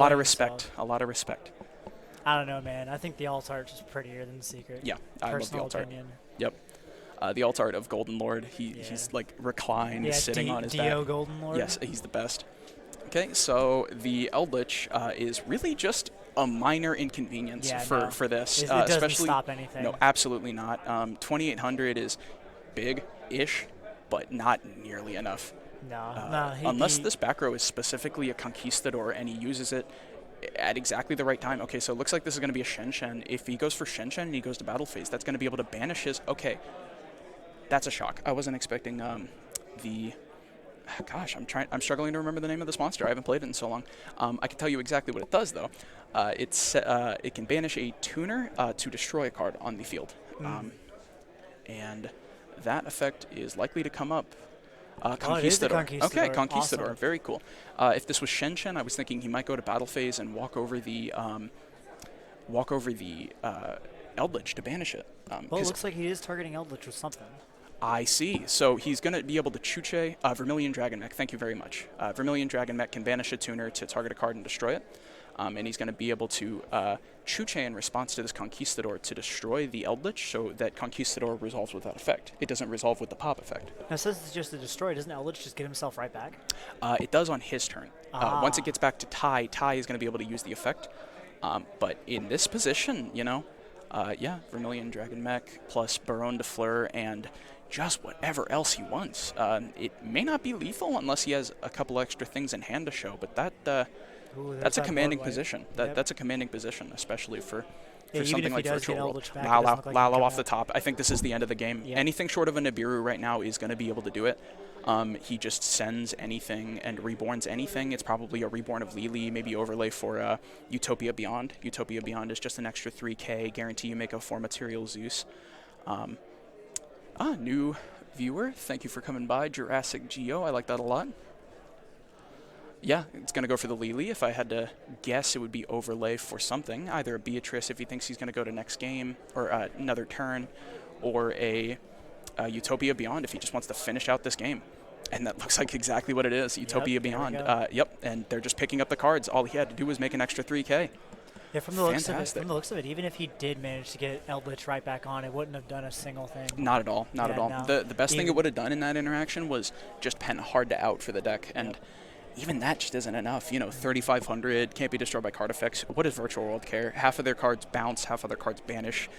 A lot of respect. A lot of respect. I don't know, man. I think the alt art is prettier than the secret. Yeah, I love the Personal alt art. opinion. Yep. The alt art of Golden Lord. He's like reclined, Yeah, sitting on his Dio back. Golden Lord. Yes, he's the best. Okay, so the Eldritch is really just a minor inconvenience for this. It doesn't especially, stop anything. No, absolutely not. 2800 is big-ish, but not nearly enough. No, Unless this back row is specifically a Conquistador and he uses it at exactly the right time. Okay, so it looks like this is going to be a Shen Shen. If he goes for Shen Shen and he goes to battle phase, that's going to be able to banish his... Okay, that's a shock. I wasn't expecting the... Gosh, I'm struggling to remember the name of this monster. I haven't played it in so long. I can tell you exactly what it does, though. It can banish a tuner to destroy a card on the field. And that effect is likely to come up. Conquistador. Conquistador. Okay, Conquistador. Awesome. Very cool. If this was Shen Shen, I was thinking he might go to battle phase and walk over the Eldritch to banish it. Well, it looks like he is targeting Eldritch with something. I see. So he's going to be able to Chuche Vermilion Dragon Mech. Thank you very much. Vermilion Dragon Mech can banish a tuner to target a card and destroy it. And he's going to be able to Chuche in response to this Conquistador to destroy the Eldritch so that Conquistador resolves without effect. It doesn't resolve with the pop effect. Now, since it's just a destroy, doesn't Eldritch just get himself right back? It does on his turn. Once it gets back to Tai is going to be able to use the effect. But in this position, Vermilion Dragon Mech plus Baronne de Fleur and just whatever else he wants. It may not be lethal unless he has a couple extra things in hand to show, but that's a commanding position. That's a commanding position, especially for something like Virtual World. Lalo off the top. I think this is the end of the game. Yep. Anything short of a Nibiru right now is going to be able to do it. He just sends anything and reborns anything. It's probably a reborn of Lili, maybe overlay for Utopia Beyond. Utopia Beyond is just an extra 3k, guarantee you make a 4 material Zeus. New viewer, thank you for coming by. Jurassic Geo, I like that a lot. Yeah, it's going to go for the Lili. If I had to guess, it would be overlay for something. Either a Beatrice if he thinks he's going to go to next game, or another turn, or a Utopia Beyond if he just wants to finish out this game. And that looks like exactly what it is, Utopia Beyond. And they're just picking up the cards. All he had to do was make an extra 3k. Yeah, from the looks of it, even if he did manage to get Eldritch right back on, it wouldn't have done a single thing. Not at all. Not at all. No. The best thing it would have done in that interaction was just pen hard to out for the deck. And even that just isn't enough. 3,500, can't be destroyed by card effects. What does Virtual World care? Half of their cards bounce, half of their cards banish.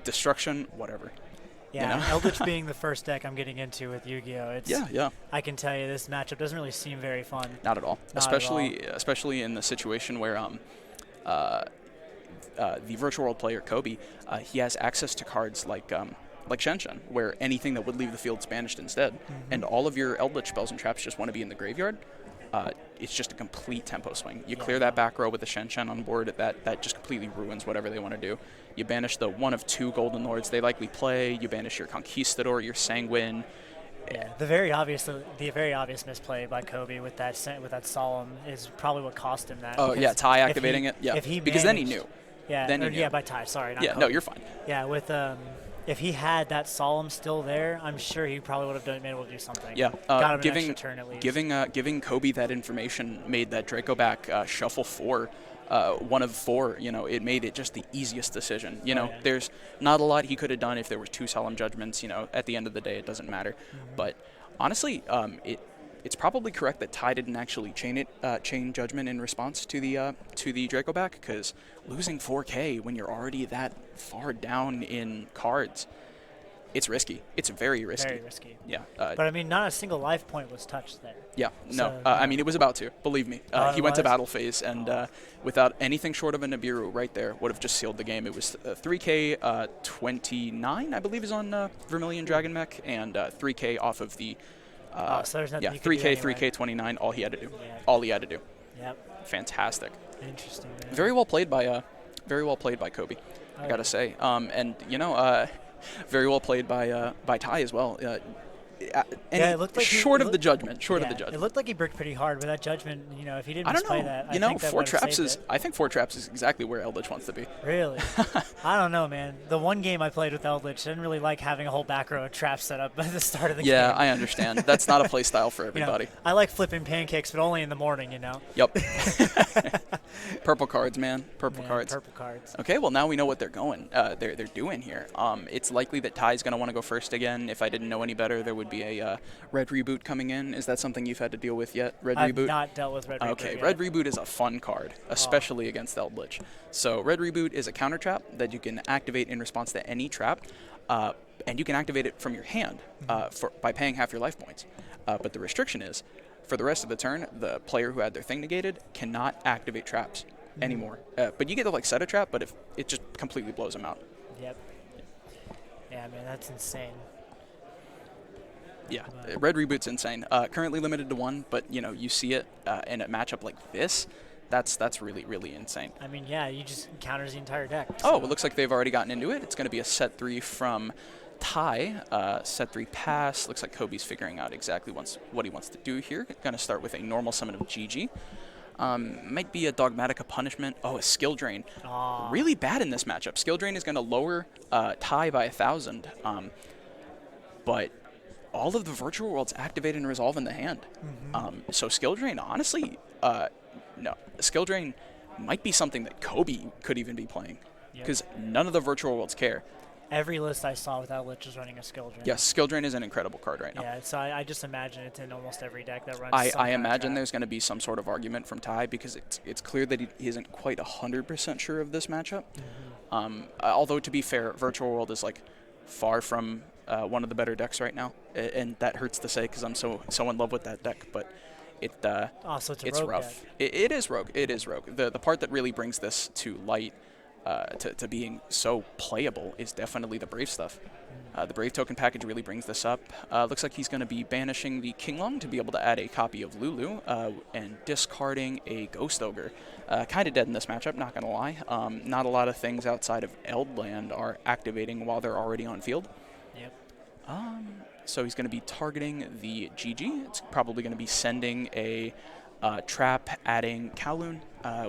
Destruction, whatever. Yeah, Eldritch being the first deck I'm getting into with Yu-Gi-Oh! I can tell you this matchup doesn't really seem very fun. Not at all. Especially in the situation where the Virtual World player, Kobe, he has access to cards like Shen Shen, where anything that would leave the field is banished instead. And all of your Eldritch spells and traps just want to be in the graveyard. It's just a complete tempo swing. You clear that back row with the Shen Shen on board, that just completely ruins whatever they want to do. You banish the one of two Golden Lords they likely play. You banish your Conquistador, your Sanguine. Yeah, the very obvious misplay by Kobe with that Solemn is probably what cost him that. Oh yeah, Tai activating it. Yeah, because then he knew. Yeah, then he knew. Yeah, by Tai. Sorry, not Kobe. No, you're fine. Yeah, with if he had that Solemn still there, I'm sure he probably would have been able to do something. Yeah, got him an extra turn at least. Giving Kobe that information made that Draco back shuffle 4. 1 of 4, it made it just the easiest decision. There's not a lot he could have done if there were 2 Solemn Judgments. At the end of the day, it doesn't matter. But honestly, it's probably correct that Tai didn't actually chain Judgment in response to the Draco back, because losing 4k when you're already that far down in cards, it's risky. It's very risky. Very risky. Yeah. But I mean, not a single life point was touched there. Yeah. No. I mean, it was about to. Believe me. He went to battle phase, and without anything short of a Nibiru right there, would have just sealed the game. It was 3k 29, I believe, is on Vermilion Dragon Mech, and 3k off of the. So there's nothing you 3k, could do anyway. 3k 29. All he had to do. Yeah. All he had to do. Yep. Fantastic. Interesting. Man. Very well played by Kobe. I gotta say. And very well played by Tai as well. it looked like short of the judgment. Short of the judgment. It looked like he bricked pretty hard, but that judgment, if he didn't misplay that, I think four traps is exactly where Eldritch wants to be. Really? I don't know, man. The one game I played with Eldritch, I didn't really like having a whole back row of traps set up at the start of the game. Yeah, I understand. That's not a play style for everybody. I like flipping pancakes, but only in the morning, Yep. Purple cards, man. Purple cards. Purple cards. Okay, well, now we know what they're doing here. It's likely that Ty's going to want to go first again. If I didn't know any better, there would be a red reboot coming in. Is that something you've had to deal with yet? Reboot? I've not dealt with red reboot. Okay, yet. red reboot is a fun card, especially against Eldritch. So red reboot is a counter trap that you can activate in response to any trap, and you can activate it from your hand by paying half your life points. But the restriction is, for the rest of the turn, the player who had their thing negated cannot activate traps anymore. But you get to set a trap, but if it just completely blows them out. Yep. Yeah, man, that's insane. Yeah, red reboot's insane. Currently limited to 1, but you see it in a matchup like this. That's really, really insane. I mean, yeah, you just counters the entire deck. So. Oh, it looks like they've already gotten into it. It's going to be a set 3 from Ty. Set 3 pass. Looks like Kobe's figuring out exactly what he wants to do here. Going to start with a normal summon of GG. Might be a Dogmatica punishment. Oh, a skill drain. Really bad in this matchup. Skill drain is going to lower Ty by 1,000. But all of the virtual worlds activate and resolve in the hand. So skill drain, honestly, no. Skill drain might be something that Kobe could even be playing because none of the virtual worlds care. Every list I saw with Eldritch is running a skill drain. Yes, skill drain is an incredible card right now. Yeah, so I just imagine it's in almost every deck that runs. I imagine there's going to be some sort of argument from Ty because it's clear that he isn't quite 100% sure of this matchup. Although to be fair, virtual world is far from one of the better decks right now, and that hurts to say because I'm so in love with that deck, but so it's rough. It is rogue. It is rogue. The part that really brings this to light, to being so playable, is definitely the Brave stuff. The Brave token package really brings this up. Looks like he's going to be banishing the Kinglong to be able to add a copy of Lulu, and discarding a Ghost Ogre. Kind of dead in this matchup, not going to lie. Not a lot of things outside of Eldland are activating while they're already on field. Yep. So he's going to be targeting the GG. It's probably going to be sending a trap, adding Kowloon.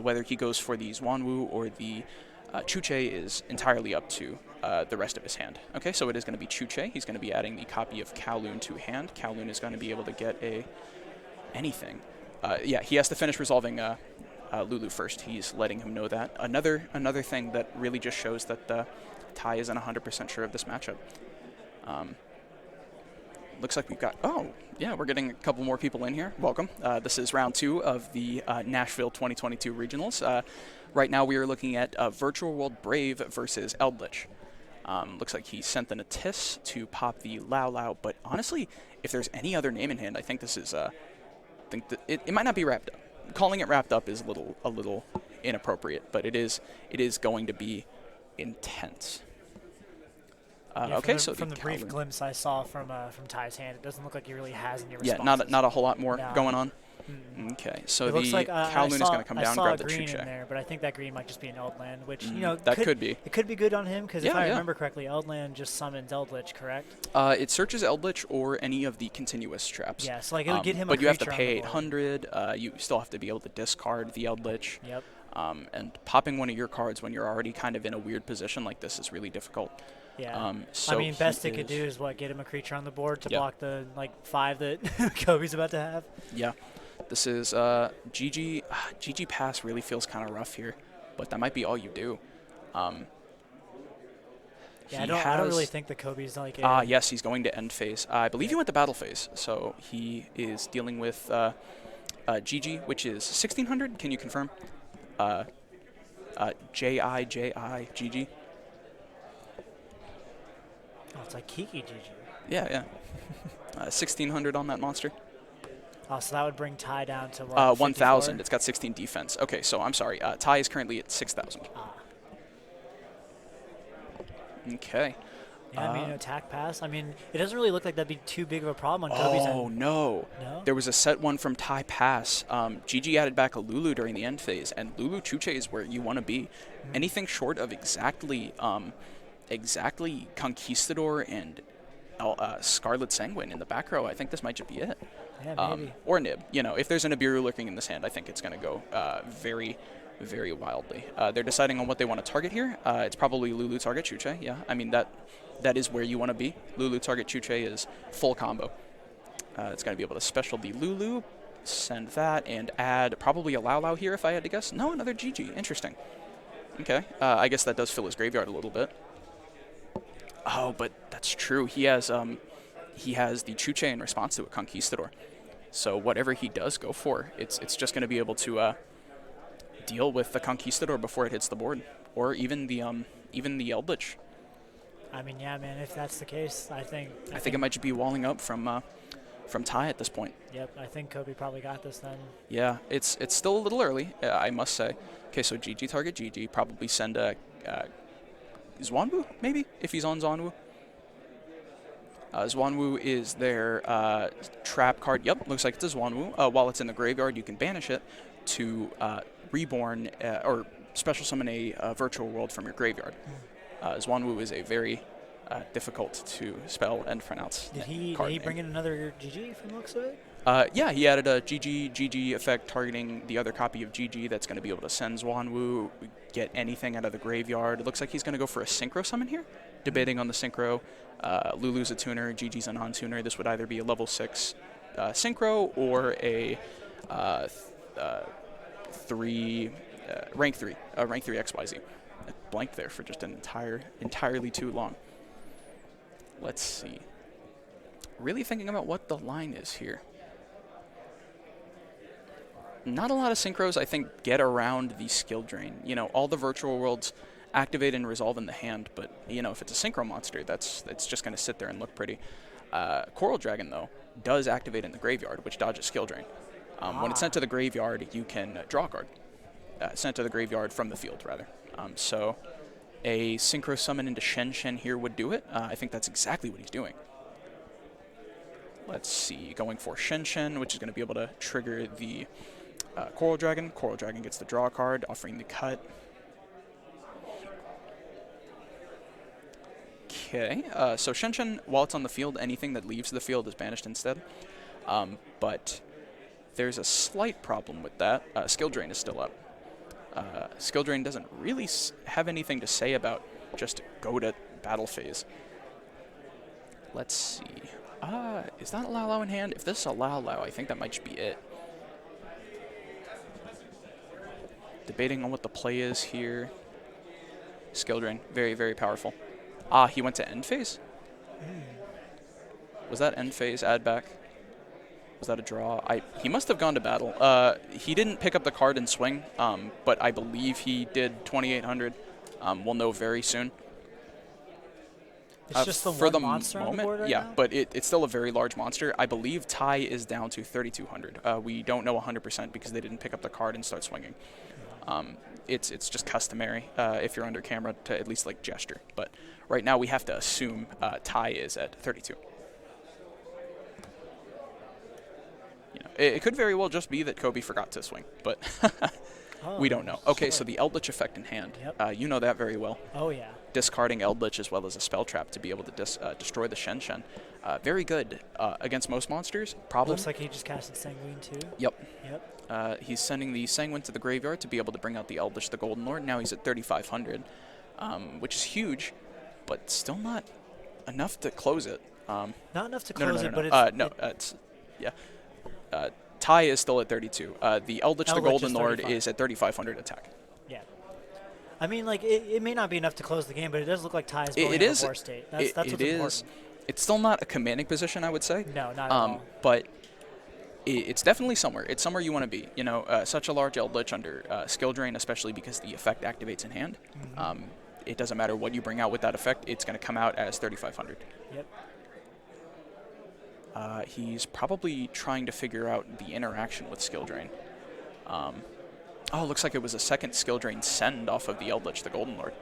Whether he goes for the Zwanwu or the Chuche is entirely up to the rest of his hand. Okay, so it is going to be Chuche. He's going to be adding the copy of Kowloon to hand. Kowloon is going to be able to get anything. Yeah, he has to finish resolving Lulu first. He's letting him know that. Another thing that really just shows that Ty isn't 100% sure of this matchup. Looks like we've got, we're getting a couple more people in here. Welcome. This is round 2 of the Nashville 2022 regionals. Right now we are looking at Virtual World Brave versus Eldritch. Looks like he sent an Atis to pop the Lao Lao, but honestly, if there's any other name in hand, I think this is, it might not be wrapped up. Calling it wrapped up is a little inappropriate, but it is going to be intense. So from the brief glimpse I saw from Ty's hand, it doesn't look like he really has any responses. Yeah, not a whole lot more going on. Okay, so the Kowloon is going to come down and grab the green Chuche. in there, but I think that green might just be an Eldland, which that could be. It could be good on him because if I remember correctly, Eldland just summons Eldritch, correct? It searches Eldritch or any of the continuous traps. Yeah, so it would get him. But you have to pay 800. You still have to be able to discard the Eldritch. Yep. And popping one of your cards when you're already kind of in a weird position like this is really difficult. Yeah. Best it could do is get him a creature on the board to block the 5 that Kobe's about to have. Yeah. This is GG. GG pass really feels kind of rough here, but that might be all you do. I don't really think the Kobe's yes, he's going to end phase. I believe he went to battle phase, so he is dealing with GG, which is 1600. Can you confirm? GG. Oh, it's like Kiki GG. Yeah. 1600 on that monster. Oh, so that would bring Ty down to 1,000. It's got 16 defense. Okay, so I'm sorry. Ty is currently at 6,000. Okay. Yeah, attack pass. It doesn't really look like that'd be too big of a problem on Kobe's end. Oh, no. There was a set 1 from Ty pass. GG added back a Lulu during the end phase, and Lulu Chuche is where you want to be. Anything short of exactly Conquistador and Scarlet Sanguine in the back row. I think this might just be it. Yeah, maybe. Or Nib. You know, if there's a Nibiru lurking in this hand, I think it's going to go very, very wildly. They're deciding on what they want to target here. It's probably Lulu target Chuche. Yeah, I mean, that is where you want to be. Lulu target Chuche is full combo. It's going to be able to special the Lulu, send that, and add probably a Lao Lao here if I had to guess. No, another GG. Interesting. Okay, I guess that does fill his graveyard a little bit. Oh, but that's true. He has the Chuche in response to a Conquistador. So whatever he does go for, it's just going to be able to deal with the Conquistador before it hits the board, or even the Eldritch. I mean, yeah, man. If that's the case, I think it might just be walling up from Ty at this point. Yep, I think Kobe probably got this then. Yeah, it's still a little early, I must say. Okay, so GG target GG, probably send a Zwanwu, maybe, if he's on Zwanwu. Zwanwu is their trap card. Yep, looks like it's a Zwanwu. While it's in the graveyard, you can banish it to reborn or special summon a virtual world from your graveyard. Zwanwu is a very difficult to spell and pronounce. Did he bring in another GG from the looks of it? Yeah, he added a GG effect targeting the other copy of GG that's going to be able to send Zwanwu, get anything out of the graveyard. It looks like he's going to go for a Synchro summon here. Debating on the Synchro. Lulu's a tuner, GG's a non-tuner. This would either be a level 6 Synchro or a rank 3 XYZ. I blanked there for just an entirely too long. Let's see. Really thinking about what the line is here. Not a lot of Synchros, I think, get around the skill drain. You know, all the virtual worlds activate and resolve in the hand, but, you know, if it's a Synchro monster, that's just going to sit there and look pretty. Coral Dragon, though, does activate in the graveyard, which dodges skill drain. When it's sent to the graveyard, you can draw a card. Sent to the graveyard from the field, rather. So a Synchro summon into Shen Shen here would do it. I think that's exactly what he's doing. Let's see, going for Shen Shen, which is going to be able to trigger the Coral Dragon. Coral Dragon gets the draw card, offering the cut. Okay, so Shen Shen, while it's on the field, anything that leaves the field is banished instead. But there's a slight problem with that. Skill Drain is still up. Skill Drain doesn't really have anything to say about just go to battle phase. Let's see. Is that a Lao Lao in hand? If this is a Lao Lao, I think that might just be it. Debating on what the play is here. Skill Drain, very, very powerful. He went to end phase? Was that end phase add back? Was that a draw? He must have gone to battle. He didn't pick up the card and swing, but I believe he did 2,800. We'll know very soon. It's just the one monster on the board right now? But it's still a very large monster. I believe Ty is down to 3,200. We don't know 100% because they didn't pick up the card and start swinging. It's just customary if you're under camera to at least like gesture. But right now we have to assume Ty is at 32. You know, it could very well just be that Kobe forgot to swing, but we don't know. Okay, sure. So the Eldritch effect in hand. Yep. You know that very well. Oh, yeah. Discarding Eldritch as well as a spell trap to be able to destroy the Shen Shen. Very good against most monsters. Problem. Looks like he just casted Sanguine too. Yep. He's sending the Sanguine to the graveyard to be able to bring out the Eldritch, the Golden Lord. Now he's at 3,500, which is huge, but still not enough to close it. Not enough to close it, but it's Ty is still at 32. The Eldritch, the Golden Lord, is at 3,500 attack. Yeah. I mean, like, it may not be enough to close the game, but it does look like Ty's going in a war state. That's what's important. It's still not a commanding position, I would say. No, not at all. But it's definitely somewhere. It's somewhere you want to be. You know, such a large Eldritch under skill drain, especially because the effect activates in hand. Mm-hmm. It doesn't matter what you bring out with that effect. It's going to come out as 3,500. Yep. He's probably trying to figure out the interaction with skill drain. Looks like it was a second skill drain send off of the Eldritch, the Golden Lord.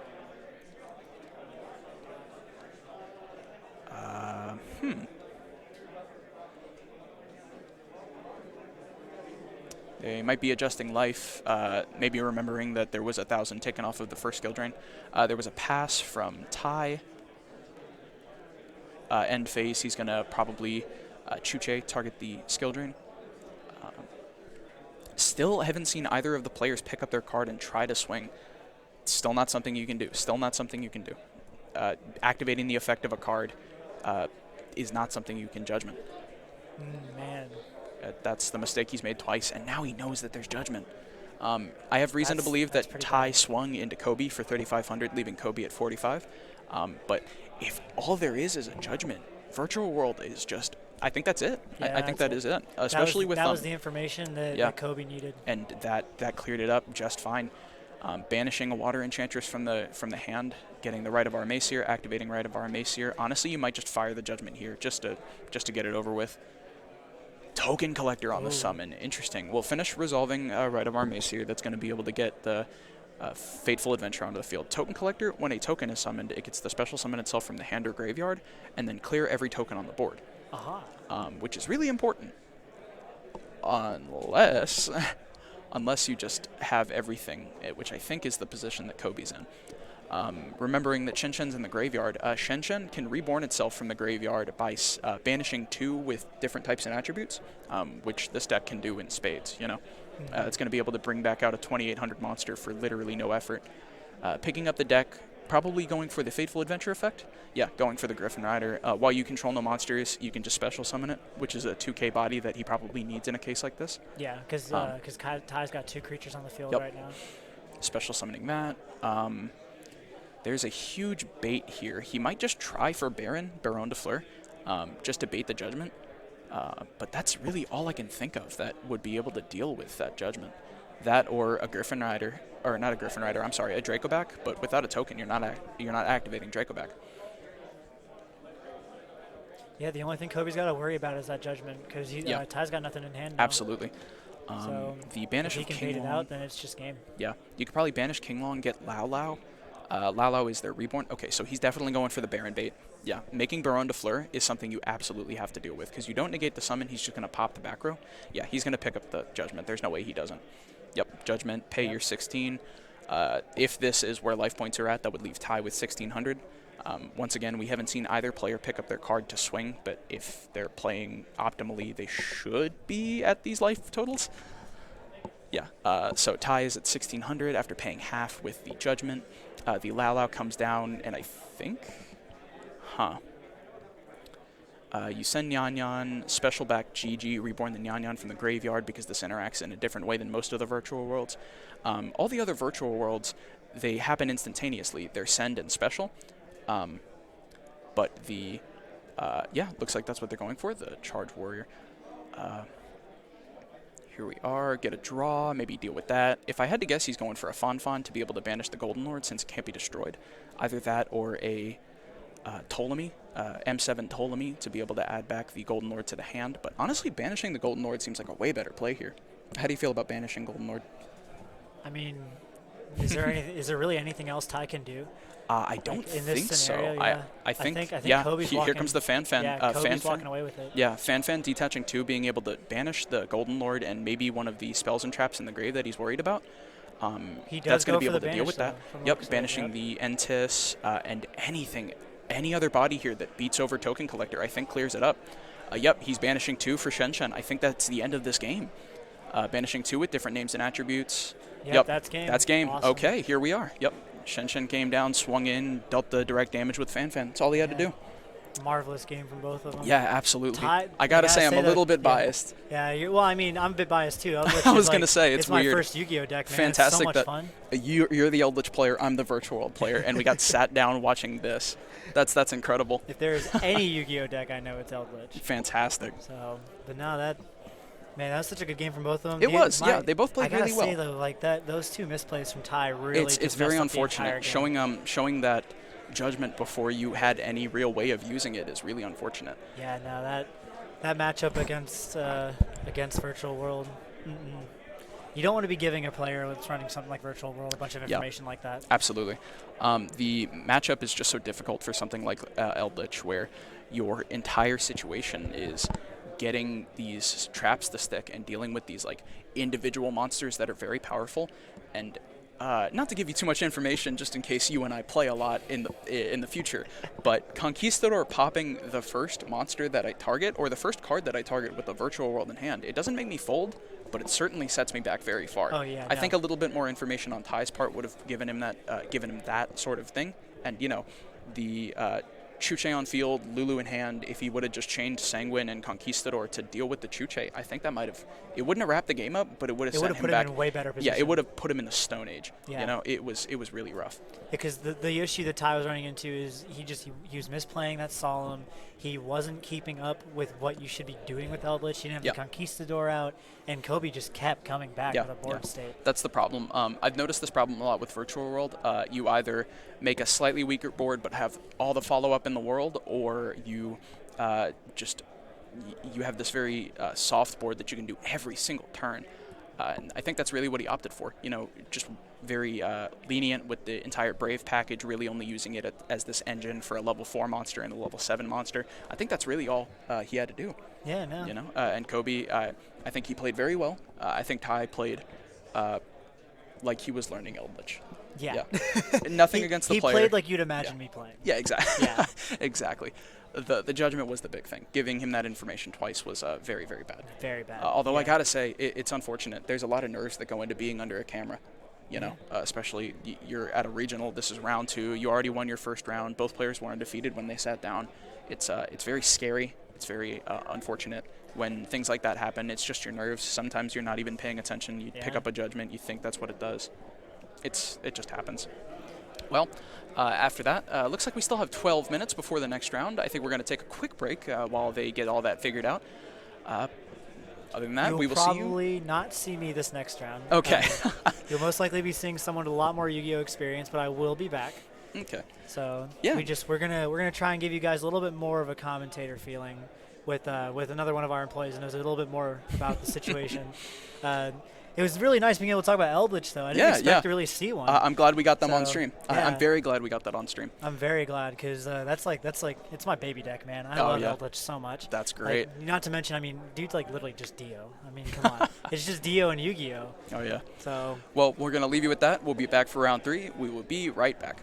They might be adjusting life, maybe remembering that there was 1,000 taken off of the first skill drain. There was a pass from Ty. end phase, he's going to probably Chuche target the skill drain. Still haven't seen either of the players pick up their card and try to swing. Still not something you can do. Still not something you can do. Activating the effect of a card is not something you can judgment. Man. That's the mistake he's made twice, and now he knows that there's judgment. I have reason to believe that Ty swung into Kobe for 3,500, leaving Kobe at 45. But if all there is a judgment, Virtual World is just... I think that's it. Yeah, I think that is it. Especially that was the information that Kobe needed, and that cleared it up just fine. Banishing a Water Enchantress from the hand, getting the Rite of Armacier, activating Rite of Armacier. Honestly, you might just fire the Judgment here just to get it over with. Token Collector on the summon. Interesting. We'll finish resolving Rite of Armacier. That's going to be able to get the Fateful Adventure onto the field. Token Collector, when a token is summoned, it gets the special summon itself from the hand or graveyard, and then clear every token on the board. Which is really important. Unless you just have everything, which I think is the position that Kobe's in. Remembering that Shen-Shen's in the graveyard, Shen-Shen can reborn itself from the graveyard by banishing 2 with different types and attributes, which this deck can do in spades, you know. It's going to be able to bring back out a 2,800 monster for literally no effort. Picking up the deck, probably going for the Fateful Adventure effect. Yeah, going for the Griffin Rider. While you control no monsters, you can just special summon it, which is a 2k body that he probably needs in a case like this. Yeah, because Ty's got 2 creatures on the field right now. Special summoning that. There's a huge bait here. He might just try for Baron de Fleur, just to bait the judgment. But that's really all I can think of that would be able to deal with that judgment. That or a Griffin Rider, or not a Griffin Rider, I'm sorry, a Dracoback, but without a token, you're not activating Dracoback. Yeah, the only thing Kobe's got to worry about is that judgment, because Ty's got nothing in hand now. Absolutely. So the banish if he can bait it out, then it's just game. Yeah, you could probably banish King Long, get Lao Lao. Lao Lao is their reborn. Okay, so he's definitely going for the Baron bait. Yeah, making Baron de Fleur is something you absolutely have to deal with, because you don't negate the summon, he's just going to pop the back row. Yeah, he's going to pick up the judgment. There's no way he doesn't. Yep, judgment, pay your 16. If this is where life points are at, that would leave Ty with 1,600. Once again, we haven't seen either player pick up their card to swing, but if they're playing optimally, they should be at these life totals. Yeah, so Ty is at 1,600 after paying half with the judgment. The Lao Lao comes down, and I think... you send Nyan Nyan, special back GG, reborn the Nyan Nyan from the graveyard because this interacts in a different way than most of the virtual worlds. All the other virtual worlds, they happen instantaneously. They're send and special. But the, looks like that's what they're going for, the Charge Warrior. Here we are, get a draw, maybe deal with that. If I had to guess, he's going for a Fan to be able to banish the Golden Lord since it can't be destroyed. Either that or a Ptolemy, M7 Ptolemy to be able to add back the Golden Lord to the hand. But honestly, banishing the Golden Lord seems like a way better play here. How do you feel about banishing Golden Lord? I mean, is there really anything else Ty can do? I don't think scenario, so. yeah. I think Kobe's here comes the Fan. Yeah, Kobe's walking away with it. Yeah, Fan detaching 2, being able to banish the Golden Lord and maybe one of the spells and traps in the grave that he's worried about. He does that's going to be able to deal with that. Yep, banishing the Entis and any other body here that beats over Token Collector, I think clears it up. Yep, he's banishing 2 for Shen-Shen. I think that's the end of this game. Banishing 2 with different names and attributes. Yep, that's game. That's game. Awesome. Okay, here we are. Yep. Shen-Shen came down, swung in, dealt the direct damage with Fan. That's all he had to do. Marvelous game from both of them. Yeah, absolutely. I gotta say, I'm a little bit biased. Yeah, well, I mean, I'm a bit biased too. I was gonna say it's weird. It's my first Yu-Gi-Oh deck, man. Fantastic. It's so much fun. You're the Eldritch player. I'm the Virtual World player, and we got sat down watching this. That's incredible. If there's any Yu-Gi-Oh deck, I know it's Eldritch. Fantastic. So, but no, that was such a good game from both of them. It was, yeah. They both played really well. I gotta say though, like those 2 misplays from Ty really. It's very unfortunate. Showing that judgment before you had any real way of using it is really unfortunate. Yeah, no, that matchup against Virtual World, you don't want to be giving a player that's running something like Virtual World a bunch of information like that. Absolutely. The matchup is just so difficult for something like Eldritch, where your entire situation is getting these traps to stick and dealing with these like individual monsters that are very powerful, and not to give you too much information, just in case you and I play a lot in the future, but Conquistador popping the first monster that I target, or the first card that I target with a virtual world in hand, it doesn't make me fold, but it certainly sets me back very far. Oh yeah, I no. think a little bit more information on Ty's part would have given him that sort of thing, and the Chuche on field, Lulu in hand. If he would have just chained Sanguine and Conquistador to deal with the Chuche, I think that might have. It wouldn't have wrapped the game up, but it would have It would sent have him put him back. in a way better Yeah, position. it would have put him in the Stone Age. Yeah. It was really rough. Because the issue that Ty was running into is he was misplaying that Solemn. He wasn't keeping up with what you should be doing with Eldritch. He didn't have the Conquistador out, and Kobe just kept coming back with a board state. That's the problem. I've noticed this problem a lot with Virtual World. You either make a slightly weaker board but have all the follow-up in the world, or you you have this very soft board that you can do every single turn. And I think that's really what he opted for. Just very lenient with the entire Brave package, really only using it as this engine for a level 4 monster and a level 7 monster. I think that's really all he had to do. Yeah, no. And Kobe, I think he played very well. I think Ty played like he was learning Eldritch. Yeah. Nothing against the player. He played like you'd imagine me playing. Yeah, exactly. Yeah. Exactly. The judgment was the big thing. Giving him that information twice was very, very bad. Very bad. Although I gotta say, it's unfortunate. There's a lot of nerves that go into being under a camera. Especially you're at a regional. This is round 2. You already won your first round. Both players were undefeated when they sat down. It's very scary. It's very unfortunate when things like that happen. It's just your nerves. Sometimes you're not even paying attention. You pick up a judgment. You think that's what it does. It just happens. Well, after that, looks like we still have 12 minutes before the next round. I think we're going to take a quick break while they get all that figured out. Other than that, we will see you. You'll probably not see me this next round. Okay. You'll most likely be seeing someone with a lot more Yu-Gi-Oh experience, but I will be back. Okay. So yeah, we're gonna try and give you guys a little bit more of a commentator feeling with another one of our employees and knows a little bit more about the situation. It was really nice being able to talk about Eldritch, though. I didn't expect to really see one. I'm glad we got them on stream. Yeah. I'm very glad we got that on stream. I'm very glad because that's like it's my baby deck, man. I love Eldritch so much. That's great. Like, not to mention, I mean, dude's like literally just Dio. I mean, come on, it's just Dio and Yu-Gi-Oh. Oh yeah. So. Well, we're gonna leave you with that. We'll be back for round 3. We will be right back.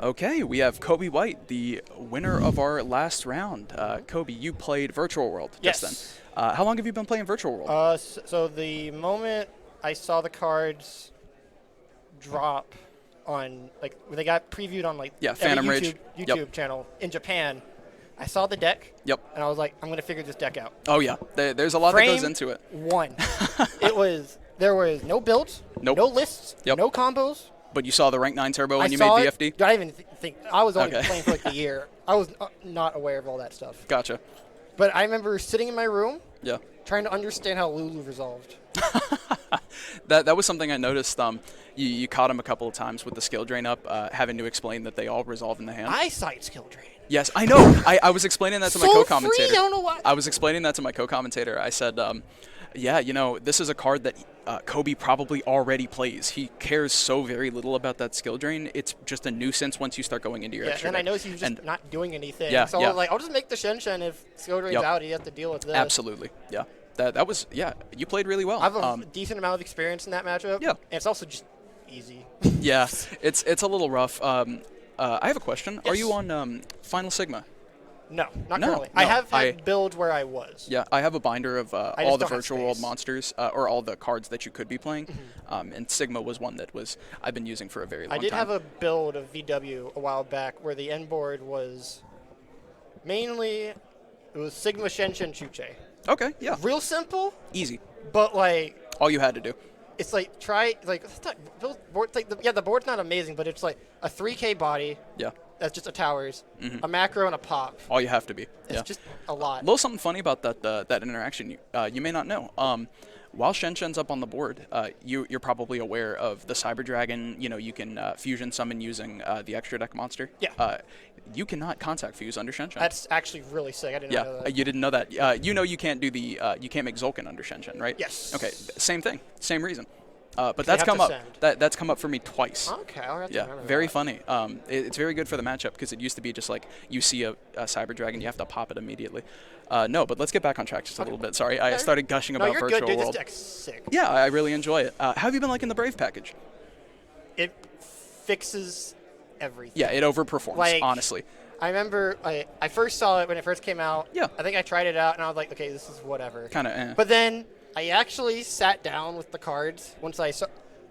Okay, we have Kobe White, the winner of our last round. Kobe, you played Virtual World just Yes. then. How long have you been playing Virtual World? So the moment I saw the cards drop on, like, when they got previewed on, like, Yeah, every Phantom YouTube, Rage. YouTube Yep. channel in Japan, I saw the deck, Yep. and I was like, I'm going to figure this deck out. Oh yeah, there's a lot that goes into it. One. There was no builds, Nope. no lists, Yep. no combos. But you saw the Rank 9 Turbo I and you saw made it. VFD? I didn't even think. I was only Okay. playing for like a year. I was not aware of all that stuff. Gotcha. But I remember sitting in my room Yeah. trying to understand how Lulu resolved. That was something I noticed. You caught him a couple of times with the skill drain up, having to explain that they all resolve in the hand. Eyesight skill drain. Yes, I know. I was explaining that to my So co-commentator. free, I don't know why. I was explaining that to my co-commentator. I said, yeah, this is a card that Kobe probably already plays. He cares so very little about that skill drain. It's just a nuisance once you start going into your extra And I deck. noticed he was just not doing anything. Yeah, so yeah. I was like, I'll just make the Shen Shen if skill drain's Yep. out. You have to deal with this. Absolutely, yeah. That was, yeah, you played really well. I have a decent amount of experience in that matchup. Yeah. And it's also just easy. Yeah, it's a little rough. I have a question. Are Yes. you on Final Sigma? No, not No, currently. no, I have had builds where I was. Yeah, I have a binder of all just the don't have virtual world space. monsters, or all the cards that you could be playing. And Sigma was one that I've been using for a very long I time. did have a build of VW a while back where the end board was mainly, it was Sigma Shen Shen Chuche. Okay, yeah, Real simple, easy. but like All you had to do. it's like it's not board, like the board's not amazing, but it's like a 3K body Yeah, that's just a towers, a macro and a pop. all you have to be. It's Yeah. just a lot. A little something funny about that interaction. You may not know. While Shen Shen's up on the board, you're probably aware of the Cyber Dragon. You can fusion summon using the extra deck monster. Yeah. You cannot contact fuse under Shen Shen. That's actually really sick. I didn't know Yeah, that. you didn't know that. You can't do you can't make Zolkin under Shen Shen, right? Yes. Okay, same thing, same reason. But They that's have come to up. send. That's come up for me twice. Okay, I'll have to Yeah, remember very that. funny. It's very good for the matchup because it used to be just like you see a Cyber Dragon, you have to pop it immediately. No, but let's get back on track just a little bit. Sorry, I Okay. started gushing No, about you're Virtual good, dude. World. This deck's sick. Yeah, I really enjoy it. How have you been liking the Brave package? It fixes everything. Yeah, it overperforms, Like, honestly. I remember I first saw it when it first came out. Yeah. I think I tried it out and I was like, okay, this is whatever. Kind of. But then I actually sat down with the cards once I saw.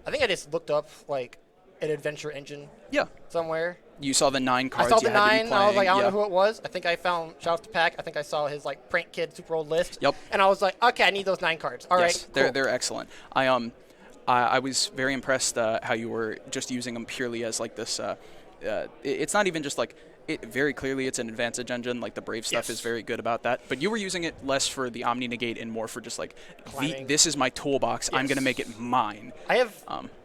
I think I just looked up like an adventure engine Yeah, somewhere. you saw the 9 cards. I saw you the had to be 9. And I was playing. like, I don't Yeah. know who it was. I think I found shout out to Pack. I think I saw his like Prank Kid Super Old list. Yep. And I was like, okay, I need those 9 cards. All Yes, right, they're cool. they're excellent. I was very impressed how you were just using them purely as like this. It's not even just like it. Very clearly, it's an advantage engine. Like the Brave stuff is Yes. very good about that. But you were using it less for the Omni Negate and more for just like Climbing. this is my toolbox. I'm gonna Yes. make it mine. I have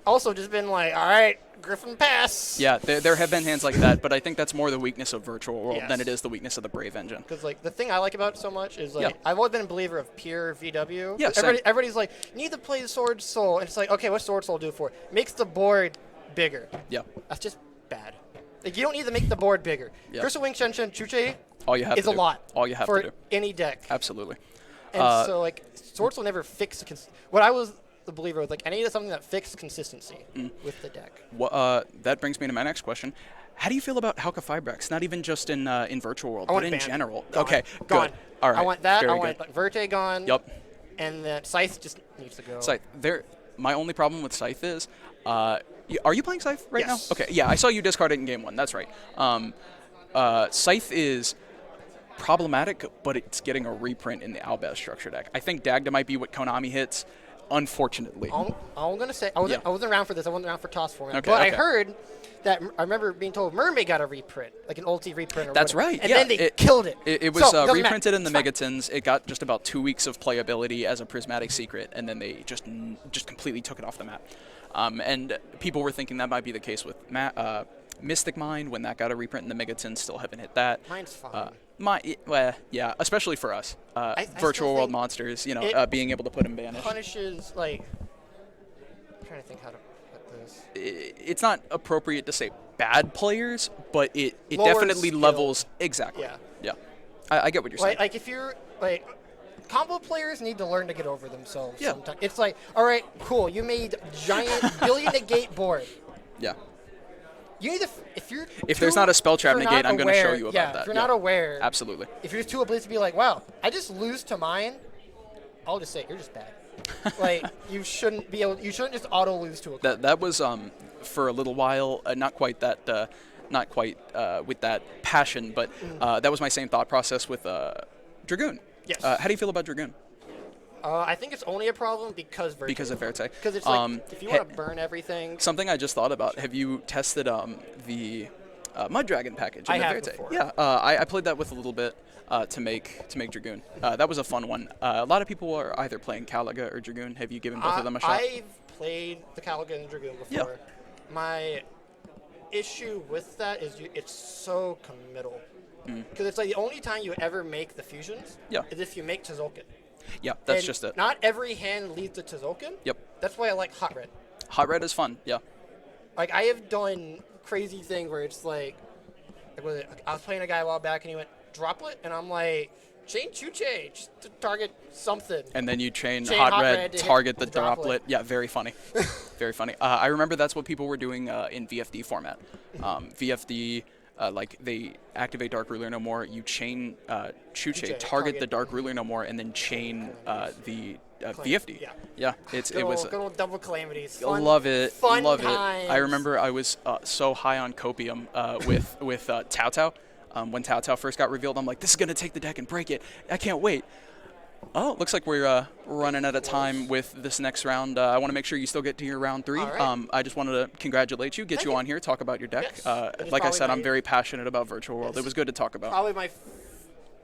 also just been like, all right, Griffin pass. Yeah, there have been hands like that, but I think that's more the weakness of Virtual World than Yes. it is the weakness of the Brave engine. Because like the thing I like about it so much is like Yeah. I've always been a believer of pure VW. Yeah, same. Everybody's like, you need to play Sword Soul, and it's like, okay, what's Sword Soul do for it? Makes the board bigger. Yeah, That's just bad. Like you don't need to make the board bigger. Yeah. Crystal Wing Shen Shen Chuche all you have is to a do. lot. All you have for to do. any deck. Absolutely. And so like Sword Soul never fixed what I was the believer with. Like I needed something that fixed consistency with the deck. That brings me to my next question. How do you feel about Halka Fibrex? Not even just in Virtual World, I but want in banned. general. Gone. Okay, Gone. good. All right. I want that. Very I want good. like, Verte gone. Yep. And then Scythe just needs to go. Scythe. My only problem with Scythe is, are you playing Scythe right Yes. now? Okay. Yeah, I saw you discard it in game 1. That's right. Scythe is problematic, but it's getting a reprint in the Albaz structure deck. I think Dagda might be what Konami hits, unfortunately. I'm gonna say I wasn't around for this. I wasn't around for Toss format. Okay, but I okay. heard that I remember being told Mermaid got a reprint, like an ulti reprint. Or That's whatever. right. And yeah, then they killed it. It So, was doesn't matter. reprinted in the It's fine. Megatons. It got just about 2 weeks of playability as a prismatic secret, and then they just completely took it off the map. And people were thinking that might be the case with Mystic Mind when that got a reprint in the Megatons. Still haven't hit that. Mine's fine. Yeah, especially for us, I virtual still world think monsters. it Being able to put in banish. Punishes like. I'm trying to think how to put this. It's not appropriate to say bad players, but it Lower definitely skill. levels exactly. Yeah. Yeah, I get what you're saying. Like if you're like. Combo players need to learn to get over themselves. Yeah. Sometimes it's like, all right, cool. You made giant billion negate board. Yeah. You need to, if you're If there's not a spell trap if you're negate, not I'm going to show aware- you yeah, about that. If you're Yeah. not aware, Absolutely. if you're too oblivious to be like, wow, I just lose to mine, I'll just say you're just bad. Like you shouldn't be able. You shouldn't just auto lose to a card. That was for a little while, not quite that, not quite with that passion, but that was my same thought process with Dragoon. Yes. How do you feel about Dragoon? I think it's only a problem because Verte. Because of Verte. Because it's like if you want to burn everything. Something I just thought about. Have you tested the Mud Dragon package? I in have Verte? before. Yeah, I played that with a little bit to make Dragoon. That was a fun one. A lot of people are either playing Caliga or Dragoon. Have you given both of them a shot? I've played the Caliga and the Dragoon before. Yeah. My issue with that is it's so committal. Because it's like the only time you ever make the fusions is if you make Tzolk'in. Yeah, that's And just it. Not every hand leads to Tzolk'in. Yep. That's why I like Hot Red. Hot Red is fun. Yeah. Like I have done crazy thing where it's like I was playing a guy a while back and he went droplet and I'm like chain Chuche just to target something. And then you chain Chain Hot Hot Red, Red to hit target the the droplet. droplet. Yeah, very funny. Very funny. I remember that's what people were doing in VFD format. VFD, like they activate Dark Ruler no more. You chain Chuche, target the Dark Ruler no more, and then chain the VFD. Yeah. It was good old double calamities. I love it. Fun Love times. it. I remember I was so high on copium with Tao Tao. When Tao Tao first got revealed, I'm like, this is gonna take the deck and break it. I can't wait. Oh, looks like we're running out of time with this next round. I want to make sure you still get to your round 3. All right. I just wanted to congratulate you, get Thank you you. on here, talk about your deck. Yes. Like It's I probably said, I'm my- very passionate about Virtual World. It was good to talk about. Probably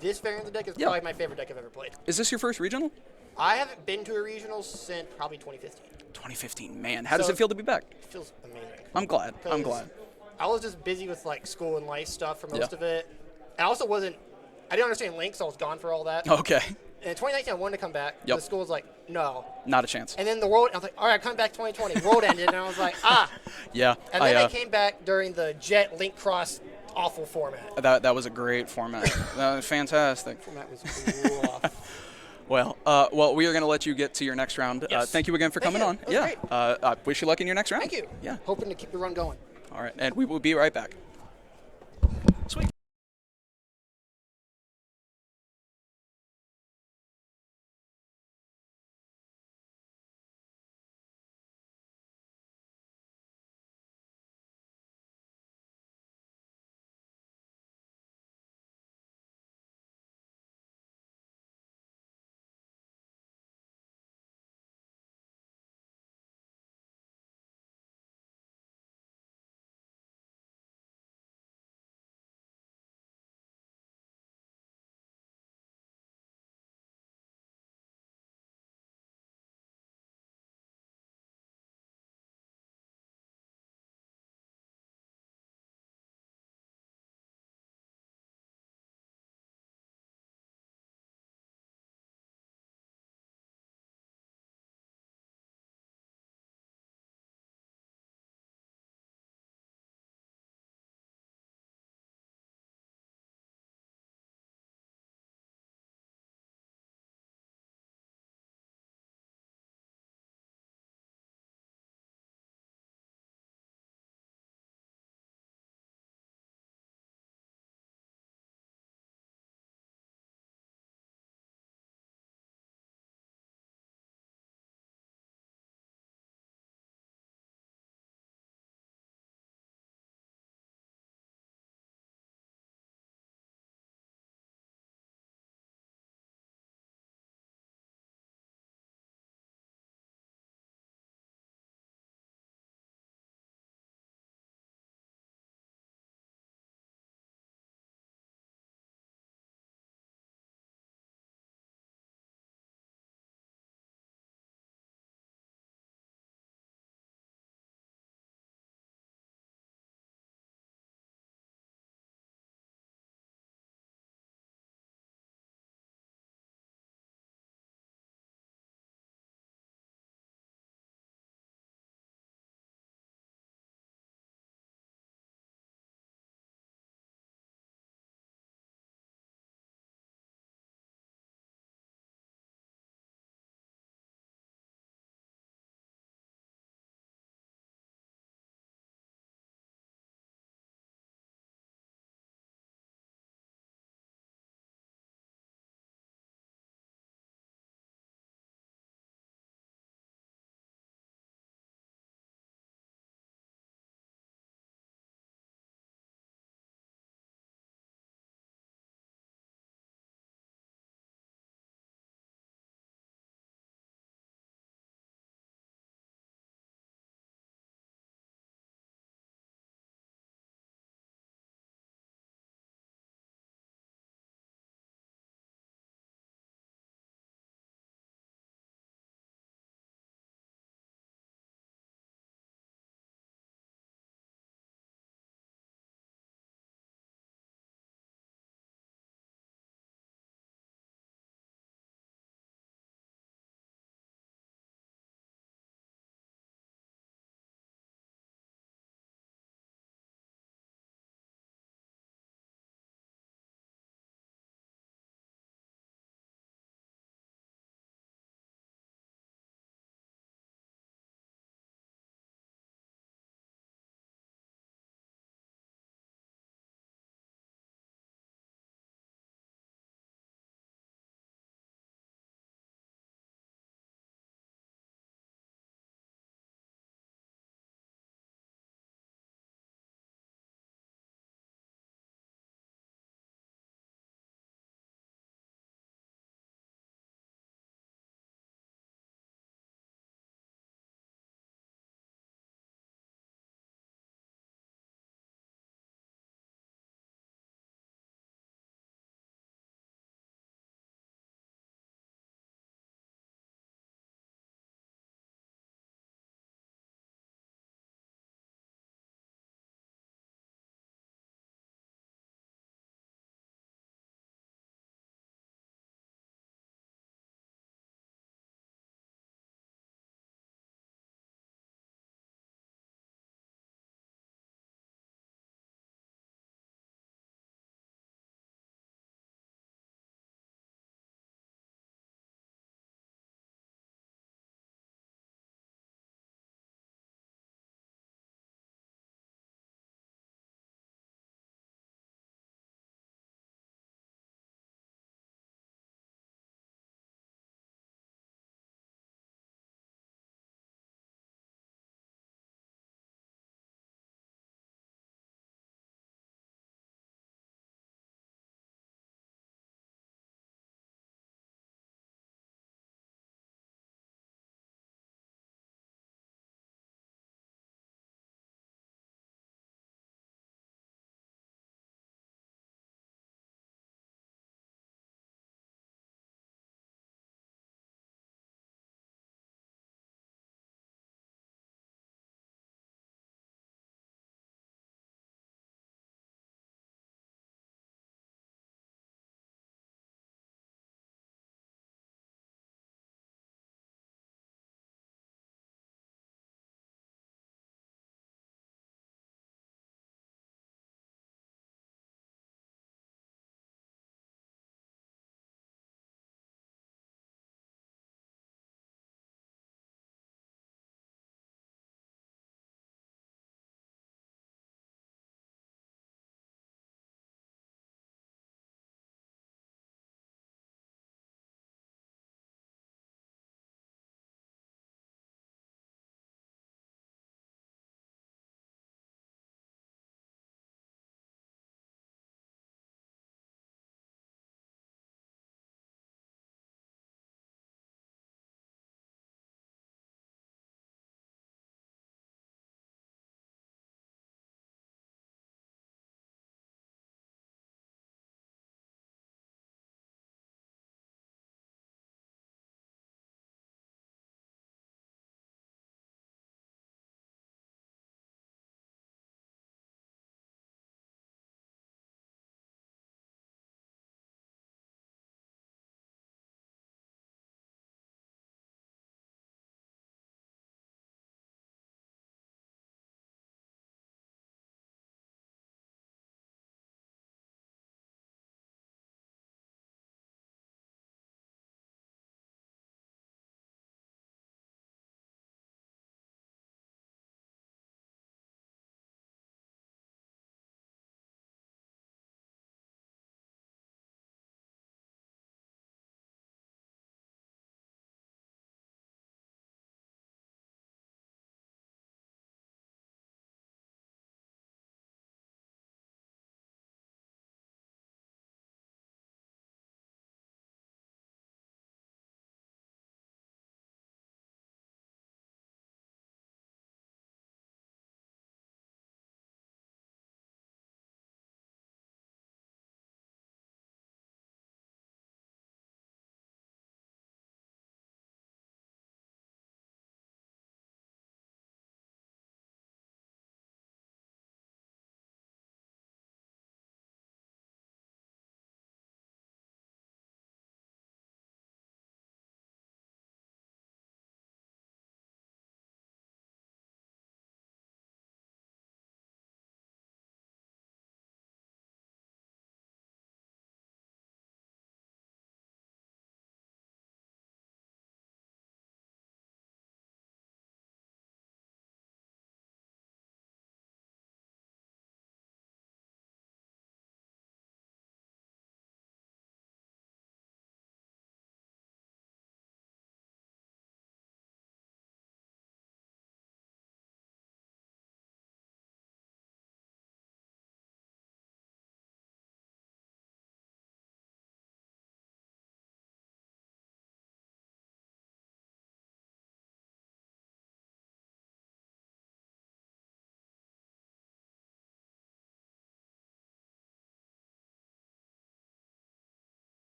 this variant of the deck is Yeah. probably my favorite deck I've ever played. Is this your first regional? I haven't been to a regional since probably 2015. 2015. Man, how does So- it feel to be back? It feels amazing. I'm glad. I'm 'Cause glad. I was just busy with like school and life stuff for most Yeah. of it. I also wasn't. I didn't understand Link, so I was gone for all that. Okay. And in 2019, I wanted to come back. Yep. The school was like, no. Not a chance. And then the world, I was like, all right, come back 2020. World ended, and I was like, Yeah. And then I came back during the Jet Link Cross awful format. That was a great format. That was fantastic. Format was rough. Well, we are going to let you get to your next round. Yes. Thank you again for coming you. on. That was Yeah. great. Wish you luck in your next round. Thank you. Yeah. Hoping to keep the run going. All right. And we will be right back. Sweet.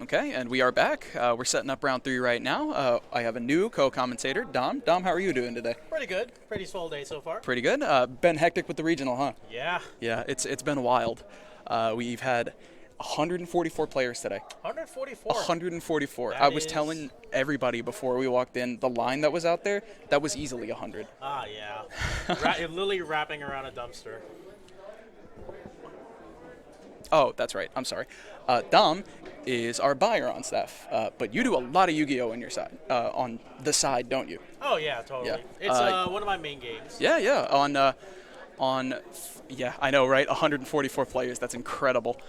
Okay, and we are back. We're setting up round 3 right now. I have a new co-commentator, Dom. Dom, how are you doing today? Pretty good. Pretty swell day so far. Pretty good. Been hectic with the regional, huh? Yeah. Yeah, it's been wild. We've had 144 players today. 144. 144. That I was is- telling everybody before we walked in, the line that was out there, that was easily 100. Ah, yeah. You're literally wrapping around a dumpster. Oh, that's right. I'm sorry. Dom is our buyer on staff, but you do a lot of Yu-Gi-Oh! On the side, don't you? Oh, yeah, totally. Yeah. It's one of my main games. Yeah, yeah. Yeah, I know, right? 144 players. That's incredible.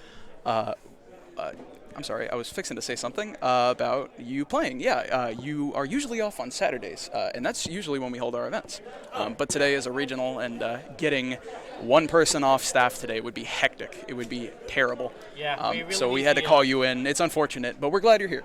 I'm sorry, I was fixing to say something about you playing. Yeah, you are usually off on Saturdays, and that's usually when we hold our events. But today is a regional, and getting one person off staff today would be hectic. It would be terrible. Yeah, we really so we need had to the, call you in. It's unfortunate, but we're glad you're here.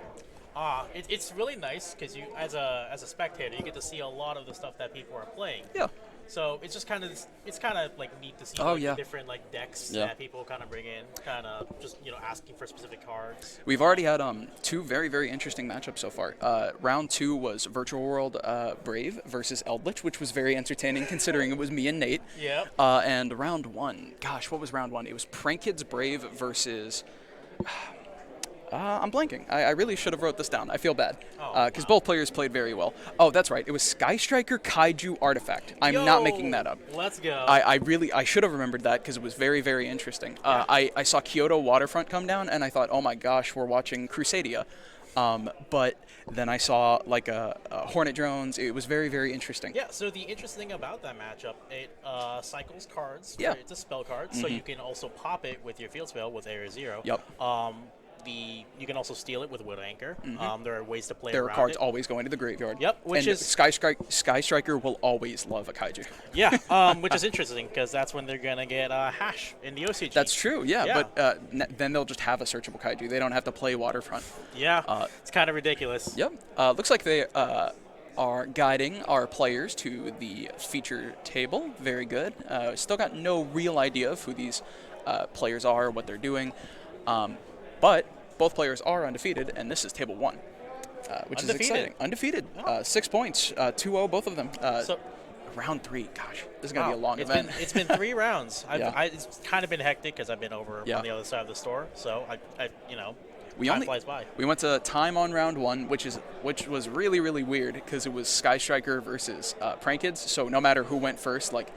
It's really nice because you, as a spectator, you get to see a lot of the stuff that people are playing. Yeah. So it's just kind of like neat to see yeah. the different like decks that people kind of bring in, kind of just asking for specific cards. We've already had 2 very, very interesting matchups so far. Round 2 was Virtual World Brave versus Eldritch, which was very entertaining considering it was me and Nate. Yeah. And round 1, gosh, what was round 1? It was Prank Kids Brave versus... I'm blanking. I really should have wrote this down. I feel bad. Because both players played very well. Oh, that's right. It was Sky Striker Kaiju Artifact. I'm not making that up. Let's go. I should have remembered that because it was very, very interesting. I saw Kyoto Waterfront come down, and I thought, oh my gosh, we're watching Crusadia. But then I saw like a Hornet Drones. It was very, very interesting. Yeah, so the interesting thing about that matchup, it cycles cards. Yeah. Right? It's a spell card, so you can also pop it with your field spell with Area 0. Yep. You can also steal it with Wood Anchor. There are ways to play There are around cards it. always going to the graveyard. Yep, which and is- Sky Striker will always love a Kaiju. Yeah, which is interesting because that's when they're gonna get hash in the OCG. That's true, yeah. Yeah. But then they'll just have a searchable Kaiju. They don't have to play Waterfront. Yeah, it's kind of ridiculous. Yep. Looks like they are guiding our players to the feature table. Very good. Still got no real idea of who these players are, what they're doing. But both players are undefeated, and this is table 1, which is exciting. Undefeated. 6 points, 2-0, both of them. So round 3, gosh, this is going to be a long it's event. It's been 3 rounds. Yeah. It's kind of been hectic because I've been over Yeah. on the other side of the store. So We time flies by. We went to time on round 1, which was really, really weird because it was Sky Striker versus Prank Kids. So no matter who went first, like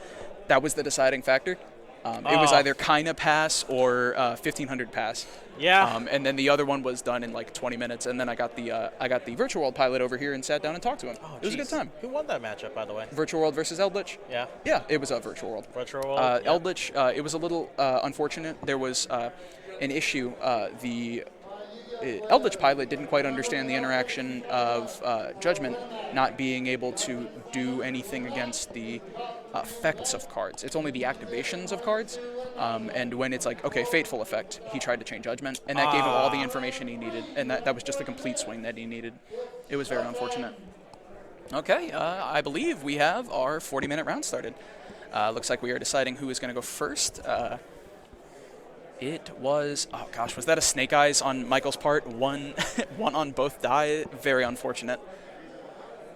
that was the deciding factor. It was either Kinda pass or 1500 pass. Yeah. And then the other one was done in like 20 minutes, and then I got the Virtual World pilot over here and sat down and talked to him. Oh, it was a good jeez. time. Who won that matchup, by the way? Virtual World versus Eldritch. Yeah. Yeah, it was a Virtual World. Virtual World. Yeah. Eldritch, it was a little unfortunate. There was an issue. The Eldritch pilot didn't quite understand the interaction of Judgment not being able to do anything against the effects of cards. It's only the activations of cards. And when it's like, okay, Fateful Effect, he tried to chain Judgment, and that gave him all the information he needed, and that was just a complete swing that he needed. It was very unfortunate. Okay, I believe we have our 40-minute round started. Looks like we are deciding who is going to go first. It was, oh gosh, was that a Snake Eyes on Michael's part? One on both die. Very unfortunate.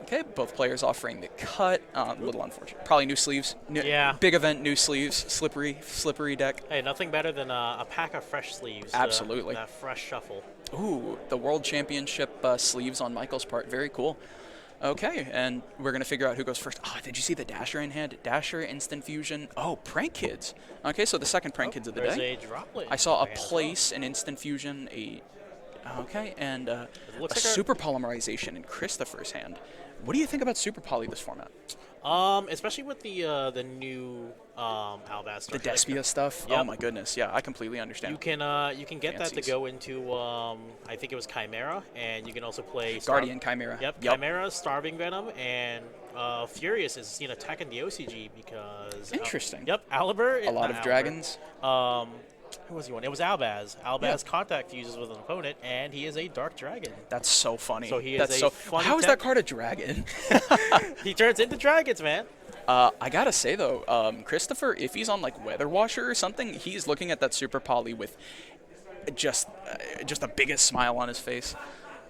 Okay, both players offering the cut. A little unfortunate. Probably new sleeves. Yeah. Big event, new sleeves. Slippery deck. Hey, nothing better than a pack of fresh sleeves. Absolutely. That fresh shuffle. Ooh, the World Championship sleeves on Michael's part. Very cool. Okay, and we're going to figure out who goes first. Oh, did you see the Dasher in hand? Dasher, Instant Fusion. Oh, Prank Kids. Okay, so the second Prank Kids of the There's day. a droplet. I saw a in the hand as place, an Instant Fusion, and a looks like Super Polymerization in Christopher's hand. What do you think about Super Poly this format? Especially with the new Albaz. The Despia stuff? Yep. Oh my goodness, yeah, I completely understand. You can get that to Fancies. go into I think it was Chimera, and you can also play Guardian Chimera. Yep, Chimera, Starving Venom, and Furious is seen attacking the OCG because Interesting. Yep, Aliber. A lot of dragons. Who was he one? It was Albaz. Albaz contact fuses with an opponent, and he is a Dark Dragon. That's so funny. So he is That's a so. funny How is tech- that card a dragon? He turns into dragons, man. I gotta say though, Christopher, if he's on like Weather Washer or something, he's looking at that Super Poly with just the biggest smile on his face.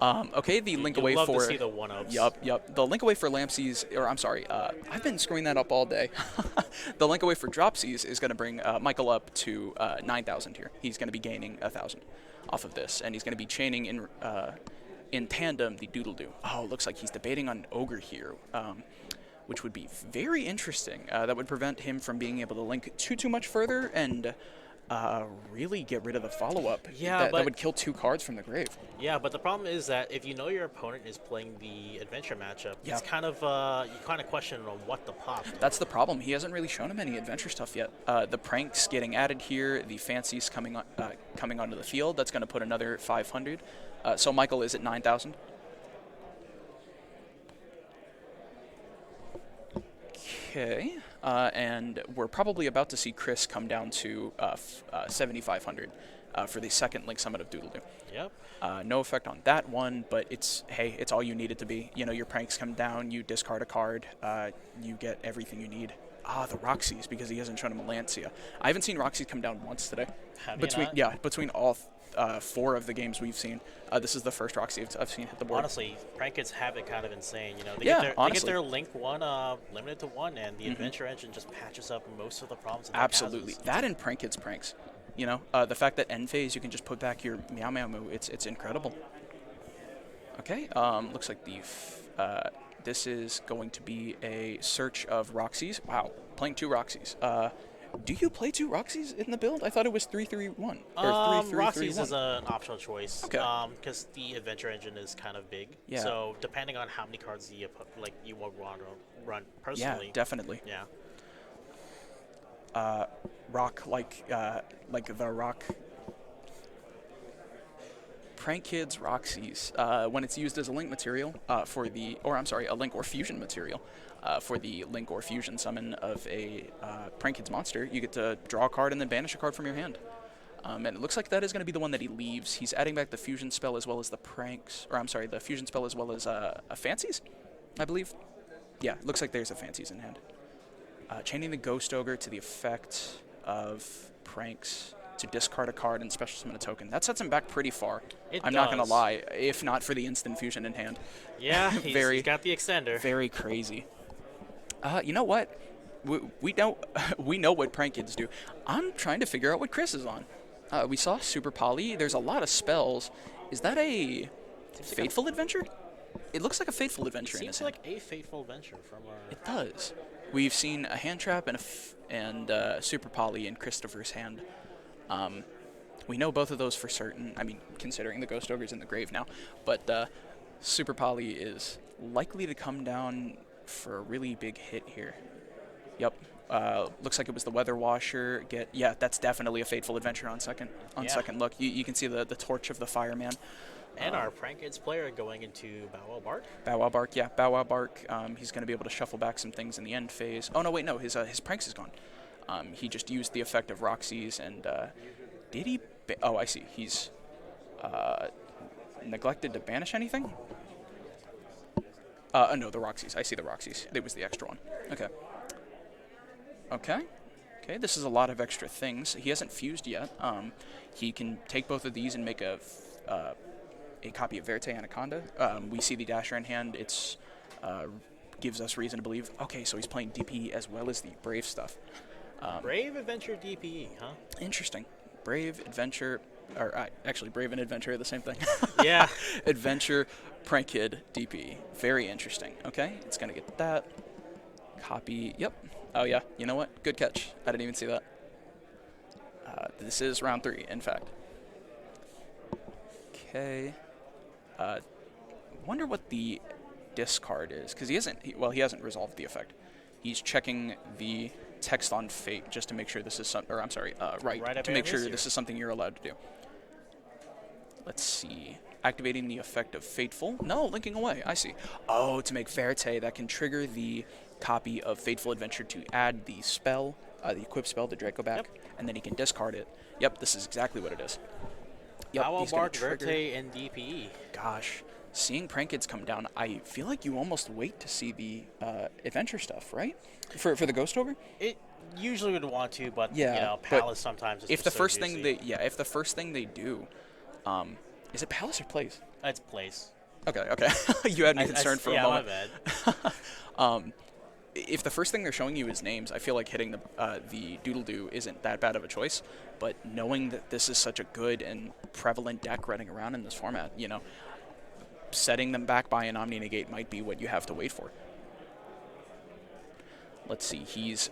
Okay, the link You'll away love for. to see the one-ups. Yup. The link away for Lampsies, or I'm sorry, I've been screwing that up all day. The link away for Dropsies is going to bring Michael up to 9,000 here. He's going to be gaining 1,000 off of this, and he's going to be chaining in tandem the Doodle Doo. Oh, looks like he's debating on Ogre here, which would be very interesting. That would prevent him from being able to link too much further and really get rid of the follow-up. Yeah, that would kill 2 cards from the grave. Yeah, but the problem is that if you know your opponent is playing the adventure matchup, Yeah. it's kind of you kind of question on what to pop. That's the problem. He hasn't really shown him any adventure stuff yet. The pranks getting added here, the fancies coming onto the field. That's going to put another 500. So Michael is at 9,000. Okay, and we're probably about to see Chris come down to 7,500 for the second Link Summit of Doodle Doo. Yep. No effect on that one, but it's all you need it to be. You know, your pranks come down, you discard a card, you get everything you need. The Roxy's, because he hasn't shown him a Lancia. I haven't seen Roxy's come down once today. Have you not? Between all 4 of the games we've seen, this is the first Roxy I've seen hit the board. Honestly, prank kids have it kind of insane. You know, they Yeah, get their Link 1 limited to 1, and the adventure engine just patches up most of the problems. That Absolutely. Has. That and Prank Kids pranks. You know, the fact that end phase you can just put back your Meow Meow Moo, it's incredible. Okay, looks like this is going to be a search of Roxy's. Wow, playing 2 Roxy's. Do you play 2 Roxy's in the build? I thought it was 3-3-1 or 3-3-3-1. Roxy's is an optional choice. Okay. Because the adventure engine is kind of big. Yeah. So depending on how many cards you want to run personally. Yeah, definitely. Yeah. Rock like the rock. Prank Kids Roxy's, when it's used as a link material a link or fusion material for the link or fusion summon of a Prank Kids monster, you get to draw a card and then banish a card from your hand. And it looks like that is going to be the one that he leaves. He's adding back the fusion spell as well as the the fusion spell as well as a fancies, I believe. Yeah, it looks like there's a fancies in hand. Chaining the Ghost Ogre to the effect of pranks to discard a card and special summon a token. That sets him back pretty far. I'm not going to lie, if not for the instant fusion in hand. Yeah, he's got the extender. Very crazy. You know what? We know what Prank Kids do. I'm trying to figure out what Chris is on. We saw Super Poly. There's a lot of spells. Is that a Fateful Adventure? It looks like a Fateful Adventure in his hand. Seems like a Fateful Adventure from our... It does. We've seen a Hand Trap and Super Poly in Christopher's hand. We know both of those for certain. I mean, considering the Ghost Ogre's in the grave now. But Super Poly is likely to come down for a really big hit here. Yep. Looks like it was the Weather Washer. Yeah, that's definitely a Fateful Adventure on second look. You can see the torch of the fireman. And our Prank Kids player going into Bow Wow Bark. Bow Wow Bark, yeah. Bow Wow Bark. He's going to be able to shuffle back some things in the end phase. Oh, no, wait, no. His pranks is gone. He just used the effect of Roxy's and did he... oh, I see. He's neglected to banish anything? No, the Roxy's. I see the Roxy's. It was the extra one. Okay, this is a lot of extra things. He hasn't fused yet. He can take both of these and make a copy of Verte Anaconda. We see the Dasher in hand. It's gives us reason to believe, okay, so he's playing DPE as well as the Brave stuff. Brave Adventure DPE, huh? Interesting. Brave, Adventure, or actually Brave and Adventure are the same thing. Yeah. Adventure, Prank Kid, DPE. Very interesting. Okay, it's going to get that. Copy, yep. Oh yeah, you know what? Good catch. I didn't even see that. This is round 3, in fact. Okay. Wonder what the discard is, because he hasn't resolved the effect. He's checking the text on fate just to make sure this is right to make sure this is something you're allowed to do. Let's see. Activating the effect of Fateful. No, linking away. I see. Oh, to make Verte, that can trigger the copy of Fateful Adventure to add the spell, the equip spell, the Draco back, and then he can discard it. Yep, this is exactly what it is. Yep, Bow Wow he's gonna Bark, trigger. Verte, and DPE. Gosh, seeing Prank Kids come down, I feel like you almost wait to see the adventure stuff, right? For the Ghost Over? It usually would want to, but Yeah, you know, but Palace sometimes is if just the so first juicy. thing if the first thing they do, is it Palace or Plays? It's place. Okay. You had me concerned for a moment. Yeah, my bad. If the first thing they're showing you is names, I feel like hitting the doodle-doo isn't that bad of a choice. But knowing that this is such a good and prevalent deck running around in this format, you know, setting them back by an Omni Negate might be what you have to wait for. Let's see. He's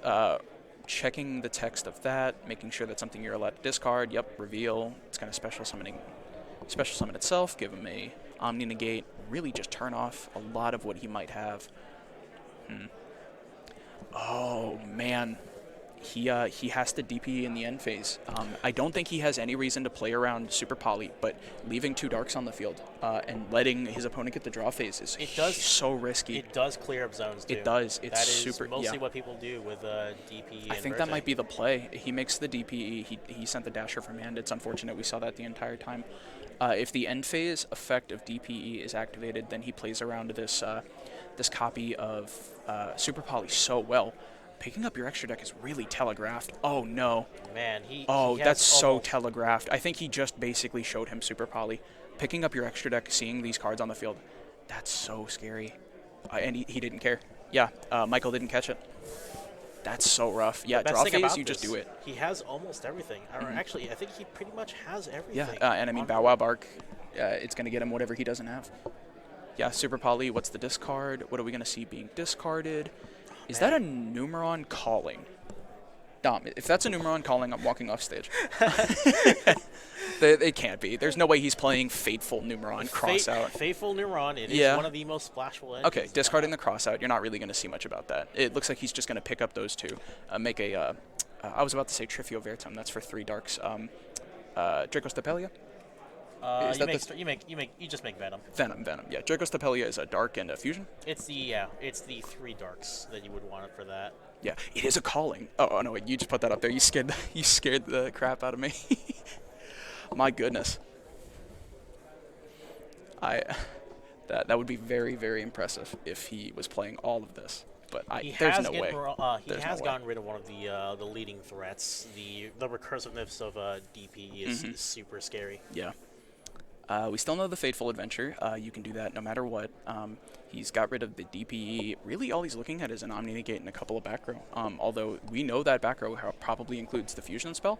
checking the text of that, making sure that's something you're allowed to discard. Yep, reveal. It's kind of special summon itself. Give him a Omni Negate. Really just turn off a lot of what he might have. Oh man, he has to DP in the end phase. I don't think he has any reason to play around Super Poly, but leaving 2 darks on the field and letting his opponent get the draw phase is so risky. It does clear up zones too. It does. It's that is super. mostly Yeah. what people do with DP. I think that might be the play. He makes the DPE. He sent the dasher from hand. It's unfortunate we saw that the entire time. If the end phase effect of DPE is activated, then he plays around this copy of Super Poly so well. Picking up your extra deck is really telegraphed. Oh no. Man, that's so telegraphed. I think he just basically showed him Super Poly. Picking up your extra deck, seeing these cards on the field, that's so scary. And he didn't care. Yeah, Michael didn't catch it. That's so rough. Yeah, draw phase, you just do it. He has almost everything. Or actually, I think he pretty much has everything. Yeah, and I mean, Bow Wow Bark, it's going to get him whatever he doesn't have. Yeah, Super Poly, what's the discard? What are we going to see being discarded? Is that a Numeron calling? Dom, if that's a Numeron calling, I'm walking off stage. They can't be. There's no way he's playing Fateful Numeron Crossout. Fateful Numeron, it is one of the most splashful engines. Okay, discarding the Crossout, you're not really going to see much about that. It looks like he's just going to pick up those 2. Make a, I was about to say Trifio Veritum, that's for 3 darks. Draco Stapelia? You just make Venom. Venom. Yeah, Draco Stapelia is a dark and a fusion. It's the 3 darks that you would want it for that. Yeah, it is a calling. Oh no, wait, you just put that up there. You scared the crap out of me. My goodness. That would be very, very impressive if he was playing all of this. But there's no way. He has gotten rid of one of the leading threats. The recursiveness of DP is super scary. Yeah. We still know the Fateful Adventure. You can do that no matter what. He's got rid of the DPE. Really, all he's looking at is an Omni Negate and a couple of back row. Although we know that back row probably includes the Fusion spell,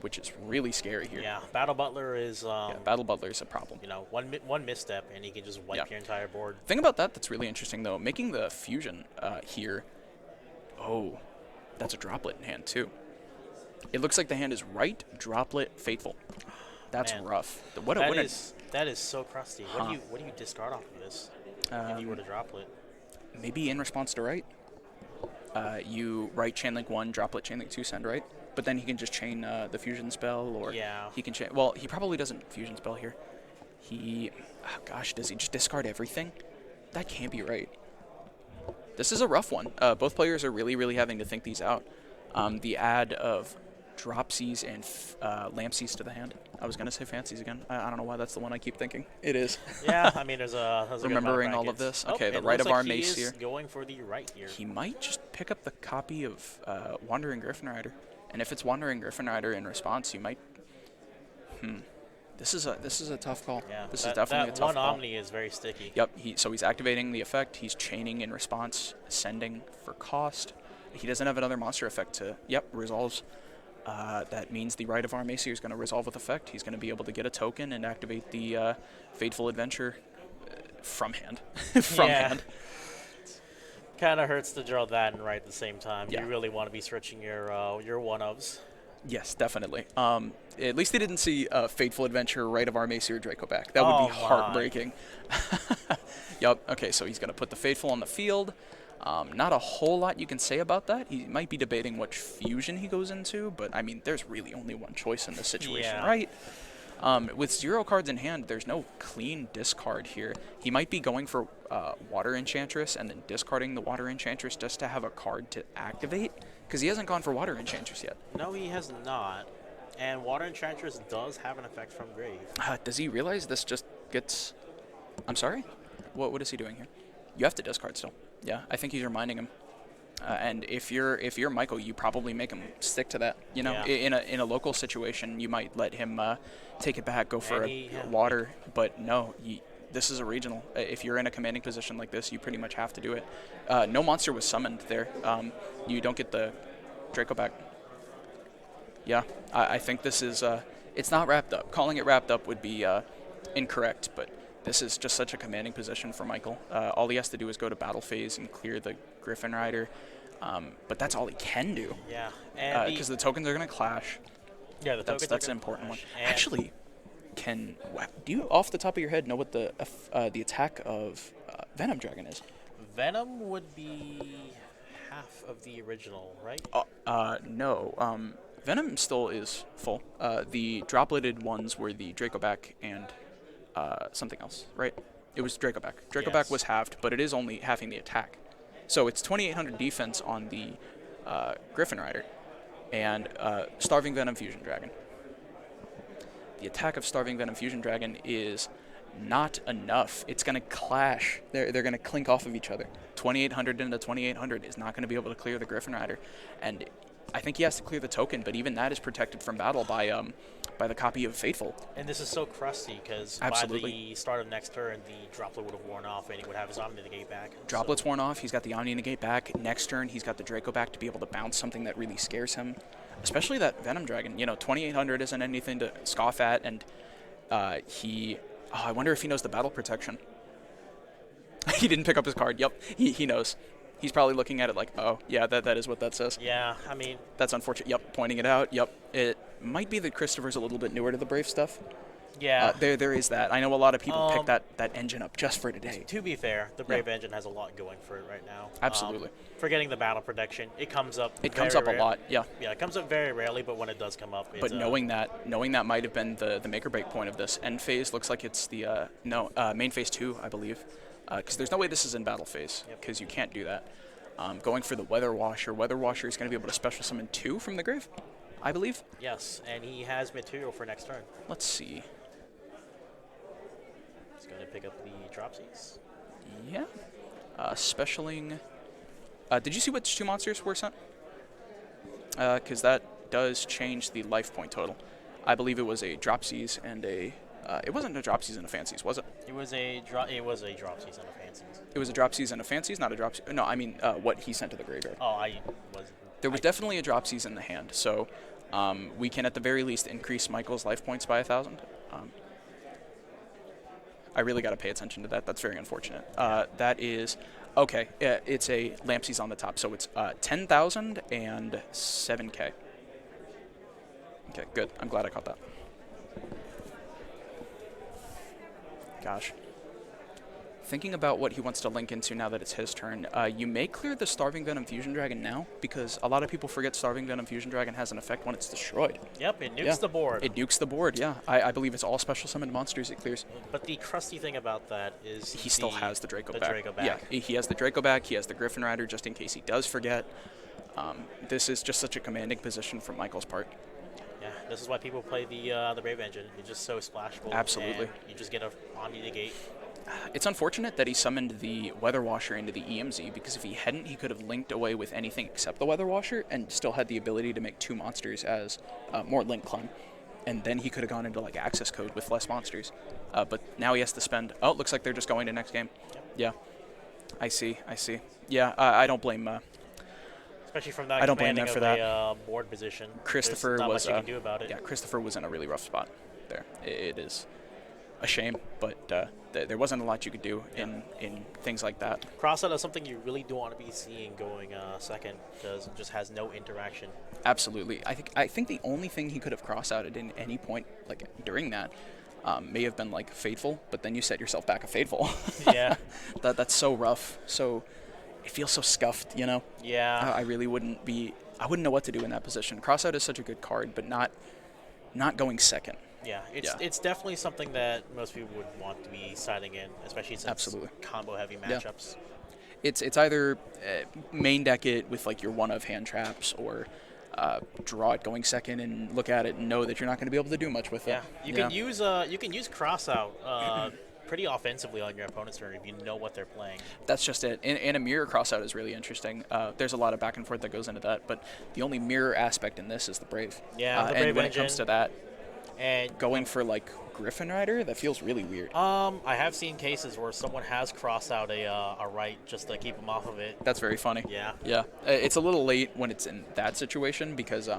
which is really scary here. Yeah, Battle Butler is. Battle Butler is a problem. You know, one misstep and he can just wipe your entire board. Thing about that's really interesting though. Making the Fusion here. Oh, that's a droplet in hand too. It looks like the hand is right, droplet, Fateful. That's rough. What a winner. That is so crusty. What do you discard off of this if you were to droplet? Maybe in response to right. You write Chainlink 1, droplet Chainlink 2, send right. But then he can just chain the fusion spell, or he can chain. Well, he probably doesn't fusion spell here. Does he just discard everything? That can't be right. This is a rough one. Both players are really, really having to think these out. The add of Dropsies and Lampsies to the hand. I was going to say Fancies again. I don't know why that's the one I keep thinking. It is. Yeah, I mean, there's a remembering all of this. Okay, the right of our mace here. Going for the right here. He might just pick up the copy of Wandering Griffin Rider. And if it's Wandering Griffin Rider in response, you might... This is a tough call. Yeah, this is definitely a tough call. One Omni is very sticky. Yep, so he's activating the effect. He's chaining in response, sending for cost. He doesn't have another monster effect to... Yep, resolves. That means the Rite of Armacia is going to resolve with effect. He's going to be able to get a token and activate the Fateful Adventure from hand. Hand. Kind of hurts to draw that and right at the same time. Yeah. You really want to be switching your one-ofs. Yes, definitely. At least they didn't see Fateful Adventure, Rite of Armacia, or Draco back. That would be heartbreaking. Yep. Okay, so he's going to put the Fateful on the field. Not a whole lot you can say about that. He might be debating which fusion he goes into, but I mean, there's really only one choice in this situation, right? With 0 cards in hand, there's no clean discard here. He might be going for Water Enchantress and then discarding the Water Enchantress just to have a card to activate, because he hasn't gone for Water Enchantress yet. No, he has not. And Water Enchantress does have an effect from grave. Does he realize this just gets I'm sorry? What is he doing here? You have to discard still. Yeah, I think he's reminding him. And if you're Michael, you probably make him stick to that. You know, Yeah. in a local situation, you might let him take it back, go for And water. But no, this is a regional. If you're in a commanding position like this, you pretty much have to do it. No monster was summoned there. You don't get the Draco back. Yeah, I think this is. It's not wrapped up. Calling it wrapped up would be incorrect, but this is just such a commanding position for Michael. All he has to do is go to battle phase and clear the Griffin Rider. But that's all he can do. Yeah, and Because the tokens are going to clash. yeah, the tokens That's are an gonna important one. clash. And Actually, do you off the top of your head know what the attack of Venom Dragon is? Venom would be half of the original, right? No. Venom still is full. The dropleted ones were the Dracoback and something else, right? It was Dracoback. Dracoback Yes. was halved, but it is only halving the attack. So it's 2,800 defense on the Griffin Rider and Starving Venom Fusion Dragon. The attack of Starving Venom Fusion Dragon is not enough. It's going to clash. They're going to clink off of each other. 2,800 into 2,800 is not going to be able to clear the Griffin Rider. And I think he has to clear the token, but even that is protected from battle by the copy of Fateful. And this is so crusty because by the start of next turn, the droplet would have worn off and he would have his Omni Negate back. Droplet's worn off. He's got the Omni Negate back. Next turn, he's got the Draco back to be able to bounce something that really scares him, especially that Venom Dragon. 2,800 isn't anything to scoff at, and I wonder if he knows the battle protection. He didn't pick up his card. Yep, he knows. He's probably looking at it like, oh, yeah, that is what that says. Yeah, I mean... That's unfortunate. Yep, pointing it out. Yep. It might be that Christopher's a little bit newer to the Brave stuff. Yeah. There is that. I know a lot of people pick that engine up just for today. To be fair, the Brave engine has a lot going for it right now. Absolutely. Forgetting the battle protection, it comes up. It comes up a lot, yeah. Yeah, it comes up very rarely, but when it does come up, it's... But knowing that might have been the make or break point of this. End phase looks like it's the main phase 2, I believe, because there's no way this is in battle phase because you can't do that. Going for the Weather Washer. Weather Washer is going to be able to special summon 2 from the grave, I believe. Yes, and he has material for next turn. Let's see. He's going to pick up the Dropsies. Yeah. Specialing. Did you see which 2 monsters were sent? Because that does change the life point total. I believe it was a Dropsies and a... it wasn't a Dropsies and a Fancies, was it? It was a Dropsies and a Fancies. It was a Dropsies and a Fancies, not a Dropsies. No, I mean what he sent to the graveyard. Oh, I was... There was definitely a Dropsies in the hand, so we can at the very least increase Michael's life points by 1,000. I really got to pay attention to that. That's very unfortunate. That is... Okay, it's a Lampsies on the top, so it's 10,000 and 7K. Okay, good. I'm glad I caught that. Gosh. Thinking about what he wants to link into now that it's his turn, you may clear the Starving Venom Fusion Dragon now, because a lot of people forget Starving Venom Fusion Dragon has an effect when it's destroyed. Yep, it nukes the board. It nukes the board, yeah. I believe it's all special summoned monsters it clears. But the crusty thing about that is he still has the Draco back. Draco back. Yeah, he has the Draco back, he has the Griffin Rider just in case he does forget. This is just such a commanding position from Michael's part. Yeah, this is why people play the Brave engine. It's just so splashable. Absolutely. And you just get a Omni Negate. It's unfortunate that he summoned the Weather Washer into the EMZ, because if he hadn't, he could have linked away with anything except the Weather Washer and still had the ability to make 2 monsters as more link climb. And then he could have gone into like access code with less monsters. But now he has to spend... Oh, it looks like they're just going to next game. Yep. Yeah. I see. Yeah, I don't blame... Especially from that I don't blame them for that. Board position. Christopher There's not was... much you can do about it. Yeah, Christopher was in a really rough spot there. It is a shame, but there wasn't a lot you could do in things like that. Crossout is something you really don't want to be seeing going second, because it just has no interaction. Absolutely. I think the only thing he could have cross-outed in any point like during that may have been like Fateful, but then you set yourself back a Fateful. Yeah. That's so rough. So it feels so scuffed, you know? Yeah. I really wouldn't be... I wouldn't know what to do in that position. Crossout is such a good card, but not going second. Yeah, it's definitely something that most people would want to be siding in, especially since combo-heavy matchups. It's either main deck it with like your one-of hand traps, or draw it going second and look at it and know that you're not going to be able to do much with it. Yeah, you can use crossout pretty offensively on your opponent's turn if you know what they're playing. That's just it. And a mirror crossout is really interesting. There's a lot of back and forth that goes into that, but the only mirror aspect in this is the Brave. Yeah, the Brave and when engine. it comes to that, And going for like Griffin Rider, that feels really weird. I have seen cases where someone has crossed out a right just to keep him off of it. That's very funny. Yeah. Yeah. It's a little late when it's in that situation because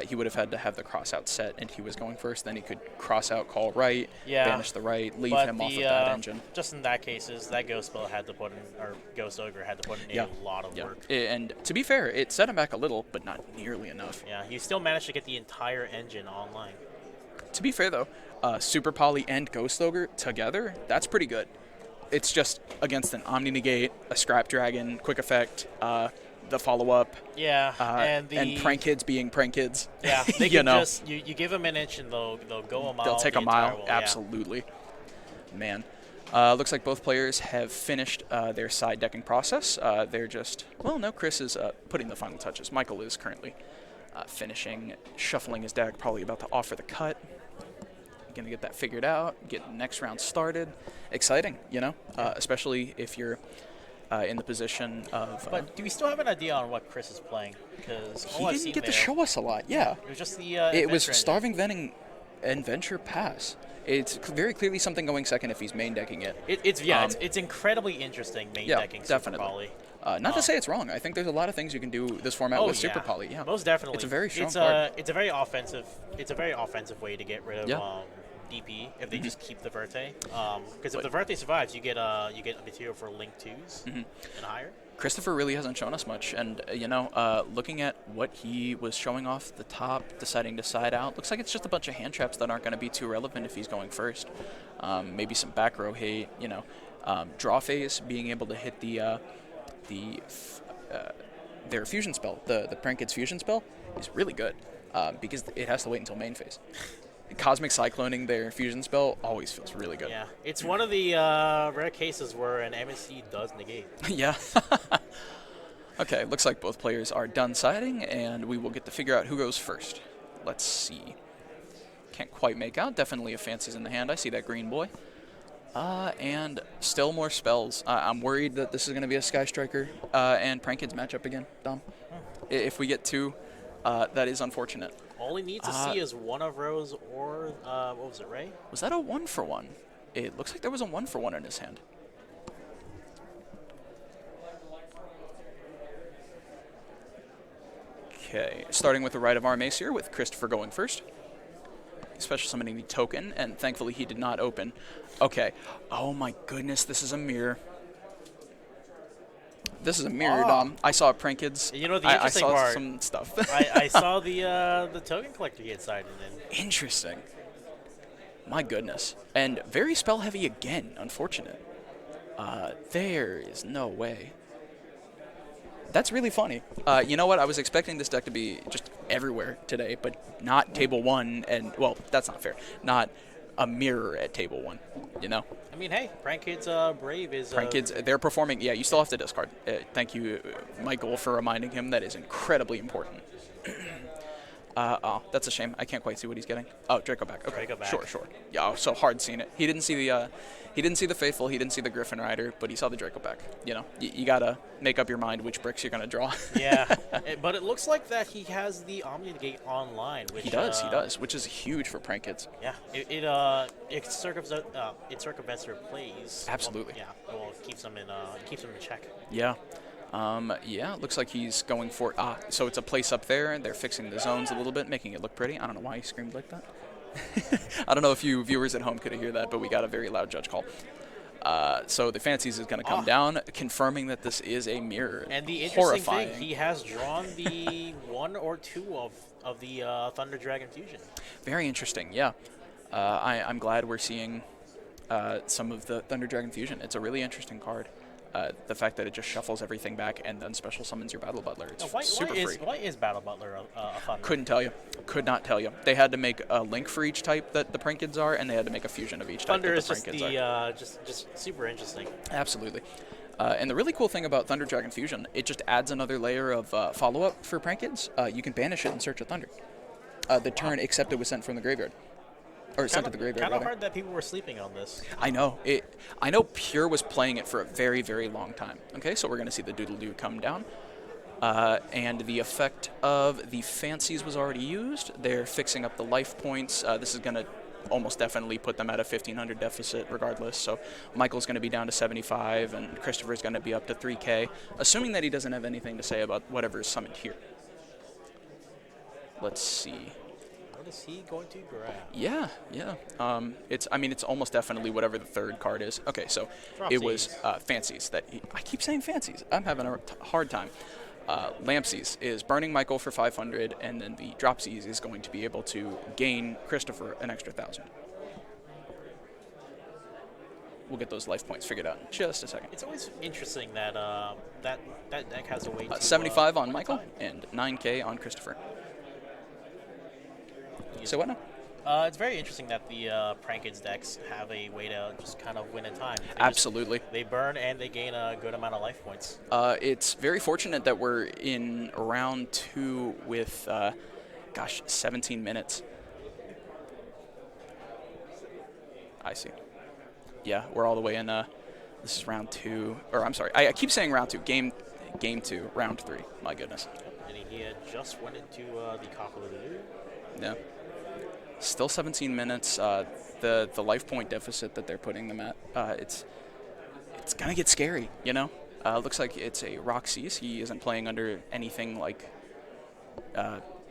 he would have had to have the cross out set, and he was going first. Then he could cross out, call right, banish the right, leave but him off of that engine. Just in that cases, that Ghost Spell had to put in, or Ghost Ogre had to put in a lot of work. And to be fair, it set him back a little, but not nearly enough. Yeah, he still managed to get the entire engine online. To be fair, though, Super Poly and Ghost Ogre together, that's pretty good. It's just against an Omni Negate, a Scrap Dragon, Quick Effect, the follow-up, Yeah, and Prank Kids being Prank Kids. Yeah, they you can know. just you give them an inch and they'll go a mile. They'll take the a mile, entire way, absolutely. Man. Looks like both players have finished their side decking process. They're just, well, no, Chris is putting the final touches. Michael is currently finishing, shuffling his deck, probably about to offer the cut. Going to get that figured out, get the next round started. Exciting, you know, especially if you're in the position of... But do we still have an idea on what Chris is playing? Because he didn't get to show us a lot, yeah. It was just the it was Adventure Starving Vending and Venture Pass. It's very clearly something going second if he's main decking it. It's incredibly interesting main decking definitely. Super Poly. Not to say it's wrong. I think there's a lot of things you can do this format with Super Poly. Yeah, most definitely. It's a very strong card. It's a very offensive. It's a very offensive way to get rid of DP if they Mm-hmm. just keep the Verte. Because if the Verte survives, you get a material for Link 2s and higher. Christopher really hasn't shown us much, and looking at what he was showing off the top, deciding to side out, looks like it's just a bunch of hand traps that aren't going to be too relevant if he's going first. Maybe some back row hate, draw phase, being able to hit their fusion spell, the Prank Kids fusion spell, is really good because it has to wait until main phase. Cosmic Cycloning their fusion spell always feels really good. Yeah, it's one of the rare cases where an MSC does negate. Yeah. Okay, looks like both players are done siding, and we will get to figure out who goes first. Let's see. Can't quite make out. Definitely a Fancy's in the hand. I see that green boy. And still more spells. I'm worried that this is going to be a Sky Striker and Prank Kids matchup again, Dom. If we get two, that is unfortunate. All he needs to see is one of Rose or, what was it, Ray? Was that a 1-for-1? It looks like there was a 1-for-1 in his hand. Okay, starting with the Rite of Armace here with Christopher going first. Special summoning the token, and thankfully he did not open. Okay. Oh my goodness, this is a mirror. This is a mirror, Dom. I saw Prank Kids. You know, the interesting I saw part, some stuff. I saw the token collector he had sided in. Interesting. My goodness. And very spell heavy again, unfortunate. There is no way. That's really funny. You know what? I was expecting this deck to be just everywhere today, but not table one, and, well, that's not fair. Not a mirror at table one, you know? I mean, hey, Prank Kids Brave is... Prank Kids, they're performing. Yeah, you still have to discard. Thank you, Michael, for reminding him. That is incredibly important. Oh, that's a shame. I can't quite see what he's getting. Oh, Draco back. Okay, Draco back. Sure. Yeah, oh, so hard seeing it. He didn't see the Faithful. He didn't see the Griffin Rider, but he saw the Draco back. You know, you gotta make up your mind which bricks you're gonna draw. Yeah, but it looks like that he has the Omni Negate online. Which, he does, which is huge for Prank Kids. Yeah, it circumvents their plays. Absolutely. Well, it keeps them in check. Yeah. Yeah, looks like he's going for... so it's a place up there. They're fixing the zones a little bit, making it look pretty. I don't know why he screamed like that. I don't know if you viewers at home could hear that, but we got a very loud judge call. So the Fancies is going to come down, confirming that this is a mirror. And the interesting thing, he has drawn the one or two of the Thunder Dragon Fusion. Very interesting, yeah. I'm glad we're seeing some of the Thunder Dragon Fusion. It's a really interesting card. The fact that it just shuffles everything back and then special summons your Battle Butler. It's super free. Why is Battle Butler a Thunder? Couldn't tell you. Could not tell you. They had to make a link for each type that the Prank Kids are, and they had to make a fusion of each type Thunder that the is Prank Kids are. just super interesting. Absolutely. And the really cool thing about Thunder Dragon Fusion, it just adds another layer of follow-up for Prank Kids. You can banish it and search a Thunder. The turn except it was sent from the graveyard. or sent to the graveyard. Kind of rather. hard that people were sleeping on this. I know it. I know Pure was playing it for a very, very long time. Okay, so we're going to see the Doodle Doo come down. And the effect of the Fancies was already used. They're fixing up the life points. This is going to almost definitely put them at a 1,500 deficit regardless. So Michael's going to be down to 75, and Christopher's going to be up to 3K, assuming that he doesn't have anything to say about whatever is summoned here. Let's see. What is he going to grab? Yeah. It's almost definitely whatever the third card is. Okay, so Drop it was Z's. Fancies. I keep saying Fancies. I'm having a hard time. Lampsies is burning Michael for 500, and then the Dropsies is going to be able to gain Christopher an extra 1,000. We'll get those life points figured out in just a second. It's always interesting that that deck has a way to 75 on win Michael time. and 9K on Christopher. So what now? It's very interesting that the Prankids decks have a way to just kind of win in time. Absolutely. They burn and they gain a good amount of life points. It's very fortunate that we're in round 2 with, 17 minutes. I see. Yeah, we're all the way in. This is round 2, or I'm sorry, I keep saying round 2. Game 2, round 3. My goodness. And he had just went into the cockle-a-doo. Yeah. Still 17 minutes. The life point deficit that they're putting them at, it's gonna get scary. Looks like it's a Roxy's. He isn't playing under anything like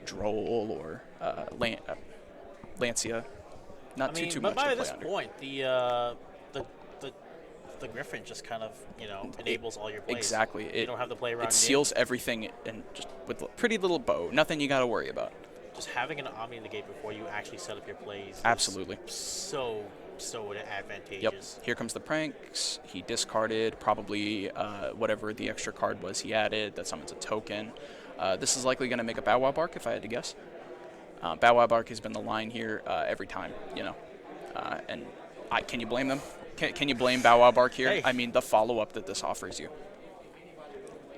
Droll or Lancia. Not too much but by to this play under. point, the Griffin just kind of enables all your plays. Exactly. You don't have to play around. It seals everything, and just with a pretty little bow. Nothing you got to worry about. Just having an Omni in the gate before you actually set up your plays. Absolutely. Is so advantageous. Yep. Here comes the pranks. He discarded probably whatever the extra card was he added. That summons a token. This is likely going to make a Bow Wow Bark, if I had to guess. Bow Wow Bark has been the line here every time, and can you blame them? Can you blame Bow Wow Bark here? Hey. I mean, the follow-up that this offers you.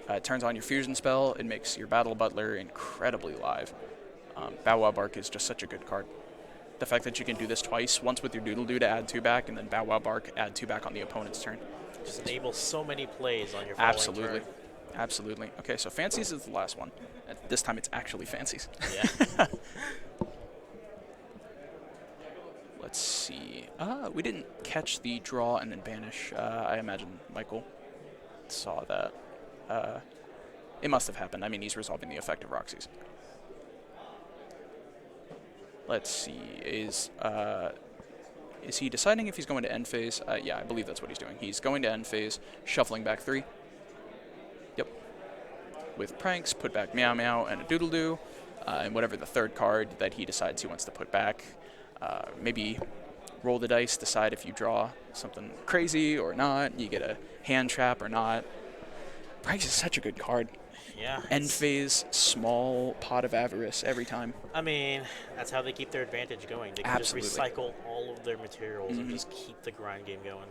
It turns on your fusion spell. It makes your Battle Butler incredibly live. Bow Wow Bark is just such a good card. The fact that you can do this twice, once with your Doodle Doo to add 2 back, and then Bow Wow Bark add 2 back on the opponent's turn. Just enables so many plays on your following Absolutely. turn. Absolutely. Okay, so Fancies is the last one. This time it's actually Fancies. Yeah. Let's see. We didn't catch the draw and then banish. I imagine Michael saw that. It must have happened. I mean, he's resolving the effect of Roxy's. Let's see. Is he deciding if he's going to end phase? Yeah, I believe that's what he's doing. He's going to end phase, shuffling back 3. Yep. With pranks, put back Meow Meow and a Doodle Doo, and whatever the third card that he decides he wants to put back. Maybe roll the dice, decide if you draw something crazy or not. You get a hand trap or not. Pranks is such a good card. Yeah. End phase, small pot of avarice every time. I mean, that's how they keep their advantage going. They can Absolutely. just recycle all of their materials and just keep the grind game going.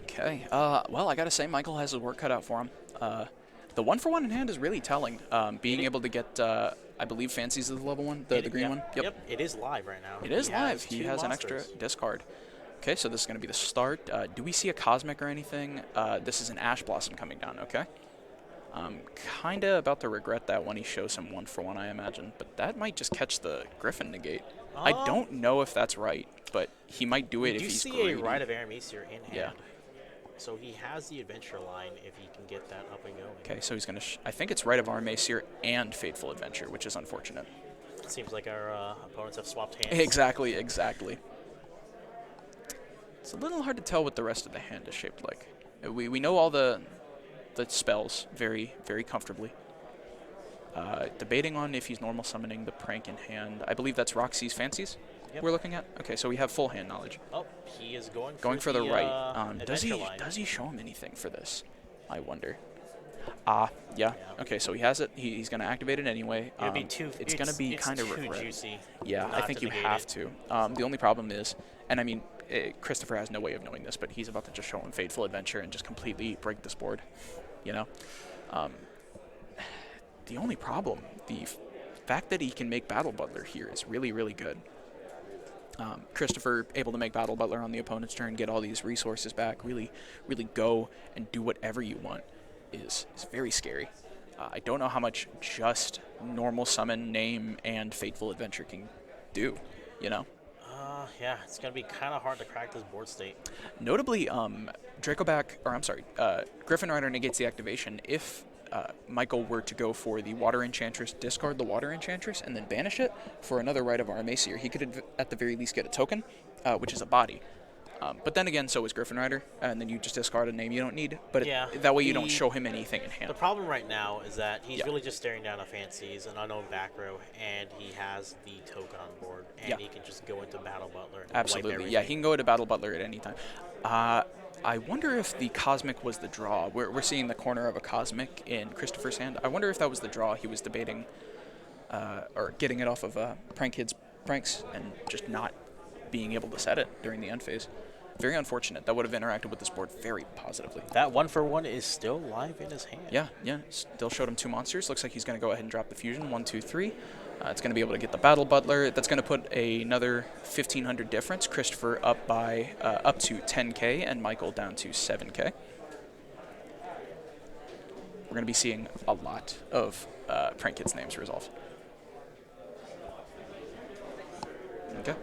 Okay. Well, I gotta say, Michael has his work cut out for him. The 1-for-1 in hand is really telling. Being able to get, I believe, Fancies is the level 1, the green one. Yep. It is live right now. It is live. He He has an extra monsters. discard. Okay, so this is going to be the start. Do we see a Cosmic or anything? This is an Ash Blossom coming down, okay? Kind of about to regret that when he shows him 1-for-1, I imagine. But that might just catch the Griffin negate. I don't know if that's right, but he might do it if he's greedy. You see a Rite of Aramesia in hand. Yeah. So he has the adventure line if he can get that up and going. Okay, so he's going to... I think it's Rite of Armacier and Fateful Adventure, which is unfortunate. It seems like our opponents have swapped hands. Exactly. It's a little hard to tell what the rest of the hand is shaped like. We know all the spells very, very comfortably. Debating on if he's normal summoning the prank in hand. I believe that's Roxy's Fancies we're looking at. Okay, so we have full hand knowledge. Oh, he is going For the right. Does adventure line. he show him anything for this? I wonder. Yeah. Okay, so he has it. He's going to activate it anyway. It'd be too. It's going to be kind of too regret. juicy. Yeah, I not think to you negate have it. to. The only problem is, and I mean, Christopher has no way of knowing this, but he's about to just show him Fateful Adventure and just completely break this board. The only problem, the fact that he can make Battle Butler here is really, really good. Christopher able to make Battle Butler on the opponent's turn, get all these resources back, really go and do whatever you want is very scary. I don't know how much just normal summon, name, and Fateful Adventure can do, you know? Yeah, it's going to be kind of hard to crack this board state. Notably, Griffin Rider negates the activation if Michael were to go for the Water Enchantress, discard the Water Enchantress, and then banish it for another Rite of Armacier. He could, at the very least, get a token, which is a body. But then again, so is Griffin Rider, and then you just discard a name you don't need. But that way you don't show him anything in hand. The problem right now is that he's really just staring down a Fancies, an unknown back row, and he has the token on board, and he can just go into Battle Butler and Absolutely, wipe everything. yeah, he can go into Battle Butler at any time. I wonder if the Cosmic was the draw. We're seeing the corner of a Cosmic in Christopher's hand. I wonder if that was the draw he was debating, or getting it off of Prank Kid's pranks and just not being able to set it during the end phase. Very unfortunate. That would have interacted with this board very positively. That 1-for-1 is still live in his hand. Yeah. Still showed him 2 monsters. Looks like he's going to go ahead and drop the fusion. 1, 2, 3. It's going to be able to get the Battle Butler. That's going to put another 1,500 difference. Christopher up by up to 10k and Michael down to 7k. We're going to be seeing a lot of Prank Kids names resolve. Okay.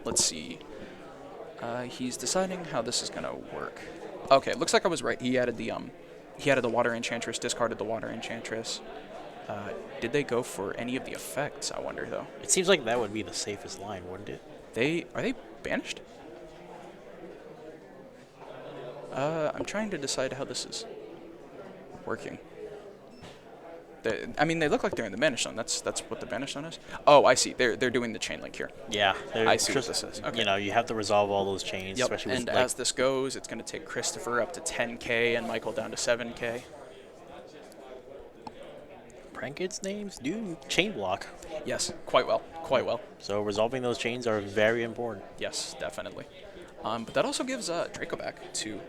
Let's see. He's deciding how this is going to work. Okay, looks like I was right. He added the Water Enchantress, discarded the Water Enchantress. Did they go for any of the effects, I wonder, though? It seems like that would be the safest line, wouldn't it? Are they banished? I'm trying to decide how this is working. They look like they're in the banish zone. That's what the banish zone is. Oh, I see. They're doing the chain link here. Yeah, I see what this is. Okay. You know, you have to resolve all those chains. Yep. Especially And with, as this goes, it's going to take Christopher up to 10k and Michael down to 7k. Prank Kids names do chain block. Yes, quite well. So resolving those chains are very important. Yes, definitely. But that also gives Draco back to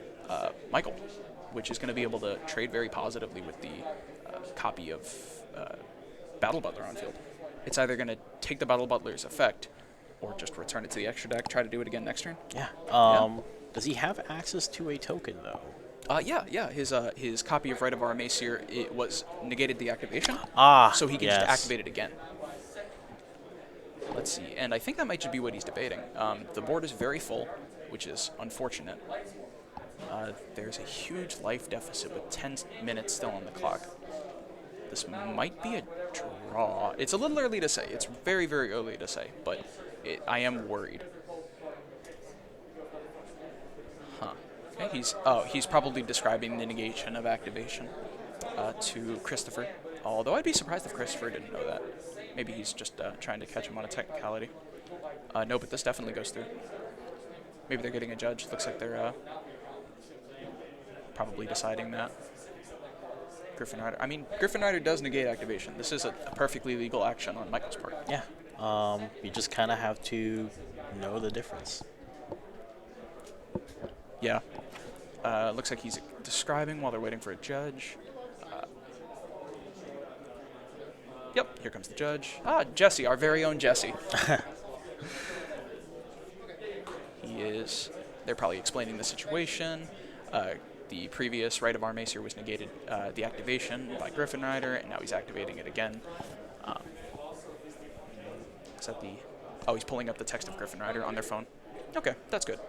Michael, which is going to be able to trade very positively with the copy of Battle Butler on field. It's either going to take the Battle Butler's effect or just return it to the extra deck, try to do it again next turn. Yeah. Does he have access to a token, though? Yeah. His copy of Rite of Armacier, it was negated the activation. So he can just activate it again. Let's see. And I think that might just be what he's debating. The board is very full, which is unfortunate. There's a huge life deficit with 10 minutes still on the clock. This might be a draw. It's a little early to say. It's very, very early to say, but I am worried. Huh. Okay, he's probably describing the negation of activation to Christopher. Although I'd be surprised if Christopher didn't know that. Maybe he's just trying to catch him on a technicality. No, but this definitely goes through. Maybe they're getting a judge. Looks like they're probably deciding that. Griffin Rider does negate activation. This is a perfectly legal action on Michael's part. Yeah. You just kind of have to know the difference. Yeah. Looks like he's describing while they're waiting for a judge. Yep, here comes the judge. Jesse, our very own Jesse. They're probably explaining the situation. The previous Rite of Armacier was negated the activation by Griffin Rider, and now he's activating it again. He's pulling up the text of Griffin Rider on their phone. Okay, that's good.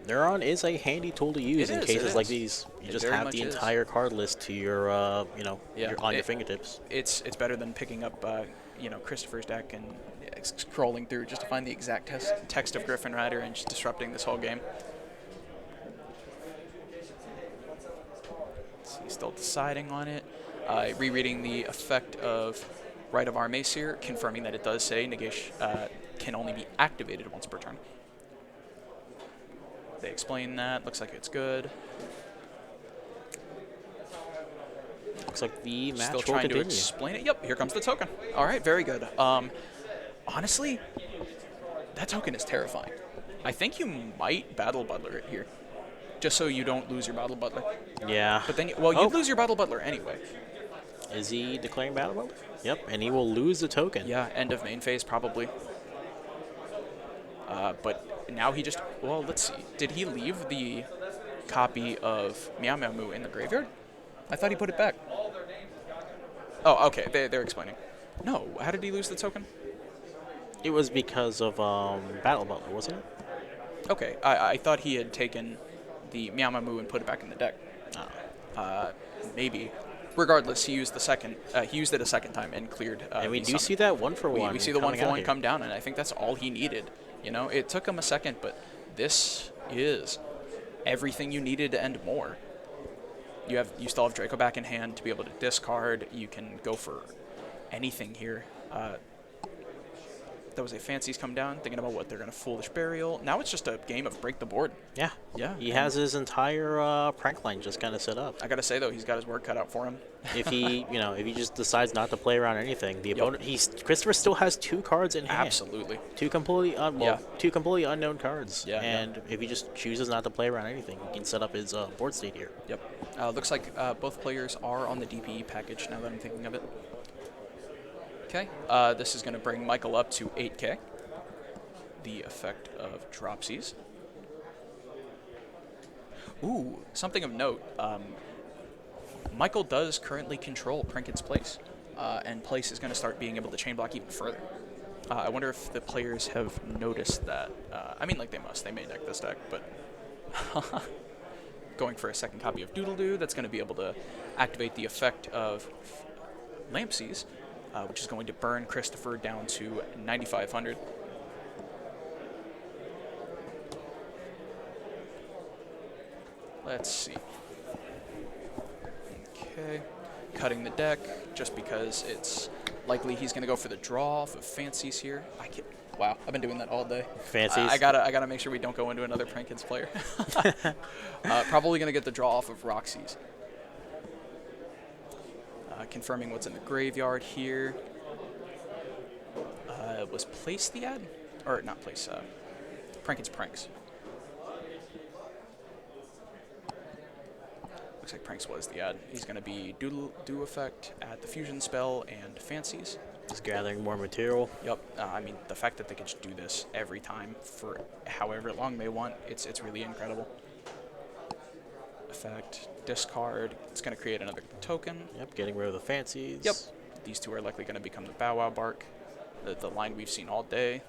Neuron is a handy tool to use in cases like these. You just have the entire card list to your, your fingertips. It's better than picking up, Christopher's deck and scrolling through just to find the exact text of Griffin Rider and just disrupting this whole game. He's still deciding on it. Rereading the effect of Rite of Armacier, confirming that it does say negation can only be activated once per turn. They explain that. Looks like it's good. Looks like the match Still will trying continue. to explain it. Yep, here comes the token. All right, very good. Honestly, that token is terrifying. I think you might Battle Butler it here, just so you don't lose your Battle Butler. Yeah. But then, you lose your Battle Butler anyway. Is he declaring battle mode? Yep, and he will lose the token. Yeah, end of main phase probably. But now he just, well, let's see. Did he leave the copy of Meow Meow Moo in the graveyard? I thought he put it back. Oh, okay, they're explaining. No, how did he lose the token? It was because of Battle Butler, wasn't it? Okay, I thought he had taken the Meow Meow Moo and put it back in the deck. Maybe. Regardless, he used the second. He used it a second time and cleared. And we the do summon. see that 1-for-1. We see the 1-for-1 here. come down, and I think that's all he needed. You know, it took him a second, but this is everything you needed and more. You still have Draco back in hand to be able to discard. You can go for anything here. That was a Fancies come down, thinking about what they're going to Foolish Burial. Now it's just a game of break the board. Yeah. Yeah. He has his entire prank line just kind of set up. I got to say, though, he's got his work cut out for him. If he, if he just decides not to play around anything, the opponent, Christopher still has 2 cards in hand. Absolutely. Two completely unknown cards. Yeah. And if he just chooses not to play around anything, he can set up his board state here. Yep. Looks like both players are on the DPE package now that I'm thinking of it. Okay. This is going to bring Michael up to 8K. The effect of Dropsies. Ooh, something of note. Michael does currently control Prinkett's Place, and Place is going to start being able to chain block even further. I wonder if the players have noticed that. I mean, like they must. They may deck this deck, but going for a second copy of Doodle-Doo, that's going to be able to activate the effect of Lampsies, which is going to burn Christopher down to 9,500. Let's see. Okay, cutting the deck just because it's likely he's going to go for the draw off of Fancies here. Wow, I've been doing that all day. Fancies. I gotta make sure we don't go into another Prank-Kids player. Probably going to get the draw off of Roxy's. Confirming what's in the graveyard here. Was Place the ad? Or not Place, Prank-Kids Pranks. Looks like Pranks was the ad. He's going to be Doodle-Doo effect at the Fusion Spell and Fancies. Just gathering more material. Yep. I mean, the fact that they could just do this every time for however long they want, it's really incredible. Effect, discard. It's going to create another token. Yep, getting rid of the Fancies. Yep. These two are likely going to become the Bow Wow Bark, the line we've seen all day.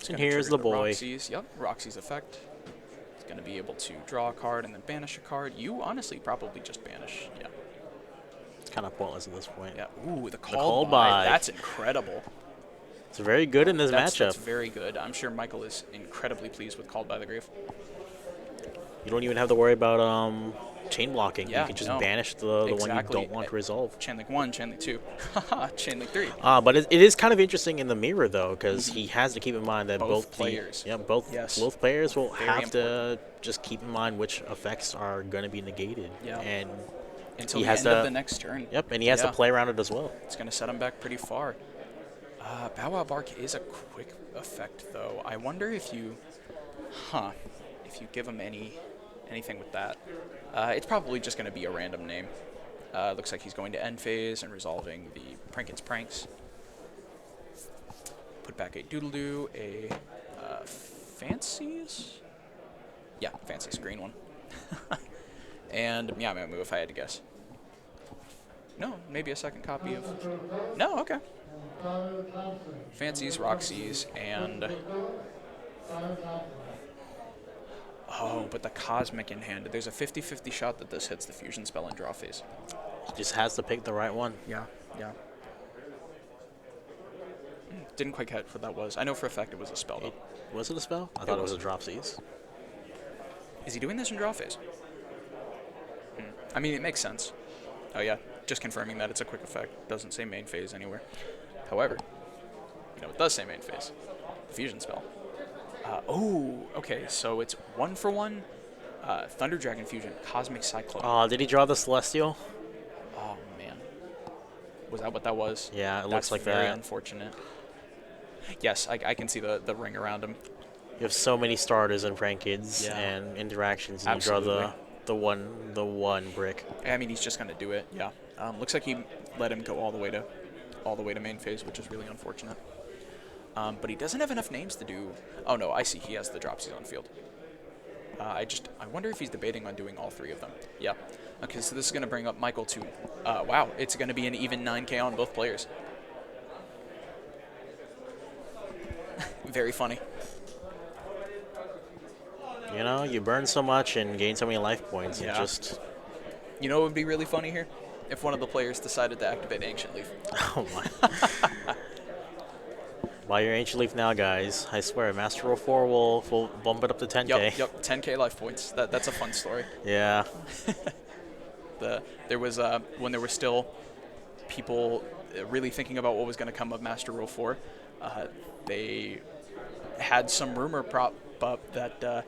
And here's the boy. Roxy's. Yep, Roxy's effect. It's going to be able to draw a card and then banish a card. You honestly probably just banish. Yeah. It's kind of pointless at this point. Yeah. Ooh, the call call by. by. That's incredible. It's very good in this matchup. That's very good. I'm sure Michael is incredibly pleased with Called by the Grave. You don't even have to worry about chain blocking. Yeah, you can just no. banish the one you Exactly. don't want to resolve. Chain Link 1, Chain Link 2, Chain Link 3. But it is kind of interesting in the mirror, though, because he has to keep in mind that Both players. Both players will Very have to just keep in mind which effects are going to be negated. Yeah. And Until he the has end to, of the next turn. Yep, and he has to play around it as well. It's going to set him back pretty far. Bow Wow Bark is a quick effect, though. I wonder if you give him anything with that. It's probably just going to be a random name. Looks like he's going to end phase and resolving the Prank-Kids Pranks. Put back a Doodle-Doo, a Fancies? Yeah, Fancies, green one. And Meow Meow Moo, if I had to guess. No, maybe a second copy of... No, okay. Fancies, Roxy's, and... Oh, but the Cosmic in hand. There's a 50-50 shot that this hits the Fusion Spell and draw phase. He just has to pick the right one. Yeah. Didn't quite catch what that was. I know for a fact it was a spell, though. Was it a spell? I thought it was a Dropsies. Is he doing this in draw phase? I mean, it makes sense. Oh, yeah. Just confirming that it's a quick effect. Doesn't say main phase anywhere. However, it does say main phase. Fusion Spell. Okay. So it's 1-for-1. Thunder Dragon Fusion. Cosmic Cyclone. Did he draw the Celestial? Oh, man. Was that what that was? Yeah, it looks like That's very that. unfortunate. Yes, I can see the ring around him. You have so many starters in Prank-Kids and interactions, and you draw Absolutely. The one brick. I mean, he's just going to do it. Yeah. Looks like he let him go all the way to main phase, which is really unfortunate. But he doesn't have enough names to do. Oh no, I see. He has the dropsies on field. I wonder if he's debating on doing all 3 of them. Yeah. Okay, so this is going to bring up Michael to. Wow, it's going to be an even 9K on both players. Very funny. You know, you burn so much and gain so many life points. Yeah. It just. You know what would be really funny here? If one of the players decided to activate Ancient Leaf. Oh my. Buy your Ancient Leaf now, guys. I swear, Master Roll 4 will bump it up to 10K. Yep, 10K life points. That's a fun story. Yeah. There was when there were still people really thinking about what was going to come of Master Rule 4, they had some rumor prop up that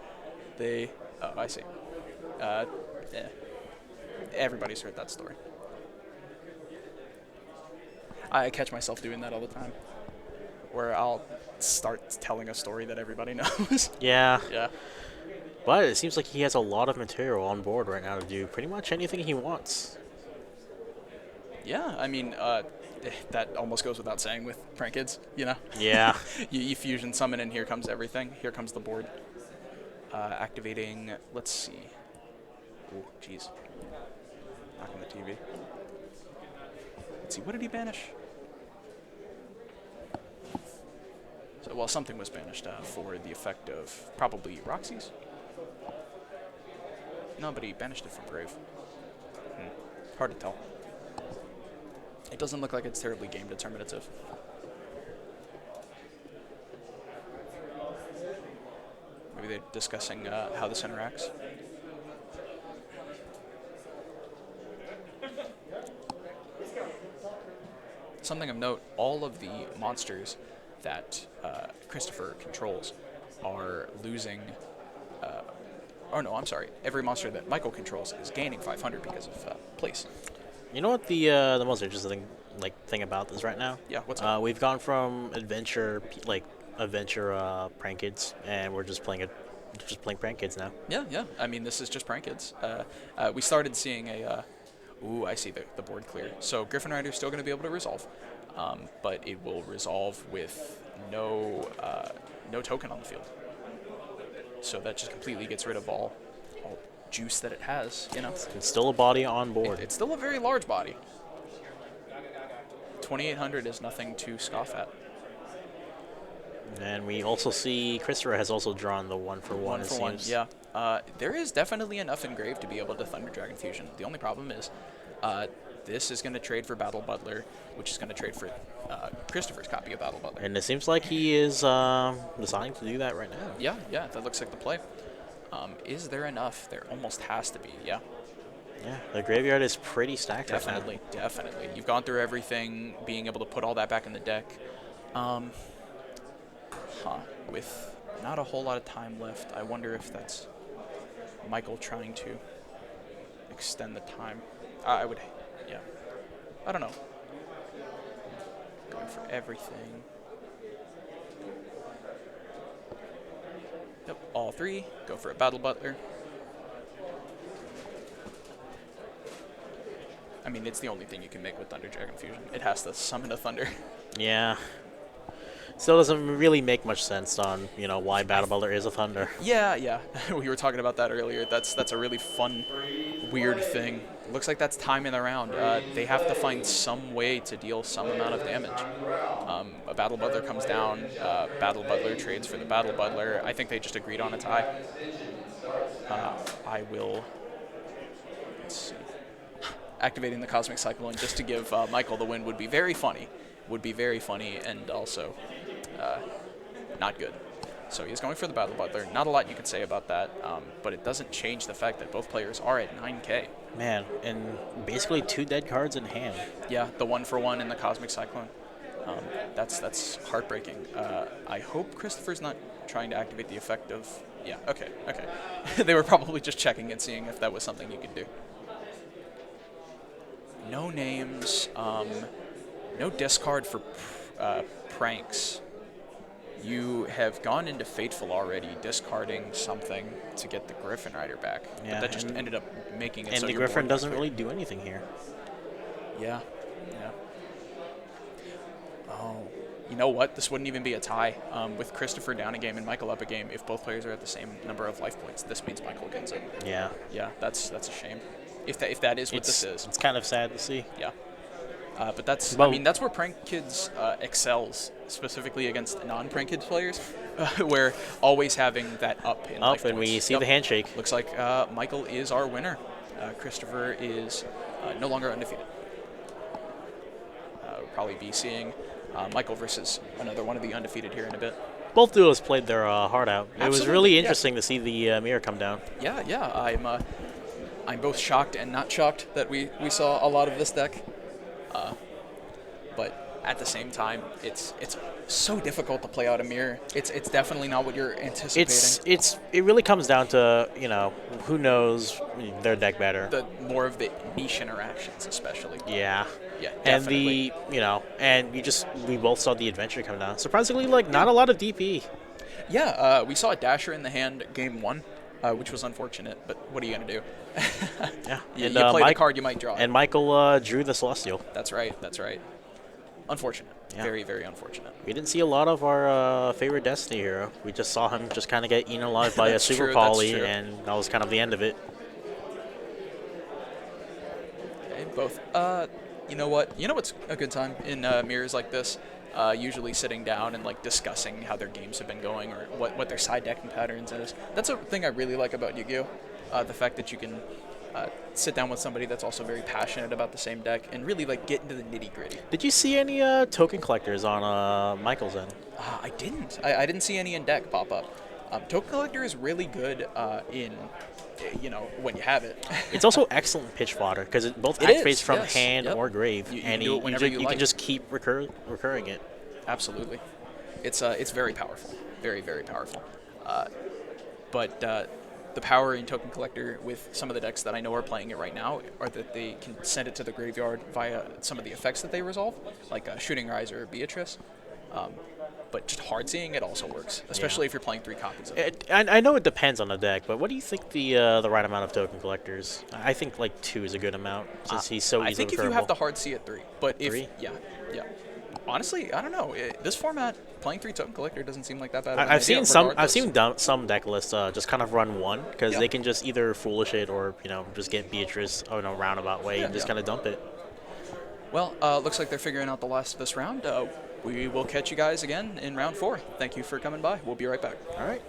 they. Oh, I see. Yeah. Everybody's heard that story. I catch myself doing that all the time, where I'll start telling a story that everybody knows. Yeah. Yeah. But it seems like he has a lot of material on board right now to do pretty much anything he wants. Yeah, I mean, that almost goes without saying with Prank Kids, you know? Yeah. you fusion summon and here comes everything. Here comes the board. Activating, let's see. Oh, jeez. Knocking the TV. Let's see, what did he banish? So, well, something was banished for the effect of probably Roxy's. No, but he banished it from Grave. Hard to tell. It doesn't look like it's terribly game determinative. Maybe they're discussing how this interacts. Something of note, all of the monsters that Christopher controls are losing... oh no, I'm sorry. Every monster that Michael controls is gaining 500 because of place. You know what the most interesting thing about this right now? Yeah, what's up? We've gone from adventure Prank Kids, and we're just playing Prank Kids now. Yeah. I mean, this is just Prank Kids. We started seeing a... ooh, I see the board clear. So Griffin Rider's still going to be able to resolve, but it will resolve with no token on the field. So that just completely gets rid of all juice that it has, you know. It's still a body on board. It's still a very large body. 2,800 is nothing to scoff at. And we also see Christopher has also drawn the 1-for-1. One for one, yeah. There is definitely enough engraved to be able to Thunder Dragon Fusion. The only problem is this is going to trade for Battle Butler, which is going to trade for Christopher's copy of Battle Butler. And it seems like he is deciding to do that right now. Yeah, that looks like the play. Is there enough? There almost has to be, yeah. Yeah, the graveyard is pretty stacked right now. Definitely. You've gone through everything, being able to put all that back in the deck. With not a whole lot of time left, I wonder if that's Michael trying to extend the time. I would, yeah. I don't know. Going for everything. Yep, all 3. Go for a Battle Butler. I mean, it's the only thing you can make with Thunder Dragon Fusion. It has to summon a Thunder. Yeah. Still doesn't really make much sense on, why Battle Butler is a Thunder. Yeah. We were talking about that earlier. That's a really fun, weird thing. Looks like that's time in the round. They have to find some way to deal some amount of damage. A Battle Butler comes down. Battle Butler trades for the Battle Butler. I think they just agreed on a tie. I will... Let's see. Activating the Cosmic Cyclone just to give Michael the win would be very funny. And also not good. So he's going for the Battle Butler. Not a lot you can say about that, but it doesn't change the fact that both players are at 9K. Man, and basically 2 dead cards in hand. Yeah, the 1-for-1 in the Cosmic Cyclone. That's heartbreaking. I hope Christopher's not trying to activate the effect of... Yeah, okay. They were probably just checking and seeing if that was something you could do. No names, no discard for pranks. you have gone into Fateful already, discarding something to get the Griffin Rider back. Yeah, But that just ended up making it and so the your Griffin board doesn't got really do anything here. Yeah, yeah. Oh, you know what? This wouldn't even be a tie. With Christopher down a game and Michael up a game, if both players are at the same number of life points, this means Michael wins it. Yeah. Yeah, that's a shame. If that is what this is. It's kind of sad to see. Yeah. But that's Well- I mean that's where Prank Kids excels, specifically against non-Prank Kids players, where always having that up in life Up, and we points. see Yep. the handshake. Looks like Michael is our winner. Christopher is no longer undefeated. We'll probably be seeing Michael versus another one of the undefeated here in a bit. Both duos played their heart out. It was Absolutely, really yeah. interesting to see the mirror come down. Yeah. I'm both shocked and not shocked that we saw a lot of this deck. But at the same time, it's so difficult to play out a mirror. It's definitely not what you're anticipating. It really comes down to, who knows their deck better. The more of the niche interactions, especially. Yeah. Yeah, And definitely. we both saw the adventure come down. Surprisingly, not a lot of DP. Yeah, we saw a Dasher in the hand game 1, which was unfortunate, but what are you going to do? Yeah. You play the card, you might draw it. And Michael drew the Celestial. That's right. Unfortunate. Yeah. Very, very unfortunate. We didn't see a lot of our favorite Destiny hero. We just saw him just kind of get eaten alive by a That's Super true, Poly, that's true. and that was kind of the end of it. Okay, both. You know what? You know what's a good time in mirrors like this? Usually sitting down and discussing how their games have been going or what their side decking patterns is. That's a thing I really like about Yu-Gi-Oh! The fact that you can sit down with somebody that's also very passionate about the same deck and really get into the nitty gritty. Did you see any token collectors on Michael's end? I didn't. I didn't see any in deck pop up. Token Collector is really good in, when you have it. It's also excellent pitch fodder because it both It activates is, from yes, hand yep. or grave, You and can do it whenever you can like. just keep recurring it. Absolutely. It's very powerful. Very, very powerful. But the power in Token Collector with some of the decks that I know are playing it right now are that they can send it to the graveyard via some of the effects that they resolve, like Shooting Riser or Beatrice. But just hard seeing it also works, especially if you're playing 3 copies of it. I know it depends on the deck, but what do you think the right amount of token collectors? I think 2 is a good amount since he's so easily I think if you recurable. have the hard C at 3, but if 3? yeah. Honestly, I don't know. This format, playing 3 Token Collector doesn't seem like that bad. Of an I've idea, seen some regardless. some deck lists just kind of run 1 because Yeah. they can just either foolish it or just get Beatrice in a roundabout way and just kind of dump it. Well, looks like they're figuring out the last of this round. We will catch you guys again in round 4. Thank you for coming by. We'll be right back. All right.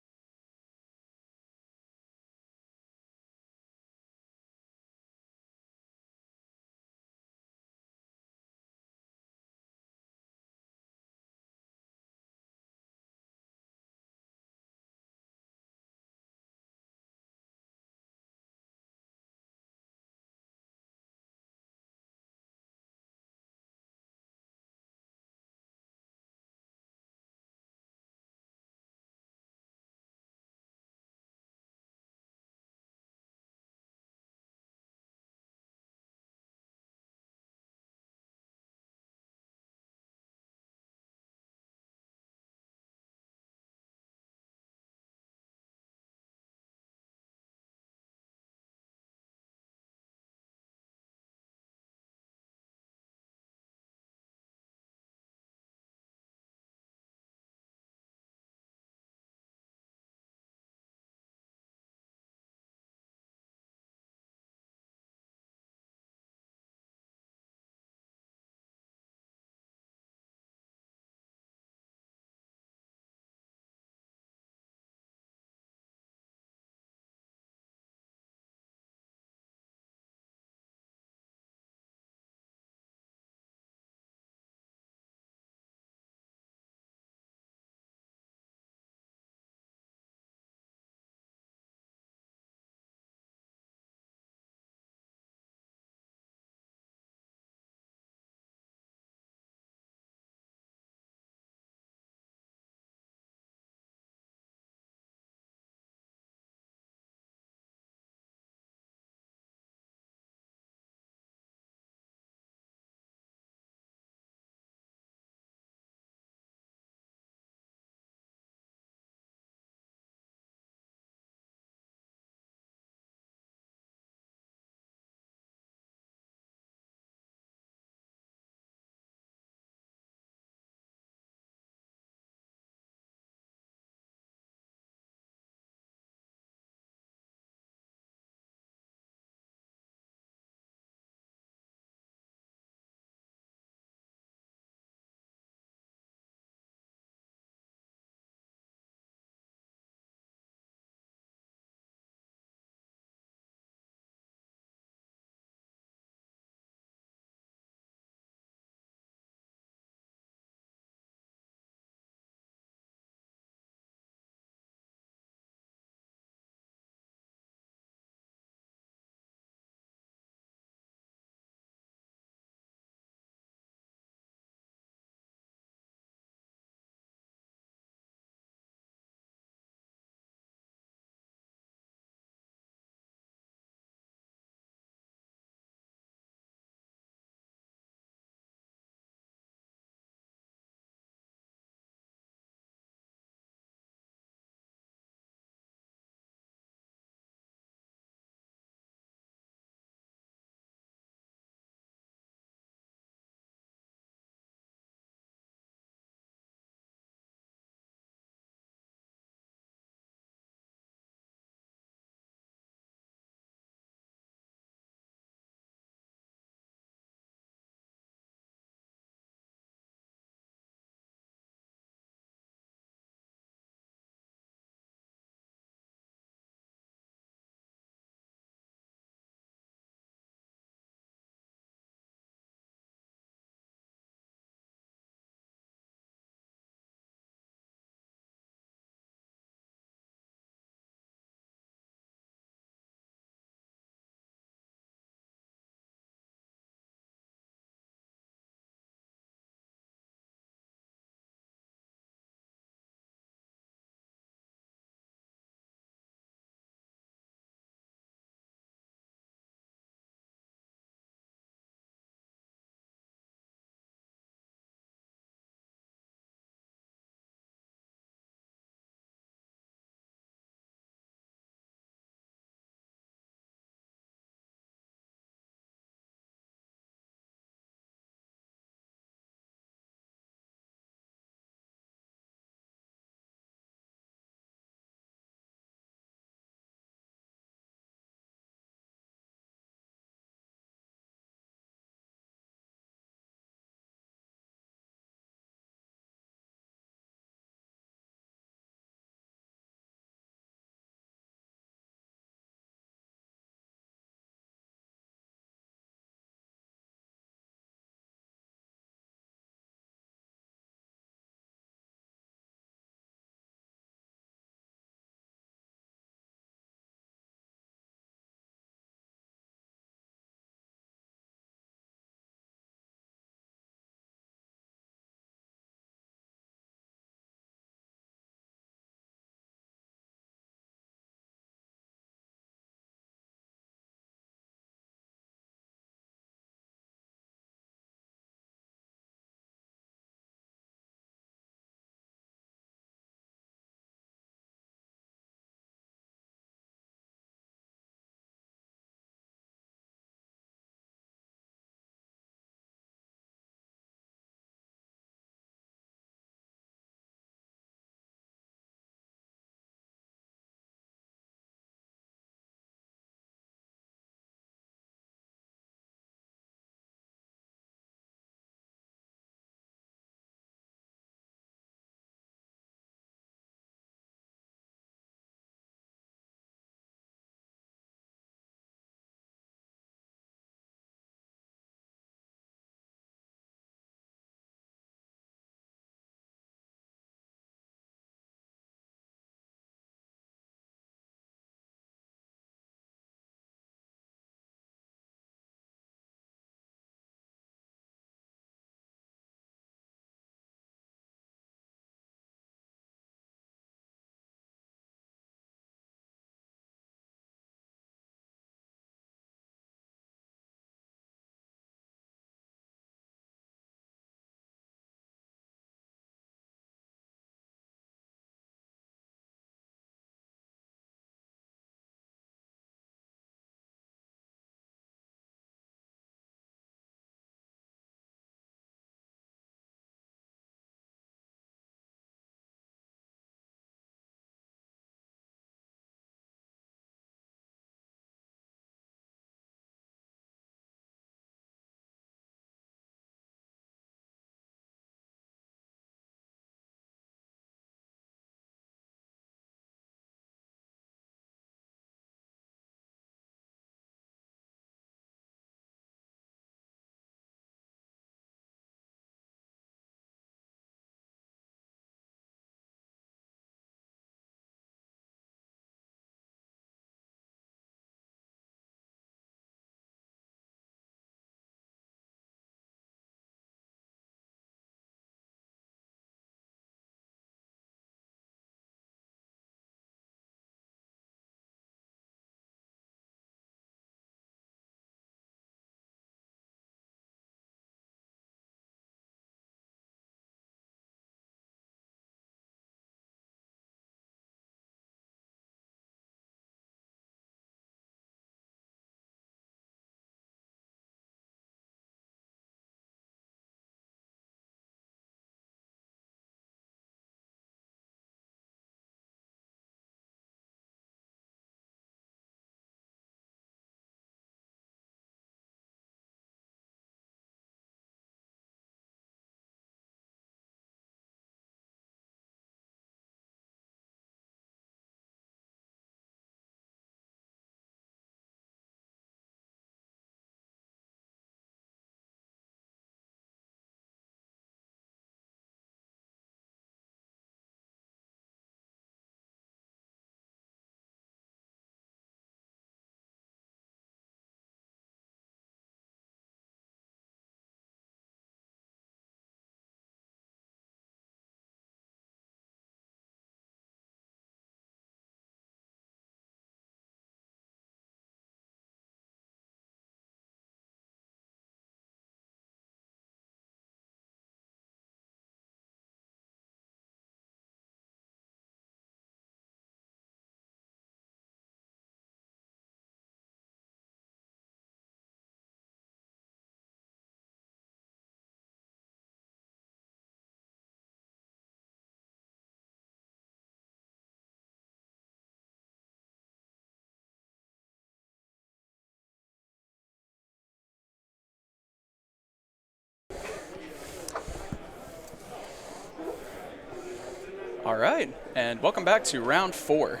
All right, and welcome back to round 4.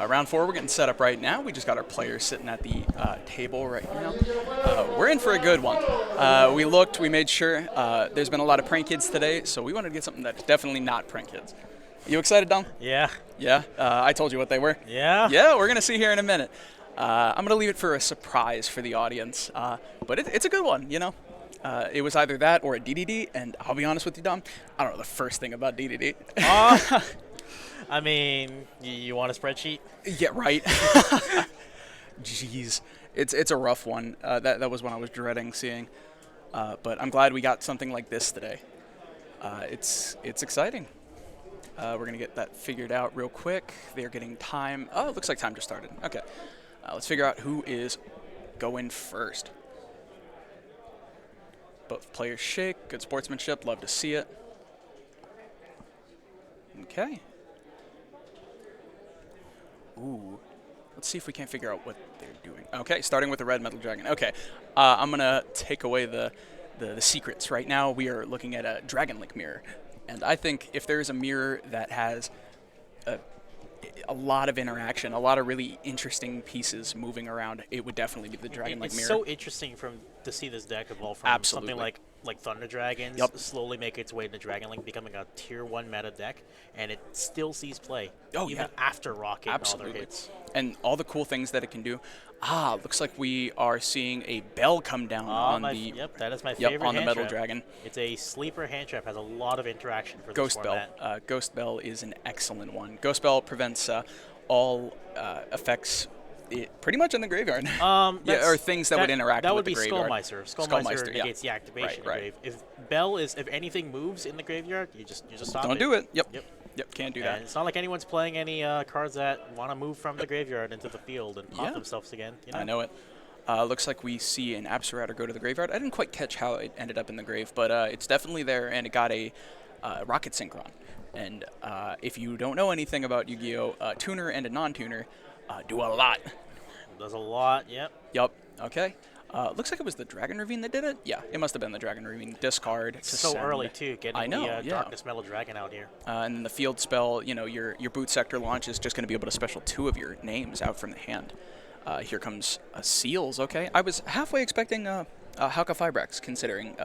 Round 4, we're getting set up right now. We just got our players sitting at the table right now. We're in for a good one. We looked, we made sure. There's been a lot of prank kids today, so we wanted to get something that's definitely not prank kids. You excited, Dom? Yeah. Yeah? I told you what they were. Yeah? Yeah, we're going to see here in a minute. I'm going to leave it for a surprise for the audience, but it's a good one, you know? It was either that or a DDD, and I'll be honest with you, Dom, I don't know the first thing about DDD. I mean, you want a spreadsheet? Yeah, right. Jeez, it's a rough one. That was one I was dreading seeing, but I'm glad we got something like this today. It's exciting. We're gonna get that figured out real quick. They're getting time. Oh, it looks like time just started. Okay, let's figure out who is going first. Both players shake. Good sportsmanship. Love to see it. Okay. Ooh. Let's see if we can't figure out what they're doing. Okay, starting with the red metal dragon. Okay, I'm going to take away the secrets. Right now we are looking at a Dragon Link mirror. And I think if there's a mirror that has a lot of interaction, a lot of really interesting pieces moving around, it would definitely be the Dragon Link mirror. It's so interesting to see this deck evolve from something like Thunder Dragons slowly make its way into Dragon Link, becoming a tier 1 meta deck, and it still sees play even after Rocket and all their hits. And all the cool things that it can do. Looks like we are seeing a bell come down on the that is my favorite on the hand metal trap. dragon. It's a sleeper hand trap, has a lot of interaction for Ghost this Bell. format. Ghost Bell is an excellent one. Ghost Bell prevents all effects pretty much in the graveyard. Or things that would interact with the graveyard. That would be Skullmeister. Skullmeister negates the activation right. in the grave. If anything moves in the graveyard, you just stop it. Don't do it. Yep, can't do that. And it's not like anyone's playing any cards that want to move from the graveyard into the field and pop themselves again. You know? I know it. Looks like we see an Absarautor go to the graveyard. I didn't quite catch how it ended up in the grave, but it's definitely there, and it got a Rocket Synchron. And if you don't know anything about Yu-Gi-Oh, a tuner and a non-tuner do a lot. Does a lot, Yep, okay. Looks like it was the Dragon Ravine that did it. Yeah, it must have been the Dragon Ravine. Discard to so send. Early, too, getting the Darkness Metal Dragon out here. And then the field spell, you know, your Boot Sector launch is just going to be able to special 2 of your names out from the hand. Here comes Seals, okay. I was halfway expecting Hauka Fibrax, considering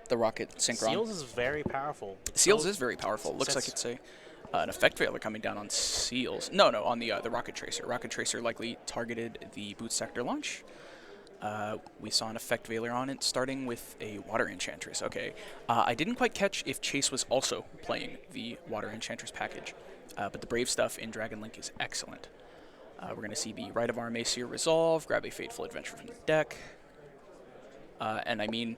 the Rocket Synchron. Seals is very powerful. Seals is very powerful. Looks like it's an effect veiler coming down on Seals. No, on the Rocket Tracer. Rocket Tracer likely targeted the Boot Sector launch. We saw an effect veiler on it, starting with a Water Enchantress. Okay, I didn't quite catch if Chase was also playing the Water Enchantress package, but the Brave stuff in Dragon Link is excellent. We're going to see the Rite of Armacier resolve, grab a Fateful Adventure from the deck, and I mean,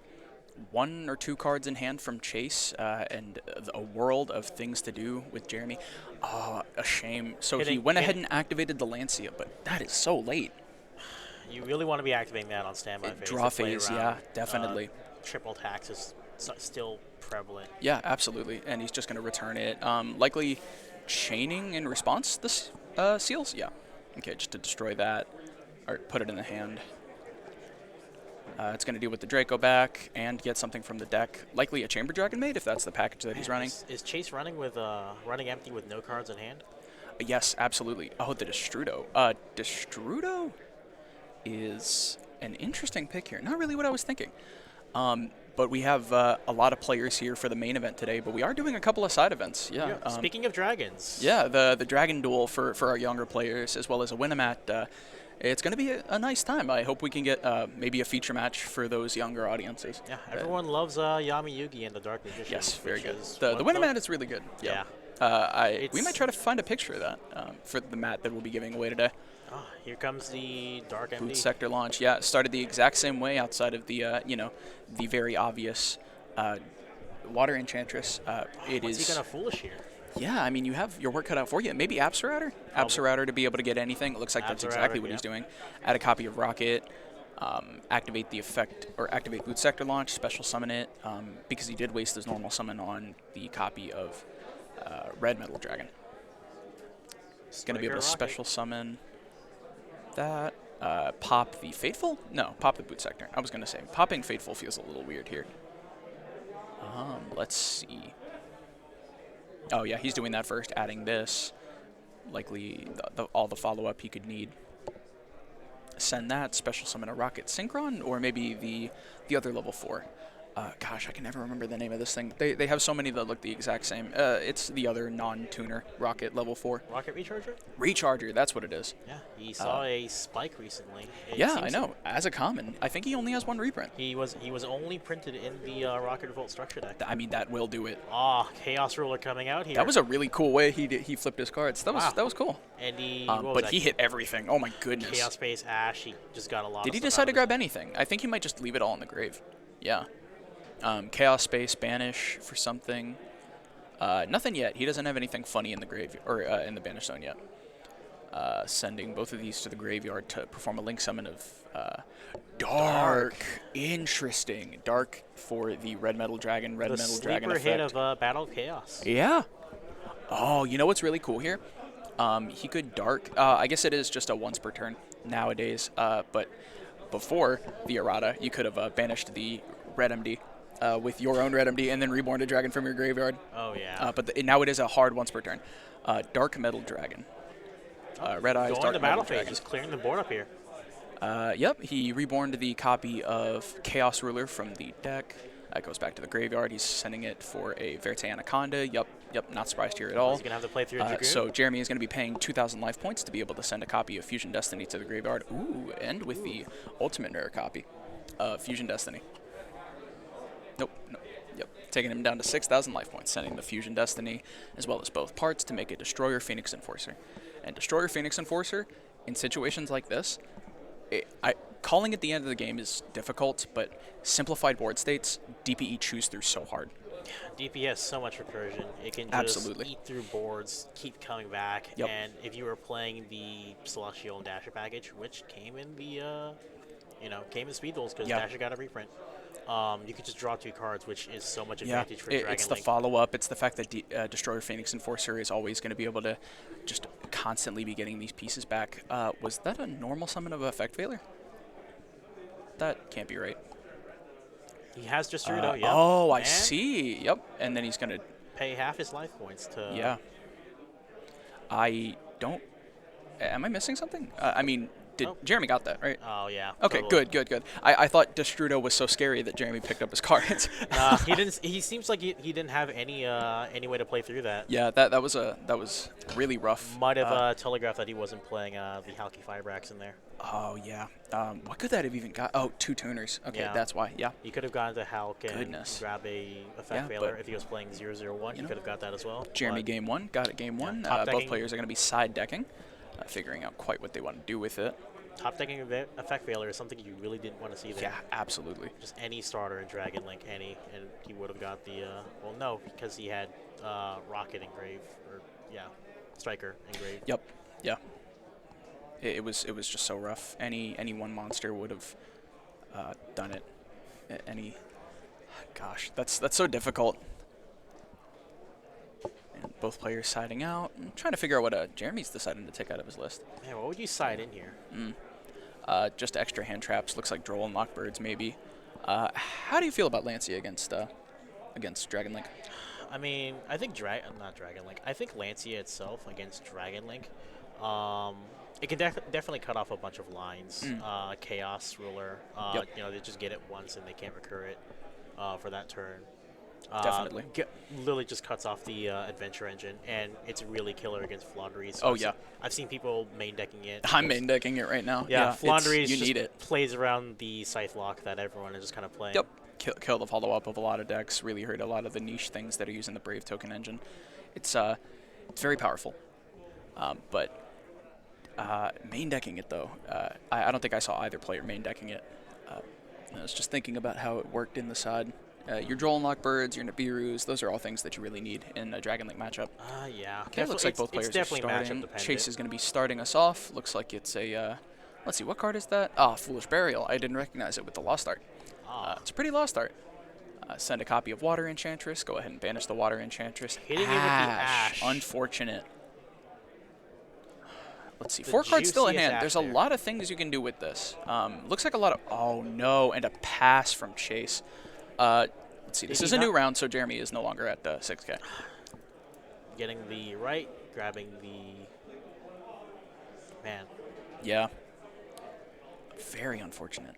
1 or 2 cards in hand from Chase, and a world of things to do with Jeremy. Oh, a shame. So he went ahead and activated the Lancia, but that is so late. You really want to be activating that on standby phase. Draw phase, yeah, definitely. Triple tax is still prevalent. Yeah, absolutely. And he's just going to return it. Likely chaining in response, this Seals? Yeah. Okay, just to destroy that, or put it in the hand. It's going to deal with the Draco back and get something from the deck. Likely a Chamber Dragon Maid, if that's the package that he's running. Is Chase running with running empty with no cards in hand? Yes, absolutely. Oh, the Destrudo. Destrudo is an interesting pick here. Not really what I was thinking. But we have a lot of players here for the main event today, but we are doing a couple of side events. Yeah. Speaking of dragons. Yeah, the Dragon Duel for our younger players, as well as a Winamat. It's going to be a nice time. I hope we can get maybe a feature match for those younger audiences. Yeah, everyone loves Yami Yugi and the Dark Magician. Yes, very good. The Winamat is really good. Yeah. We might try to find a picture of that for the mat that we'll be giving away today. Oh, here comes the Dark MD. Boot Sector launch. Yeah, started the exact same way outside of the, the very obvious Water Enchantress. What's he going to foolish here? Yeah, I mean, you have your work cut out for you. Maybe Absarautor? Absarautor to be able to get anything. It looks like that's exactly what he's doing. Add a copy of Rocket, activate the effect, or activate Boot Sector launch, special summon it, because he did waste his normal summon on the copy of Red Metal Dragon. He's going to be able to special summon that. Pop the Fateful? No, pop the Boot Sector. I was going to say, popping Fateful feels a little weird here. Let's see. Oh, yeah, he's doing that first, adding this. Likely all the follow-up he could need. Send that, special summon a Rocket Synchron, or maybe the other level 4. Gosh, I can never remember the name of this thing. They have so many that look the exact same. It's the other non-tuner Rocket level 4. Rocket Recharger? Recharger, that's what it is. Yeah, he saw a spike recently. Yeah, I know. As a common, I think he only has one reprint. He was only printed in the Rocket Revolt structure deck. I mean, that will do it. Ah, Chaos Ruler coming out here. That was a really cool way he flipped his cards. That was cool. And but he hit everything. Oh my goodness. Chaos Space Ash. He just got a lot. Did he decide to grab anything? I think he might just leave it all in the grave. Yeah. Chaos Space, Banish for something. Nothing yet. He doesn't have anything funny in the grave or in the Banish Zone yet. Sending both of these to the graveyard to perform a link summon of Dark. Interesting. Dark for the Red Metal Dragon. Red Metal Dragon effect. The sleeper hit of Battle of Chaos. Yeah. Oh, you know what's really cool here? He could Dark. I guess it is just a once per turn nowadays. But before the errata, you could have banished the Red MD. With your own Red MD and then reborn a dragon from your graveyard. Oh, yeah. But now it is a hard once per turn. Dark Metal Dragon. Red Eyes, Dark Metal Dragon. Just clearing the board up here. Yep, he reborned the copy of Chaos Ruler from the deck. That goes back to the graveyard. He's sending it for a Verte Anaconda. Yep, not surprised here at all. He's going to have to play through a Dragoon. So Jeremy is going to be paying 2,000 life points to be able to send a copy of Fusion Destiny to the graveyard. Ooh, and with the ultimate rare copy of Fusion Destiny. Nope. Yep. Taking him down to 6,000 life points, sending the Fusion Destiny as well as both parts to make a Destroyer Phoenix Enforcer. And Destroyer Phoenix Enforcer, in situations like this, calling at the end of the game is difficult, but simplified board states, DPE chews through so hard. DP has so much recursion. It can just eat through boards, keep coming back. Yep. And if you were playing the Celestial and Dasher package, which came in the, came in Speed Duels because Dasher got a reprint. You could just draw 2 cards, which is so much advantage for Dragon Link. It's the follow-up. It's the fact that Destroyer Phoenix Enforcer is always going to be able to just constantly be getting these pieces back. Was that a normal summon of Effect Failure? That can't be right. He has Destrudo, yeah. Oh, I see. Yep. And then he's going to pay half his life points to... Yeah. I don't... Am I missing something? I mean... Jeremy got that, right? Oh, yeah. Okay, totally. good. I thought Destrudo was so scary that Jeremy picked up his cards. He didn't. He seems like he didn't have any way to play through that. Yeah, that was really rough. Might have telegraphed that he wasn't playing the Halki Fibrax in there. Oh, yeah. What could that have even got? Oh, 2 tuners. Okay, yeah. That's why, yeah. You could have gone to Halk and grab a Effect Failure. If he was playing 0-0-1, you could have got that as well. Jeremy game 1, got it game 1. Both players are going to be side decking, figuring out quite what they want to do with it. Top decking Effect Failure is something you really didn't want to see there. Yeah, absolutely. Just any starter in Dragon Link, and he would have got the, well, no, because he had Rocket engraved, or, Striker engraved. Yep, yeah. It was just so rough. Any one monster would have done it. Gosh, that's so difficult. And both players siding out. I'm trying to figure out what Jeremy's deciding to take out of his list. Man, what would you side in here? Just extra hand traps. Looks like Droll and Lockbirds, maybe. How do you feel about Lancia against Dragon Link? I mean, I think not Dragon Link. I think Lancia itself against Dragon Link, it can definitely cut off a bunch of lines. Chaos Ruler, they just get it once and they can't recur it for that turn. Definitely. Literally just cuts off the Adventure Engine, and it's really killer against Flaunderies. So I've seen people main decking it. I'm main decking it right now. Yeah, Flaunderies you need it. Plays around the Scythe Lock that everyone is just kind of playing. Yep. Kill the follow-up of a lot of decks. Really hurt a lot of the niche things that are using the Brave Token Engine. It's very powerful. But main decking it, though, I don't think I saw either player main decking it. I was just thinking about how it worked in the side. Your Droll and Lockbirds, your Nibirus, those are all things that you really need in a Dragon Link matchup. Yeah. Okay, it looks like both players are starting. Chase is going to be starting us off. Looks like it's a, let's see, what card is that? Foolish Burial. I didn't recognize it with the Lost Art. It's a pretty Lost Art. Send a copy of Water Enchantress. Go ahead and banish the Water Enchantress. Hitting it with the Ash. Unfortunate. Let's see. 4 cards still in hand. There's a lot of things you can do with this. Looks like a lot of... Oh, no. And a pass from Chase. Let's see. This is a new round, so Jeremy is no longer at 6K. getting the right, grabbing the man. Yeah. Very unfortunate.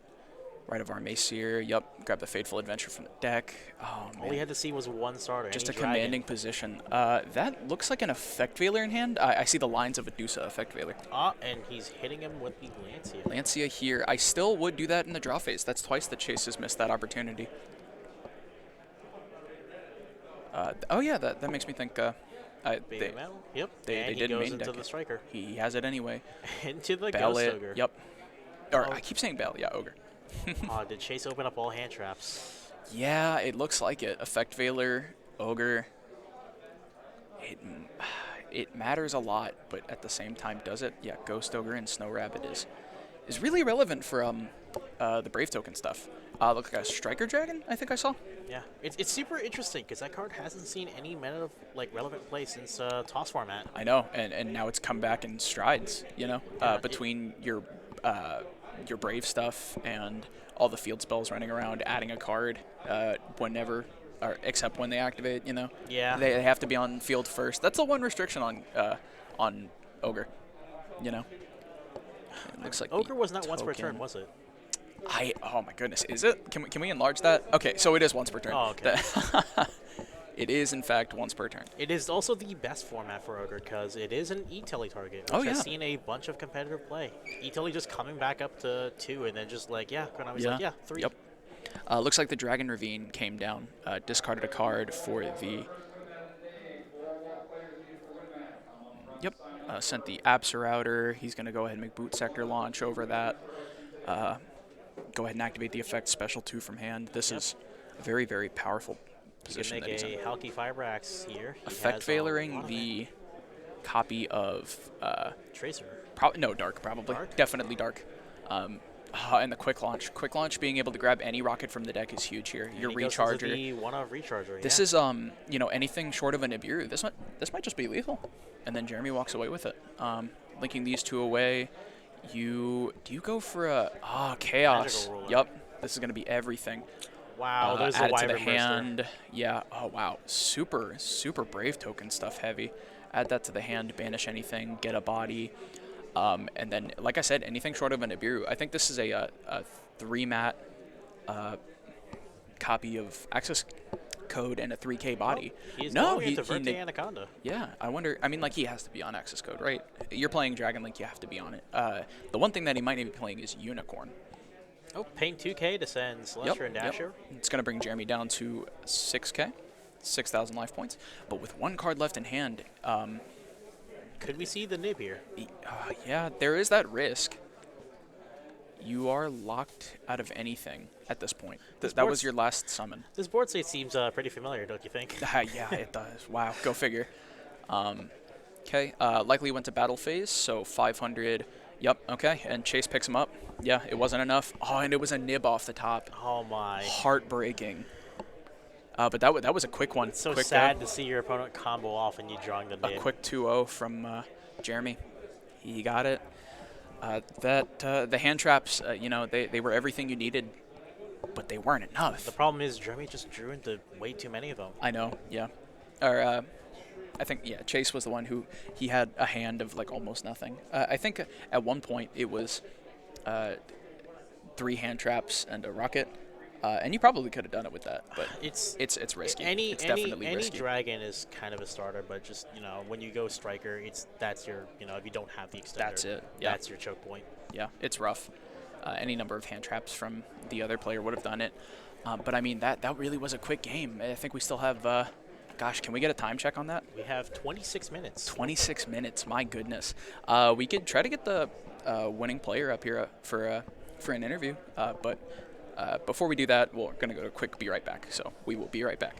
Right of our Maceer. Yep. Grab the Fateful Adventure from the deck. Oh, man. All he had to see was one starter. Just a dragon. commanding position. That looks like an Effect Veiler in hand. I see the lines of a Dusa Effect Veiler. And he's hitting him with the Lancia. Lancia here. I still would do that in the draw phase. That's twice that Chase has missed that opportunity. Oh, yeah, that makes me think. They Yep. They he did goes main into deck the it. striker. He has it anyway. Into the Bell Ghost it. Ogre. Yep. Or I keep saying Bell. Yeah, Ogre. Did Chase open up all hand traps? Yeah, it looks like it. Effect Veiler, Ogre. It matters a lot, but at the same time, does it? Yeah, Ghost Ogre and Snow Rabbit is really relevant for the Brave token stuff. Look like a Striker Dragon, I think I saw. Yeah, it's super interesting because that card hasn't seen any meta of relevant play since Toss format. I know, and now it's come back in strides. You know, between your Brave stuff and all the field spells running around, adding a card whenever. Or except when they activate, you know. Yeah. They have to be on field first. That's the one restriction on Ogre, you know. It looks like Ogre was not once per turn, was it? Oh my goodness, is it? Can we enlarge that? Okay, so it is once per turn. Oh, okay. It is in fact once per turn. It is also the best format for Ogre because it is an E-Telly target, which has seen a bunch of competitive play. E-Telly just coming back up to 2 and then just like, Konami's like, 3. Yep. Looks like the Dragon Ravine came down, discarded a card for the... Yep, sent the Apsar Outer. He's going to go ahead and make Boot Sector launch over that. Go ahead and activate the effect Special 2 from hand. This is a very, very powerful position that he's in. He can make a Halki Fibrax here. Effect Veiling the copy of... Tracer. No, Dark, probably. Dark? Definitely Dark. And the quick launch. Quick launch, being able to grab any rocket from the deck is huge here. Your recharger. The one-off recharger. This is anything short of a Nibiru. This might just be lethal. And then Jeremy walks away with it. Linking these two away. Do you go for a Chaos? Yep. This is gonna be everything. Wow, there's add a it to the Wyvern hand. Burster. Yeah. Oh wow. Super Brave token stuff heavy. Add that to the hand. Banish anything. Get a body. And then, like I said, anything short of a Nibiru. I think this is a 3-mat copy of Access Code and a 3K body. He's Anaconda. Yeah, I wonder. I mean, like, he has to be on Access Code, right? You're playing Dragon Link, you have to be on it. The one thing that he might be playing is Unicorn. Oh, paying 2K to send Celestia and Dasher. It's going to bring Jeremy down to 6K, 6,000 life points. But with one card left in hand, could we see the nib here? Yeah, there is that risk. You are locked out of anything at this point. That was your last summon. This board state seems pretty familiar, don't you think? Yeah, it does. Wow, go figure. Okay, likely went to battle phase, so 500. Yep, okay, and Chase picks him up. Yeah, it wasn't enough. Oh, and it was a nib off the top. Oh, my. Heartbreaking. But that was a quick one. It's so sad to see your opponent combo off and you drawing the nib. A quick 2-0 from Jeremy. He got it. The hand traps, they were everything you needed, but they weren't enough. The problem is Jeremy just drew into way too many of them. I know, yeah. Or I think, yeah, Chase was the one who he had a hand of like almost nothing. I think at one point it was 3 hand traps and a rocket. And you probably could have done it with that, but it's risky. It's definitely risky. Any dragon is kind of a starter, but just when you go striker, that's your if you don't have the extender, that's it. Yeah. That's your choke point. Yeah, it's rough. Any number of hand traps from the other player would have done it. But I mean that really was a quick game. I think we still have. Gosh, can we get a time check on that? We have 26 minutes. 26 minutes. My goodness. We could try to get the winning player up here for an interview, but. Before we do that, we're going to go to a quick be right back. So we will be right back.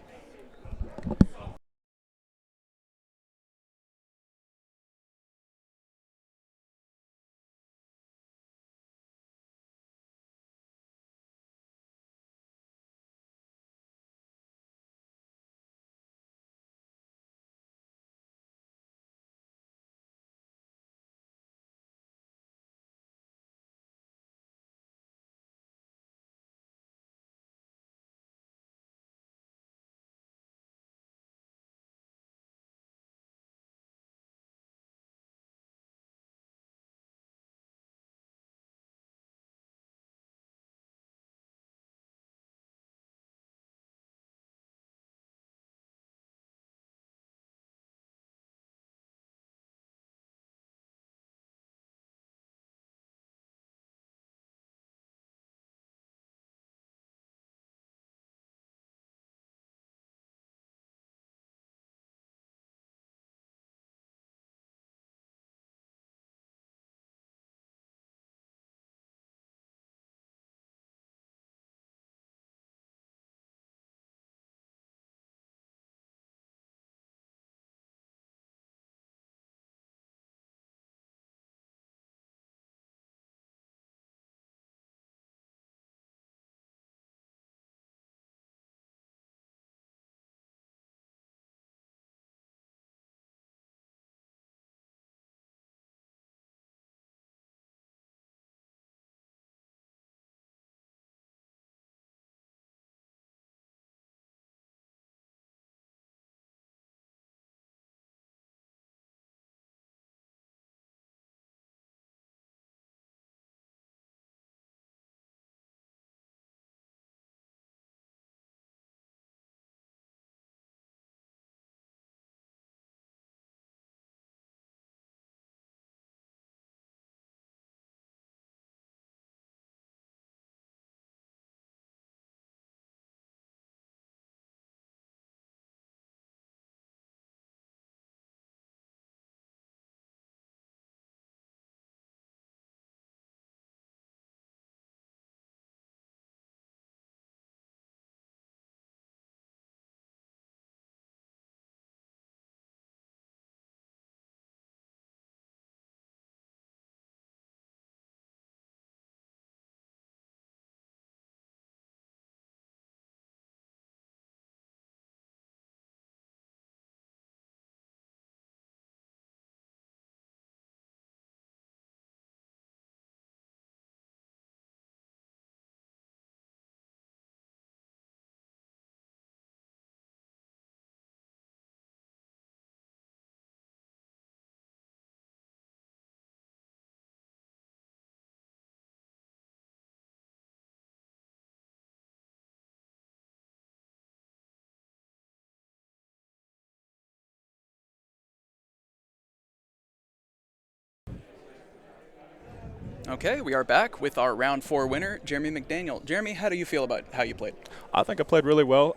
Okay, we are back with our round 4 winner, Jeremy McDaniel. Jeremy, how do you feel about how you played? I think I played really well.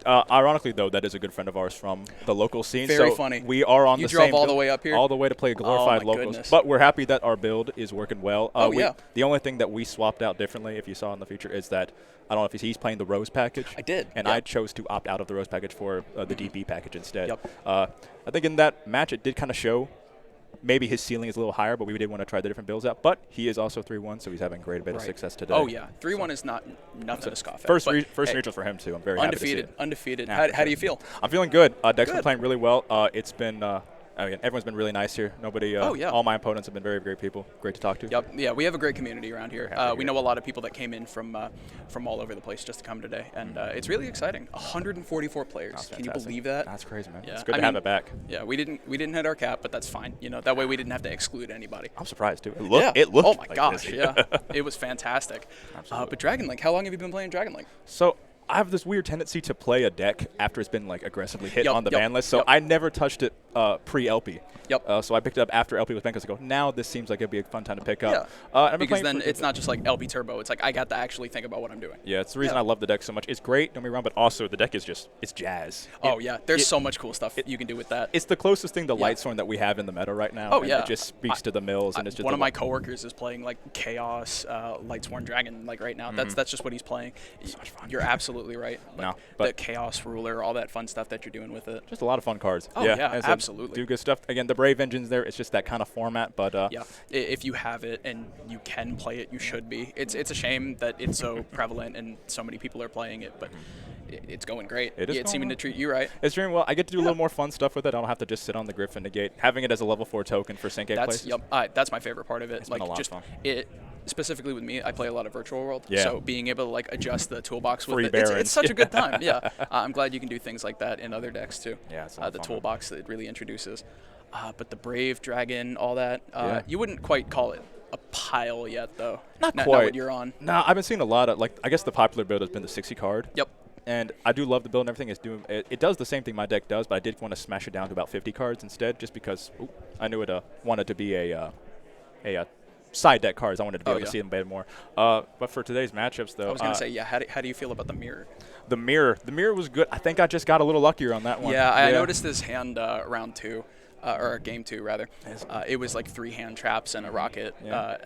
Ironically, though, that is a good friend of ours from the local scene. Very so funny. We are on you the same. You drove all the way up here? All the way to play glorified locals. Goodness. But we're happy that our build is working well. Yeah. The only thing that we swapped out differently, if you saw in the future, is that I don't know if he's playing the Rose package. I did. And I chose to opt out of the Rose package for the DB package instead. Yep. I think in that match it did kind of show. Maybe his ceiling is a little higher, but we did want to try the different builds out. But he is also 3-1, so he's having great bit of success today. Oh, yeah. 3-1 is not nothing to scoff at. First neutral for him, too. I'm very happy to see it. Undefeated. Yeah, how do you feel? I'm feeling good. Deck's been playing really well. It's been everyone's been really nice here. Nobody. All my opponents have been very great people. Great to talk to. Yep. Yeah, we have a great community around here. We know a lot of people that came in from all over the place just to come today, and it's really exciting. 144 players. Can you believe that? That's crazy, man. Yeah. It's good to have it back. Yeah, we didn't hit our cap, but that's fine. That way we didn't have to exclude anybody. I'm surprised too. It looked. Oh my like gosh, busy. yeah. It was fantastic. Absolutely. But Dragon Link, how long have you been playing Dragon Link? So I have this weird tendency to play a deck after it's been like aggressively hit on the ban list. So I never touched it pre-LP. Yep. So I picked it up after LP was banned because I go, now this seems like it'd be a fun time to pick up. Yeah. Because then it's not just like LP Turbo. It's like I got to actually think about what I'm doing. Yeah, it's the reason I love the deck so much. It's great, don't be wrong, but also the deck is it's jazz. There's so much cool stuff you can do with that. It's the closest thing to Lightsworn that we have in the meta right now. Oh, yeah. It just speaks to the mills. And it's just one of my coworkers is playing like Chaos, Lightsworn Dragon like right now. That's just what he's playing. So much fun. You're absolutely right. But the Chaos Ruler, all that fun stuff that you're doing with it. Just a lot of fun cards. Oh, yeah, absolutely. Do good stuff. Again, the Brave Engine's there. It's just that kind of format. But if you have it and you can play it, you should be. It's a shame that it's so prevalent and so many people are playing it, but it's going great. It's seeming to treat you right. It's doing well. I get to do a little more fun stuff with it. I don't have to just sit on the Griffin negate. Having it as a level 4 token for sync 8 places. That's my favorite part of it. It's been a lot of fun. Specifically with me, I play a lot of Virtual World, yeah. So being able to like adjust the toolbox with Free it, Barons. it's such a good time. Yeah, I'm glad you can do things like that in other decks too. Yeah, it's the toolbox that it really introduces. But the Brave Dragon, all that, you wouldn't quite call it a pile yet, though. Not quite. Not what you're on. No, I've been seeing a lot of I guess the popular build has been the 60 card. Yep. And I do love the build and everything. It's doing it does the same thing my deck does, but I did want to smash it down to about 50 cards instead, just because I knew it wanted to be a side deck cards. I wanted to be able to see them a bit more. But for today's matchups, though, I was going to say, how do you feel about the mirror? The mirror was good. I think I just got a little luckier on that one. Yeah, I noticed this hand round 2. Or game 2, rather. It was like 3 hand traps and a rocket. Yeah.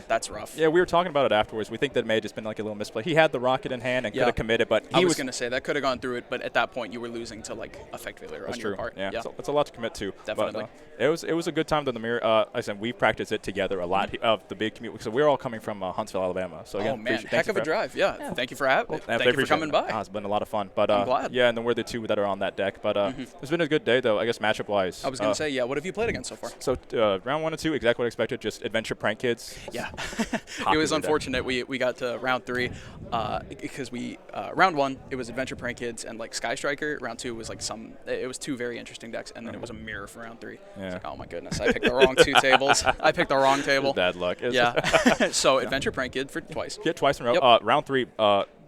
That's rough. Yeah, we were talking about it afterwards. We think that it may have just been like a little misplay. He had the rocket in hand and could have committed, but I was going to say that could have gone through it, but at that point you were losing to like effect failure on your part. Yeah, it's a lot to commit to. Definitely. But, it was a good time to the mirror. Like I said, we practiced it together a lot of the big community. So we're all coming from Huntsville, Alabama. So again, heck of a drive. Yeah. Thank you for having me. Thank you for coming by. It's been a lot of fun. But I'm glad. Yeah, and then we're the 2 that are on that deck. But it's been a good day, though, I guess matchup wise. I was going to say, what have you played against so far? So round 1 and 2, exactly what I expected, just adventure prank kids. Yeah. It was unfortunate we got to round 3 because round 1 it was adventure prank kids and like Sky Striker. Round 2 was like it was 2 very interesting decks, and then it was a mirror for round 3. Yeah. It's like, oh my goodness, I picked the wrong 2 tables. I picked the wrong table. Bad luck. Yeah. So adventure prank kid for twice. Yeah, twice in a row. Yep. Round 3,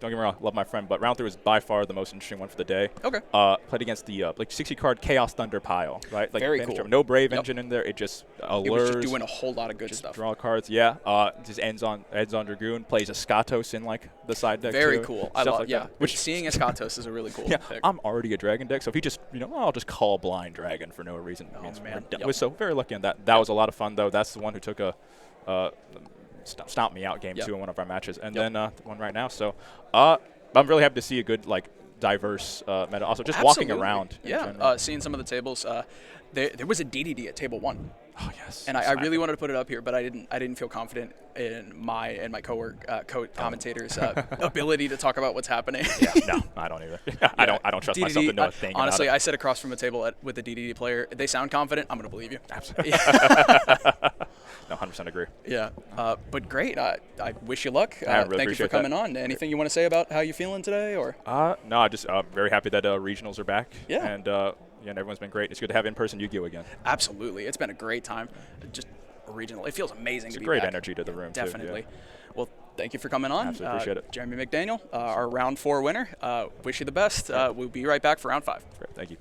don't get me wrong, love my friend, but round 3 was by far the most interesting one for the day. Okay. Played against the 60 card Chaos Thunder pile, right? Like very cool. No Brave Engine in there. It just allures. It was just doing a whole lot of good stuff. Draw cards, yeah. Just ends on Dragoon. Plays a Skatos in like the side deck. Very too. cool. Stuff I love like yeah. that. Which seeing a Skatos is a really cool pick. I'm already a Dragon deck, so if he just I'll just call blind Dragon for no reason. Man. Yep. So very lucky on that. That was a lot of fun though. That's the one who took a stomped me out game 2 in one of our matches, and then the one right now. So I'm really happy to see a good diverse meta. Also, just walking around. Yeah, seeing some of the tables. There was a DDD at table 1. Oh yes. And I really wanted to put it up here, but I didn't feel confident in my commentators' ability to talk about what's happening. No, I don't either. I don't trust DDD, myself to know a thing. Honestly, about it. I sit across from a table with a DDD player. They sound confident. I'm gonna believe you. Absolutely. No, 100% agree. Yeah, but great. I wish you luck. I really thank you for coming that. on. Anything you want to say about how you're feeling today, or? No, I just very happy that regionals are back. Yeah. And everyone's been great. It's good to have in-person Yu-Gi-Oh again. Absolutely, it's been a great time. Just regional. It feels amazing to be great back. Energy to the room. Definitely. Too, yeah. Well, thank you for coming on. Absolutely appreciate it. Jeremy McDaniel, our round 4 winner. Wish you the best. We'll be right back for round 5. Great. Thank you.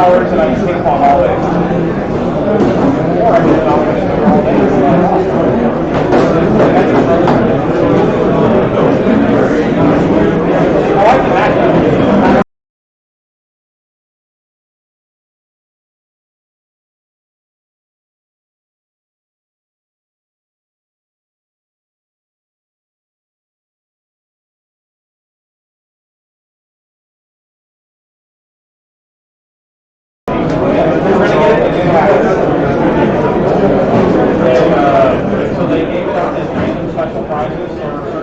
hours and I'm sleep on all day. Or I did I like the matchup. So they gave it out as random special prizes or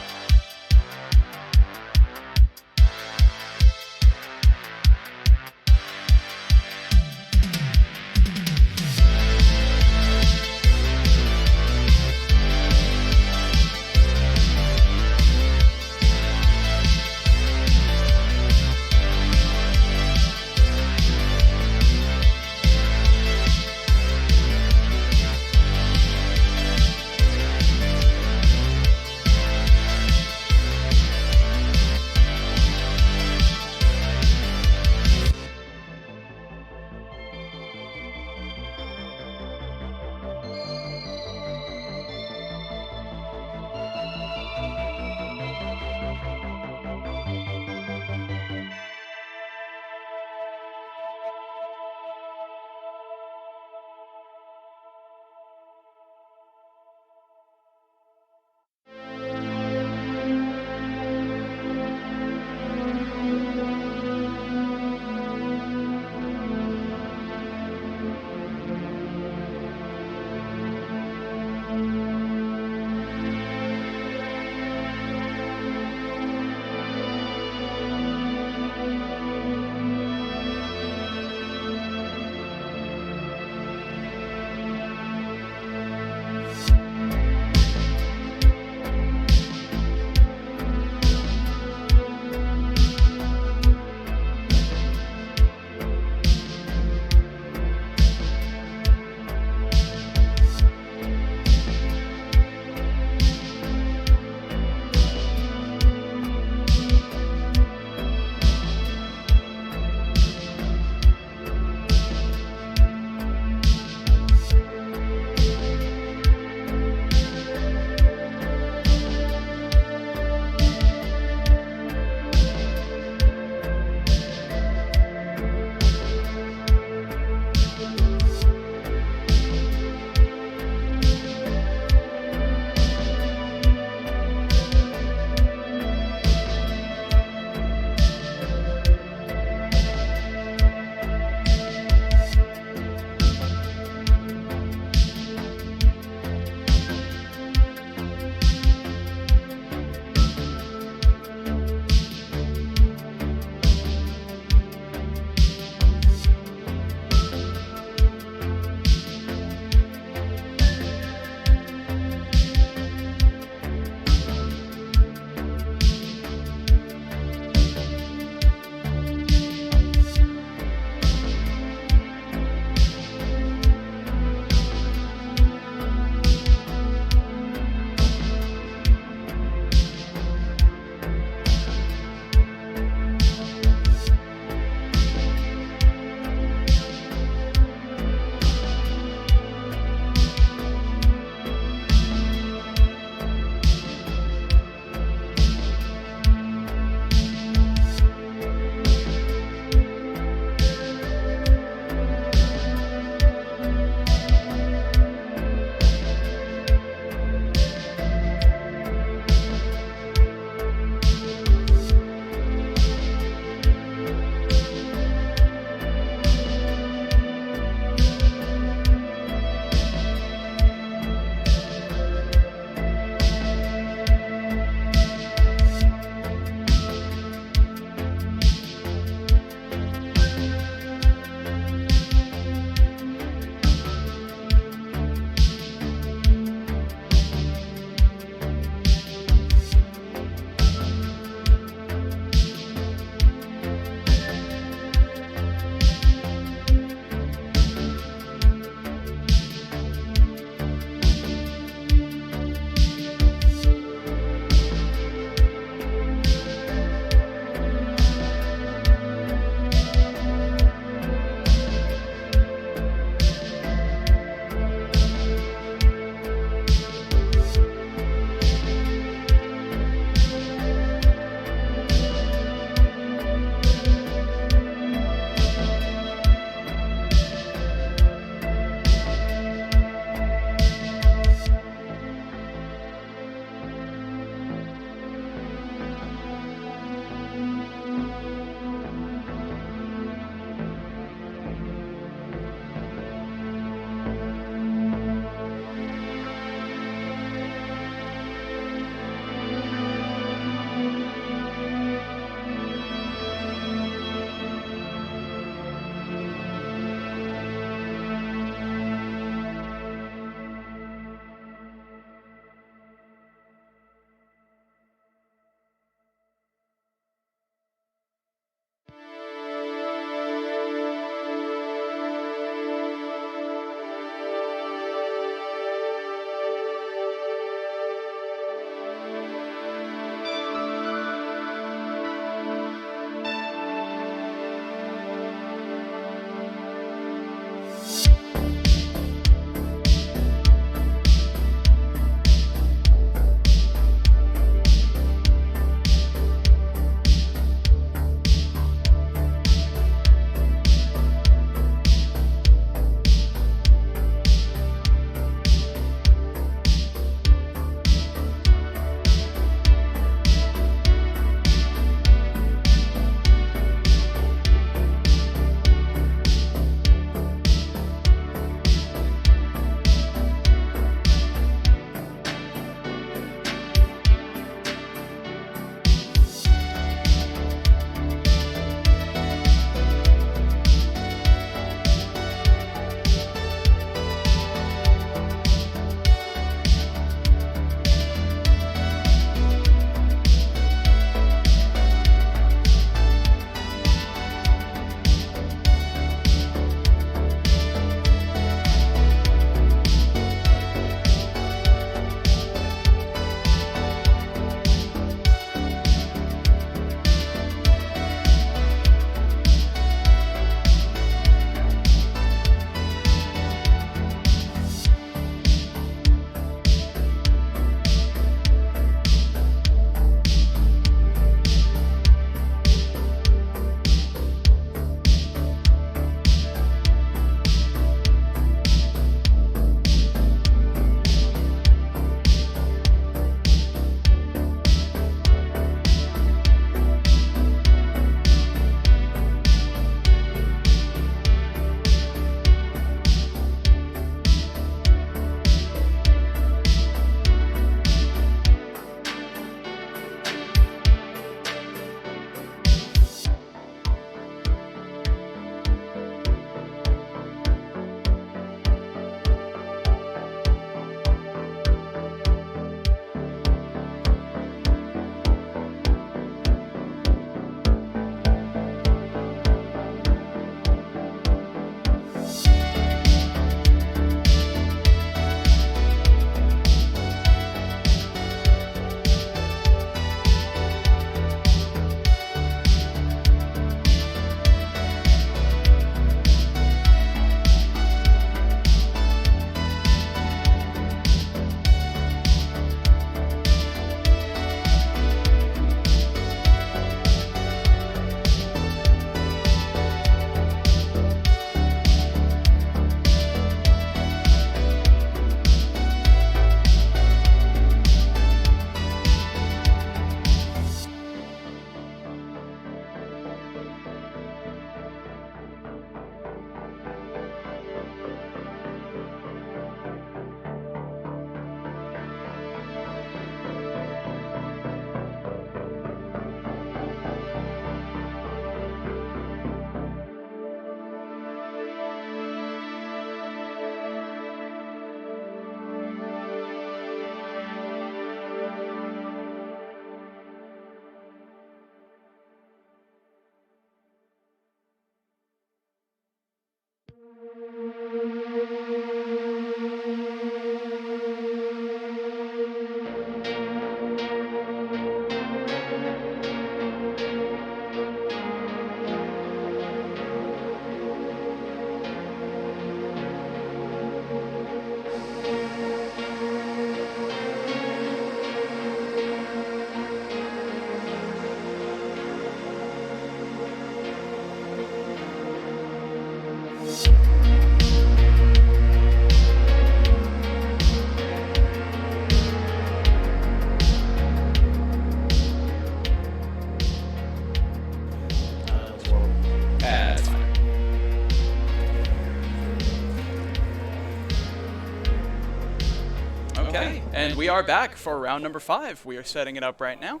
Okay, and we are back for round number 5. We are setting it up right now.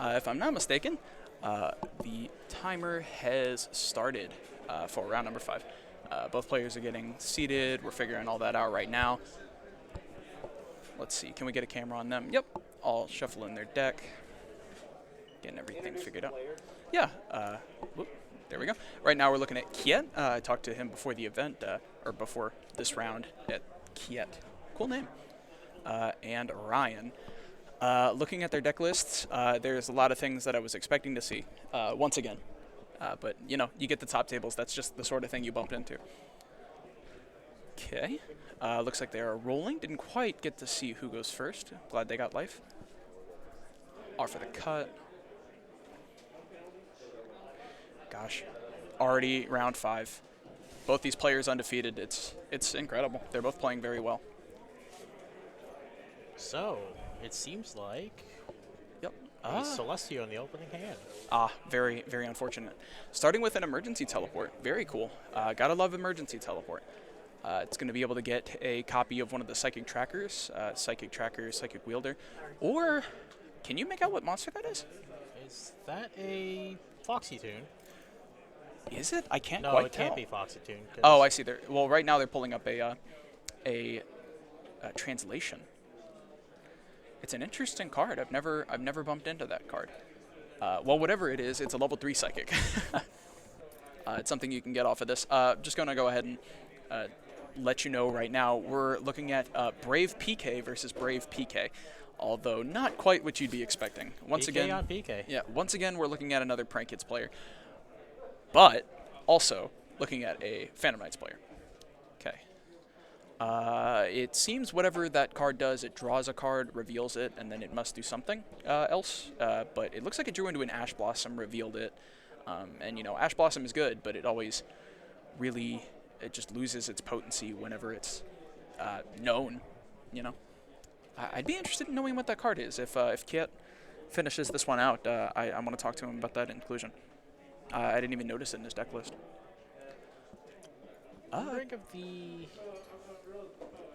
If I'm not mistaken, the timer has started for round number 5. Both players are getting seated. We're figuring all that out right now. Let's see, can we get a camera on them? Yep, all shuffle in their deck. Getting everything figured out. Yeah, whoop, there we go. Right now we're looking at Kiet. I talked to him before the event, or before this round at Kiet. Cool name. And Ryan. Looking at their deck lists, there's a lot of things that I was expecting to see, once again. But, you know, you get the top tables. That's just the sort of thing you bump into. Okay. Looks like they are rolling. Didn't quite get to see who goes first. Glad they got life. Offer the cut. Gosh. Already round 5. Both these players undefeated. It's incredible. They're both playing very well. So, it seems like Yep. Celestio in the opening hand. Very, very unfortunate. Starting with an emergency teleport. Very cool. Gotta love emergency teleport. It's going to be able to get a copy of one of the Psychic Trackers, Psychic Tracker, Psychic Wielder. Or, can you make out what monster that is? Is that a Foxy Tune? Is it? I can't no, quite it tell. can't be Foxy Tune. Oh, I see. Well, right now they're pulling up a translation. It's an interesting card. I've never bumped into that card. Well, whatever it is, it's a level 3 Psychic. It's something you can get off of this. Just going to go ahead and let you know right now, we're looking at Brave PK versus Brave PK, although not quite what you'd be expecting. Once PK again, on PK. Yeah, once again, we're looking at another Prank Kids player, but also looking at a Phantom Knights player. Okay. It seems whatever that card does, it draws a card, reveals it, and then it must do something else. But it looks like it drew into an Ash Blossom, revealed it. And, you know, Ash Blossom is good, but it always really, it just loses its potency whenever it's known, you know. I'd be interested in knowing what that card is. If Kiet finishes this one out, I want to talk to him about that inclusion. I didn't even notice it in his deck list. Think of the...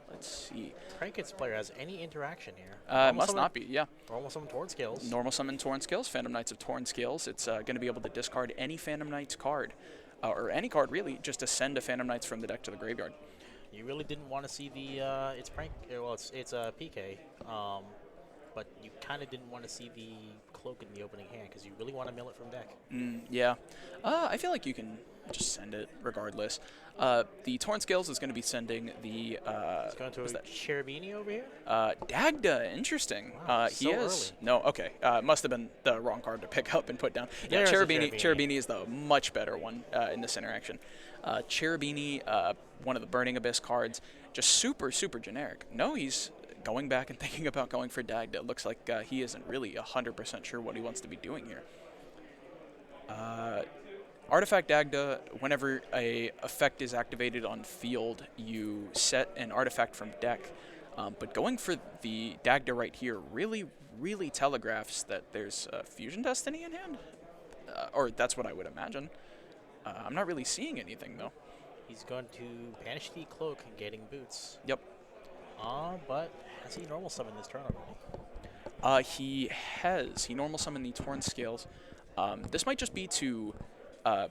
Let's see. Prank Kids player has any interaction here? Must not be, yeah. Normal Summon Torn Scales. Normal Summon Torn Scales, Phantom Knights of Torn Scales. It's going to be able to discard any Phantom Knights card, or any card really, just to send a Phantom Knights from the deck to the graveyard. You really didn't want to see the it's Prank. Well, it's a PK, but you kind of didn't want to see the cloak in the opening hand because you really want to mill it from deck. Yeah, I feel like you can just send it regardless. The Torn Scales is going to be sending the. It's going to a Cherubini over here. Dagda, interesting. Wow, He so is early. No, okay. Must have been the wrong card to pick up and put down. Yeah, Cherubini is the much better one in this interaction. Cherubini, one of the Burning Abyss cards, just super generic. No, he's going back and thinking about going for Dagda. Looks like he isn't really 100% sure what he wants to be doing here. Artifact Dagda, whenever a effect is activated on field, you set an artifact from deck. But going for the Dagda right here really telegraphs that there's Fusion Destiny in hand. Or that's what I would imagine. I'm not really seeing anything, though. He's going to banish the cloak and getting boots. Yep. But has he normal summoned this turn already? He has. He normal summoned the Torn Scales. This might just be to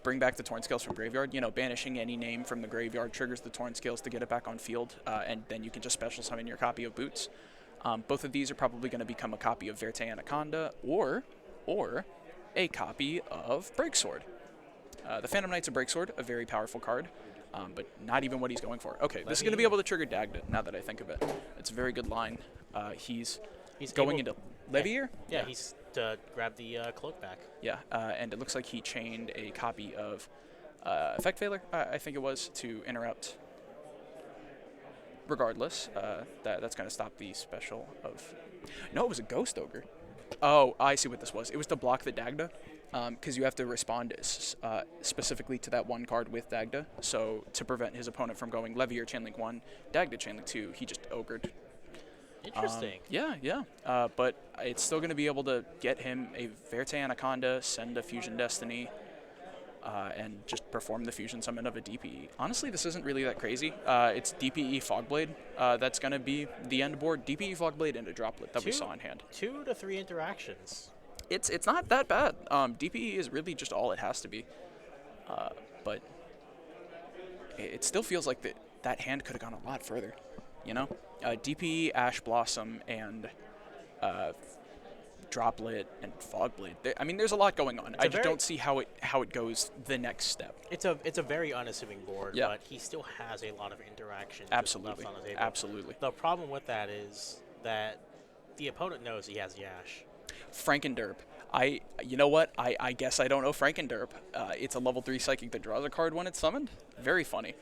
bring back the Torn Scales from graveyard. You know, banishing any name from the graveyard triggers the Torn Scales to get it back on field, and then you can just special summon your copy of Boots. Both of these are probably going to become a copy of Verte Anaconda or a copy of Breaksword. The Phantom Knight's a Breaksword, a very powerful card, but not even what he's going for. Okay, this is going to be able to trigger Dagda, now that I think of it. It's a very good line. He's going into Levier? Yeah, he's to grab the cloak back. Yeah, and it looks like he chained a copy of Effect Veiler, I think it was, to interrupt. Regardless, that's going to stop the special of... No, it was a Ghost Ogre. Oh, I see what this was. It was to block the Dagda, because you have to respond specifically to that one card with Dagda. So to prevent his opponent from going Levier Chainlink 1, Dagda Chainlink 2, he just ogred. Interesting. Yeah. But it's still going to be able to get him a Verte Anaconda, send a Fusion Destiny. and just perform the fusion summon of a DPE. Honestly, this isn't really that crazy. It's DPE Fogblade that's going to be the end board. DPE Fogblade and a Droplet that we saw in hand. 2 to 3 interactions. It's not that bad. DPE is really just all it has to be. But it still feels like that hand could have gone a lot further, you know? DPE, Ash Blossom, and Droplet and Fogblade. I mean, there's a lot going on. I just don't see how it goes the next step. It's a very unassuming board, yeah. But he still has a lot of interaction. Absolutely. Left on the table. Absolutely. The problem with that is that the opponent knows he has the Ash. Frankenderp. You know what? I guess I don't know Frankenderp. It's a level 3 psychic that draws a card when it's summoned. Very funny.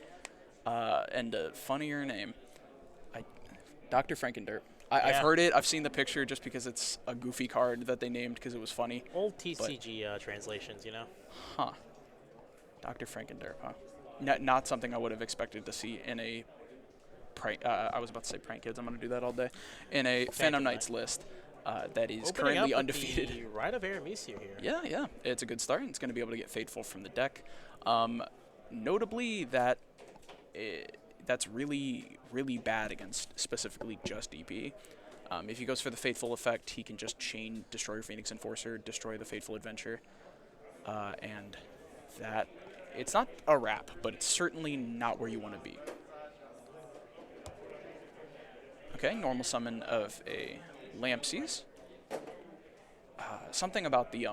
And a funnier name. Dr. Frankenderp. I've heard it. I've seen the picture just because it's a goofy card that they named because it was funny. Old TCG translations, you know? Huh. Dr. Frankenderp, huh? Not something I would have expected to see in a prank. I was about to say Prank Kids. I'm going to do that all day. In a Phantom Knights list that is currently undefeated. The Rite of Aramesia here. Yeah. It's a good start. It's going to be able to get Fateful from the deck. Notably, that's really, really bad against specifically just DP. If he goes for the Fateful effect, he can just chain Destroyer Phoenix Enforcer, destroy the Fateful Adventure, and that it's not a wrap, but it's certainly not where you want to be. Okay, normal summon of a Lampsies. Something about the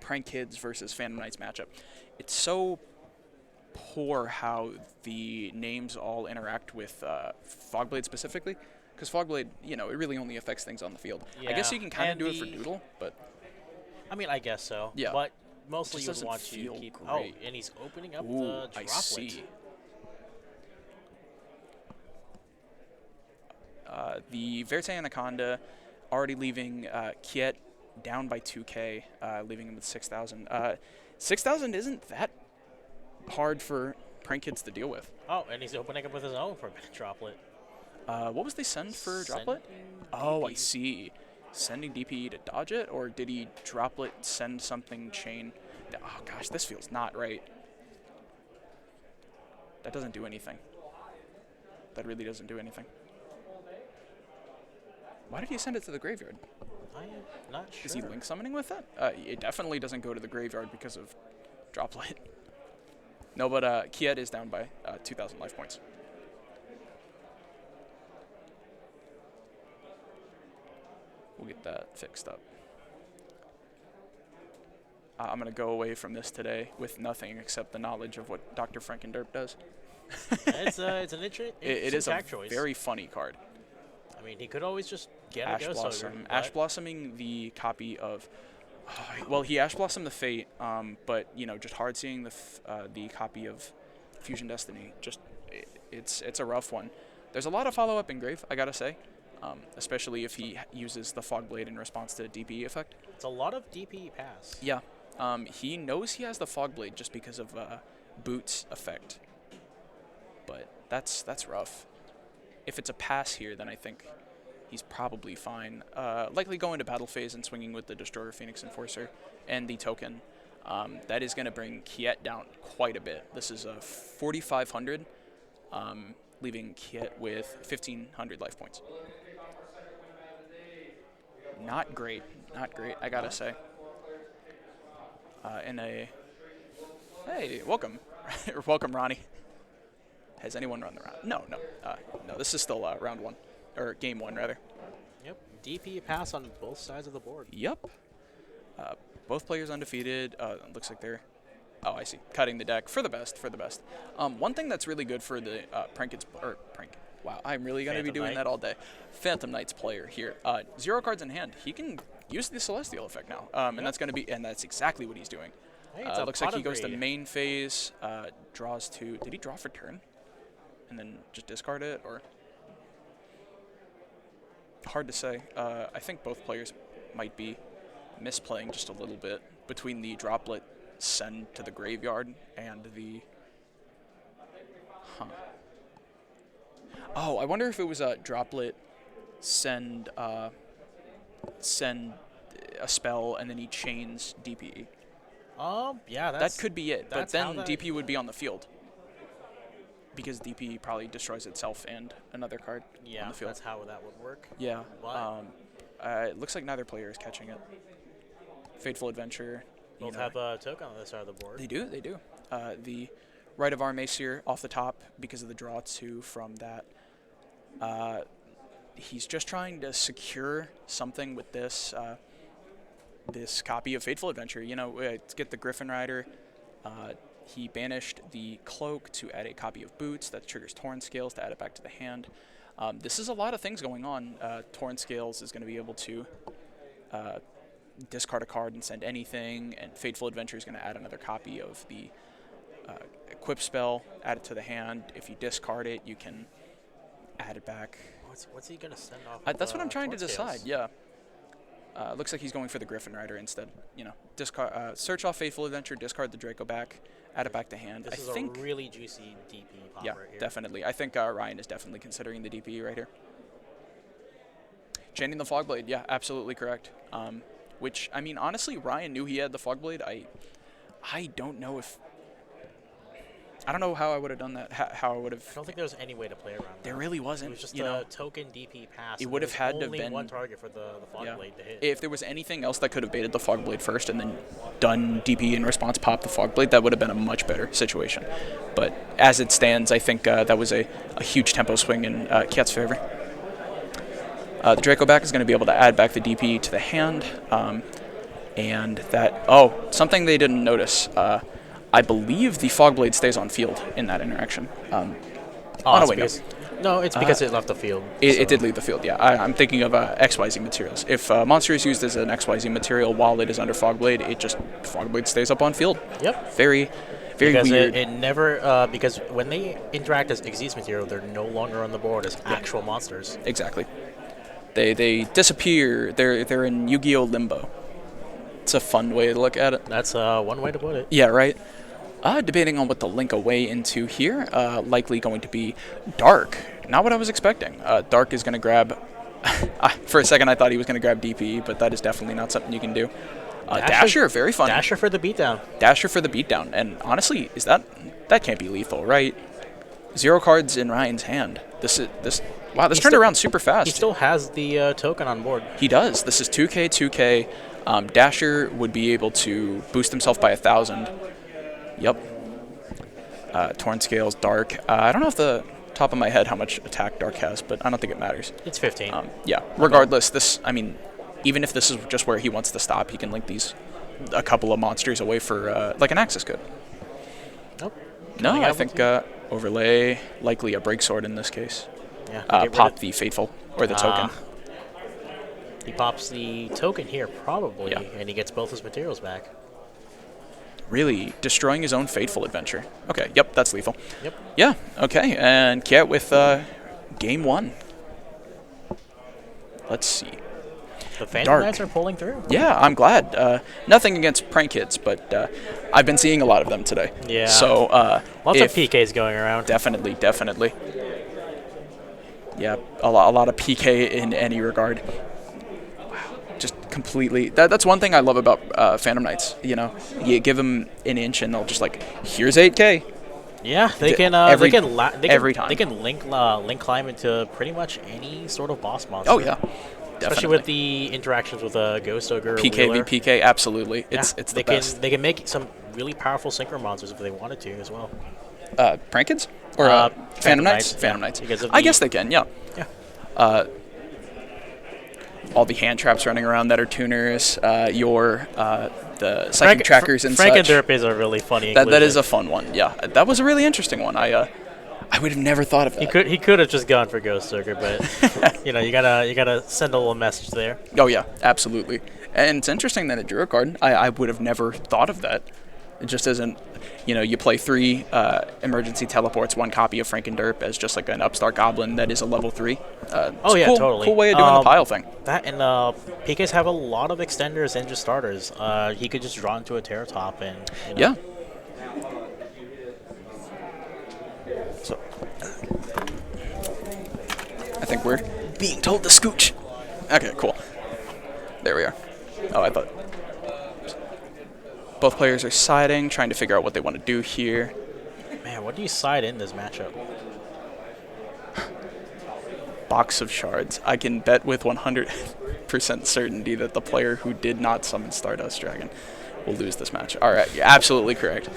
Prank Kids versus Phantom Knights matchup. It's so poor how the names all interact with Fogblade specifically, because Fogblade, it really only affects things on the field. Yeah. I guess you can kind of do it for Doodle, but I mean, I guess so. Yeah, but mostly you would want to keep. Great. Oh, and he's opening up the Droplet. I see. The Verte Anaconda already leaving Kiet down by 2K, leaving him with 6,000. 6,000 isn't that hard for Prank Kids to deal with. Oh, and he's opening up with his own for a Droplet. What was they send for Droplet? Oh, I see. Sending DPE to dodge it, or did he Droplet send something chain? Oh gosh, this feels not right. That doesn't do anything. That really doesn't do anything. Why did he send it to the graveyard? I am not sure. Is he link summoning with it? It definitely doesn't go to the graveyard because of Droplet. No, but Kiet is down by 2,000 life points. We'll get that fixed up. I'm going to go away from this today with nothing except the knowledge of what Dr. Frankenderp does. It's an interesting It is a choice. Very funny card. I mean, he could always just get Ash a Ghost Blossom. Ogre, Ash Blossoming the copy of... well, he Ash Blossomed the Fate, but, just hard seeing the copy of Fusion Destiny. Just, it's a rough one. There's a lot of follow-up Engrave, I gotta say. Especially if he uses the Fogblade in response to the DPE effect. It's a lot of DPE pass. Yeah. He knows he has the Fogblade just because of Boot's effect. But that's rough. If it's a pass here, then I think he's probably fine. Likely going to battle phase and swinging with the Destroyer Phoenix Enforcer and the token. That is going to bring Kiet down quite a bit. This is a 4,500, leaving Kiet with 1,500 life points. Not great, I gotta say. Hey, welcome, welcome, Ronnie. Has anyone run the round? No. No, this is still round one, or game one, rather. Yep, DP pass on both sides of the board. Yep. Both players undefeated. Looks like they're, I see, cutting the deck for the best, one thing that's really good for the wow, I'm really going to be doing that all day. Phantom Knights player here. 0 cards in hand. He can use the Celestial effect now, and that's exactly what he's doing. Hey, looks like he goes to main phase, draws 2. Did he draw for turn? And then just discard it, or? Hard to say. I think both players might be misplaying just a little bit between the Droplet send to the graveyard and the... Oh, I wonder if it was a Droplet send a spell, and then he chains DPE. Yeah, that could be it. But then DP would be on the field. Because DP probably destroys itself and another card on the field. That's how that would work. Yeah. It looks like neither player is catching it. Fateful Adventure. Both have a token on this side of the board. They do. The Rite of Arm Aesir off the top because of the draw 2 from that. He's just trying to secure something with this this copy of Fateful Adventure. To get the Griffin Rider. He banished the Cloak to add a copy of Boots that triggers Torn Scales to add it back to the hand. This is a lot of things going on. Torn Scales is going to be able to discard a card and send anything, and Fateful Adventure is going to add another copy of the Equip spell, add it to the hand. If you discard it, you can add it back. What's he going to send off? That's what I'm trying to decide, yeah. Looks like he's going for the Griffin Rider instead. Discard, search off Fateful Adventure, discard the Draco back, add it back to hand. This is a really juicy DP pop right here. Definitely. I think Ryan is definitely considering the DP right here. Chaining the Fogblade, yeah, absolutely correct. Which, I mean, honestly, Ryan knew he had the Fogblade. I don't know if... I don't know how I would have done that, how I would have... I don't think there was any way to play around that. There really wasn't. It was just a token DP pass. It would have had to have been... been... one target for the Fogblade to hit. If there was anything else that could have baited the Fogblade first and then done DP in response, pop the Fogblade, that would have been a much better situation. But as it stands, I think that was a huge tempo swing in Kiat's favor. The Draco back is going to be able to add back the DP to the hand. And that... Oh, something they didn't notice. I believe the Fogblade stays on field in that interaction. No, it's because it left the field. It did leave the field, yeah. I'm thinking of XYZ materials. If monster is used as an XYZ material while it is under Fogblade, Fogblade stays up on field. Yep. Very because weird. It never, because when they interact as Xyz material, they're no longer on the board as actual monsters. Exactly. They disappear. They're in Yu-Gi-Oh! Limbo. It's a fun way to look at it. That's one way to put it. Yeah, right. Debating on what to link away into here. Likely going to be Dark. Not what I was expecting. Dark is going to grab... for a second, I thought he was going to grab DP, but that is definitely not something you can do. Dasher, very fun. Dasher for the beatdown. Dasher for the beatdown. And honestly, that can't be lethal, right? 0 cards in Ryan's hand. Wow, this turned around super fast. He still has the token on board. He does. This is 2K. Dasher would be able to boost himself by 1,000. Yep. Torn Scales, Dark. I don't know off the top of my head how much attack Dark has, but I don't think it matters. It's 15. Yeah. Regardless, even if this is just where he wants to stop, he can link a couple of monsters away for like an Axis could. Nope. No, I think overlay, likely a break sword in this case. Yeah. Pop the Fateful or the token. He pops the token here, probably, and he gets both his materials back. Really destroying his own Fateful Adventure. Okay, yep, that's lethal. Yep. Yeah, okay, and Kiat with game 1. Let's see. The Phantom Knights are pulling through. Yeah, I'm glad. Nothing against prank kids, but I've been seeing a lot of them today. Yeah. So lots of PKs going around. Definitely. Yeah, a lot of PK in any regard. Just completely. That's one thing I love about Phantom Knights. You give them an inch and they'll just here's 8K. Yeah, they can. Every time. They can link climb into pretty much any sort of boss monster. Oh yeah. Especially with the interactions with Ghost Ogre. PK v PK, absolutely. It's the best. They can make some really powerful synchro monsters if they wanted to as well. Prank kids or Phantom Knights? Phantom Knights. I guess they can. Yeah. Yeah. All the hand traps running around that are tuners, the psychic trackers and such. Frankenderp is a really funny inclusion. That is a fun one, yeah. That was a really interesting one. I would have never thought of that. He could have just gone for Ghost Ogre, but you gotta send a little message there. Oh yeah, absolutely. And it's interesting that it drew a card. I would have never thought of that. It just isn't. You play 3 emergency teleports, 1 copy of Frankenderp as just like an upstart goblin that is a level 3. Totally. Cool way of doing the pile thing. That and PKs have a lot of extenders and just starters. He could just draw into a Terror Top and. Yeah. So, I think we're being told to scooch. Okay, cool. There we are. Oh, I thought. Both players are siding, trying to figure out what they want to do here. Man, what do you side in this matchup? Box of Shards. I can bet with 100% certainty that the player who did not summon Stardust Dragon will lose this match. All right, you're absolutely correct.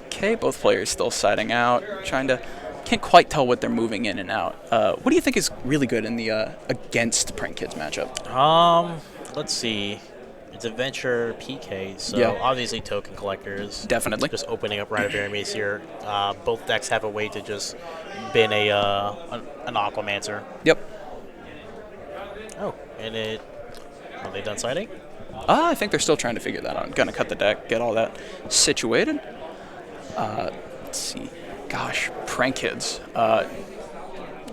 Okay, both players still siding out, trying to. Can't quite tell what they're moving in and out. What do you think is really good in the against Prank Kids matchup? Let's see. It's Adventure PK, so Yeah. obviously token collectors. Definitely. Just opening up Rite of Aramis here. Both decks have a way to just bin an Aquamancer. Yep. Oh, and it. Are they done siding? I think they're still trying to figure that out. Gonna cut the deck, get all that situated. Let's see. Gosh, Prank Kids.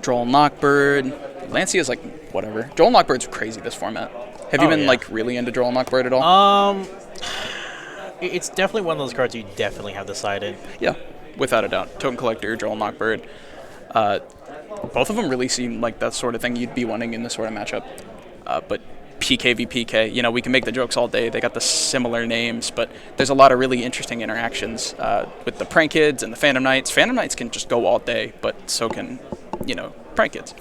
Droll Knockbird. Lancey is like whatever. Droll Knockbird's crazy this format. Have you been like really into Droll Knockbird at all? It's definitely one of those cards you definitely have to side in. Yeah, without a doubt. Token Collector, Droll Knockbird. Both of them really seem like that sort of thing you'd be wanting in this sort of matchup. But PK v PK, you know, we can make the jokes all day. They got the similar names, but there's a lot of really interesting interactions with the Prank Kids and the Phantom Knights. Phantom Knights can just go all day, but so can, you know, Prank Kids.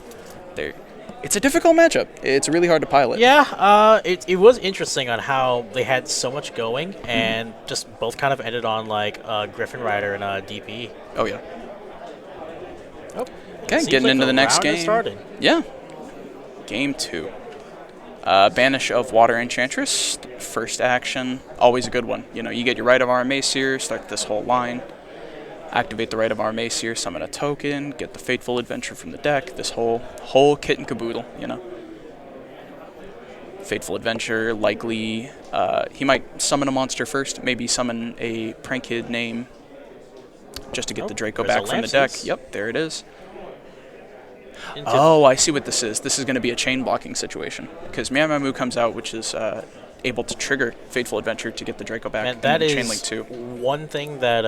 It's a difficult matchup. It's really hard to pilot. Yeah, it was interesting on how they had so much going and just both kind of ended on like Griffin Rider and DP. Oh, yeah. Oh, okay, getting like into the next game. Started. Yeah. Game 2. Banish of Water Enchantress. First action. Always a good one. You know, you get your Rite of Aramis here, start this whole line. Activate the Rite of Aramis here, summon a token, get the Fateful Adventure from the deck. This whole kit and caboodle, you know. Fateful Adventure, likely. He might summon a monster first, maybe summon a Prank Kid name just to get the Draco back from the deck. Yep, there it is. Oh, I see what this is. This is going to be a chain blocking situation because Mamamoo comes out, which is able to trigger Fateful Adventure to get the Draco back. And that is chain link too. One thing that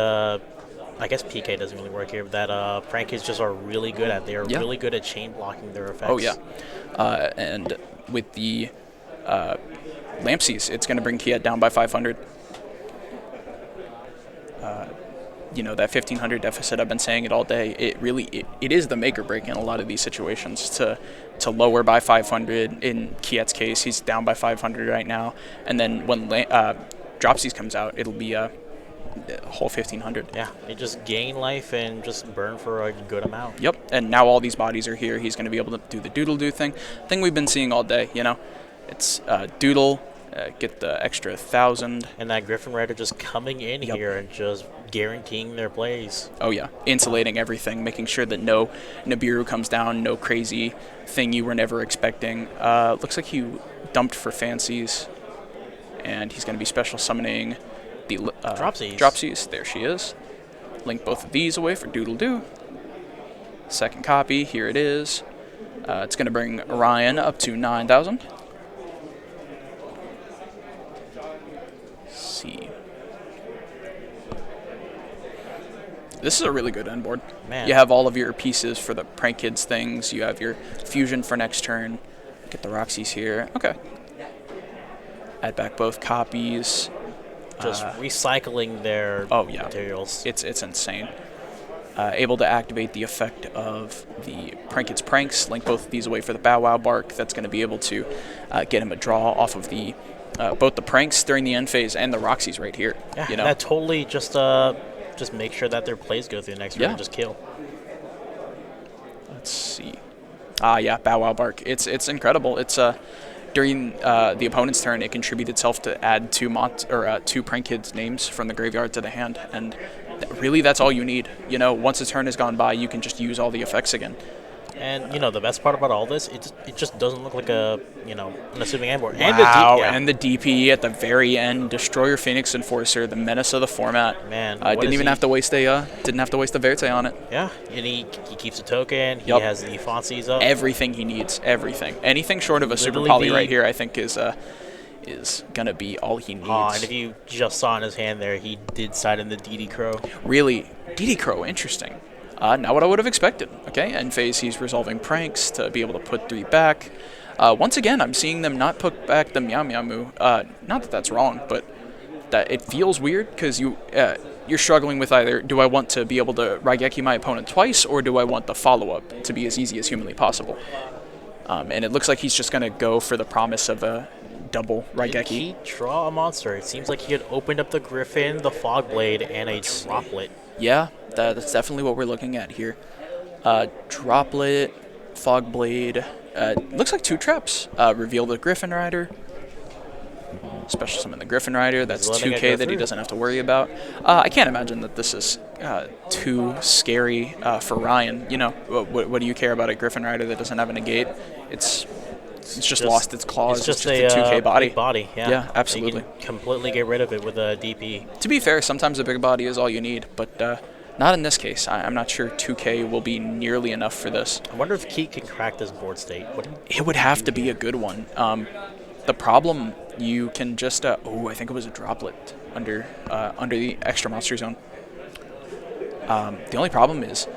I guess PK doesn't really work here, but that Prank Kids just are really good at. They are really good at chain blocking their effects. Oh, yeah. And with the Lampsies, it's going to bring Kiet down by 500. You know, that 1,500 deficit, I've been saying it all day. It is the make or break in a lot of these situations to lower by 500. In Kiet's case, he's down by 500 right now. And then when Dropsies comes out, it'll be a whole 1,500. Yeah, they just gain life and just burn for a good amount. Yep, and now all these bodies are here. He's going to be able to do the doodle-doo thing we've been seeing all day, you know. It's doodle, get the extra 1,000. And that Griffin Rider just coming in here and just guaranteeing their plays. Oh, yeah, insulating everything, making sure that no Nibiru comes down, no crazy thing you were never expecting. Looks like he dumped for Fancies, and he's going to be special summoning the Dropsies. There she is. Link both of these away for Doodle Doo. Second copy, here it is. It's going to bring Ryan up to 9,000. See. This is a really good end board. Man. You have all of your pieces for the Prank Kids things. You have your fusion for next turn. Get the Roxy's here. Okay. Add back both copies. Just recycling their materials. It's insane. Able to activate the effect of the Prank Kids Pranks. Link both of these away for the Bow Wow Bark. That's going to be able to get him a draw off of the both the Pranks during the end phase and the Roxy's right here. Yeah, you know? that totally just make sure that their plays go through the next round and just kill. Let's see. Yeah, Bow Wow Bark. It's incredible. It's during the opponent's turn, it contributes itself to add two Prank Kids names from the graveyard to the hand, and really that's all you need. You know, once a turn has gone by, you can just use all the effects again. And you know the best part about all this, it just doesn't look like a unassuming end board. Wow, and the DP at the very end, Destroyer Phoenix Enforcer, the menace of the format. Man, didn't have to waste a Verte on it. Yeah, and he keeps a token. He has the Fonzies up. Everything he needs, everything. Anything short of a Super Poly right here, I think is gonna be all he needs. And if you just saw in his hand there, he did side in the DD Crow. Really, DD Crow, interesting. Not what I would have expected. Okay, end phase, he's resolving pranks to be able to put 3 back. Once again, I'm seeing them not put back the Meow Meow Moo. Not that that's wrong, but that it feels weird because you're struggling with either, do I want to be able to Raigeki my opponent twice, or do I want the follow-up to be as easy as humanly possible? And it looks like he's just going to go for the promise of a double Raigeki. Did he draw a monster? It seems like he had opened up the Griffin, the Fog Blade, and a Droplet. Yeah, that's definitely what we're looking at here. Droplet, Fog Blade. Looks like 2 traps. Reveal the Griffin Rider. Special summon the Griffin Rider. That's 2K that he doesn't have to worry about. I can't imagine that this is too scary for Ryan. You know, what do you care about a Griffin Rider that doesn't have a negate? It's just lost its claws. It's just a 2K body. Big body, yeah. Yeah, absolutely. You can completely get rid of it with a DP. To be fair, sometimes a big body is all you need, but not in this case. I'm not sure 2K will be nearly enough for this. I wonder if Keat can crack this board state. It would have to be a good one. The problem, you can just I think it was a Droplet under the extra monster zone. The only problem is,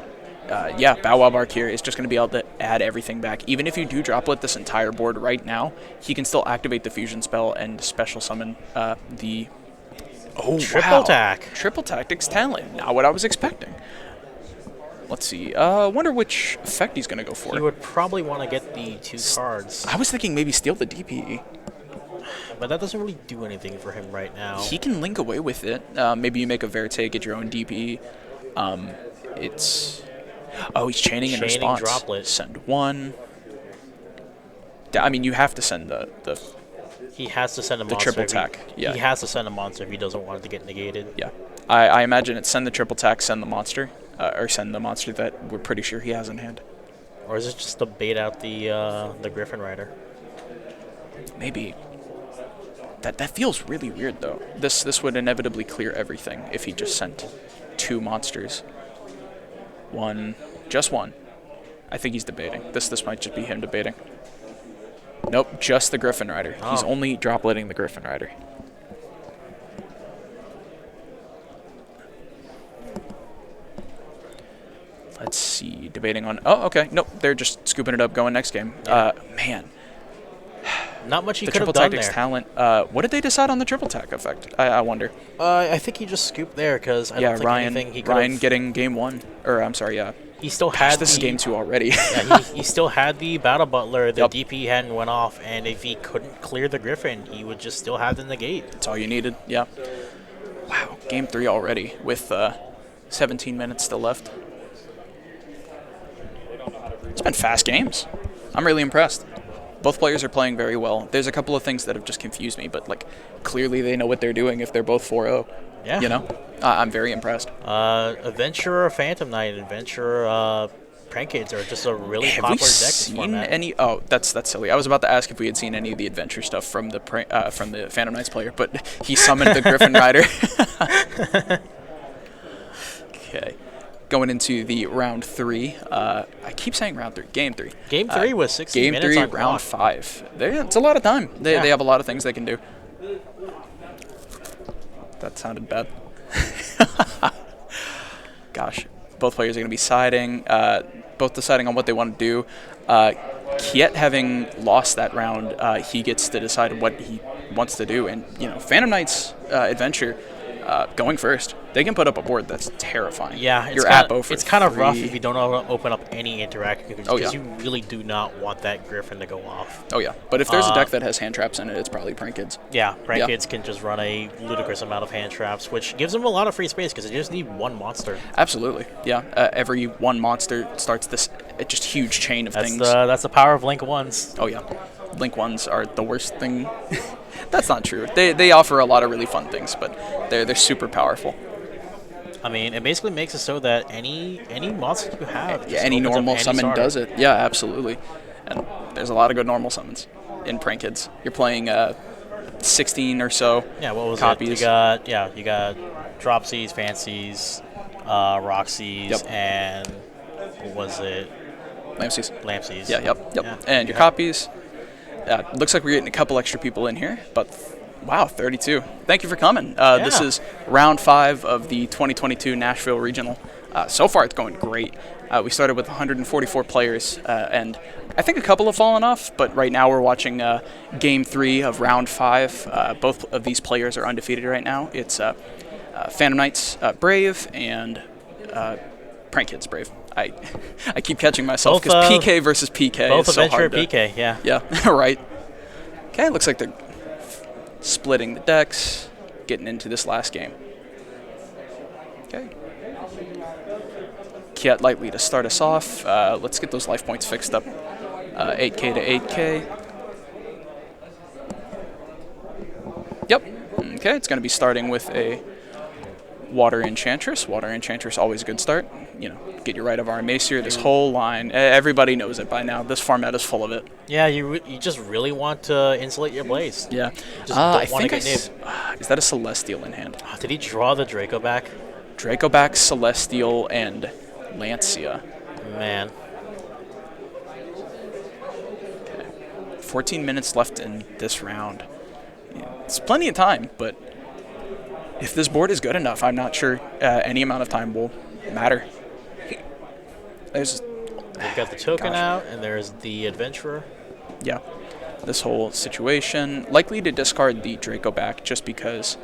Bow Wow Bark here is just going to be able to add everything back. Even if you do Droplet this entire board right now, he can still activate the fusion spell and special summon the. Oh, Triple Tack. Triple Tactics Talent. Not what I was expecting. Let's see. Wonder which effect he's going to go for. He would probably want to get the 2 cards. I was thinking maybe steal the DPE. But that doesn't really do anything for him right now. He can link away with it. Maybe you make a Verite, get your own DPE. He's chaining in response. Droplet. Send 1. I mean, you have to send the He has to send a monster. Triple Tack. Yeah. He has to send a monster if he doesn't want it to get negated. Yeah. I imagine it's send the Triple Tack, send the monster. Or send the monster that we're pretty sure he has in hand. Or is it just to bait out the Griffin Rider? Maybe. That feels really weird, though. This would inevitably clear everything if he just sent 2 monsters. Just one. I think he's debating. This might just be him debating. Nope, just the Griffin Rider. Oh. He's only dropletting the Griffin Rider. Let's see. Debating on... Oh, okay. Nope, they're just scooping it up, going next game. Yeah. Man. Not much he the could have triple done tactics there. Talent. What did they decide on the triple tack effect? I wonder. I think he just scooped there because I don't think anything he could Ryan getting game 1. Or, I'm sorry, yeah. He still had this is game 2 already. Yeah, he still had the Battle Butler. The DP hadn't went off, and if he couldn't clear the Griffin, he would just still have the negate. That's all you needed, yeah. Wow, game 3 already with 17 minutes still left. It's been fast games. I'm really impressed. Both players are playing very well. There's a couple of things that have just confused me, but like clearly they know what they're doing if they're both 4-0. Yeah. You know? I'm very impressed. Adventurer Phantom Knight and Adventurer Prank Kids are just a really popular deck this format. Oh, that's silly. I was about to ask if we had seen any of the adventure stuff from the Phantom Knights player, but he summoned the Griffin Rider. Okay. Going into the round 3. I keep saying round 3. Game 3. Game 3 was 60 minutes. Game 3, on round clock. 5. It's a lot of time. They have a lot of things they can do. That sounded bad. Gosh. Both players are going to be siding. Both deciding on what they want to do. Kiet having lost that round, he gets to decide what he wants to do. And, you know, Phantom Knight's adventure going first. They can put up a board that's terrifying. Yeah, it's kind of rough if you don't open up any interaction because you really do not want that Griffin to go off. Oh yeah, but if there's a deck that has hand traps in it, it's probably Prank Kids. Yeah, Prank Kids can just run a ludicrous amount of hand traps, which gives them a lot of free space because they just need 1 monster. Absolutely, yeah. Every 1 monster starts this just huge chain of things. That's the power of Link 1s. Oh yeah, Link 1s are the worst thing. That's not true. They offer a lot of really fun things, but they're super powerful. I mean, it basically makes it so that any monster you have, any normal summon does it. Yeah, absolutely. And there's a lot of good normal summons in Prank Kids. You're playing 16 or so. Yeah, what was copies. it? You got Dropsies, Fancies, Roxy's, and what was it? Lampsies. Yeah, yep. Yeah. And your copies. Looks like we're getting a couple extra people in here, but wow, 32. Thank you for coming. This is round 5 of the 2022 Nashville Regional. So far, it's going great. We started with 144 players, and I think a couple have fallen off, but right now we're watching Game 3 of Round 5. Both of these players are undefeated right now. It's Phantom Knights Brave and Prank Kids Brave. I keep catching myself because PK versus PK both is so Adventure hard to... PK, yeah. Yeah, right. Okay, looks like they're splitting the decks, getting into this last game. Okay. Kiet lightly to start us off. Let's get those life points fixed up. 8K to 8K. Yep. Okay, it's going to be starting with a Water Enchantress. Water Enchantress, always a good start. You know, get your Right of Our Macer. This whole line, everybody knows it by now. This format is full of it. Yeah, you just really want to insulate your Blaze. Yeah. Just don't want to get is that a Celestial in hand? Did he draw the Draco back? Draco back, Celestial, and Lancia. Man. 14 minutes left in this round. Yeah, it's plenty of time, but if this board is good enough, I'm not sure any amount of time will matter. There's We've got the token out, and there's the Adventurer. Yeah. This whole situation. Likely to discard the Draco back just because...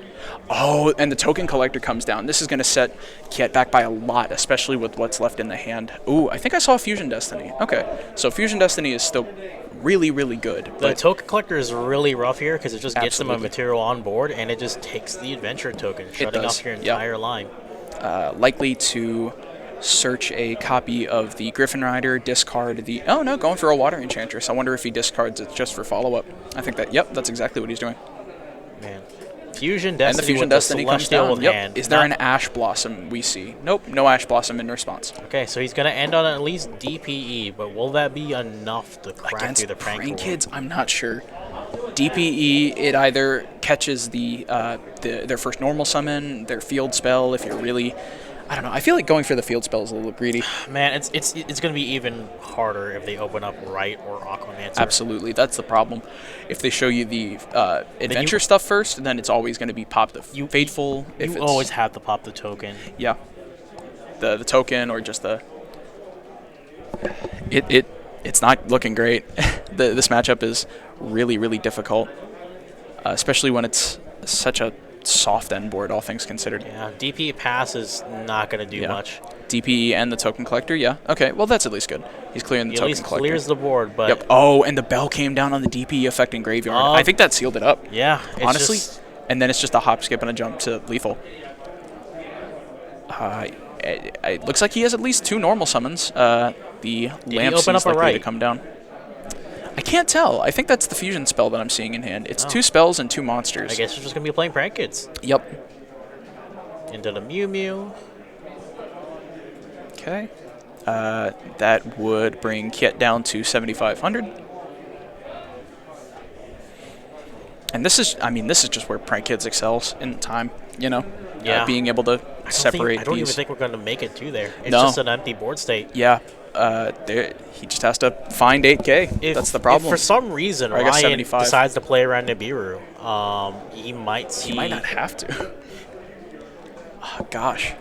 Oh, and the token collector comes down. This is going to set Kiet back by a lot, especially with what's left in the hand. Ooh, I think I saw Fusion Destiny. Okay, so Fusion Destiny is still really, really good. The token collector is really rough here because it just gets them a material on board, and it just takes the Adventure token, shutting off your entire line. Likely to search a copy of the Griffin Rider, discard the... Oh, no, going for a Water Enchantress. I wonder if he discards it just for follow-up. I think that... Yep, that's exactly what he's doing. Man. Fusion Destiny, and the Fusion Destiny comes down. Yep. Is there an Ash Blossom we see? Nope, no Ash Blossom in response. Okay, so he's going to end on at least DPE, but will that be enough to crack through the Prank Kids? I'm not sure. DPE, it either catches their first normal summon, their field spell, if you're really... I don't know. I feel like going for the field spell is a little greedy. Man, it's going to be even harder if they open up Right or Aquamancer. Absolutely. That's the problem. If they show you the adventure stuff first, then it's always going to be pop the Fateful. You always have to pop the token. Yeah. The token or just the... It's not looking great. This matchup is really, really difficult, especially when it's such a soft end board, all things considered. Yeah, DP pass is not going to do much. DPE and the token collector, yeah. Okay, well that's at least good. He's clearing the token collector. He clears the board, but... Yep. Oh, and the bell came down on the DPE affecting Graveyard. I think that sealed it up. Yeah. Honestly. And then it's just a hop, skip, and a jump to lethal. It looks like he has at least 2 normal summons. The lamp seems likely to come down. I can't tell. I think that's the fusion spell that I'm seeing in hand. It's 2 spells and 2 monsters. I guess we're just going to be playing Prank Kids. Yep. Into the Mew Mew. Okay. That would bring Kiet down to 7,500. And this is just where Prank Kids excels in time, you know? Yeah. Being able to separate I don't even think we're going to make it to there. It's just an empty board state. Yeah. He just has to find 8K. That's the problem. If for some reason Ryan decides to play around Nibiru, he might see... He might not have to. Oh, gosh.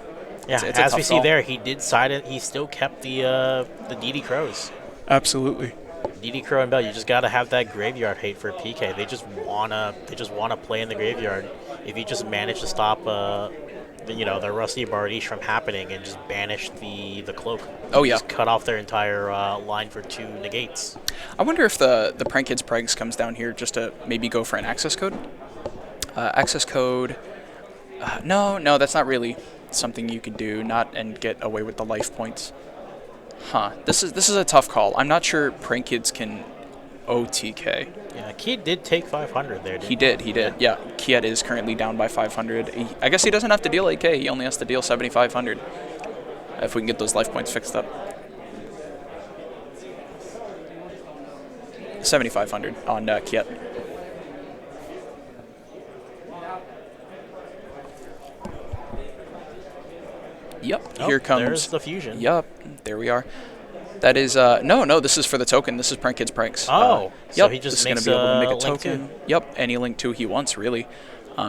Yeah, as we see there, he did side it. He still kept the DD Crows. Absolutely. DD Crow and Bell, you just got to have that graveyard hate for PK. They just wanna play in the graveyard. If you just manage to stop the Rusty Bardiche from happening and just banish the cloak. Oh yeah. Just cut off their entire line for 2 negates. I wonder if the Prank Kids Pregs comes down here just to maybe go for an access code. Access code. No, that's not really something you could do. And get away with the life points. Huh. This is a tough call. I'm not sure Prank Kids can OTK. Yeah, Kiet did take 500 there, He did. Yeah, Kiet is currently down by 500. I guess he doesn't have to deal 8K. He only has to deal 7,500. If we can get those life points fixed up. 7,500 on Kiet. Yep, here comes... There's the fusion. Yep, there we are. That is, no, this is for the token. This is Prank Kids Pranks. Oh, so yep, he just makes going to be able to make a token. Yep, any link to he wants, really.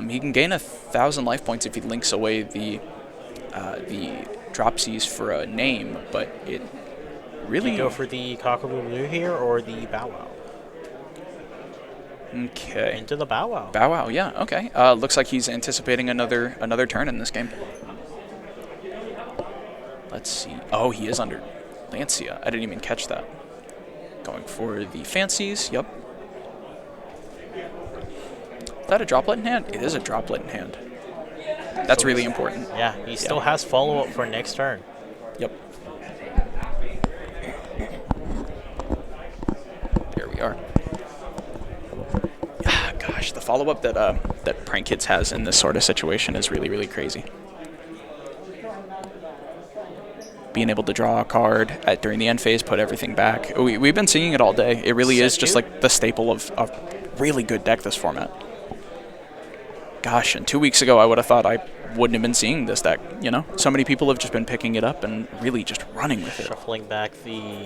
He can gain 1,000 life points if he links away the Dropsies for a name, but it really... Do you go for the Cockaboo Blue here or the Bow Wow? Okay. Into the Bow Wow. Bow Wow, yeah, okay. Looks like he's anticipating another turn in this game. Let's see. Oh, he is under Lancia. I didn't even catch that. Going for the fancies, yep. Is that a droplet in hand? It is a droplet in hand. That's really important. Yeah, he still has follow-up for next turn. Yep. There we are. Gosh, the follow-up that Prank Kids has in this sort of situation is really, really crazy. Being able to draw a card during the end phase, put everything back. We've been seeing it all day. It really is just like the staple of a really good deck this format. Gosh, and 2 weeks ago I would have thought I wouldn't have been seeing this deck, you know? So many people have just been picking it up and really just running with it. Shuffling back the...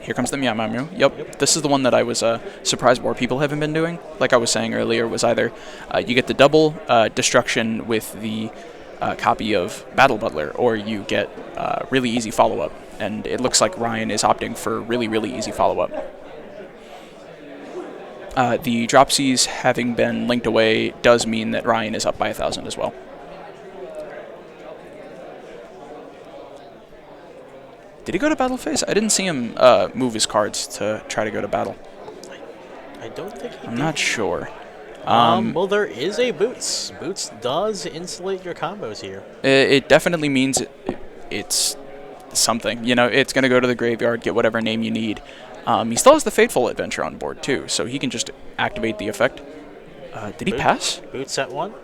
Here comes the Meowmamu. Yep. This is the one that I was surprised more people haven't been doing. Like I was saying earlier, was either you get the double destruction with the copy of Battle Butler, or you get really easy follow-up. And it looks like Ryan is opting for really, really easy follow-up. The Dropsies having been linked away does mean that Ryan is up by 1,000 as well. Did he go to battle phase? I didn't see him move his cards to try to go to battle. I don't think he did. I'm not sure. Well, there is a Boots. Boots does insulate your combos here. It definitely means it's something. You know, it's going to go to the graveyard, get whatever name you need. He still has the Fateful Adventure on board, too, so he can just activate the effect. Did he pass? Boots at 1?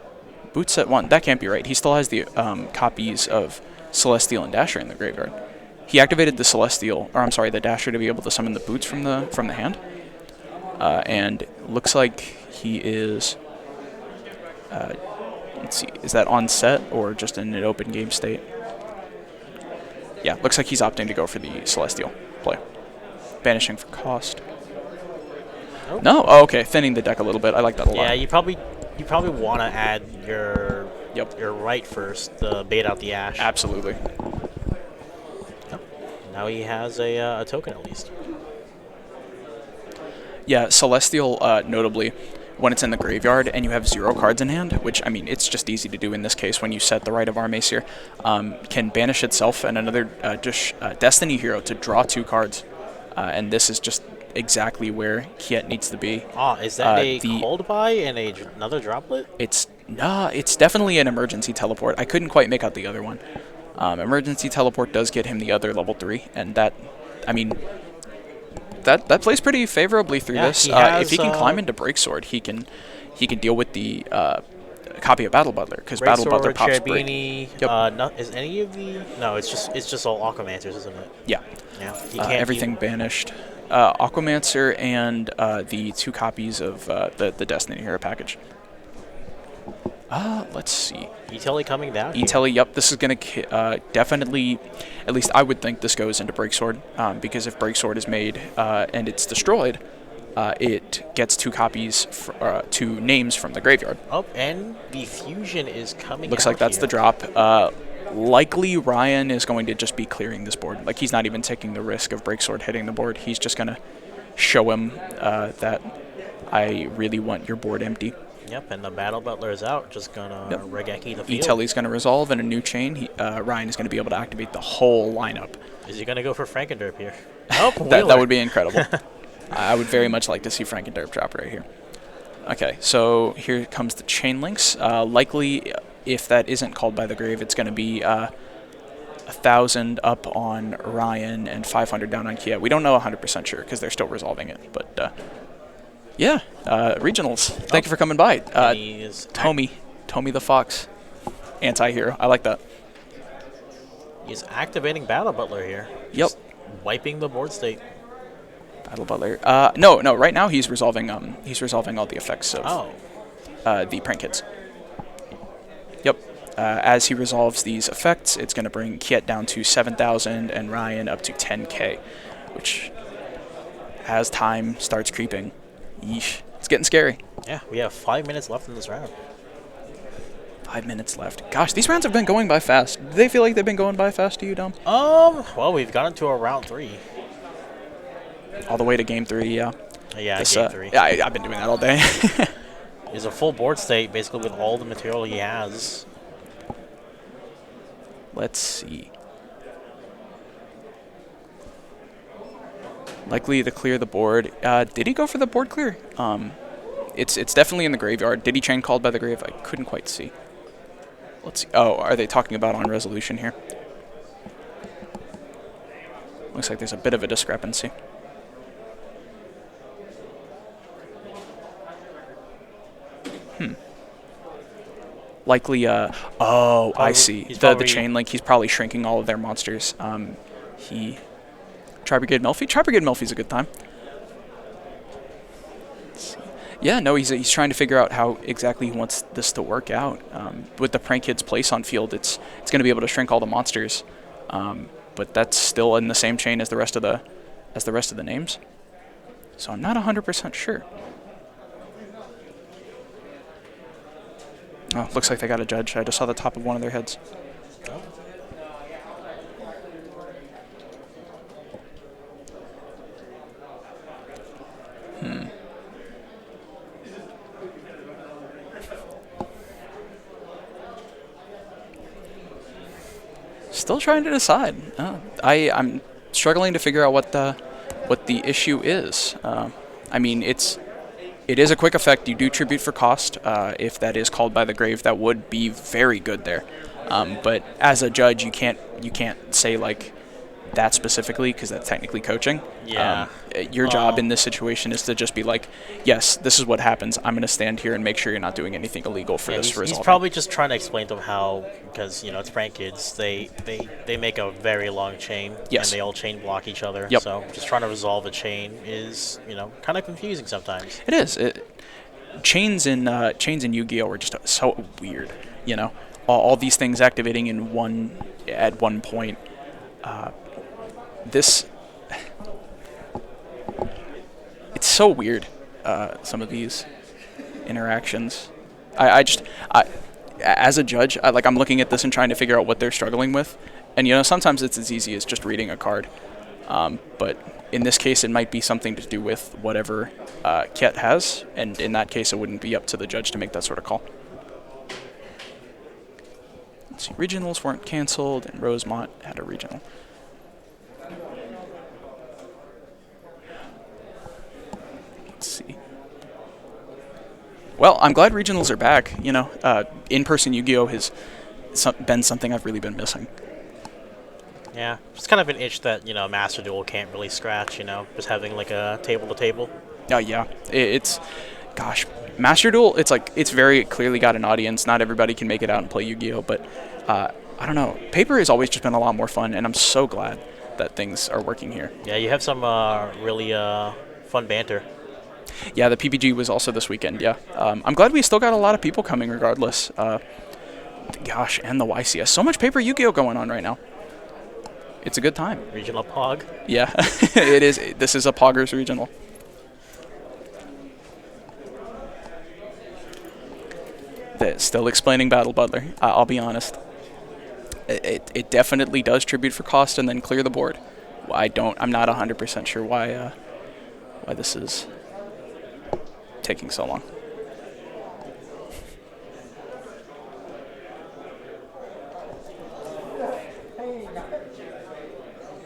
Boots at 1. That can't be right. He still has the copies of Celestial and Dasher in the graveyard. He activated the Celestial, or I'm sorry, the Dasher to be able to summon the Boots from the hand. And looks like he is... let's see, is that on set or just in an open game state? Yeah, looks like he's opting to go for the Celestial play. Banishing for cost. Nope. No? Oh, okay. Thinning the deck a little bit. I like that a lot. Yeah, you probably want to add your right first, the bait out the Ash. Absolutely. Yep. Now he has a token at least. Yeah, Celestial, notably, when it's in the graveyard and you have 0 cards in hand, which, I mean, it's just easy to do in this case when you set the Right of Armace here, can banish itself and another Destiny hero to draw 2 cards. And this is just exactly where Kiet needs to be. Ah, is that a cold buy and another droplet? It's definitely an emergency teleport. I couldn't quite make out the other one. Emergency teleport does get him the other level 3, and that, I mean, that plays pretty favorably through this. If he can climb into Breaksword, he can deal with the copy of Battle Butler, because Battle Butler pops Break. Is any of the... No, it's just all Aquamancers, isn't it? Yeah. Yeah. Everything banished. Aquamancer and the 2 copies of the Destiny Hero package. Let's see. E-Telly coming down. E-Telly, yep. This is going to definitely, at least I would think this goes into Breaksword, because if Breaksword is made and it's destroyed, it gets 2 copies, 2 names from the graveyard. Oh, and the fusion is coming. Looks like that's the drop. Likely Ryan is going to just be clearing this board. Like, he's not even taking the risk of Breaksword hitting the board. He's just going to show him that I really want your board empty. Yep, and the Battle Butler is out, just gonna Regeki the field. E-Telly's gonna resolve in a new chain. Ryan is gonna be able to activate the whole lineup. Is he gonna go for Frankenderp here? Oh, that would be incredible. I would very much like to see Frankenderp drop right here. Okay, so here comes the chain links. Likely, if that isn't called by the grave, it's gonna be 1,000 up on Ryan and 500 down on Kia. We don't know 100% sure because they're still resolving it, but. Yeah, regionals. Thank you for coming by. Tommy the Fox, anti-hero. I like that. He's activating Battle Butler here. Yep. Just wiping the board state. Battle Butler. No. Right now he's resolving all the effects of the Prank Kids. Yep. As he resolves these effects, it's going to bring Kiet down to 7,000 and Ryan up to 10K, which, as time starts creeping. Yeesh. It's getting scary. Yeah, we have 5 minutes left in this round. 5 minutes left. Gosh, these rounds have been going by fast. Do they feel like they've been going by fast to you, Dom? Well, we've gotten to a round 3. All the way to game 3, yeah. Yeah, game 3. Yeah, I've been doing that all day. He's a full board state, basically, with all the material he has. Let's see. Likely to clear the board. Did he go for the board clear? It's definitely in the graveyard. Did he chain called by the grave? I couldn't quite see. Let's see. Oh, are they talking about on resolution here? Looks like there's a bit of a discrepancy. Likely, I see. The chain link, he's probably shrinking all of their monsters. Tri-Brigade Melfi? Tri-Brigade Melfi's a good time. Yeah, no, he's trying to figure out how exactly he wants this to work out. With the Prank Kid's place on field, it's going to be able to shrink all the monsters, but that's still in the same chain as the rest of the names. So I'm not 100% sure. Oh, looks like they got a judge. I just saw the top of one of their heads. Still trying to decide. I'm struggling to figure out what the issue is. I mean, it is a quick effect. You do tribute for cost. If that is called by the grave, that would be very good there. But as a judge, you can't say like that specifically because that's technically coaching. Yeah. Your job in this situation is to just be like, yes, this is what happens. I'm going to stand here and make sure you're not doing anything illegal for this result. He's probably just trying to explain to them how, because it's Prank Kids, they make a very long chain. Yes. And they all chain block each other. Yep. So just trying to resolve a chain is kind of confusing sometimes. It is. Chains in Yu-Gi-Oh are just so weird. All these things activating at one point. It's so weird, some of these interactions. As a judge, I'm looking at this and trying to figure out what they're struggling with. And, sometimes it's as easy as just reading a card. But in this case, it might be something to do with whatever Kiet has. And in that case, it wouldn't be up to the judge to make that sort of call. Let's see, regionals weren't canceled, and Rosemont had a regional. Let's see. Well, I'm glad regionals are back. In-person Yu-Gi-Oh has been something I've really been missing. Yeah, it's kind of an itch that Master Duel can't really scratch. Just having like a table-to-table. Oh yeah, gosh, Master Duel. It's very clearly got an audience. Not everybody can make it out and play Yu-Gi-Oh, but I don't know. Paper has always just been a lot more fun, and I'm so glad that things are working here. Yeah, you have some really fun banter. Yeah, the PPG was also this weekend, yeah. I'm glad we still got a lot of people coming regardless. Gosh, and the YCS. So much Paper Yu-Gi-Oh going on right now. It's a good time. Regional Pog. Yeah, it is. This is a Poggers regional. Still explaining Battle Butler, I'll be honest. It definitely does tribute for cost and then clear the board. I'm not 100% sure why this is taking so long.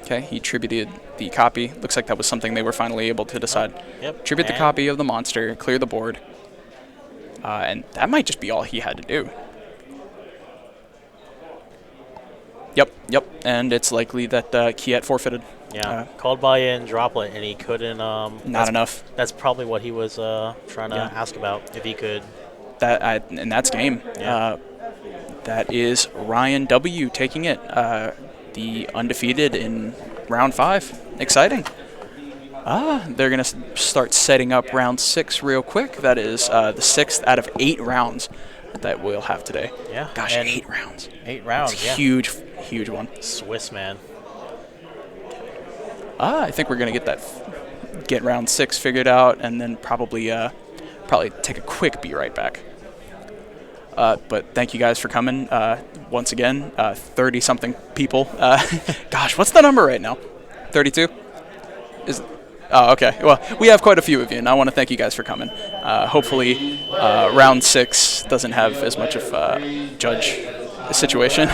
Okay, he tributed the copy. Looks like that was something they were finally able to decide. Yep. Tribute the copy of the monster, clear the board. And that might just be all he had to do. Yep. And it's likely that Kiet forfeited. Yeah, called by in Droplet, and he couldn't. Not enough. That's probably what he was trying to ask about, if he could. And that's game. Yeah. That is Ryan W. taking it. The undefeated in round 5. Exciting. They're going to start setting up round 6 real quick. That is the 6th out of 8 rounds that we'll have today. Yeah. Gosh, 8 rounds. 8 rounds, That's a huge one. Swiss, man. I think we're going to get round 6 figured out and then probably take a quick be right back. But thank you guys for coming once again. 30-something people. Gosh, what's the number right now? 32? Oh, okay. Well, we have quite a few of you, and I want to thank you guys for coming. Hopefully, round 6 doesn't have as much of a judge situation.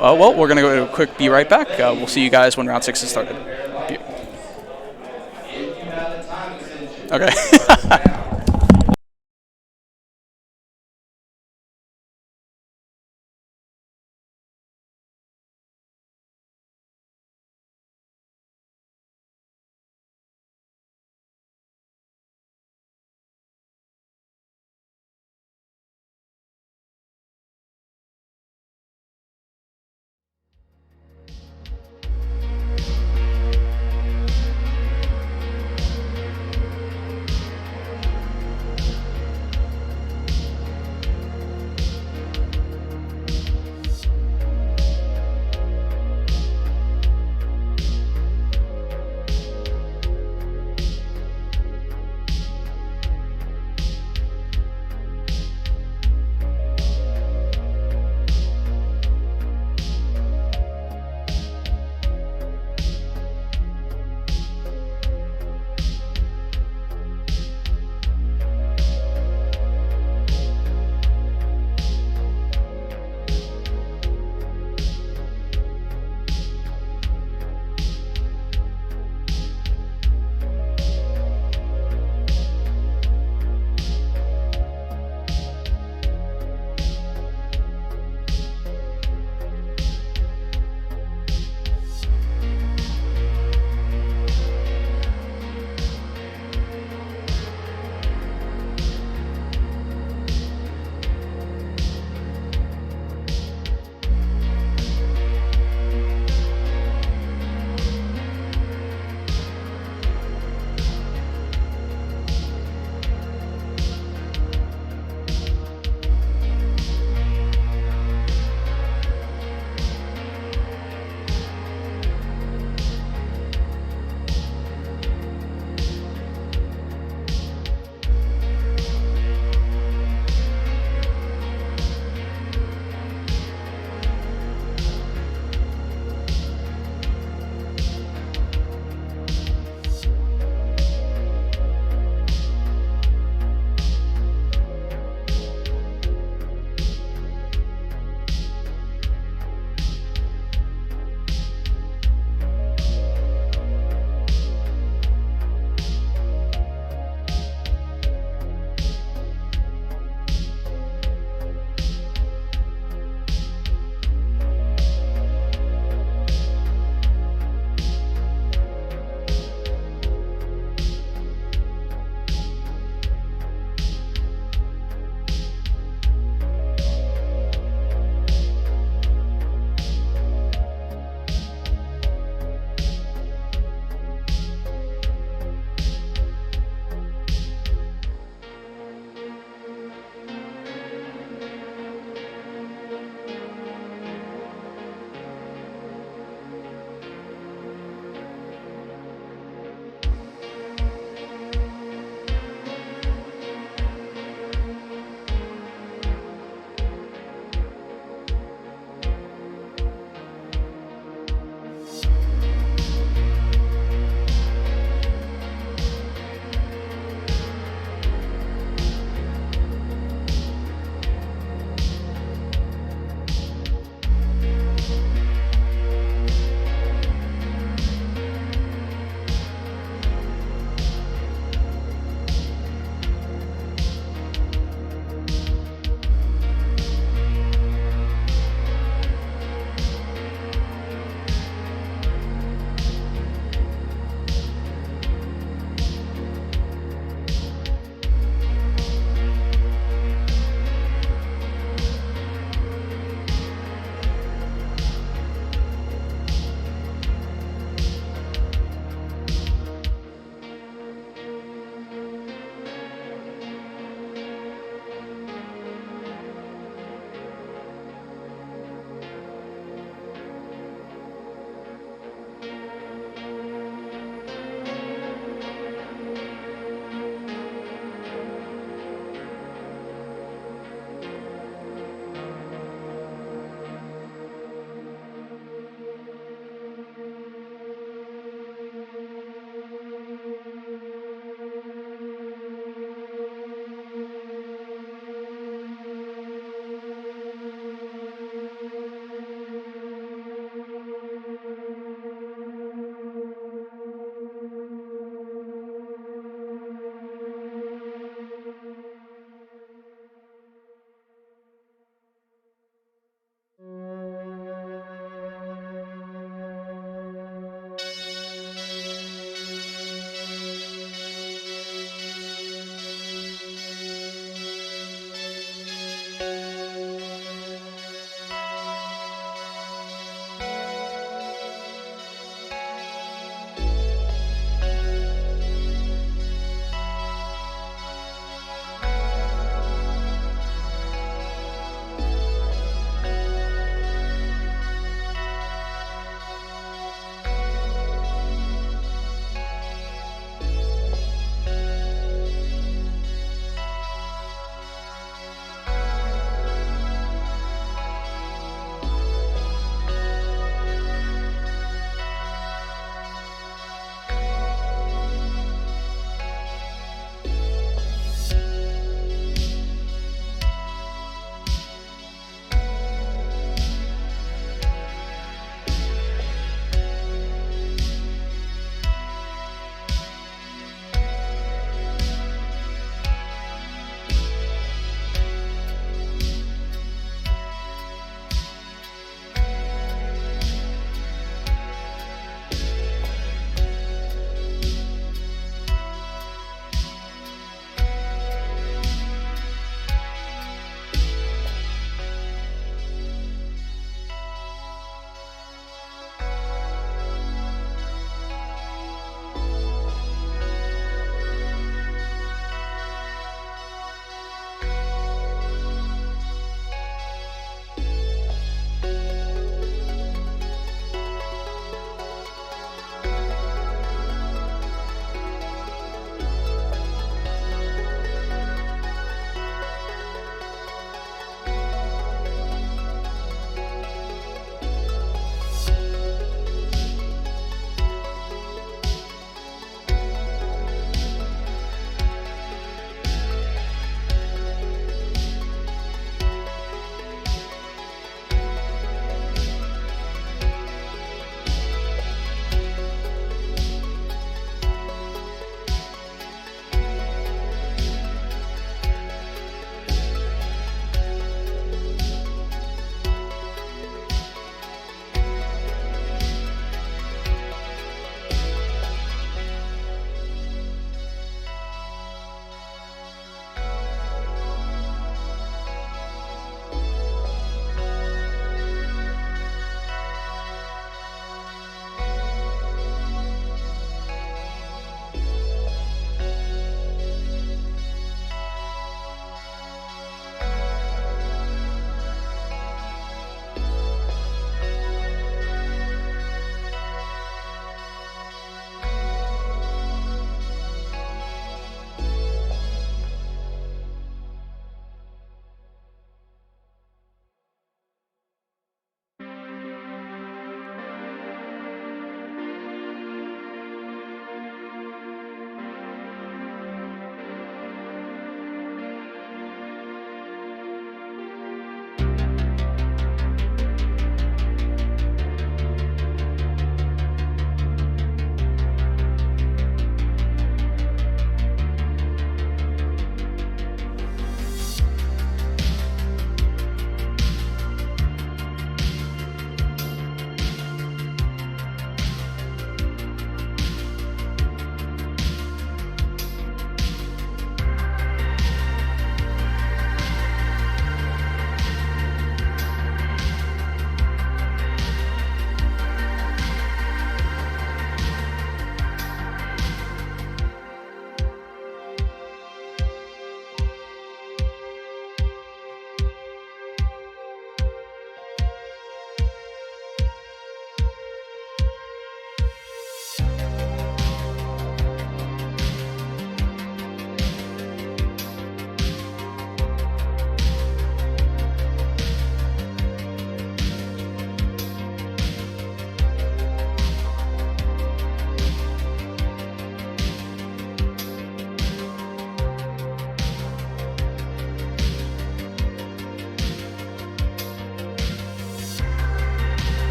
Well, we're going to go to a quick be right back. We'll see you guys when round 6 is started. Okay.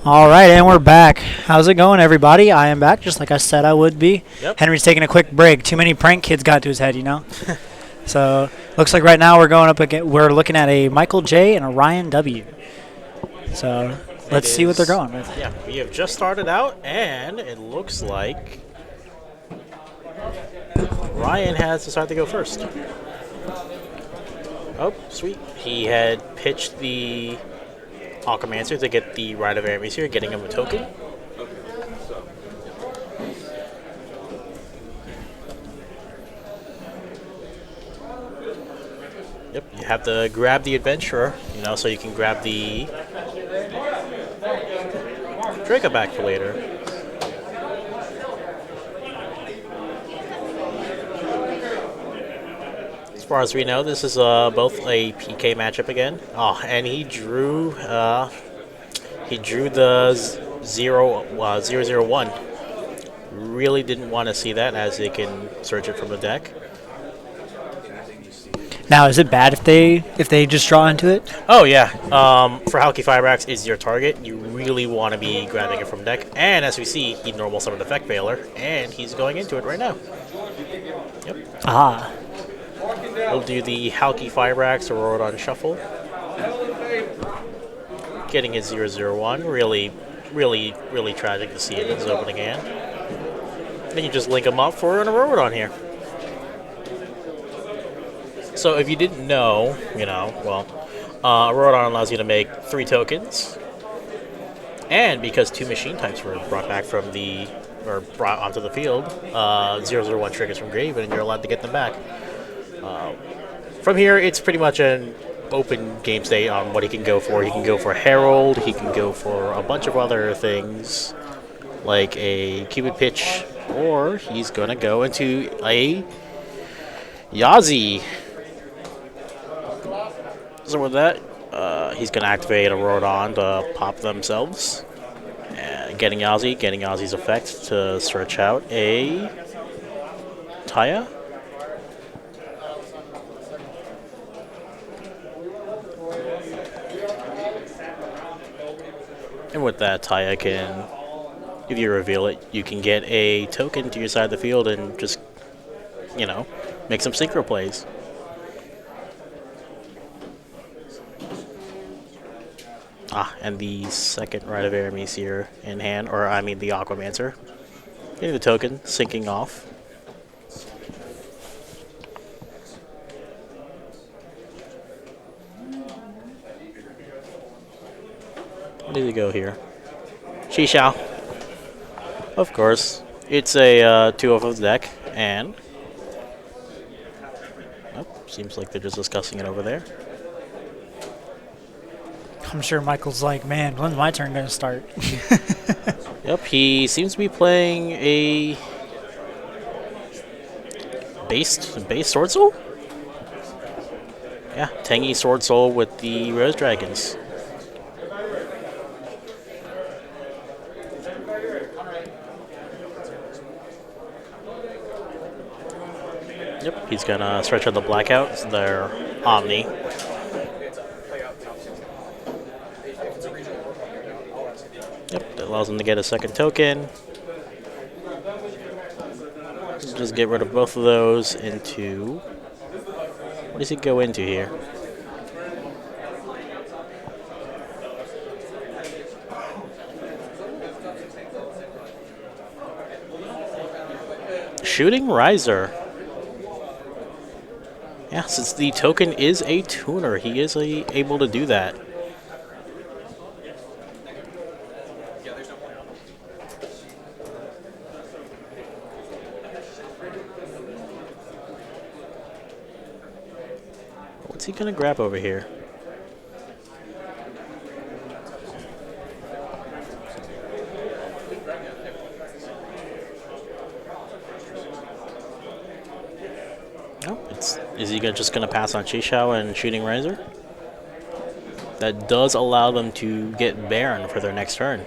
All right, and we're back. How's it going, everybody? I am back, just like I said I would be. Yep. Henry's taking a quick break. Too many prank kids got to his head, you know? So, looks like right now we're going up again. We're looking at a Michael J and a Ryan W. So, let's see what they're going with. Yeah, we have just started out, and it looks like Ryan has decided to go first. Oh, sweet. He had pitched the Aquamancer to get the Rite of Aramis here, getting him a token. Yep, you have to grab the Adventurer, so you can grab the Draco back for later. As far as we know, this is both a PK matchup again. Oh, and he drew the 001. Really didn't want to see that, as they can search it from the deck. Now, is it bad if they just draw into it? Oh yeah. For Halki Fireaxe is your target. You really want to be grabbing it from deck. And as we see, he normal summoned Effect Veiler, and he's going into it right now. Yep. Ah. We'll do the Halki Fireaxe or on shuffle. Getting his 001. Really tragic to see it in his opening hand. Then you just link him up for an Aurorodon here. So if you didn't know, Aurorodon allows you to make 3 tokens. And because 2 machine types were brought onto the field, 001 triggers from grave, and you're allowed to get them back. From here, it's pretty much an open game state on what he can go for. He can go for Herald, he can go for a bunch of other things, like a Cupid Pitch, or he's going to go into a Yazi. So with that, he's going to activate a Aurorodon to pop themselves. Getting Yazi's effect to stretch out a Taya. And with that, Taya can, if you reveal it, you can get a token to your side of the field and just, make some synchro plays. And the second Rite of Aramis here in hand, or I mean the Aquamancer. Getting the token, syncing off. Where did he go here? Shishao. Of course. It's a 2 off of the deck, and seems like they're just discussing it over there. I'm sure Michael's like, man, when's my turn going to start? Yep, he seems to be playing a base Sword Soul? Yeah, Tangy Sword Soul with the Rose Dragons. Yep, he's going to stretch out the Blackout, their Omni. Yep, that allows him to get a second token. Just get rid of both of those into... What does he go into here? Shooting Riser. Yeah, since the token is a tuner, he is able to do that. What's he gonna grab over here? Oh, is he just gonna pass on Shishao and Shooting Riser? That does allow them to get Baron for their next turn.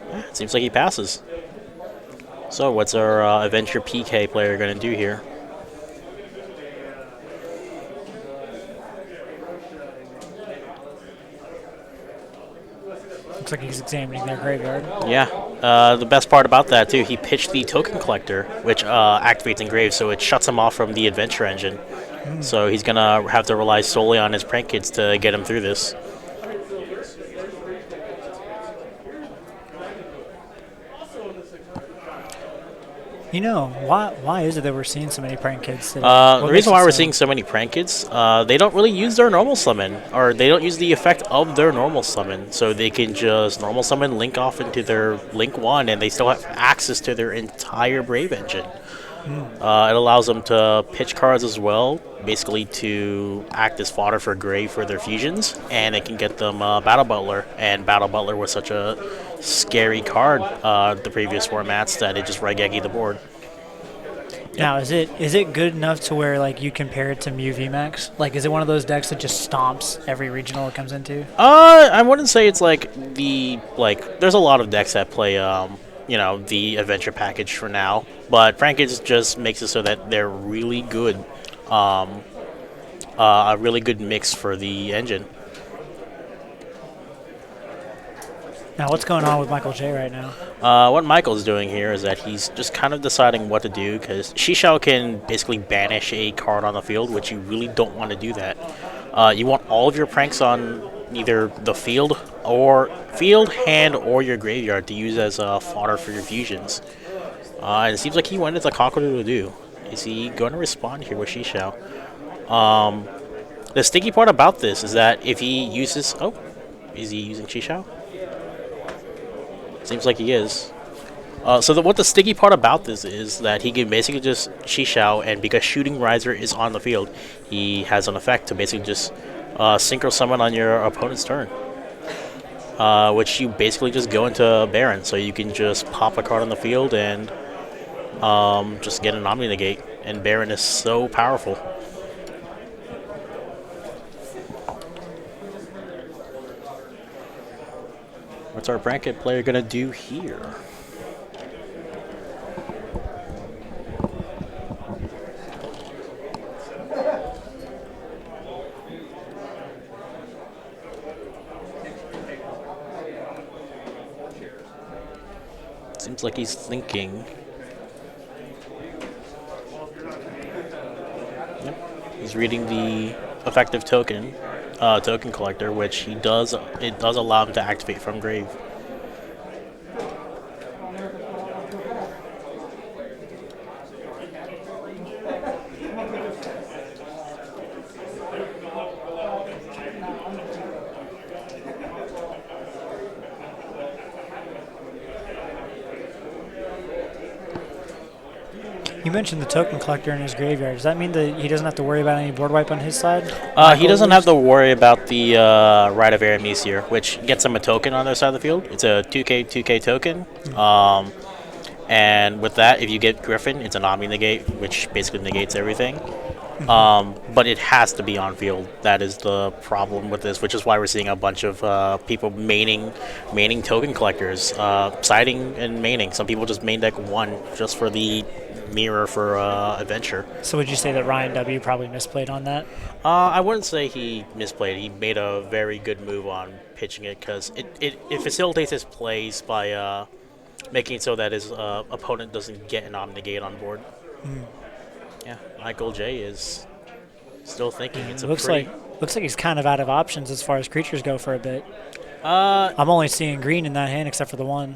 Yeah, it seems like he passes. So what's our Adventure PK player gonna do here? Looks like he's examining their graveyard. Yeah. The best part about that, too, he pitched the Token Collector, which activates Engrave, so it shuts him off from the Adventure Engine. So he's going to have to rely solely on his prank kids to get him through this. You know, why is it that we're seeing so many prank kids today? The reason why we're seeing so many prank kids, they don't really use their normal summon, or they don't use the effect of their normal summon, so they can just normal summon, link off into their Link 1, and they still have access to their entire Brave Engine. It allows them to pitch cards as well, basically to act as fodder for Grave for their fusions, and it can get them Battle Butler, and Battle Butler was such a scary card the previous formats that it just Raigeki the board. Now, is it good enough to where like you compare it to Mew VMAX? Like, is it one of those decks that just stomps every regional it comes into? I wouldn't say it's like there's a lot of decks that play the adventure package for now, but Frankids just makes it so that they're really good, a really good mix for the engine. Now, what's going on with Michael J right now? What Michael's doing here is that he's just kind of deciding what to do, because Shishao can basically banish a card on the field, which you really don't want to do that. You want all of your pranks on either the field, hand, or your graveyard to use as fodder for your fusions. And it seems like he went into Cockle-Doodle-Doo. Is he going to respond here with Shishao? The sticky part about this is that if he uses... Oh, is he using Shishao? Seems like he is. What the sticky part about this is that he can basically just Shishao, and because Shooting Riser is on the field, he has an effect to basically just Synchro Summon on your opponent's turn. Which you basically just go into Baron, so you can just pop a card on the field and just get an Omni Negate, and Baron is so powerful. What's our bracket player gonna do here? Seems like he's thinking. Yep. He's reading the effective token collector, which it does allow him to activate from Grave. You mentioned the token collector in his graveyard. Does that mean that he doesn't have to worry about any board wipe on his side? He doesn't have to worry about the Rite of Aramesir, which gets him a token on their side of the field. It's a 2K token. And with that, if you get Griffin, it's an Omni Negate, which basically negates everything. But it has to be on field. That is the problem with this, which is why we're seeing a bunch of people maining token collectors, siding and maining. Some people just main deck one just for the mirror for adventure. So would you say that Ryan W probably misplayed on that? I wouldn't say he misplayed. He made a very good move on pitching it, because it facilitates his plays by making it so that his opponent doesn't get an Omnigate on board. Yeah, Michael J is still thinking. It's a looks like he's kind of out of options as far as creatures go for a bit. I'm only seeing green in that hand except for the one.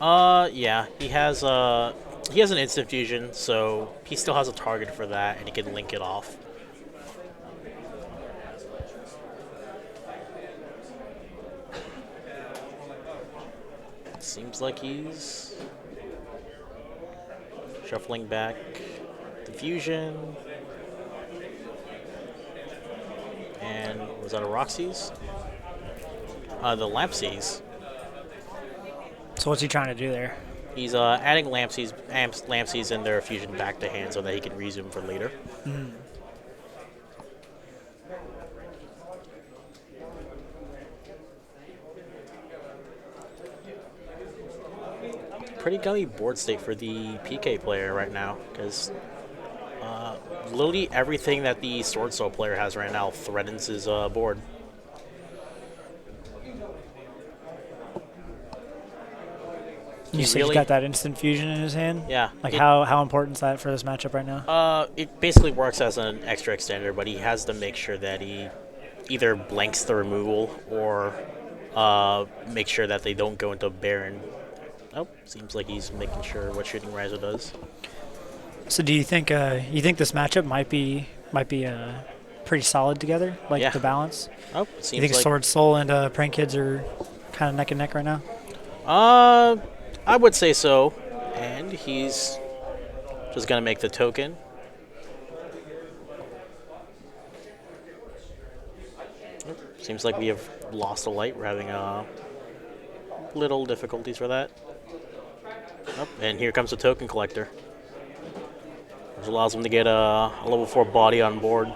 Yeah, he has an instant fusion, so he still has a target for that, and he can link it off. Seems like he's shuffling back the fusion. And was that a Roxy's? The Lampsies. So what's he trying to do there? He's adding Lampsies and their fusion back to hand so that he can resume for later. Pretty gummy board state for the PK player right now, because literally everything that the Sword Soul player has right now threatens his board. You said he's got that instant fusion in his hand? Yeah. Like, how important is that for this matchup right now? It basically works as an extra extender, but he has to make sure that he either blanks the removal or make sure that they don't go into Baron. Oh, seems like he's making sure what Shooting Riser does. So do you think this matchup might be pretty solid together, like the balance? Oh, seems you think like Sword Soul and Prank Kids are kind of neck and neck right now? I would say so. And he's just gonna make the token. Seems like we have lost a light. We're having little difficulties for that. Oh, and here comes the token collector, which allows him to get a level 4 body on board.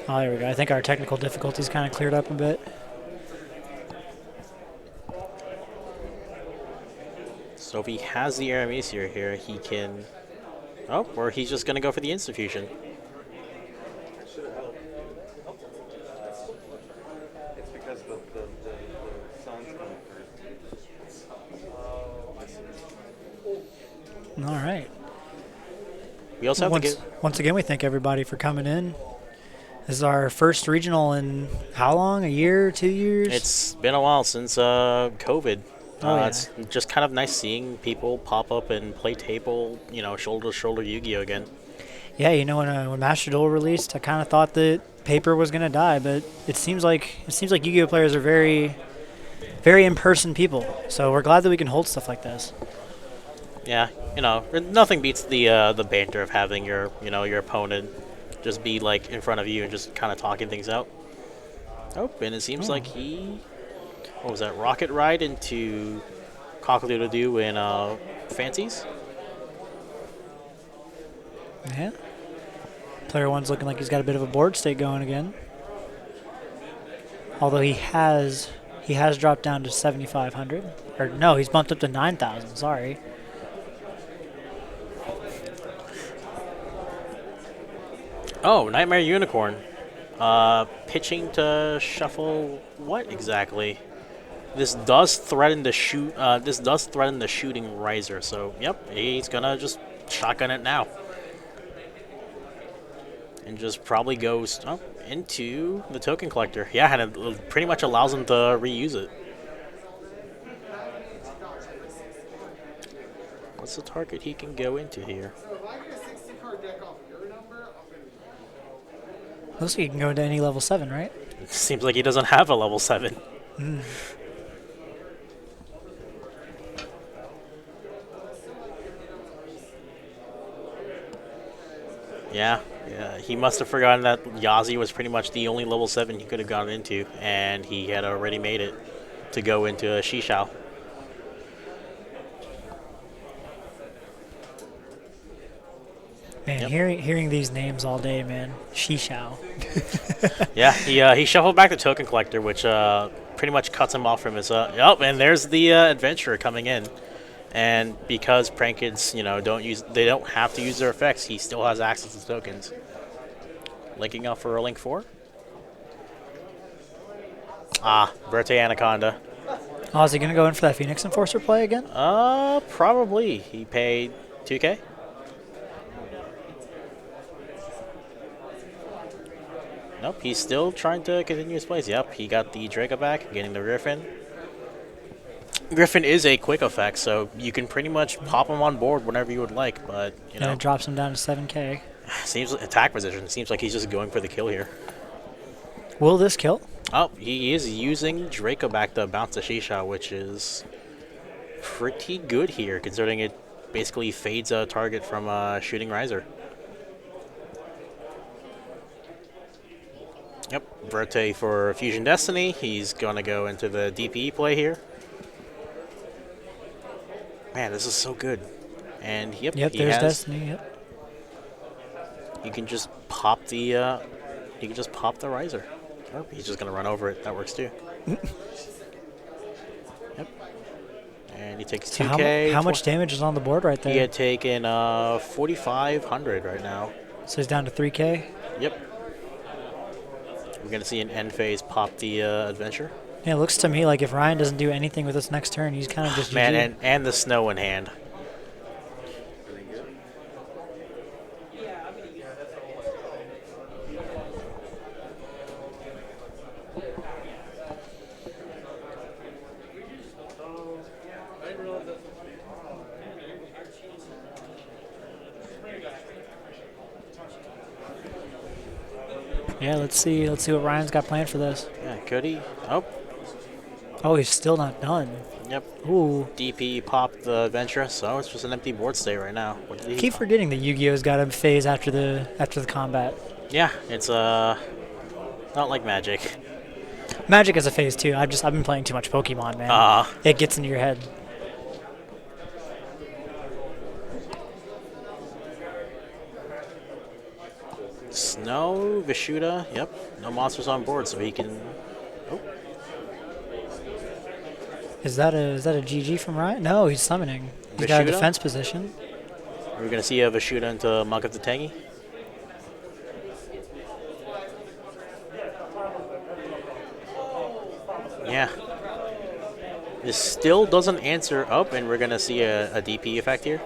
Oh, there we go. I think our technical difficulties kind of cleared up a bit. So if he has the Aramesir here, he can... Oh, or he's just going to go for the instant fusion. It's because the sun's coming through. All right. We also have once again, we thank everybody for coming in. This is our first regional in how long? A year, 2 years? It's been a while since COVID. Yeah. It's just kind of nice seeing people pop up and play table, shoulder to shoulder Yu-Gi-Oh again. Yeah, when Master Duel released, I kind of thought that paper was gonna die, but it seems like Yu-Gi-Oh players are very, very in-person people. So we're glad that we can hold stuff like this. Yeah, nothing beats the banter of having your opponent just be like in front of you and just kind of talking things out. Oh, and it seems like what was that? Rocket Ride into Cockle-Doodle-Doo in Fancies? Yeah. Player 1's looking like he's got a bit of a board state going again. Although he has dropped down to 7,500. Or no, he's bumped up to 9,000, sorry. Oh, Nightmare Unicorn. Pitching to shuffle what exactly? This does threaten the shooting riser. So, yep, he's gonna just shotgun it now, and just probably goes into the token collector. Yeah, and it pretty much allows him to reuse it. What's the target he can go into here? Looks like he can go into any level 7, right? It seems like he doesn't have a level 7. Yeah, he must have forgotten that Yazi was pretty much the only level 7 he could have gone into, and he had already made it to go into a Shishao. Man, hearing these names all day, man. Shishao. Yeah, he shuffled back the token collector, which pretty much cuts him off from his. And there's the adventurer coming in, and because Prank Kids, they don't have to use their effects. He still has access to tokens. Linking up for a link 4. Birthday Anaconda. Oh, is he gonna go in for that Phoenix Enforcer play again? Probably. He paid 2K. Nope, he's still trying to continue his plays. Yep, he got the Draco back, getting the Griffin. Griffin is a quick effect, so you can pretty much pop him on board whenever you would like, but, And it drops him down to 7K. Seems attack position. Seems like he's just going for the kill here. Will this kill? Oh, he is using Draco back to bounce the Shisha, which is pretty good here, considering it basically fades a target from Shooting Riser. Yep, Verte for Fusion Destiny. He's going to go into the DPE play here. Man, this is so good. And yep, there's Destiny. Yep. You can just pop the Riser. Oh, he's just going to run over it. That works too. Yep. And he takes 2K. So how much damage is on the board right there? He had taken 4,500 right now. So he's down to 3K? Yep. We're going to see an end phase pop the Adventure. Yeah, it looks to me like if Ryan doesn't do anything with this next turn, he's kind of just Man, GG. and the snow in hand. Yeah, let's see what Ryan's got planned for this. Yeah, could he? Oh. Oh, he's still not done. Yep. Ooh. DP popped the Ventura, so it's just an empty board state right now. I keep forgetting that Yu-Gi-Oh's got a phase after the combat. Yeah, it's not like Magic. Magic has a phase too. I've been playing too much Pokemon, man. It gets into your head. Snow, Vishuda, yep. No monsters on board, so he can. Oh. Is that a GG from Ryan? No, he's summoning. He's got a defense position. We're gonna see a Vishuda into Monk of the Tangy. Yeah. This still doesn't answer up, and we're gonna see a DP effect here.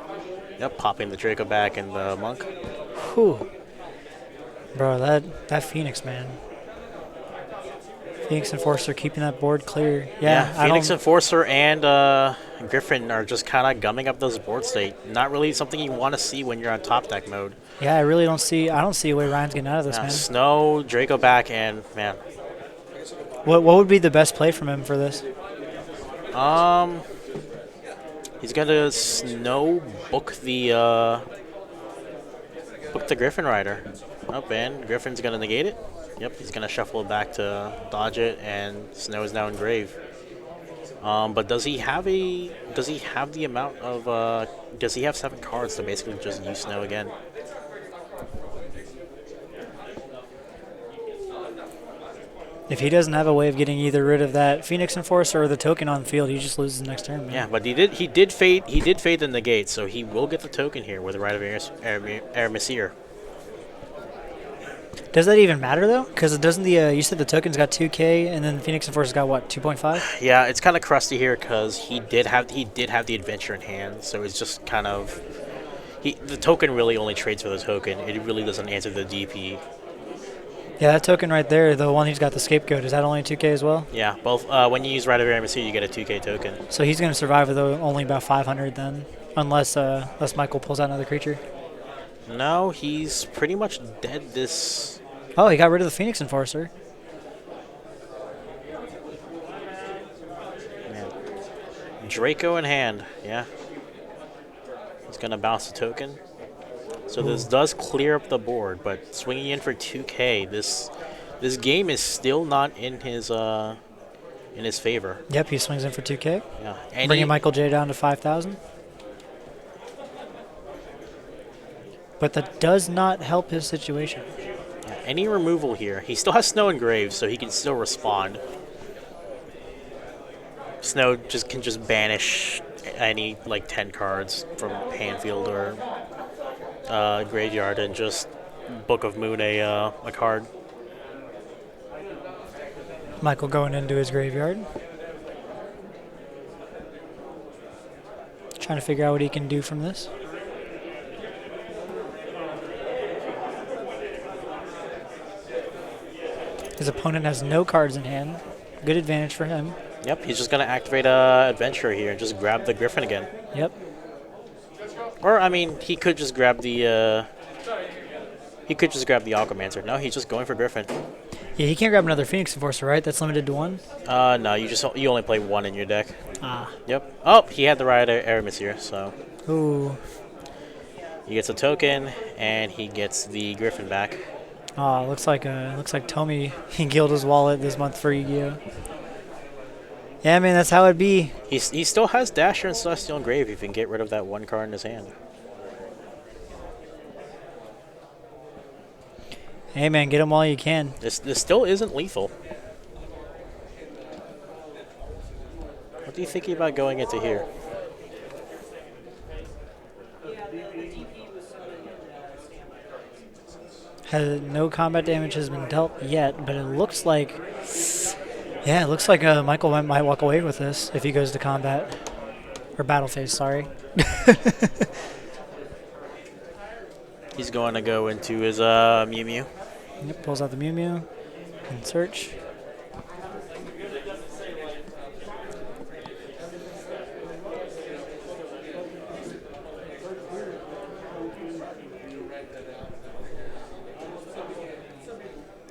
Yep, popping the Draco back and the Monk. Whew. Bro, that Phoenix, man. Phoenix Enforcer keeping that board clear. Yeah, Phoenix Enforcer and Griffin are just kind of gumming up those board state. Not really something you want to see when you're on top deck mode. Yeah, I don't see a way Ryan's getting out of this, man. Snow, Draco back, and man. What would be the best play from him for this? He's gonna Snow book the Griffin Rider. Up and Griffin's gonna negate it. Yep, he's gonna shuffle it back to dodge it, and Snow is now in grave. But does he have the amount of does he have 7 cards to basically just use Snow again? If he doesn't have a way of getting either rid of that Phoenix Enforcer or the token on the field, he just loses next turn, man. Yeah, but he did fade the negate, so he will get the token here with the Right of Air Messier. Does that even matter though? Because doesn't you said the token's got 2K and then Phoenix Enforcer's got what, 2.5? Yeah, it's kind of crusty here because he did have the adventure in hand, so it's just kind of the token really only trades for the token. It really doesn't answer the DP. Yeah, that token right there, the one who's got the scapegoat, is that only 2K as well? Yeah, both. When you use Right of Air Messier, you get a 2K token. So he's going to survive with only about 500 then, unless Michael pulls out another creature. No, he's pretty much dead this. Oh, he got rid of the Phoenix Enforcer. Man. Draco in hand, yeah. He's going to bounce the token. So this does clear up the board, but swinging in for 2K, this game is still not in his favor. Yep, he swings in for 2K. Yeah, bringing Michael J down to 5,000. But that does not help his situation. Yeah, any removal here, he still has Snow and Grave, so he can still respond. Snow can just banish any 10 cards from Handfield or graveyard and just Book of Moon a card. Michael going into his graveyard. Trying to figure out what he can do from this. His opponent has no cards in hand. Good advantage for him. Yep, he's just going to activate Adventure here and just grab the Griffin again. Yep. Or, I mean, he could just grab the Aquamancer. No, he's just going for Griffin. Yeah, he can't grab another Phoenix Enforcer, right? That's limited to 1? No, you only play 1 in your deck. Ah. Yep. Oh, he had the right Aramis here, so. Ooh. He gets a token, and he gets the Griffin back. Oh, looks like Tommy he killed his wallet this month for Yu-Gi-Oh. Yeah, man, that's how it be. He still has Dasher and Celestial Grave if he can get rid of that 1 card in his hand. Hey, man, get him while you can. This still isn't lethal. What are you thinking about going into here? No combat damage has been dealt yet, but it looks like Yeah, it looks like Michael might walk away with this if he goes to combat. Or battle phase, sorry. He's going to go into his Mew Mew. Yep, pulls out the Mew Mew and search.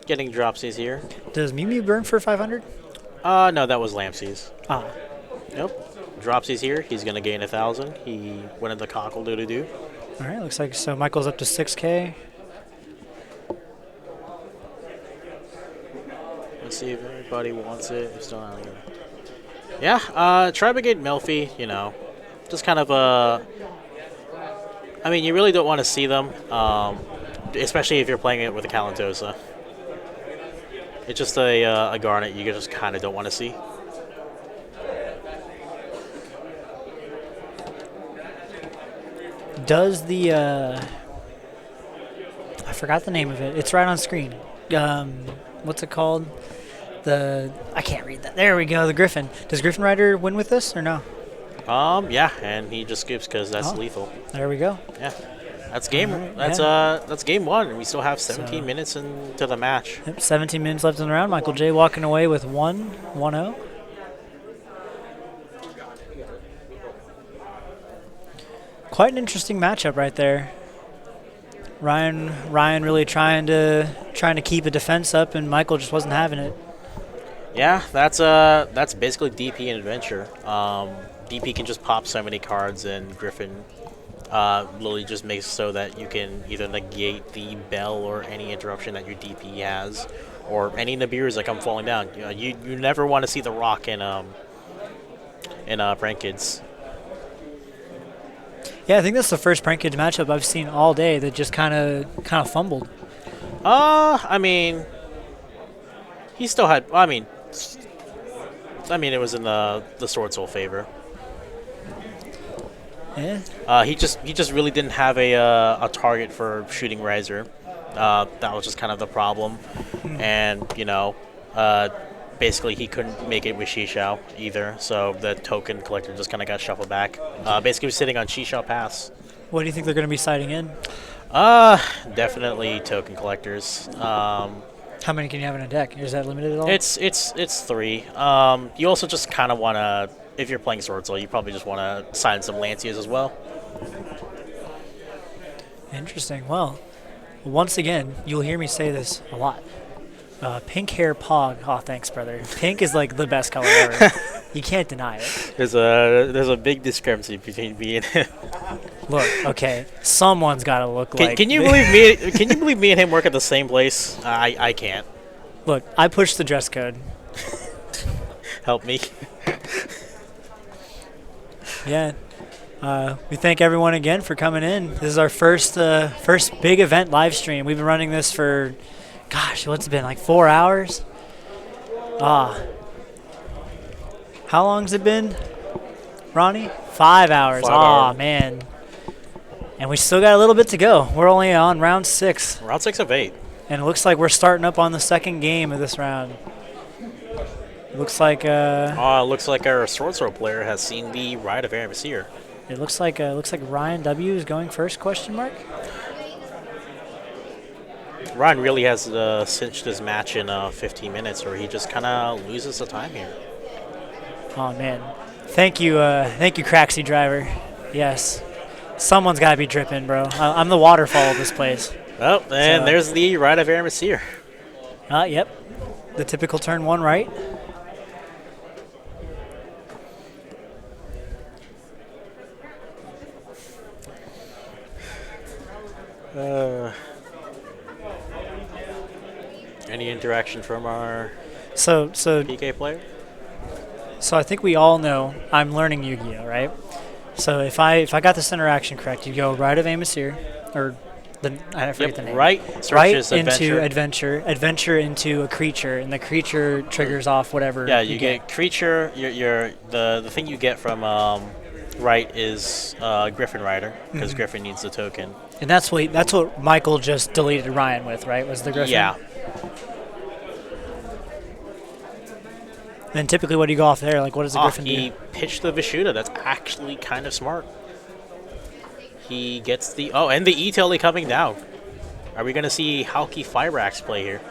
Getting dropsies here. Does Mew Mew burn for 500? No, that was Lampsies. Ah. Nope. Dropsies here. He's going to gain 1,000. He went into cockle-doo-doo-doo. All right, looks like so Michael's up to 6K. Let's see if everybody wants it. It's still not here. Yeah, Tribegate Melfi, you know, just kind of I mean, you really don't want to see them, especially if you're playing it with a Kalantosa. It's just a Garnet you just kind of don't want to see. Does the I forgot the name of it. It's right on screen. What's it called? I can't read that. There we go. The Griffin. Does Griffin Rider win with this or no? Yeah, and he just skips because that's lethal. There we go. Yeah, that's game. Right, that's game one. We still have 17 minutes into the match. Yep, 17 minutes left in the round. Michael J walking away with 1-0. Quite an interesting matchup right there. Ryan really trying to keep a defense up, and Michael just wasn't having it. Yeah, that's basically DP and Adventure. DP can just pop so many cards, and Griffin literally just makes so that you can either negate the bell or any interruption that your DP has, or any Nibiru's that come falling down. You know, you never want to see the rock in Prank Kids. Yeah, I think that's the first Prank Kids matchup I've seen all day that just kind of fumbled. I mean, he still had. I mean, it was in the Sword Soul favor. Yeah. He just really didn't have a target for shooting Riser. That was just kind of the problem, and you know, basically he couldn't make it with Shishao either. So the token collector just kind of got shuffled back. Basically, was sitting on Shishao Pass. What do you think they're going to be siding in? Definitely token collectors. How many can you have in a deck? Is that limited at all? It's 3. You also just kind of want to, if you're playing Sword Soul, you probably just want to sign some Lancias as well. Interesting. Well, once again, you'll hear me say this a lot. Pink hair Pog. Oh, thanks, brother. Pink is like the best color ever. You can't deny it. There's a big discrepancy between me and him. Look, okay, someone's got to look like. Can you believe me? Can you believe me and him work at the same place? I can't. Look, I pushed the dress code. Help me. Yeah. We thank everyone again for coming in. This is our first big event live stream. We've been running this for, gosh, what's it been, like 4 hours? How long's it been, Ronnie? 5 hours. Man. And we still got a little bit to go. We're only on round 6. Round 6 of 8. And it looks like we're starting up on the second game of this round. It looks like looks like our Sword Soul player has seen the Ride of Aramis-Seer. It looks like Ryan W is going first, question mark? Ryan really has cinched his match in 15 minutes, or he just kind of loses the time here. Oh man. Thank you, Craxy Driver. Yes. Someone's got to be dripping, bro. I'm the waterfall of this place. Oh, and there's the Ride of Aramis-Seer. Yep. The typical turn 1 right. Any interaction from our so PK player? So I think we all know I'm learning Yu-Gi-Oh, right? So if I got this interaction correct, you go Ride of Aramis-Seer, or I forget the name. Right into adventure into a creature, and the creature triggers off whatever. Yeah, you get creature. The thing you get from right is Griffin Rider, because Griffin needs the token. And that's what Michael just deleted Ryan with, right? Was the Griffin? Yeah. then typically what do you go off there? Like, what does the Griffin do? He pitched the Vishuda. That's actually kind of smart. He gets the... Oh, and the E-Telly coming down. Are we going to see Halki Fibrax play here?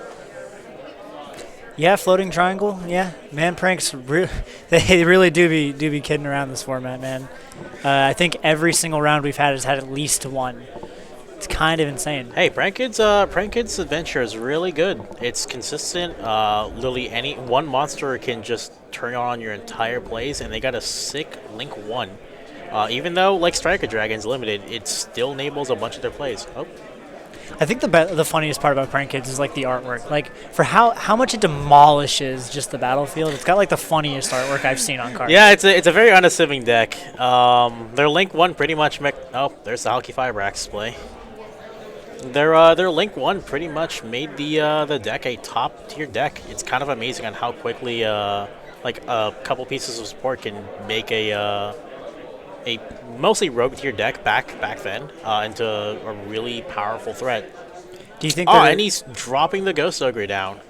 Yeah, floating triangle. Yeah, man, pranks. They really do be kidding around this format, man. I think every single round we've had has had at least one. It's kind of insane. Hey, Prank Kid's adventure is really good. It's consistent. Literally, any one monster can just turn on your entire plays, and they got a sick Link 1. Even though, like, Striker Dragon's limited, it still enables a bunch of their plays. Oh. I think the funniest part about Prank Kids is like the artwork. Like for how much it demolishes just the battlefield. It's got like the funniest artwork I've seen on cards. Yeah, it's a very unassuming deck. Their Link 1 pretty much oh, there's the Halki Fibrax play. Their Link 1 pretty much made the deck a top tier deck. It's kind of amazing on how quickly like a couple pieces of support can make a mostly rogue tier deck back then into a really powerful threat. Do you think? And he's dropping the Ghost Ogre down.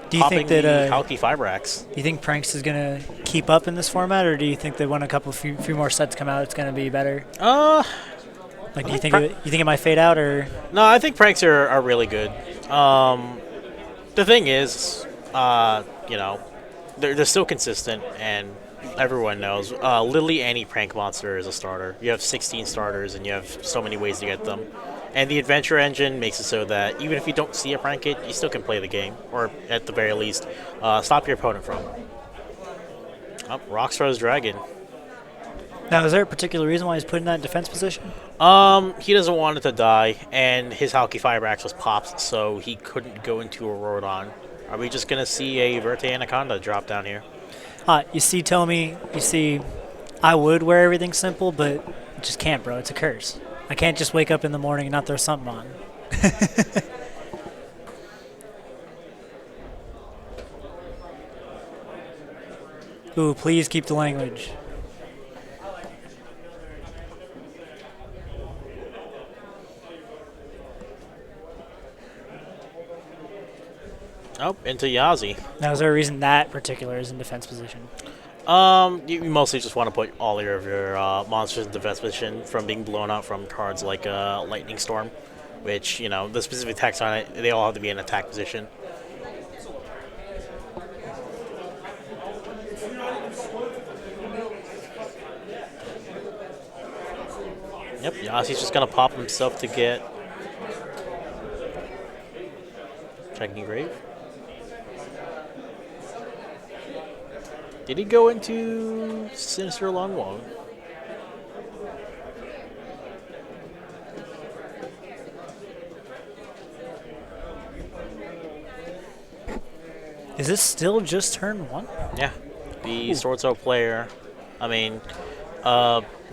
Do you think that Halki Fibrax? Do you think Pranks is gonna keep up in this format, or do you think that when a few more sets come out, it's gonna be better? Like, do you think it might fade out, or? No, I think Pranks are really good. The thing is, you know, they're still consistent, and everyone knows literally any prank monster is a starter. You have 16 starters, and you have so many ways to get them. And the adventure engine makes it so that even if you don't see a prank kit, you still can play the game, or at the very least, stop your opponent from. Oh, Rockstars Dragon. Now, is there a particular reason why he's put in that defense position? He doesn't want it to die, and his Halki Fibrax was popped, so he couldn't go into a Rodon. Are we just gonna see a Verte Anaconda drop down here? You see, Tomy, I would wear everything simple, but I just can't, bro. It's a curse. I can't just wake up in the morning and not throw something on. Ooh, please keep the language. Oh, into Yazi. Now, is there a reason that particular is in defense position? You mostly just want to put all of your monsters in defense position from being blown out from cards like Lightning Storm, which, you know, the specific text on it, they all have to be in attack position. Yep, Yazi's just going to pop himself to get Checking Grave. Did he go into Sinister Longwall? Is this still just turn 1? Yeah. The Sword Soul player, I mean,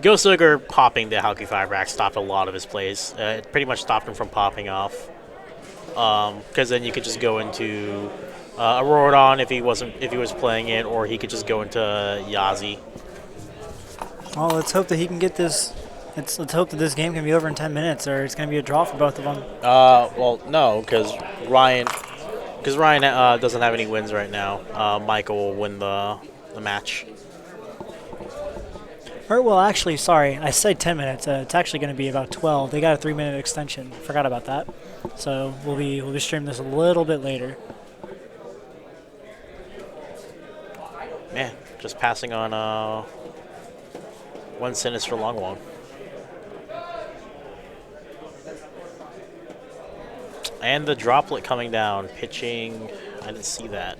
Ghost Ogre popping the Halki Fibrax stopped a lot of his plays. It pretty much stopped him from popping off. Because then you could just go into a Rodon if he was playing it, or he could just go into Yazi. Well, let's hope that he can get this. Let's hope that this game can be over in 10 minutes, or it's going to be a draw for both of them. Well, no, because Ryan doesn't have any wins right now. Michael will win the match. Or, well, actually, sorry, I said 10 minutes. It's actually going to be about 12. They got a 3-minute extension. Forgot about that. So we'll be streaming this a little bit later. Man, just passing on one Sinister Longwall. And the Droplet coming down, pitching. I didn't see that.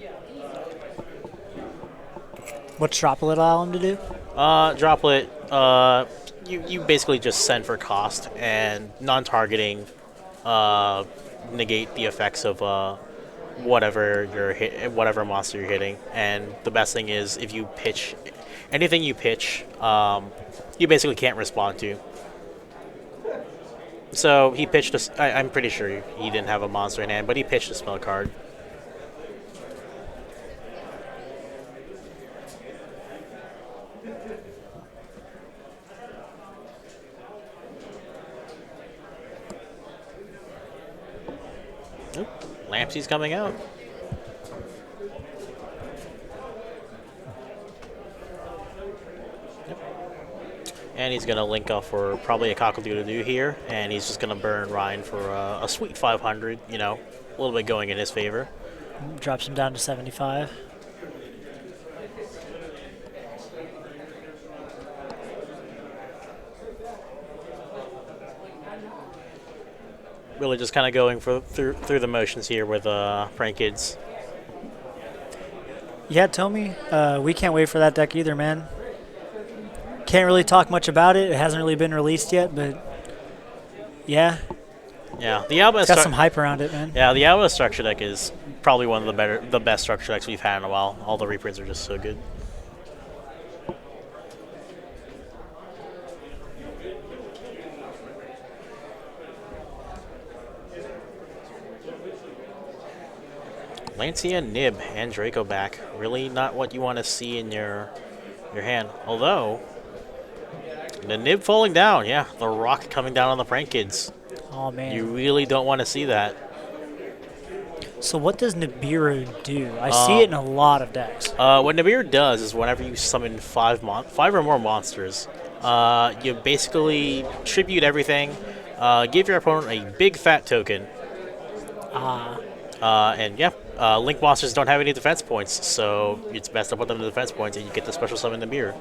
What's Droplet allow him to do? Droplet, you basically just send for cost, and non-targeting negate the effects of whatever whatever monster you're hitting. And the best thing is if you pitch anything you pitch, you basically can't respond to. So he pitched I'm pretty sure he didn't have a monster in hand, but he pitched a spell card. Lampsy's coming out. And he's going to link up for probably a cockle-doodle-doo here, and he's just going to burn Ryan for a sweet 500, you know, a little bit going in his favor. Drops him down to 75. Really just kind of going through the motions here with Prank Kids. Yeah, Tommy, we can't wait for that deck either, man. Can't really talk much about it. It hasn't really been released yet, but yeah. Yeah, the Alba it's got some hype around it, man. Yeah, the Alba structure deck is probably one of the best structure decks we've had in a while. All the reprints are just so good. Lancia, Nib, and Draco back. Really not what you want to see in your hand. Although, the Nib falling down, yeah, the rock coming down on the Prank Kids. Oh, man. You really don't want to see that. So what does Nibiru do? I see it in a lot of decks. What Nibiru does is whenever you summon five or more monsters, you basically tribute everything, give your opponent a big fat token. And yeah, Link monsters don't have any defense points, so it's best to put them in defense points and you get the special summon Nibiru.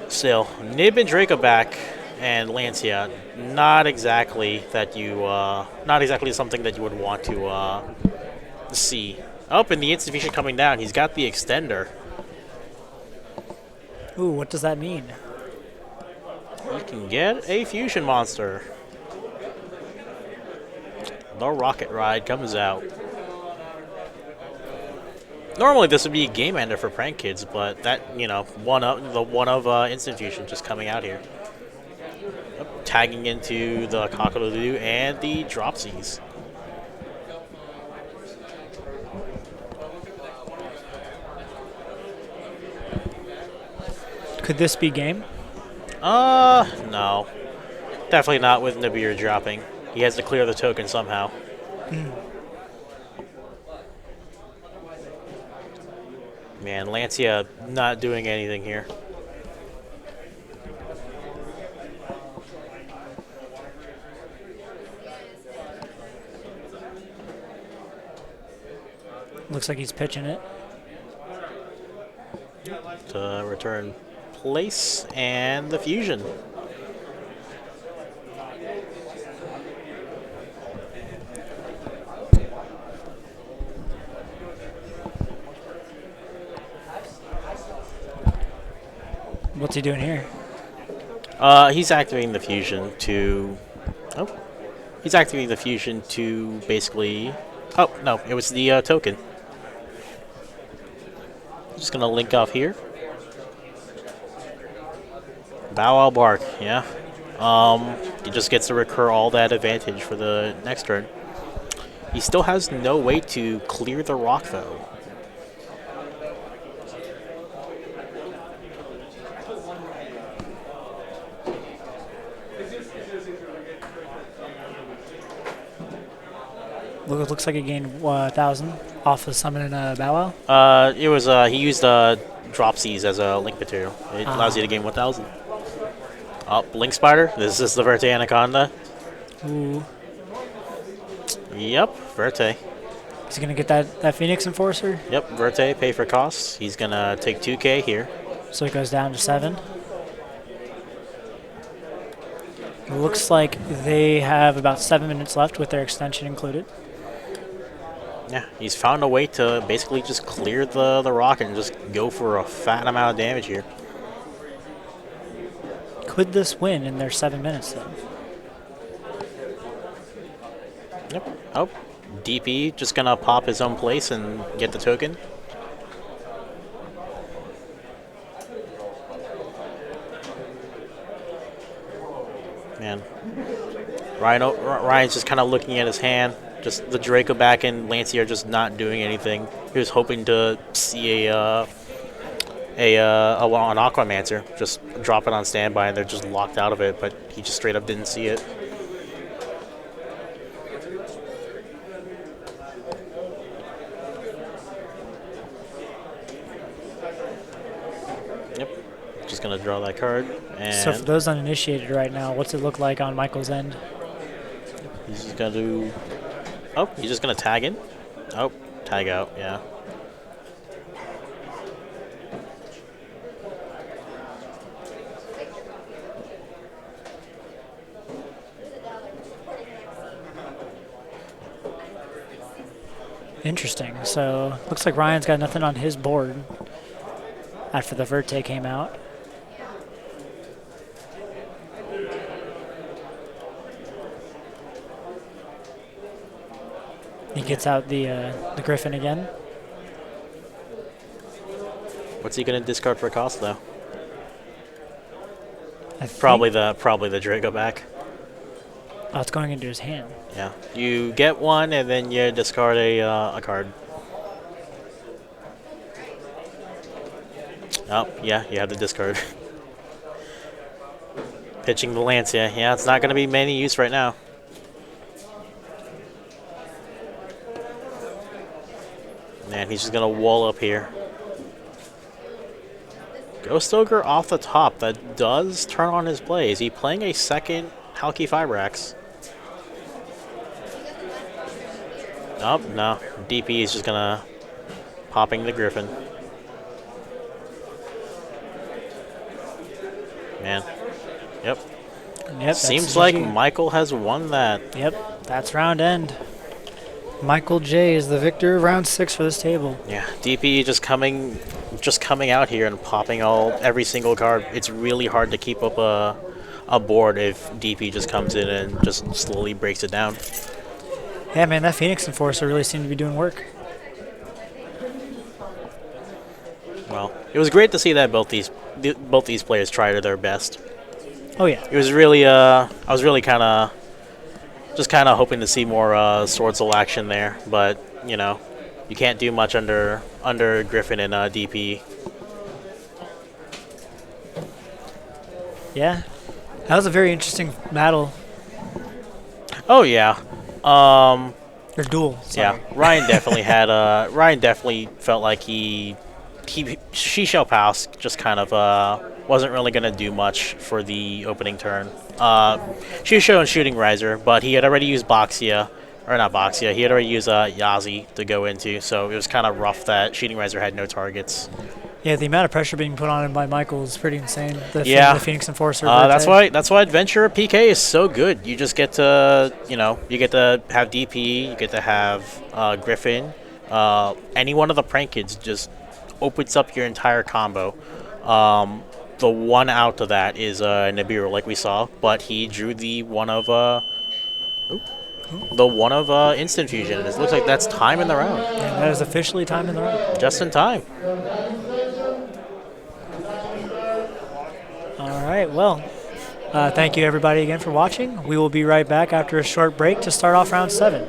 Still, Nib and Draco back and Lancia, not exactly something that you would want to see. Oh, and the instant fusion coming down. He's got the extender. Ooh, what does that mean? You can get a fusion monster. The Rocket Ride comes out. Normally this would be a game ender for Prank Kids, but that, you know, one of instant fusion just coming out here. Tagging into the cockle-doodle and the dropsies. Could this be game? No. Definitely not with Nibiru dropping. He has to clear the token somehow. Man, Lancia not doing anything here. Looks like he's pitching it. To return place and the fusion. What's he doing here? He's activating the fusion to... Oh. He's activating the fusion to basically... Oh, no, it was the token. Just going to link off here. Bow Wow Bark, yeah. He just gets to recur all that advantage for the next turn. He still has no way to clear the rock, though. Looks like he gained 1,000 off of summoning Bow Wow. It was he used dropsies as a link material. It allows you to gain 1,000. Oh, Link Spider. This is the Verte Anaconda. Ooh. Yep, Verte. He's gonna get that Phoenix Enforcer. Yep, Verte, pay for costs. He's gonna take 2K here. So it goes down to 7. It looks like they have about 7 minutes left with their extension included. Yeah, he's found a way to basically just clear the rocket and just go for a fat amount of damage here. Could this win in their 7 minutes, though? Yep. Oh, DP just gonna pop his own place and get the token. Man, Ryan's just kind of looking at his hand. Just the Draco back and Lancia are just not doing anything. He was hoping to see an Aquamancer, just drop it on standby, and they're just locked out of it. But he just straight up didn't see it. Yep, Just going to draw that card. And so for those uninitiated right now, what's it look like on Michael's end? He's just going to do... Oh, he's just going to tag in. Oh, tag out, yeah. Interesting. So looks like Ryan's got nothing on his board after the Verte came out. He gets out the Griffin again. What's he going to discard for a cost, though? Probably the Drago back. Oh, it's going into his hand. Yeah, you get one and then you discard a card. Oh, yeah, you have the discard. Pitching the Lancia. Yeah, it's not going to be many use right now. Man, he's just going to wall up here. Ghost Ogre off the top. That does turn on his play. Is he playing a second Halki Fibrax? Oh, no. DP is just going to popping the Griffin. Man. Yep. Seems like Michael has won that. Yep, that's round end. Michael J is the victor of round 6 for this table. Yeah, DP just coming out here and popping every single card. It's really hard to keep up a board if DP just comes in and just slowly breaks it down. Yeah, man, that Phoenix Enforcer really seemed to be doing work. Well, it was great to see that both these players tried their best. Oh yeah. It was really I was really kind of hoping to see more sword soul action there, but you know, you can't do much under Griffin and DP. Yeah, that was a very interesting battle. Oh yeah. Or duel. Sorry. Yeah, Ryan definitely had Ryan definitely felt like she shall pass. Just kind of wasn't really gonna do much for the opening turn. She was showing Shooting Riser, but he had already used Boxia, or not Boxia. He had already used Yazi to go into, so it was kind of rough that Shooting Riser had no targets. Yeah, the amount of pressure being put on him by Michael is pretty insane. The Phoenix Enforcer. That's why Adventure PK is so good. You just get to have DP, you get to have Griffin. Any one of the prank kids just opens up your entire combo. The one out of that is Nibiru, like we saw, but he drew the one of Instant Fusion. It looks like that's time in the round. Yeah, that is officially time in the round. Just in time. All right, well, thank you everybody again for watching. We will be right back after a short break to start off round 7.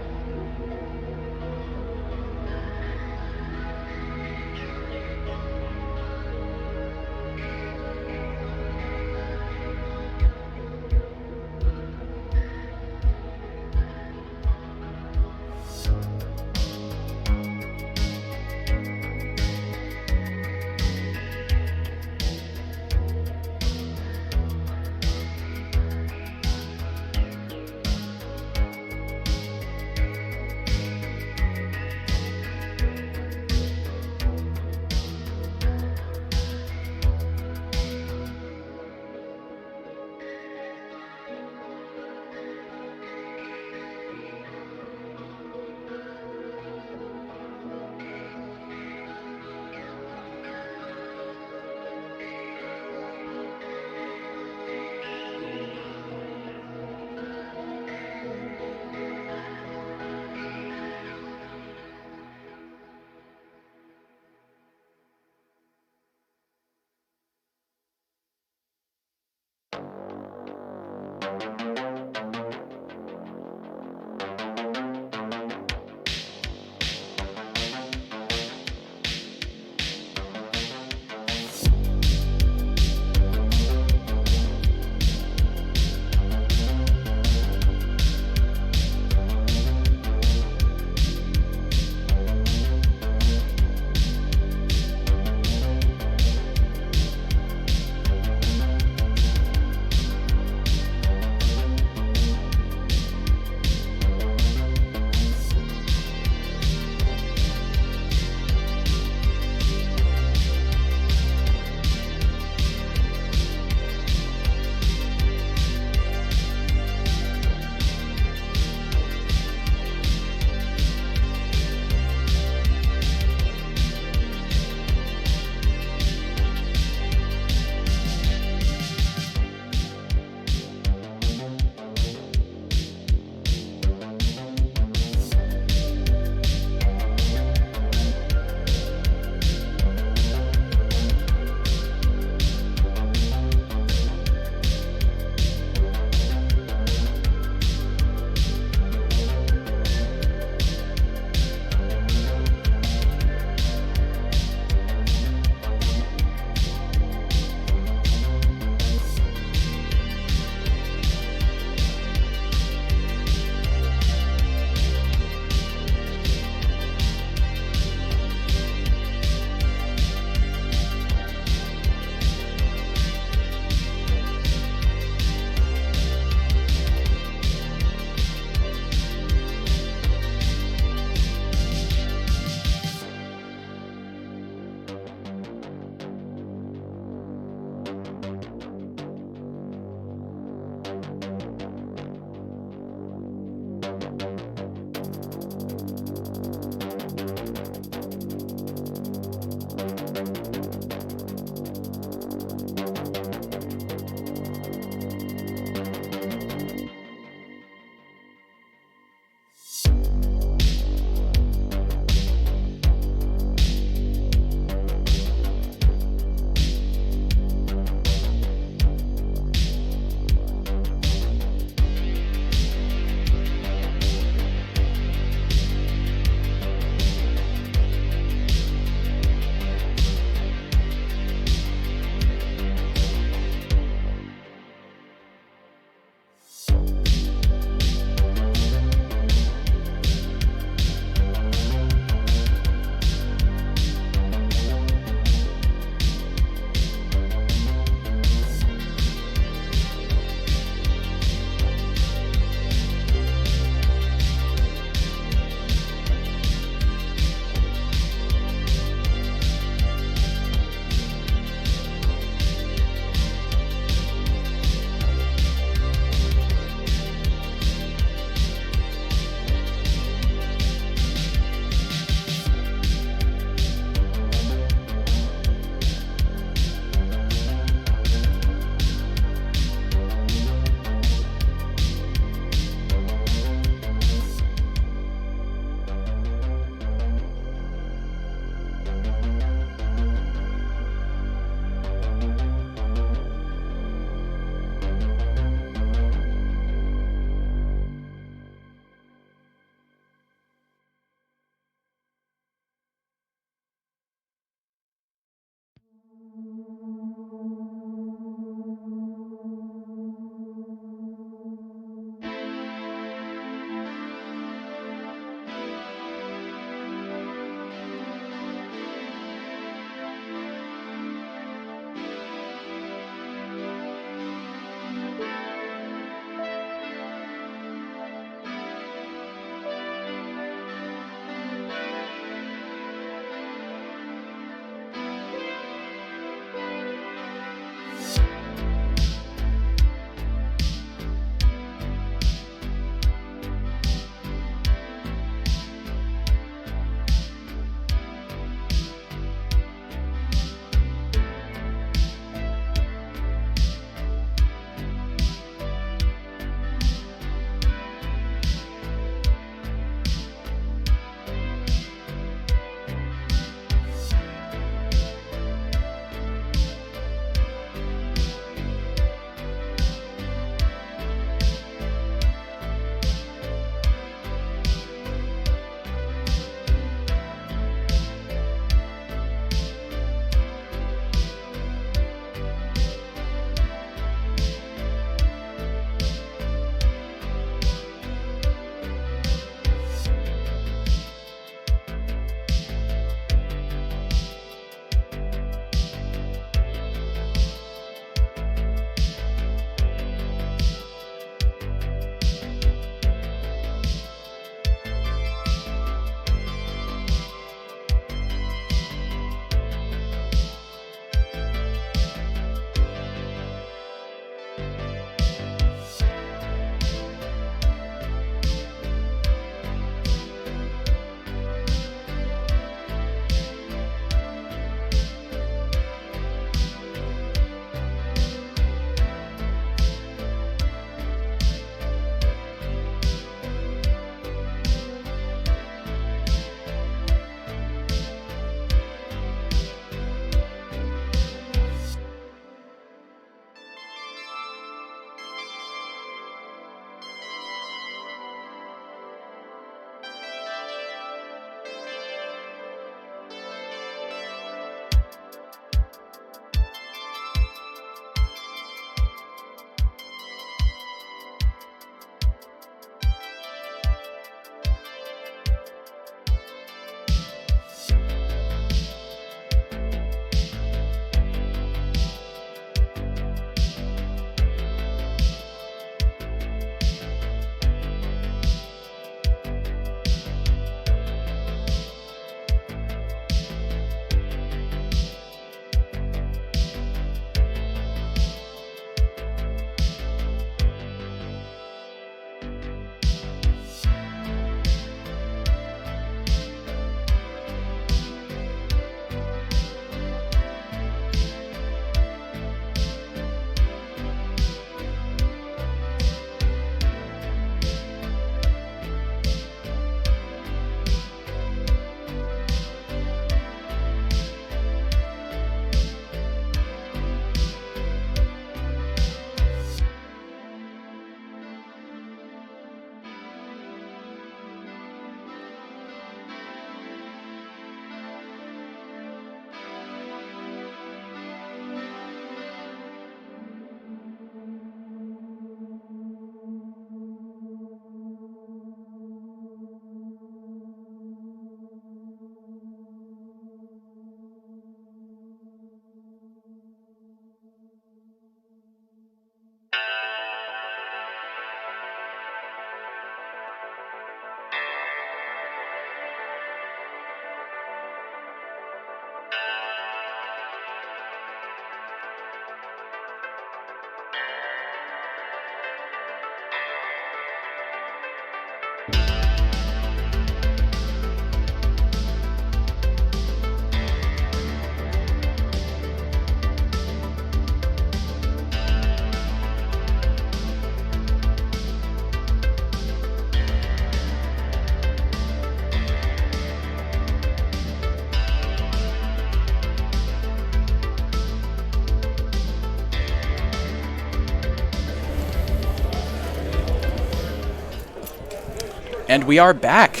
And we are back.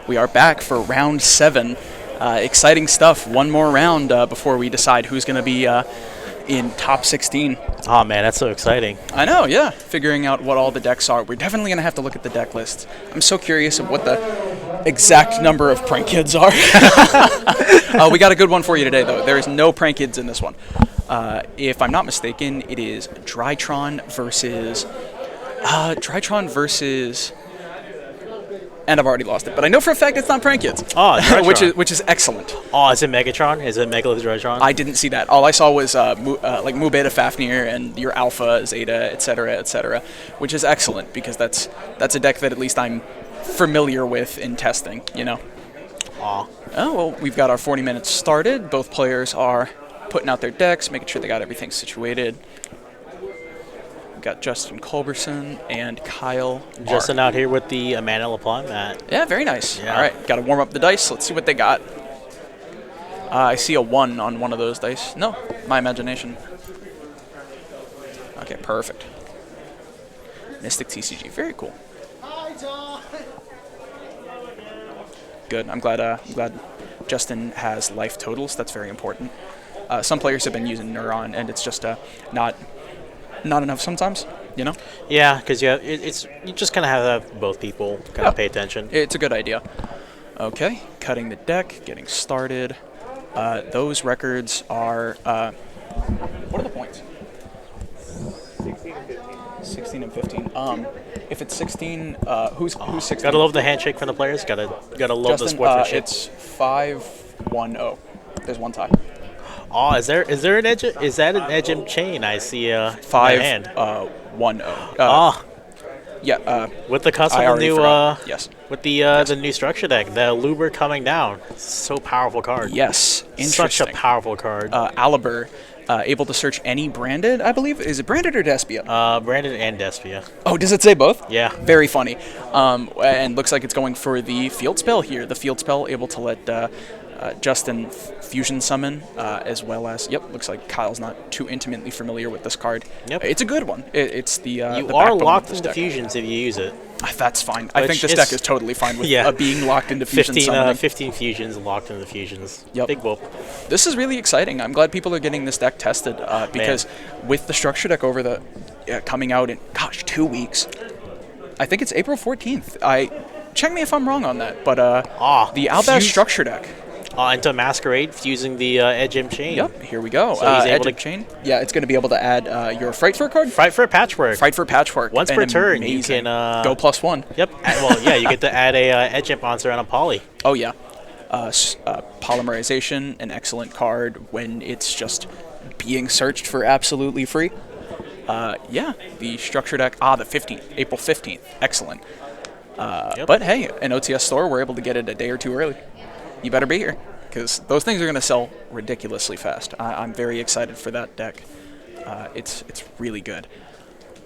We are back for round 7. Exciting stuff. One more round before we decide who's going to be in top 16. Oh, man, that's so exciting. I know, yeah. Figuring out what all the decks are. We're definitely going to have to look at the deck list. I'm so curious of what the exact number of prank kids are. We got a good one for you today, though. There is no prank kids in this one. If I'm not mistaken, it is Drytron versus... And I've already lost it, but I know for a fact it's not Prank Kids. Oh, which is excellent. Oh, is it Megatron? Is it Megalith Drytron? I didn't see that. All I saw was like Mu Beta Fafnir and your Alpha Zeta, etc., which is excellent because that's a deck that at least I'm familiar with in testing. You know. Aw. Oh well, we've got our 40 minutes started. Both players are putting out their decks, making sure they got everything situated. Got Justin Culberson and Kyle. Justin out here with the Amanda LaPlante mat. Yeah, very nice. Yeah. All right, got to warm up the dice. Let's see what they got. I see a 1 on one of those dice. No, my imagination. Okay, perfect. Mystic TCG, very cool. Good. I'm glad Justin has life totals. That's very important. Some players have been using Neuron, and it's just not enough sometimes, you know? Yeah, because you just kind of have both people kind of pay attention. It's a good idea. Okay, cutting the deck, getting started. Those records are, what are the points? 16 and 15. If it's 16, who's 16? Gotta love the handshake from the players. Gotta love Justin, the sportsmanship. It's 5-1-0. There's one tie. Oh, is there an edge? Is that an edge in chain? I see 5-1-0. Yeah. With the custom I the already new forgot. Yes. with the new structure deck, the Luber coming down. So powerful card. Yes. Interesting. Such a powerful card. Aliber, able to search any branded, I believe. Is it branded or Despia? Branded and Despia. Oh, does it say both? Yeah. Very funny. And looks like it's going for the field spell here. The field spell able to let Justin fusion summon, as well as, looks like Kyle's not too intimately familiar with this card. Yep. It's a good one. It's the You the are backbone locked of this into deck. fusions if you use it. That's fine. I think this deck is totally fine with being locked into fusion 15, summoning. 15 fusions locked into fusions. Yep. Big whoop. This is really exciting. I'm glad people are getting this deck tested because with the structure deck over the coming out in 2 weeks. I think it's April 14th. Check me if I'm wrong on that, but the Albash structure deck. Into Masquerade, fusing the Edge M chain. Yep, here we go. So he's able Edge chain. Yeah, it's going to be able to add your Fright Fur card. Fright for Patchwork. Fright for Patchwork. Once per turn, you can go +1. Yep. You get to add a Edge Imp monster and a Poly. Oh yeah. Polymerization, an excellent card when it's just being searched for absolutely free. The structure deck. The 15th, April 15th. Excellent. But hey, an OTS store, we're able to get it a day or two early. You better be here, because those things are going to sell ridiculously fast. I'm very excited for that deck. It's really good,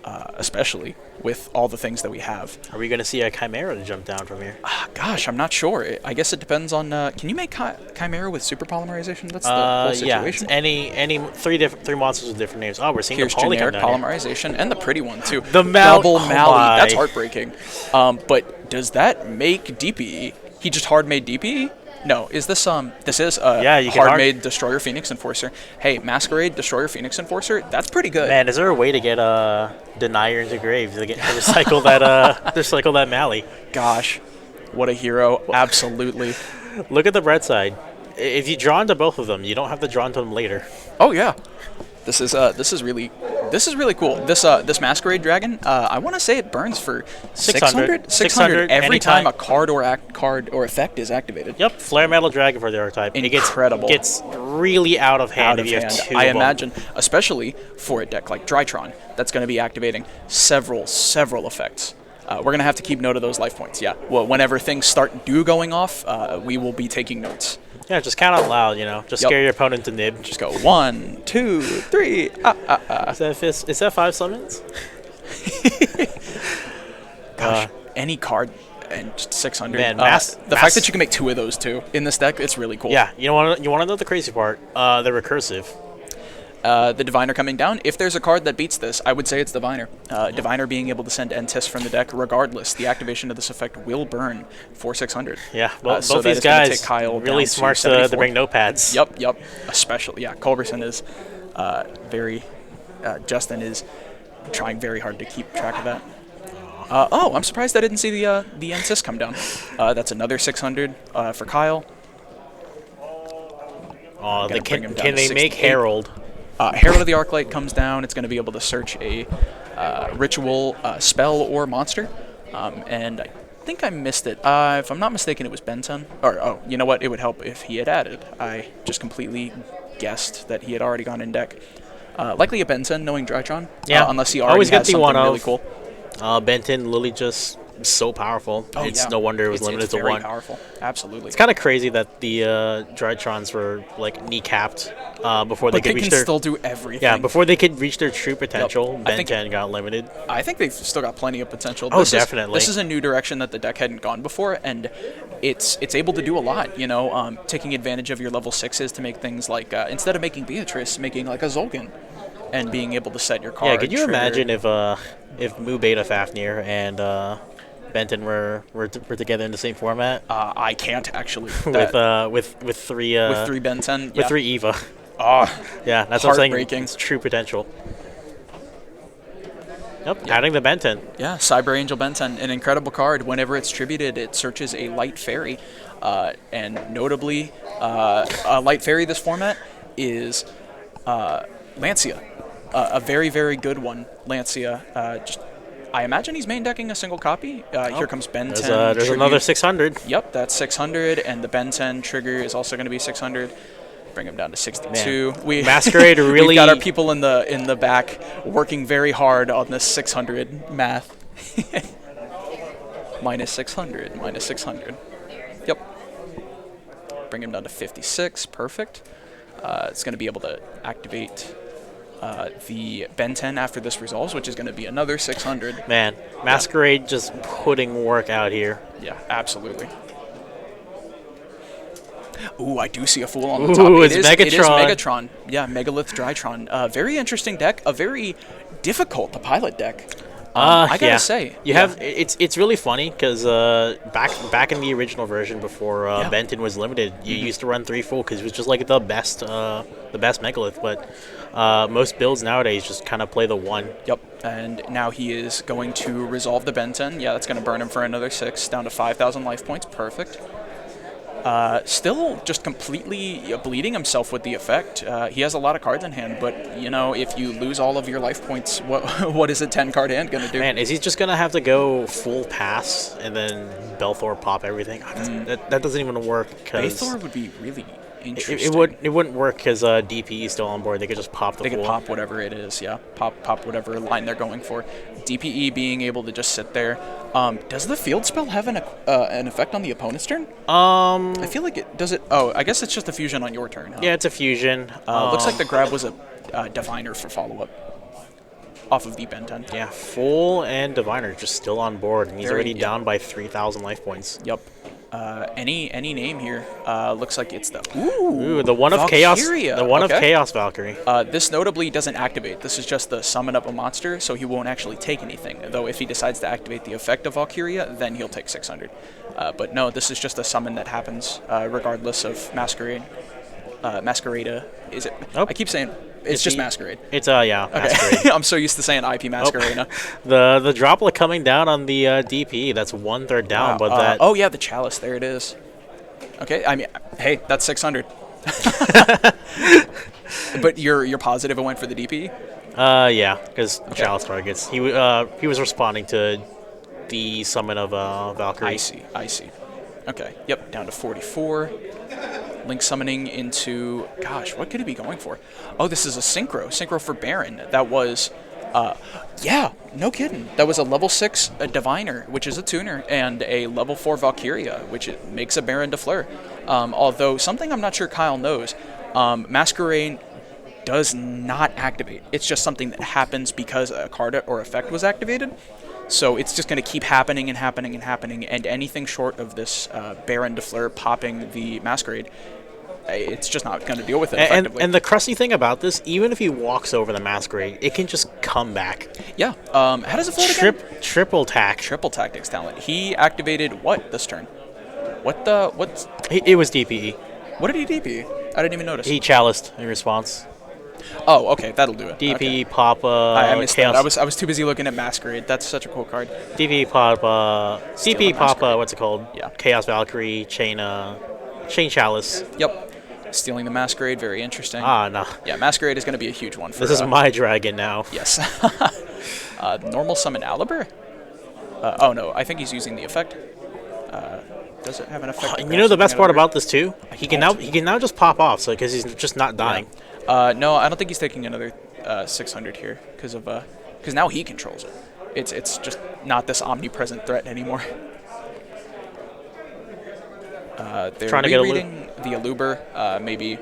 especially with all the things that we have. Are we going to see a Chimera to jump down from here? Gosh, I'm not sure. I guess it depends on. Can you make Chimera with super polymerization? That's the whole situation. Yeah, any three monsters with different names. Oh, we're seeing Here's the Poly generic come down polymerization and the pretty one too. The double Mally. Mally. That's heartbreaking. But does that make DPE? He just hard made DPE? No, is this this is a hard-made Destroyer Phoenix Enforcer. Hey, Masquerade Destroyer Phoenix Enforcer, that's pretty good. Man, is there a way to get Denier into Grave to recycle that Mally? Gosh, what a hero! Absolutely. Look at the red side. If you draw into both of them, you don't have to draw into them later. Oh yeah, this is really cool. This Masquerade Dragon, I want to say it burns for 600 every time a card or effect is activated. Yep, Flare Metal Dragon for the archetype. Incredible. It gets really out of hand if you have two. I imagine, especially for a deck like Drytron, that's going to be activating several effects. We're going to have to keep note of those life points. Yeah. Well, whenever things do going off, we will be taking notes. Yeah, just count out loud, Just scare your opponent to nib. Just go 1, 2, 3. Is that 5 summons? Gosh, any card and 600. Man, the fact that you can make 2 of those too in this deck, it's really cool. Yeah, you want to know the crazy part? They're recursive. The Diviner coming down. If there's a card that beats this, I would say it's Diviner. Diviner being able to send Entis from the deck regardless. The activation of this effect will burn for 600. Yeah, well, so both these guys Kyle really smart to bring notepads. Yep. Especially, yeah. Culberson is Justin is trying very hard to keep track of that. I'm surprised I didn't see the Entis come down. That's another 600 for Kyle. Can they make Herald? Herald of the Arclight comes down. It's going to be able to search a ritual, spell, or monster. And I think I missed it. If I'm not mistaken, it was Ben 10. You know what? It would help if he had added. I just completely guessed that he had already gone in deck. Likely a Ben 10, knowing Drytron. Yeah. Unless he already has something really cool. Benton, Lily just so powerful. It's no wonder it was limited to 1. Very powerful. Absolutely. It's kind of crazy that the Drytrons were like kneecapped before they could reach their. But they can still do everything. Yeah, before they could reach their true potential, Ben 10 got limited. I think they've still got plenty of potential. Definitely. This is a new direction that the deck hadn't gone before, and it's able to do a lot. You know, taking advantage of your level 6s to make things like instead of making Beatrice, making like a Zolgan, and being able to set your card. Yeah, could you imagine if Mu Beta Fafnir and Benton were together in the same format? I can't actually. with three Ben 10. With 3 Eva. Yeah, that's what I'm saying. It's true potential. Yep, adding the Benton. Yeah, Cyber Angel Benton, an incredible card. Whenever it's tributed, it searches a light fairy, and notably, a light fairy this format is Lancia, a very, very good one. Lancia, I imagine he's main decking a single copy. Here comes Ben 10. There's another 600. Yep, that's 600, and the Ben 10 trigger is also going to be 600. Bring him down to 62. Masquerade really. We've got our people in the back working very hard on this 600 math. minus 600. Yep. Bring him down to 56. Perfect. It's going to be able to activate the Ben 10 after this resolves, which is going to be another 600. Man, Masquerade just putting work out here. Yeah, absolutely. Ooh, I do see a Fool on the top. Ooh, it's Megatron. It is Megatron. Yeah, Megalith Drytron. Very interesting deck. A very difficult to pilot deck. I gotta say, it's really funny because back in the original version before Benton was limited, you used to run 3 Fool because it was just like the best Megalith. But most builds nowadays just kind of play the 1. Yep. And now he is going to resolve the Benton. Yeah, that's going to burn him for another 6, down to 5,000 life points. Perfect. Still just completely bleeding himself with the effect. He has a lot of cards in hand, but, you know, if you lose all of your life points, what is a 10-card hand going to do? Man, is he just going to have to go full pass and then Belthor pop everything? That doesn't even work. Belthor would be really interesting. It wouldn't work because DPE is still on board. They could just pop the They could pop whatever it is, yeah. Pop whatever line they're going for. DPE being able to just sit there. Does the field spell have an effect on the opponent's turn? I feel like it does. I guess it's just a fusion on your turn. Huh? Yeah, it's a fusion. Looks like the grab was a Diviner for follow-up off of the Ben 10. Yeah, Full and Diviner just still on board, and he's already down by 3,000 life points. Yep. Any name here? Looks like it's the the one of Chaos. Valkyria. The one of Chaos Valkyrie. This notably doesn't activate. This is just the summon up a monster, so he won't actually take anything. Though if he decides to activate the effect of Valkyria, then he'll take 600. But no, this is just a summon that happens regardless of Masquerade. Masquerade. Is it? Oh. I keep saying it's just Masquerade. It's Masquerade. Okay. I'm so used to saying IP Masquerade. The droplet coming down on the DP. That's 1/3 down, but that. Oh yeah, the chalice. There it is. Okay. I mean, hey, that's 600. But you're positive it went for the DP? Yeah, because chalice targets. He was responding to the summon of Valkyrie. I see. Okay. Yep. Down to 44. Link summoning into, gosh, what could he be going for? Oh, this is a synchro for Baron. That was, no kidding. That was a level 6 Diviner, which is a tuner, and a level 4 Valkyria, which makes a Baron de Fleur. Although something I'm not sure Kyle knows, Masquerade does not activate. It's just something that happens because a card or effect was activated. So it's just going to keep happening, and anything short of this Baron de Fleur popping the Masquerade it's just not going to deal with it effectively. And the crusty thing about this, even if he walks over the Masquerade, it can just come back. Yeah. How does it float again? Triple tack. Triple tactics talent. He activated what this turn? What's? It was DPE. What did he DP? I didn't even notice. He chaliced in response. Oh, okay, that'll do it. DP, okay. Papa, I missed Chaos. that. I was too busy looking at Masquerade. That's such a cool card. DP, Papa, CP, Papa, what's it called? Yeah. Chaos Valkyrie, Chain Chalice. Yep. Stealing the Masquerade, very interesting. No. Yeah, Masquerade is going to be a huge one. For, this is my dragon now. Yes. Normal summon Aliber? Oh, no, I think he's using the effect. Does it have an effect? You know the best part about this too? He can now just pop off, so because he's just not dying. Yeah. No, I don't think he's taking another 600 here because now he controls it. It's just not this omnipresent threat anymore. They're trying to get rereading the Aluber. Maybe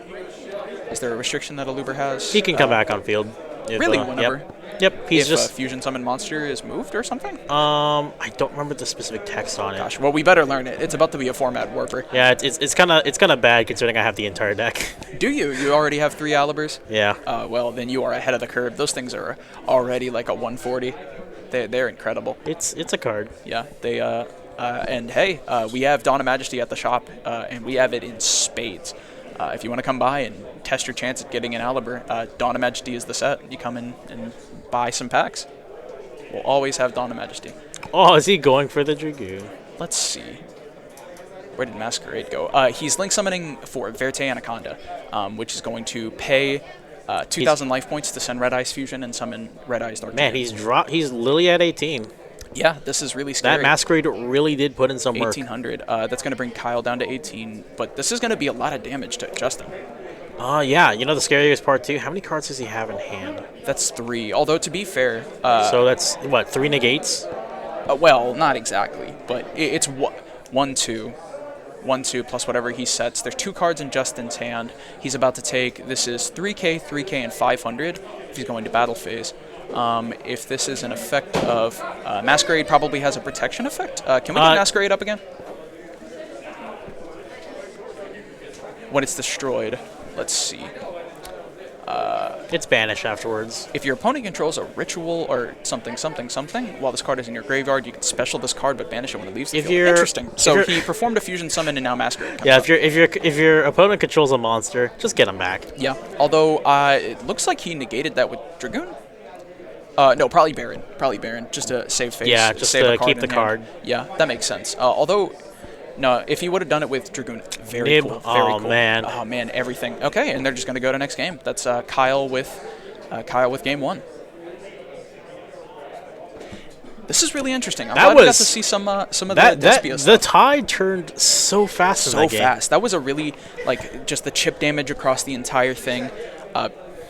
is there a restriction that Aluber has? He can come back on field. If, really, whenever. Yep. He's if just a fusion summon monster is moved or something. I don't remember the specific text on it. Gosh, well we better learn it. It's about to be a format warper. Yeah, it's kind of bad considering I have the entire deck. Do you? You already have 3 Alibers? Yeah. Well, then you are ahead of the curve. Those things are already like a 140. They're incredible. It's a card. Yeah. They and hey, we have Dawn of Majesty at the shop, and we have it in spades. If you want to come by and test your chance at getting an Aliber, Dawn of Majesty is the set. You come in and buy some packs. We'll always have Dawn of Majesty. Oh, is he going for the Dragoon? Let's see. Where did Masquerade go? He's link summoning for Verte Anaconda, which is going to pay 2,000 life points to send Red Eyes Fusion and summon Red Eyes Dark. Man, he's literally at 18. Yeah, this is really scary. That Masquerade really did put in some work. 1,800. That's going to bring Kyle down to 18, but this is going to be a lot of damage to Justin. Yeah. You know the scariest part, too? How many cards does he have in hand? That's 3. Although, to be fair... so that's, what, 3 negates? Well, not exactly, but it's 1, 2. 1, 2 plus whatever he sets. There's 2 cards in Justin's hand. He's about to take... This is 3K, 3K, and 500 if he's going to battle phase. If this is an effect of... Masquerade probably has a protection effect. Can we get Masquerade up again? When it's destroyed. Let's see. It's banished afterwards. If your opponent controls a ritual or something, while this card is in your graveyard, you can special this card but banish it when it leaves the field. Interesting. So he performed a fusion summon and now Masquerade. Yeah, if your opponent controls a monster, just get him back. Yeah. Although it looks like he negated that with Dragoon. No, probably Baron. Just to save face. Yeah, just save to keep the card. Yeah, that makes sense. Although, no, if he would have done it with Dragoon, very cool. Very cool. Man. Oh man, everything. Okay, and they're just gonna go to next game. That's Kyle with game 1. This is really interesting. I'm glad we got to see some of the Despia stuff. The tide turned so fast in that game. So fast. That was a really just the chip damage across the entire thing.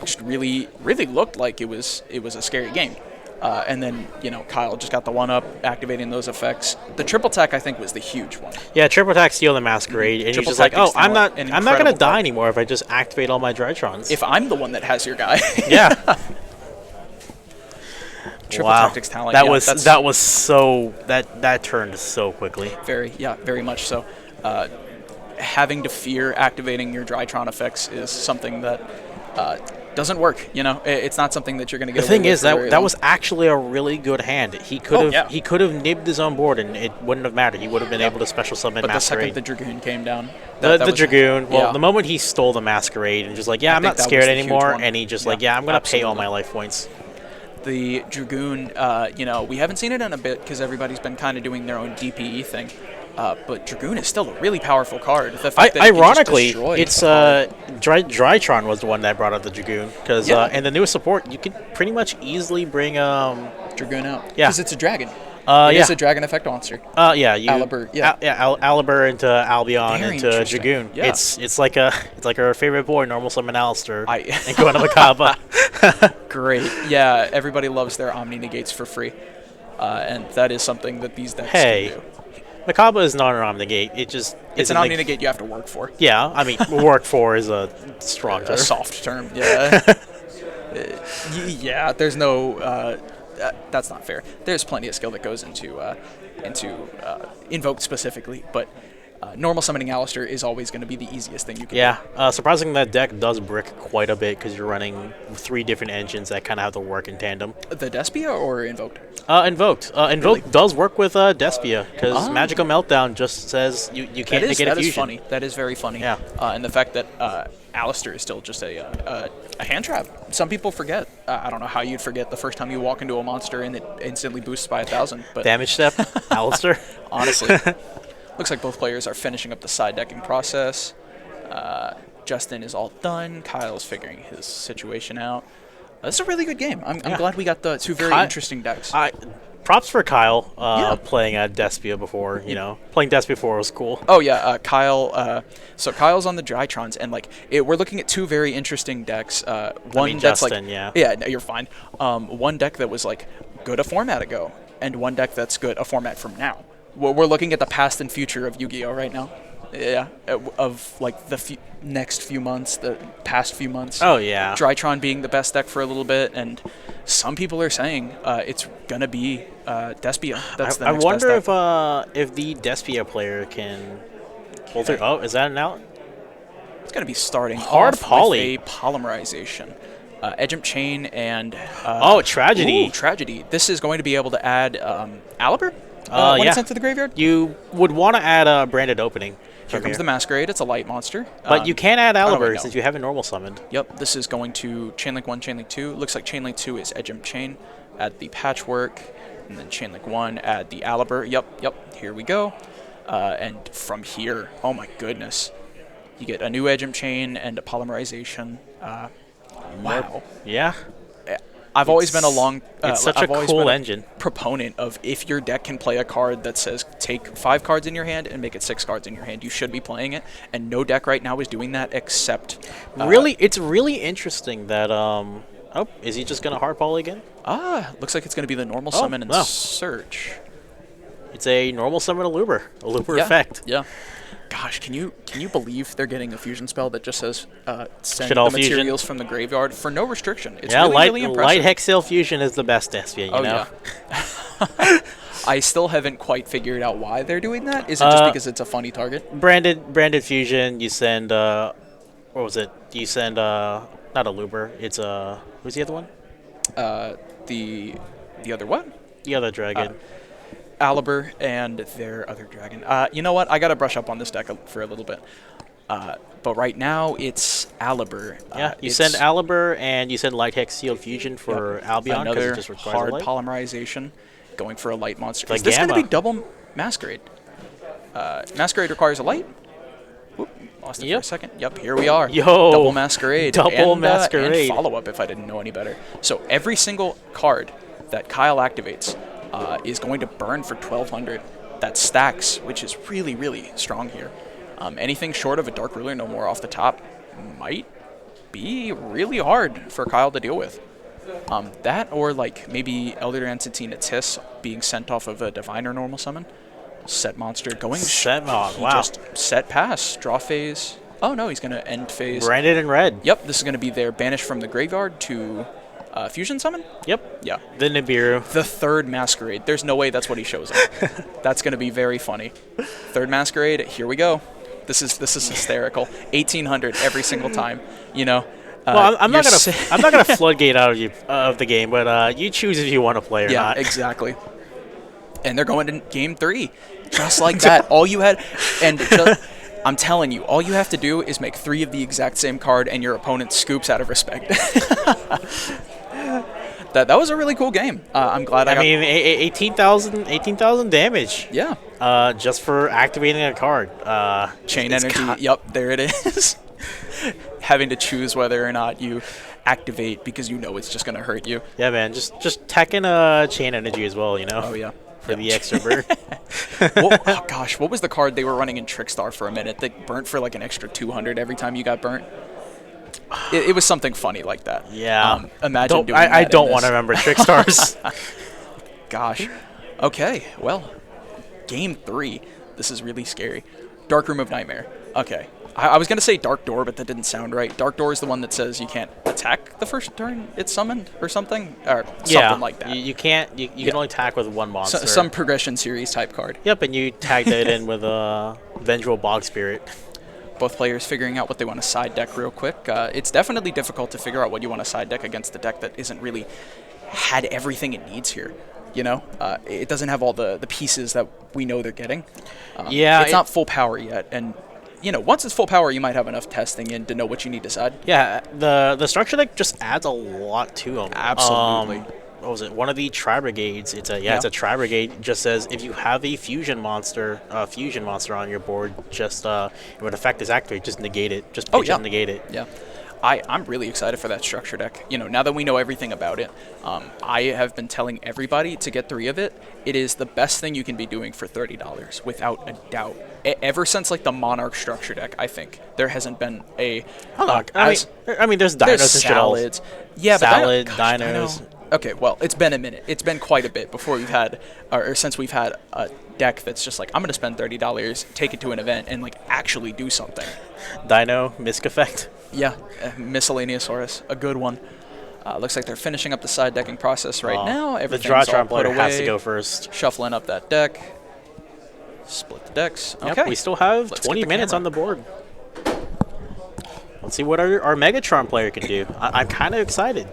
Just really looked like it was a scary game. And then, Kyle just got the 1-up, activating those effects. The triple attack, I think, was the huge one. Yeah, triple attack, steal the Masquerade, and he's just like, oh, I'm not going to die anymore if I just activate all my Drytrons. If I'm the one that has your guy. Yeah. Triple tactics talent. That turned so quickly. Very much so. Having to fear activating your Drytron effects is something that doesn't work. It's not something that you're going to get. The thing is that was actually a really good hand. He could have nibbed his own board and it wouldn't have mattered. He would have been able to special summon Masquerade. But the second the Dragoon came down, the Dragoon. Well, the moment he stole the Masquerade and just like, I'm not scared anymore, and he just I'm going to pay all my life points. The Dragoon, we haven't seen it in a bit because everybody's been kind of doing their own DPE thing. But Dragoon is still a really powerful card. The fact that ironically, it's Drytron was the one that brought out the Dragoon because in the newest support, you could pretty much easily bring Dragoon out. Yeah, because it's a dragon. It's a dragon effect monster. Aliber. Aliber into Albion Very into Dragoon. Yeah. It's like our favorite boy, normal summon Alistair, and go into Makaba. Great. Yeah, everybody loves their Omni negates for free, and that is something that these decks can do. Makaba is not an Omni negate. It's an Omni negate you have to work for. Yeah, I mean, work for is a strong term. A soft term. Yeah. Yeah. There's no. That's not fair. There's plenty of skill that goes into Invoke specifically, but Normal summoning Alistair is always going to be the easiest thing you can do. Yeah, surprising that deck does brick quite a bit because you're running 3 different engines that kind of have to work in tandem. The Despia or Invoked? Invoked. Invoked does work with Despia because Magical Meltdown just says you can't negate a fusion. That is funny. That is very funny. Yeah. And the fact that Alistair is still just a hand trap. Some people forget. I don't know how you'd forget the first time you walk into a monster and it instantly boosts by 1,000. But damage step, Alistair. Honestly. Looks like both players are finishing up the side decking process. Justin is all done. Kyle's figuring his situation out. This is a really good game. I'm glad we got the 2 very interesting decks. Props for Kyle playing Despia before. Playing Despia before was cool. Oh yeah, Kyle. So Kyle's on the Drytrons, and we're looking at 2 very interesting decks. One that's Justin, no, you're fine. One deck that was good a format ago, and one deck that's good a format from now. We're looking at the past and future of Yu-Gi-Oh right now. Yeah, of the next few months, the past few months. Oh yeah. Drytron being the best deck for a little bit, and some people are saying it's gonna be Despia. That's the next wonder best deck. if the Despia player can pull through. Oh, is that an out? It's gonna be starting hard off poly with a polymerization. Edgem Chain and Tragedy. Ooh, Tragedy. This is going to be able to add Aliber when it's sent to the graveyard. You would want to add a branded opening. Here comes the Masquerade. It's a light monster. But you can add Aliber since you have a normal summoned. Yep, this is going to Chainlink 1, Chainlink 2. Looks like Chainlink 2 is Edgem Chain. Add the Patchwork. And then Chainlink 1, add the Aliber. Yep, here we go. And from here, oh my goodness. You get a new Edgem Chain and a polymerization. Wow. Yeah. I've always been a long. It's such a cool engine. Proponent of if your deck can play a card that says take 5 cards in your hand and make it 6 cards in your hand, you should be playing it. And no deck right now is doing that except. It's really interesting that. Is he just gonna hard poly again? Looks like it's gonna be the normal summon and search. It's a normal summon a Looper effect. Yeah. Gosh, can you believe they're getting a fusion spell that just says send the materials from the graveyard for no restriction? It's really impressive. Light Hexale Fusion is the best Despia, you know? Yeah. I still haven't quite figured out why they're doing that. Is it just because it's a funny target? Branded Fusion, you send, what was it? You send, not a Looper, it's who's the other one? The other what? The other dragon. Aliber and their other dragon. You know what? I gotta brush up on this deck for a little bit. But right now it's Aliber. You send Aliber and you send Light Hex Sealed Fusion for Albion because it just requires hard a light. Polymerization, going for a light monster. Is this going to be double Masquerade? Masquerade requires a light. Whoop, lost it for a second. Yep, here we are. Yo, double Masquerade. Masquerade. And follow-up if I didn't know any better. So every single card that Kyle activates is going to burn for 1,200. That stacks, which is really, really strong here. Anything short of a Dark Ruler No More off the top might be really hard for Kyle to deal with. That or maybe Elder Antitina Tis being sent off of a Diviner normal summon. Set monster going. Wow. Just set pass. Draw phase. Oh no, he's going to end phase. Branded in red. Yep, this is going to be their banish from the graveyard to fusion summon? Yep. Yeah. The Nibiru. The third Masquerade. There's no way that's what he shows up. That's going to be very funny. Third Masquerade. Here we go. This is hysterical. 1,800 every single time. Well, I'm not gonna floodgate out of the game, but you choose if you want to play or not. Yeah, exactly. And they're going to game 3, just like that. All you had, I'm telling you, all you have to do is make 3 of the exact same card, and your opponent scoops out of respect. That was a really cool game. I'm glad I mean, 18,000 damage. Yeah. Just for activating a card. Chain energy. Yep, there it is. Having to choose whether or not you activate because you know it's just going to hurt you. Yeah, man. Just tack in chain energy as well, Oh, yeah. For the extra burn. Oh, gosh. What was the card they were running in Trickstar for a minute that burnt for an extra 200 every time you got burnt? It was something funny like that. Yeah. Imagine doing that. I don't want to remember Trickstars. Gosh. Okay. Well, game 3. This is really scary. Dark Room of Nightmare. Okay. I was going to say Dark Door, but that didn't sound right. Dark Door is the one that says you can't attack the first turn it's summoned or something? Or something like that. You can't. You can only attack with one monster. Some progression series type card. Yep, and you tagged it in with a Vengeful Bog Spirit. Both players figuring out what they want to side deck real quick. It's definitely difficult to figure out what you want to side deck against a deck that isn't really had everything it needs here. You know, it doesn't have all the pieces that we know they're getting. It's not full power yet, and you know, once it's full power, you might have enough testing in to know what you need to side. Yeah, the structure deck just adds a lot to them. Absolutely. What was it? One of the Tri Brigades. It's a Tri Brigade. Just says if you have a fusion monster on your board, just when effect is activated, just negate it. Just pitch it and negate it. Yeah. I'm really excited for that structure deck. You know, now that we know everything about it, I have been telling everybody to get 3 of it. It is the best thing you can be doing for $30, without a doubt. Ever since like the Monarch structure deck, I think there hasn't been a. I mean, there's dinos and salads. Yeah, salad, dinos. Okay, well, it's been a minute. It's been quite a bit before we've had, or since we've had a deck that's just like, I'm going to spend $30, take it to an event, and like actually do something. Dino, Misc Effect. Yeah, Miscellaneousaurus, a good one. Looks like they're finishing up the side decking process right now. The Drawtron player has to go first. Shuffling up that deck. Split the decks. Yep, okay. We still have 20 minutes on the board. Let's see what our Megatron player can do. I'm kind of excited.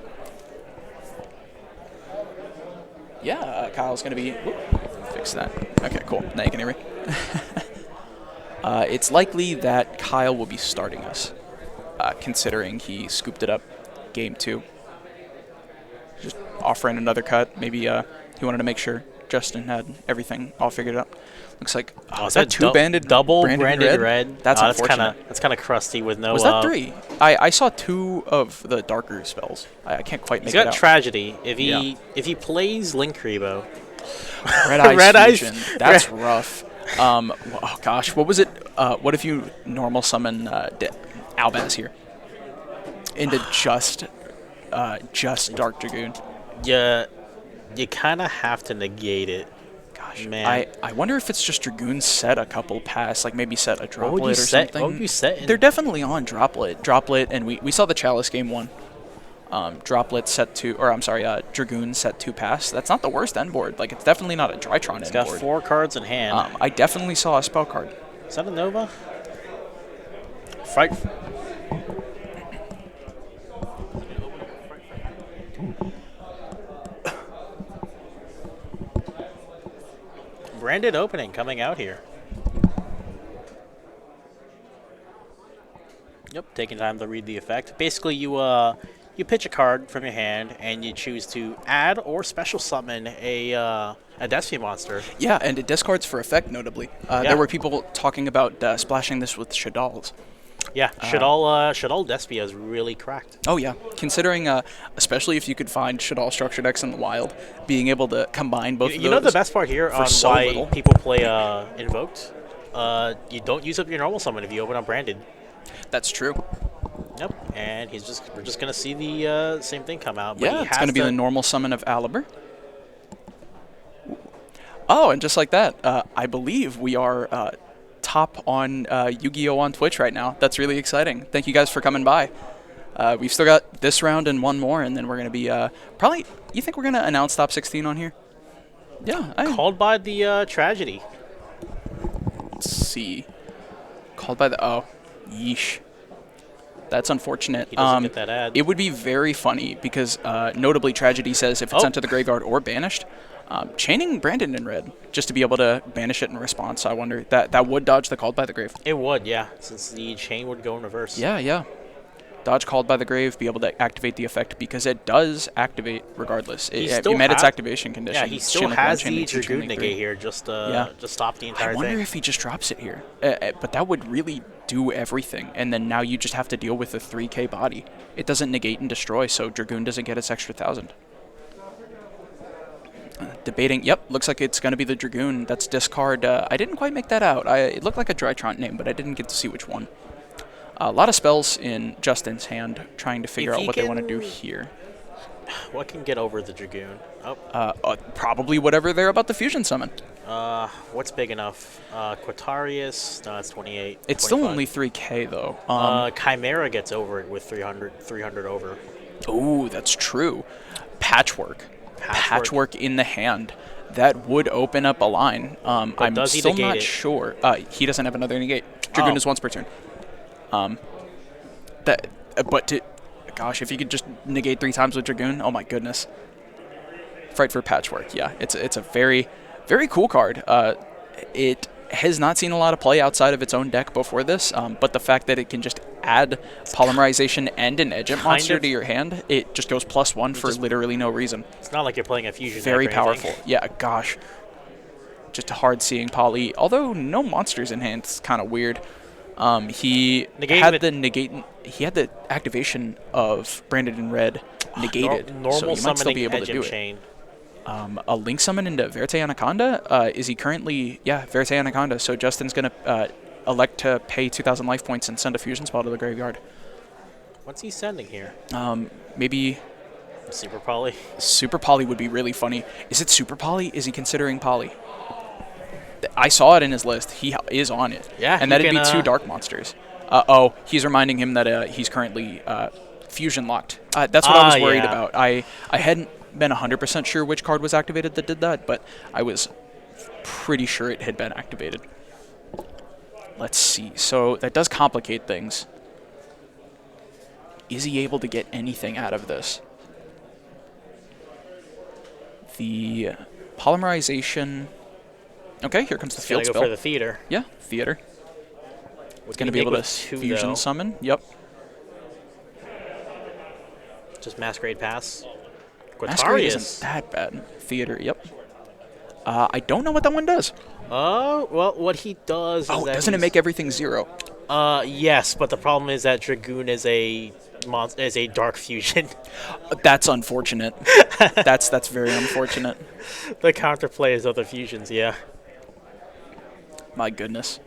Yeah, Kyle's going to be... fix that. Okay, cool. Now you can hear me. It's likely that Kyle will be starting us, considering he scooped it up game 2. Just offering another cut. Maybe he wanted to make sure Justin had everything all figured out. Looks like is that double branded red? That's unfortunate. That's kind of crusty with no. Was that 3? I saw 2 of the darker spells. I can't quite make it out. He's got Tragedy. If he plays Link Rebo, Red Eyes Fusion. That's rough. Oh gosh, what was it? What if you normal summon Albaz here into just Dark Dragoon? Yeah, you kind of have to negate it. Gosh, man. I wonder if it's just Dragoon set a couple pass, like maybe set a Droplet or something. What would you set? They're definitely on Droplet, and we saw the Chalice game 1. Droplet set 2, or I'm sorry, Dragoon set 2 pass. That's not the worst end board. Like, it's definitely not a Drytron end board. It's got 4 cards in hand. I definitely saw a spell card. Is that a Nova? Fright. Branded opening coming out here. Yep, taking time to read the effect. Basically, you pitch a card from your hand, and you choose to add or special summon a Despia monster. Yeah, and it discards for effect, notably. There were people talking about splashing this with Shadal's. Yeah, Shadal Despia is really cracked. Oh, yeah. Considering, especially if you could find Shadal structure decks in the wild, being able to combine both of those. You know the best part here on why people play Invoked? You don't use up your normal summon if you open up Branded. That's true. Yep, and we're just going to see the same thing come out. But yeah, it's going to be the normal summon of Aliber. Oh, and just like that, I believe we are top on Yu-Gi-Oh! On Twitch right now. That's really exciting. Thank you guys for coming by. We've still got this round and one more, and then we're going to be probably... You think we're going to announce top 16 on here? Yeah. Called by the Tragedy. Let's see. Called by the... Oh, yeesh. That's unfortunate. He doesn't get that ad. It would be very funny because notably Tragedy says if it's sent to the graveyard or banished, chaining Brandon in red just to be able to banish it in response. I wonder that would dodge the Called by the Grave. It would, yeah, since the chain would go in reverse. Yeah. Dodge Called by the Grave, be able to activate the effect because it does activate regardless. It met its activation condition. Yeah, he still has the Dragoon negate here just to stop the entire thing. I wonder if he just drops it here. But that would really do everything, and then now you just have to deal with a 3K body. It doesn't negate and destroy, so Dragoon doesn't get its extra 1,000. Debating, yep, looks like it's going to be the Dragoon. That's discard. I didn't quite make that out. It looked like a Drytron name, but I didn't get to see which one. A lot of spells in Justin's hand, trying to figure out what they want to do here. What can get over the Dragoon? Probably whatever they're about to fusion summon. What's big enough? Quatarius, no, that's 28. It's 25. Still only 3K, though. Chimera gets over it with 300 over. Oh, that's true. Patchwork in the hand. that would open up a line. I'm still not it? sure. He doesn't have another negate. Dragoon is once per turn. Gosh, if you could just negate 3 times with Dragoon, oh my goodness. Fright for Patchwork, yeah. It's a very, very cool card. It has not seen a lot of play outside of its own deck before this, but the fact that it can just add Polymerization and an Edgent monster to your hand, it just goes +1 for literally no reason. It's not like you're playing a fusion Very deck or powerful. anything. Yeah, gosh. Just hard seeing Poly. Although no monsters in hand, it's kind of weird. He had the activation of Branded in Red negated, so you might still be able to do it. A Link Summon into Verte Anaconda? Is he currently... Yeah, Verte Anaconda. So Justin's going to elect to pay 2,000 life points and send a fusion spell to the graveyard. What's he sending here? Maybe... Super Poly? Super Poly would be really funny. Is it Super Poly? Is he considering Poly? I saw it in his list. He is on it. Yeah, and that'd be 2 dark monsters. He's reminding him that he's currently fusion locked. That's what I was worried about. I hadn't been 100% sure which card was activated that did that, but I was pretty sure it had been activated. Let's see. So that does complicate things. Is he able to get anything out of this? The Polymerization... Okay, here comes the field spell. Go for the theater. Yeah, theater. It's going to be able to fusion summon. Yep. Just Masquerade Pass. Masquerade isn't that bad. Theater, yep. I don't know what that one does. Oh, well, what he does is doesn't it make everything 0? Yes, but the problem is that Dragoon is a dark fusion. That's unfortunate. That's very unfortunate. The counterplay is other fusions, yeah. My goodness.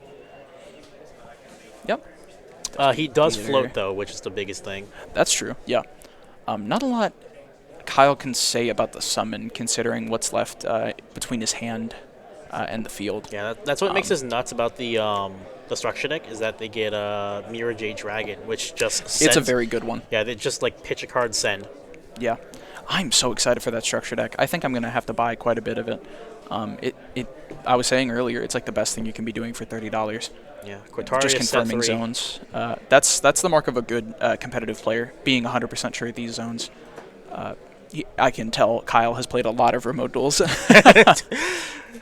Yep. He does float, though, which is the biggest thing. That's true, yeah. Not a lot Kyle can say about the summon, considering what's left between his hand and the field. Yeah, that's what makes us nuts about the structure deck, is that they get a Mirror Jade Dragon, which just sends. It's a very good one. Yeah, they just, like, pitch a card, send. Yeah. I'm so excited for that structure deck. I think I'm going to have to buy quite a bit of it. I was saying earlier, it's like the best thing you can be doing for $30. Yeah, just confirming zones. That's the mark of a good competitive player, being 100% sure of these zones. I can tell Kyle has played a lot of remote duels.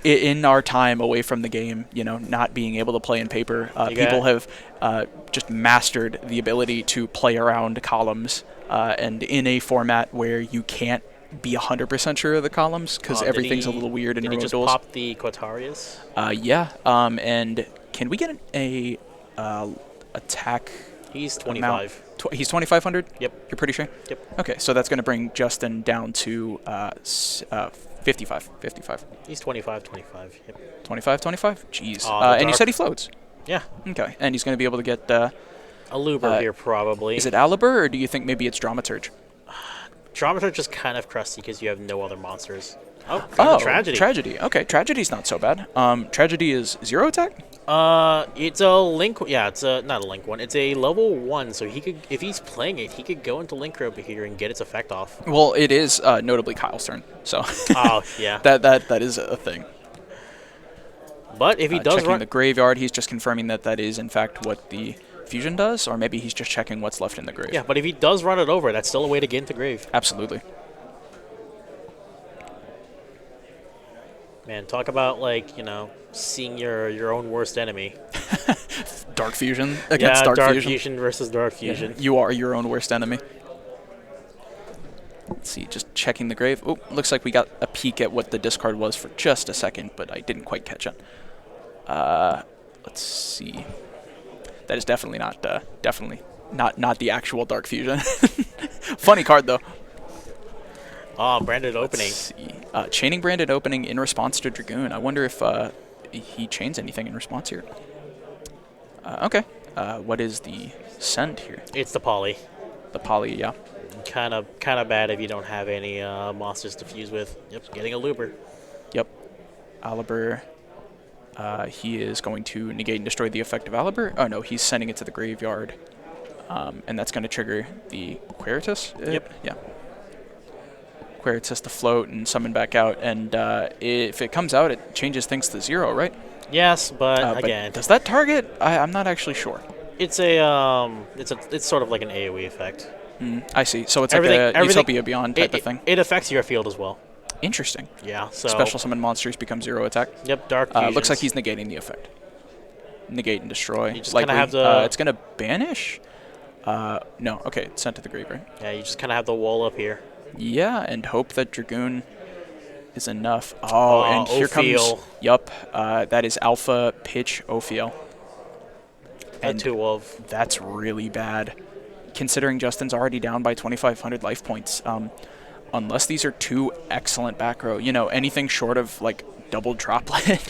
In our time away from the game, not being able to play in paper, people have just mastered the ability to play around columns, and in a format where you can't be 100% sure of the columns because everything's a little weird in remote duels. Did he just pop the Quatarius? Yeah. And can we get a attack? He's 25. He's 2,500? Yep. You're pretty sure? Yep. Okay, so that's going to bring Justin down to 55. He's 25. Yep. 25. Jeez. And you said he floats? Yeah. Okay, and he's going to be able to get... Aluber here, probably. Is it Alibur, or do you think maybe it's Dramaturge? Dramaturge is kind of crusty because you have no other monsters. Oh, Tragedy. Tragedy. Okay, Tragedy's not so bad. Tragedy is 0 attack? It's a Link. Yeah, it's not a Link one. It's a level 1, so he could, if he's playing it, he could go into Link over here and get its effect off. Well, it is notably Kyle's turn, so. Oh yeah. that is a thing. But if he does checking the graveyard, he's just confirming that is in fact what the fusion does, or maybe he's just checking what's left in the grave. Yeah, but if he does run it over, that's still a way to get into grave. Absolutely. Man, talk about, like, seeing your own worst enemy. Dark Fusion against Dark Fusion versus Dark Fusion. Yeah, you are your own worst enemy. Let's see, just checking the grave. Oh, looks like we got a peek at what the discard was for just a second, but I didn't quite catch it. Let's see. That is definitely not the actual Dark Fusion. Funny card though. Oh, Branded Opening. Let's see. Chaining Branded Opening in response to Dragoon. I wonder if he chains anything in response here. Okay. What is the send here? It's the Poly. The Poly, yeah. Kind of bad if you don't have any monsters to fuse with. Yep, getting a Looper. Yep. Alibur. He is going to negate and destroy the effect of Alibur. Oh no, he's sending it to the graveyard. And that's going to trigger the Quiritus? Yep. Yeah. Querits has to float and summon back out, and if it comes out, it changes things to 0, right? Yes, but again, does that target? I'm not actually sure. It's it's sort of like an AoE effect. I see. So it's like a Utopia Beyond type of thing. It affects your field as well. Interesting. Yeah. So special summon monsters become 0 attack. Yep. Dark Fusions. Looks like he's negating the effect. Negate and destroy. You just kind of have the. It's gonna banish. No. Okay. It's sent to the grave, right? Yeah. You just kind of have the wall up here. Yeah, and hope that Dragoon is enough. Oh, and here Ophiel. comes. Yup. That is Alpha Pitch Ophiel. And 2 of. That's really bad, considering Justin's already down by 2,500 life points. Unless these are 2 excellent back row, anything short of like double droplet,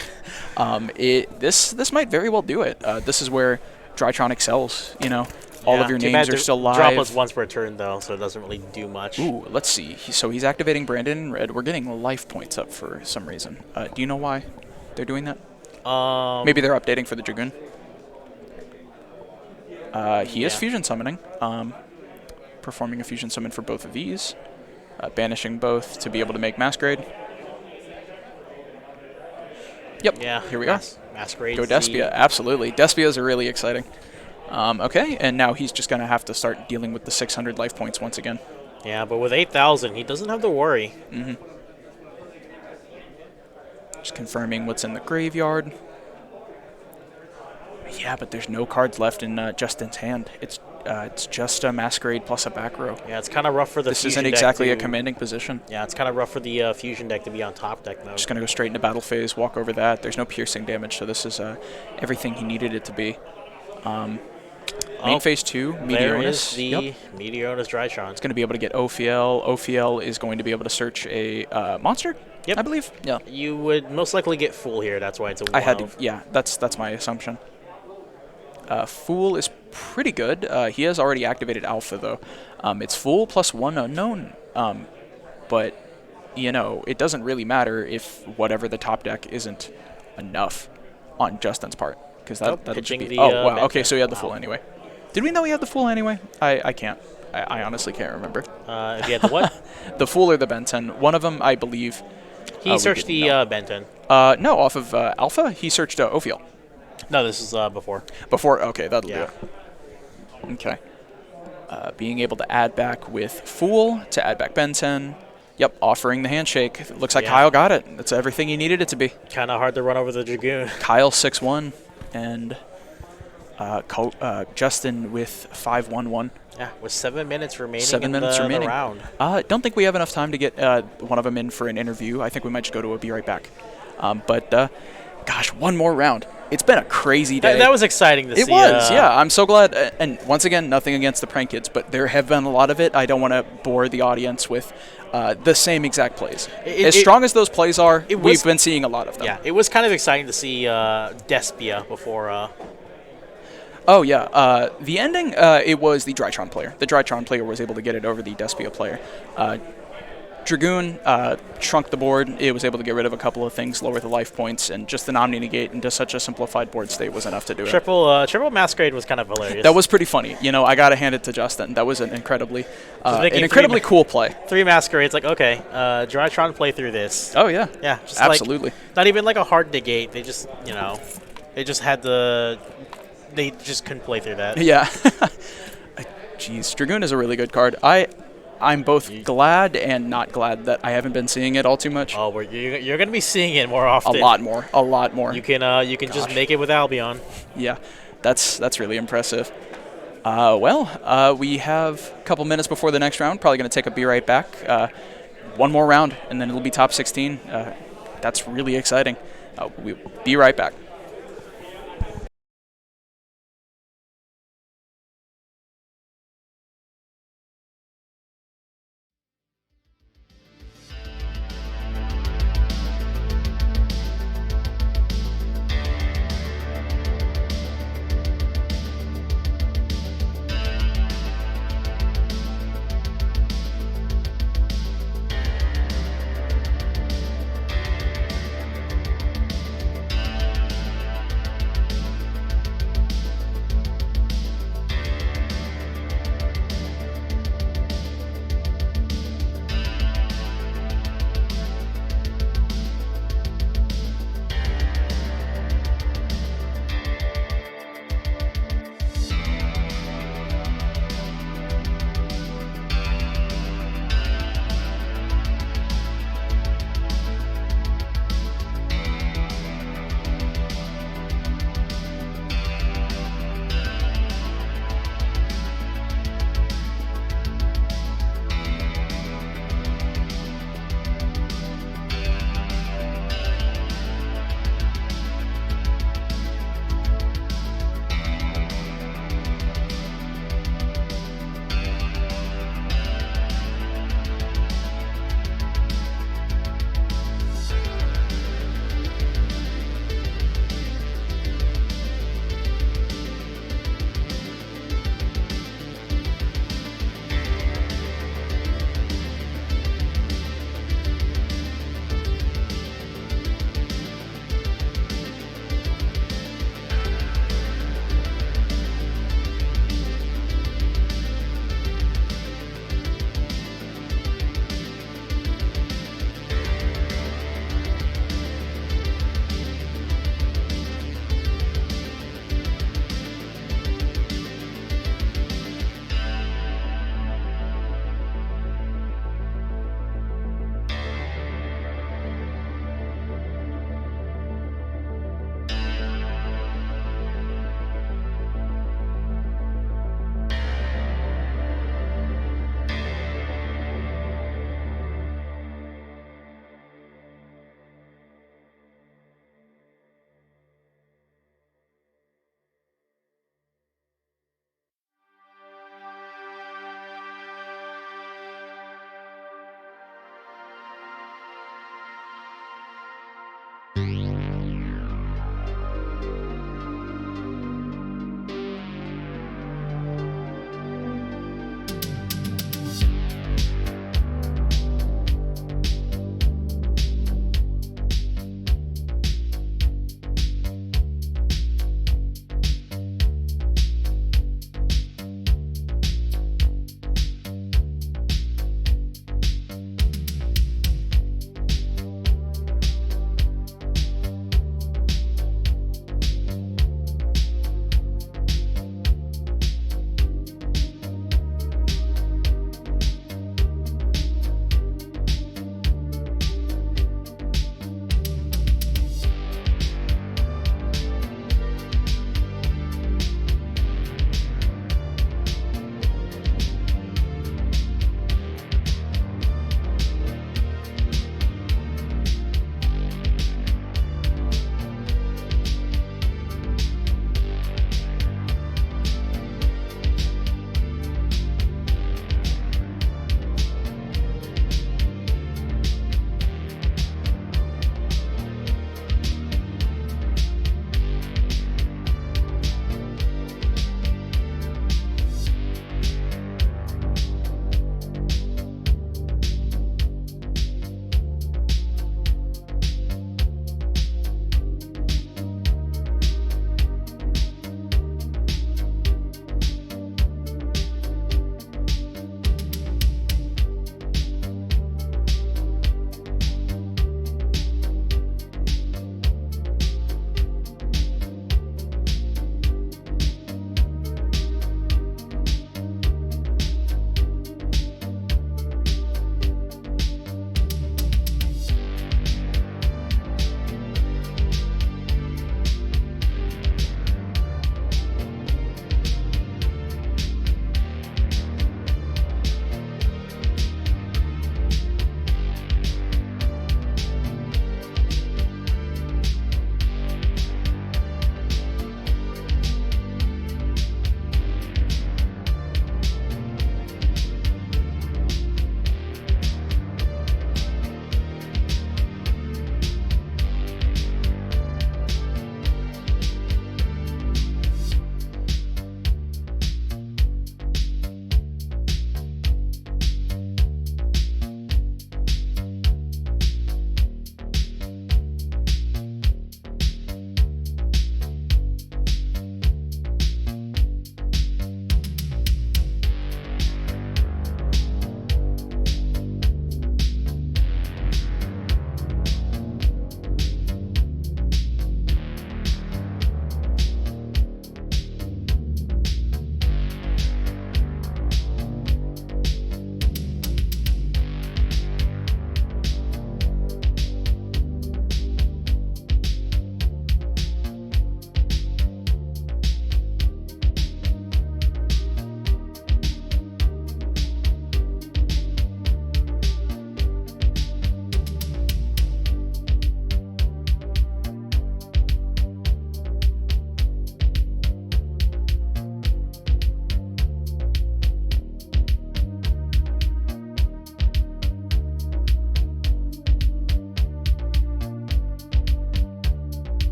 this might very well do it. This is where Drytron excels. All of your names are still live. Droplets once per turn though, so it doesn't really do much. Ooh, let's see. So he's activating Brandon in red. We're getting life points up for some reason. Do you know why they're doing that? Maybe they're updating for the Dragoon. He is fusion summoning. Performing a fusion summon for both of these. Banishing both to be able to make Masquerade. Yep. Yeah. Here we are. Masquerade. Go Despia. Absolutely. Despias are really exciting. Okay, and now he's just going to have to start dealing with the 600 life points once again. Yeah, but with 8,000, he doesn't have to worry. Just confirming what's in the graveyard. Yeah, but there's no cards left in Justin's hand. It's just a Masquerade plus a back row. Yeah, it's kind of rough for the This fusion isn't exactly a commanding position. Yeah, it's kind of rough for the fusion deck to be on top deck mode. Just going to go straight into battle phase, walk over that. There's no piercing damage, so this is everything he needed it to be. Main phase 2, Meteonis. There is the Meteonis Drytron. It's going to be able to get Ophiel. Ophiel is going to be able to search a monster, I believe. Yeah. You would most likely get Fool here. That's why it's a 1 yeah, that's my assumption. Fool is pretty good. He has already activated Alpha, though. It's Fool plus 1 unknown. But, it doesn't really matter if whatever the top deck isn't enough on Justin's part. Because that'll just be... wow. Okay, so he had the Fool anyway. Did we know he had the Fool anyway? I can't. I honestly can't remember. If he had the what? The Fool or the Ben 10. One of them, I believe... He searched the Ben 10. No, off of Alpha, he searched Ophiel. No, this is before. Before? Okay, that'll do it. Okay. Being able to add back with Fool to add back Ben 10. Yep, offering the handshake. Looks like Kyle got it. That's everything he needed it to be. Kind of hard to run over the Dragoon. Kyle 6-1 and Justin with 5-1-1. Yeah, with 7 minutes remaining 7 minutes remaining. The round. Don't think we have enough time to get one of them in for an interview. I think we might just go to a Be Right Back. Gosh, one more round. It's been a crazy day. That was exciting to see. It was, yeah. I'm so glad. And once again, nothing against the prank kids, but there have been a lot of it. I don't want to bore the audience with the same exact plays. As strong as those plays are, we've been seeing a lot of them. Yeah, it was kind of exciting to see Despia before... Oh, yeah. The ending, it was the Drytron player. The Drytron player was able to get it over the Despia player. Dragoon shrunk the board. It was able to get rid of a couple of things, lower the life points, and just an Omni-Negate into such a simplified board state was enough to do it. Triple Masquerade was kind of hilarious. That was pretty funny. I got to hand it to Justin. That was an incredibly cool play. 3 Masquerades, like, okay, Drytron play through this. Oh, yeah. Yeah, just absolutely. Not even like a hard negate. They just, they just had the... They just couldn't play through that. Yeah. Jeez, Dragoon is a really good card. I'm both glad and not glad that I haven't been seeing it all too much. Oh, you're going to be seeing it more often. A lot more. You can just make it with Albion. Yeah, that's really impressive. We have a couple minutes before the next round. Probably going to take a Be Right Back. One more round, and then it'll be top 16. That's really exciting. We'll be right back.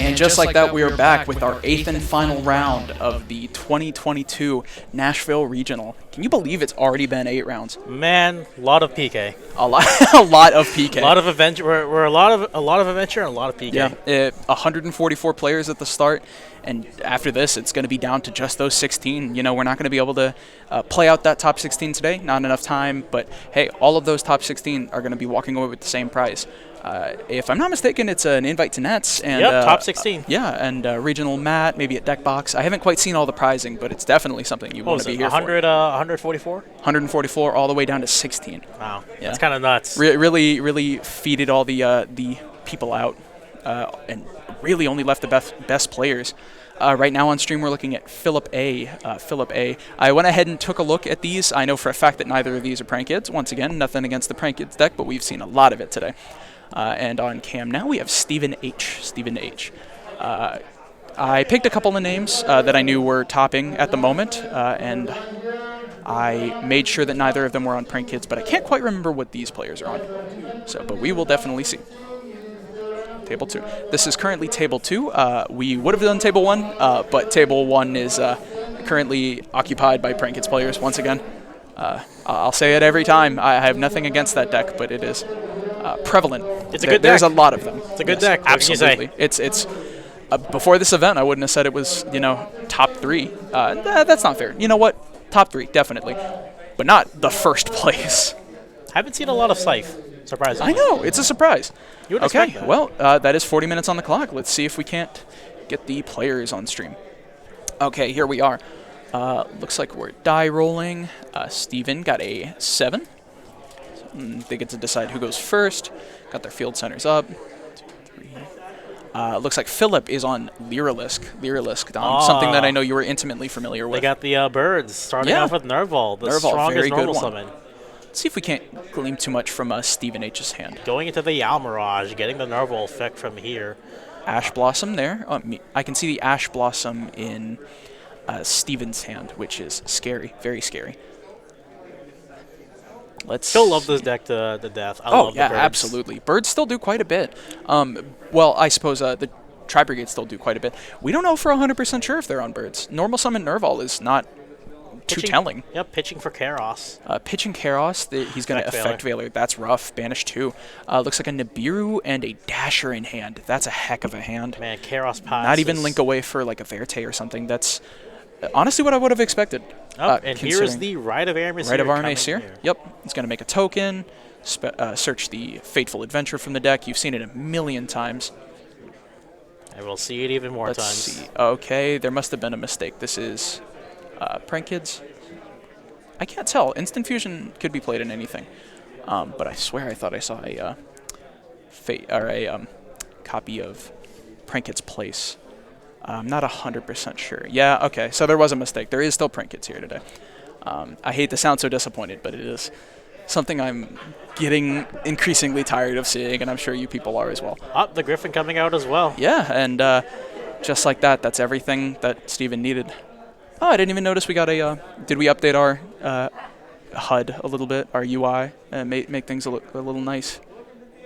And just like that, we are back with our 8th and final round of the 2022 Nashville Regional. Can you believe it's already been 8 rounds? Man, a lot of PK. A lot of PK. A lot of adventure. We're a lot of adventure and a lot of PK. Yeah, 144 players at the start, and after this, it's going to be down to just those 16. You know, we're not going to be able to play out that top 16 today. Not enough time, but hey, all of those top 16 are going to be walking away with the same prize. If I'm not mistaken, it's an invite to Nets. And, top 16. And regional mat, maybe at deck box. I haven't quite seen all the prizing, but it's definitely something you want to be here 100, for. 144? 144 all the way down to 16. Wow, yeah. That's kind of nuts. Really feeded all the people out, and really only left the best players. Right now on stream, we're looking at Philip A. I went ahead and took a look at these. I know for a fact that neither of these are Prank Kids. Once again, nothing against the Prank Kids deck, but we've seen a lot of it today. And on cam now, we have Stephen H. I picked a couple of names that I knew were topping at the moment, and I made sure that neither of them were on Prank Kids, but I can't quite remember what these players are on. But we will definitely see. Table 2. This is currently Table 2. We would have done Table 1, but Table 1 is currently occupied by Prank Kids players once again. I'll say it every time. I have nothing against that deck, but it is prevalent. It's a good deck. There's a lot of them. It's a good deck. Absolutely. It's before this event, I wouldn't have said it was top 3. That's not fair. You know what? Top 3 definitely, but not the first place. Haven't seen a lot of Scythe. Surprisingly. I know, it's a surprise. You would expect that. Well, that is 40 minutes on the clock. Let's see if we can't get the players on stream. Okay, here we are. Looks like we're die rolling. Steven got a 7. They get to decide who goes first. Got their field centers up. 2, 3. Looks like Philip is on Lyralisk, something that I know you were intimately familiar with. They got the birds, starting off with Nerval, the strongest normal summon. Let's see if we can't glean too much from Stephen H's hand. Going into the Yow Mirage, getting the Nerval effect from here. Ash Blossom there. I can see the Ash Blossom in Steven's hand, which is scary, very scary. Still love this deck to death. I love the birds. Absolutely. Birds still do quite a bit. Well, I suppose the Tri-Brigade still do quite a bit. We don't know for 100% sure if they're on birds. Normal summon Nerval is not too telling. Yep, pitching for Karos. Pitching Karos, he's going to Effect Veiler. That's rough. Banish 2. Looks like a Nibiru and a Dasher in hand. That's a heck of a hand. Man, Karos Pots. Not even link away for like a Verte or something. That's honestly what I would have expected. And here's the Rite of Arm Aesir. Yep. He's going to make a token, search the Fateful Adventure from the deck. You've seen it a million times. And we'll see it even more times. Let's see. Okay, there must have been a mistake. This is Prank Kids. I can't tell. Instant Fusion could be played in anything. But I swear I thought I saw a copy of Prank Kids Place. I'm not 100% sure. Yeah, okay, so there was a mistake. There is still Prank Kids here today. I hate to sound so disappointed, but it is something I'm getting increasingly tired of seeing, and I'm sure you people are as well. The Griffin coming out as well. Yeah, and just like that, that's everything that Steven needed. Oh, I didn't even notice we got a... did we update our HUD a little bit, our UI, and make things a little nice?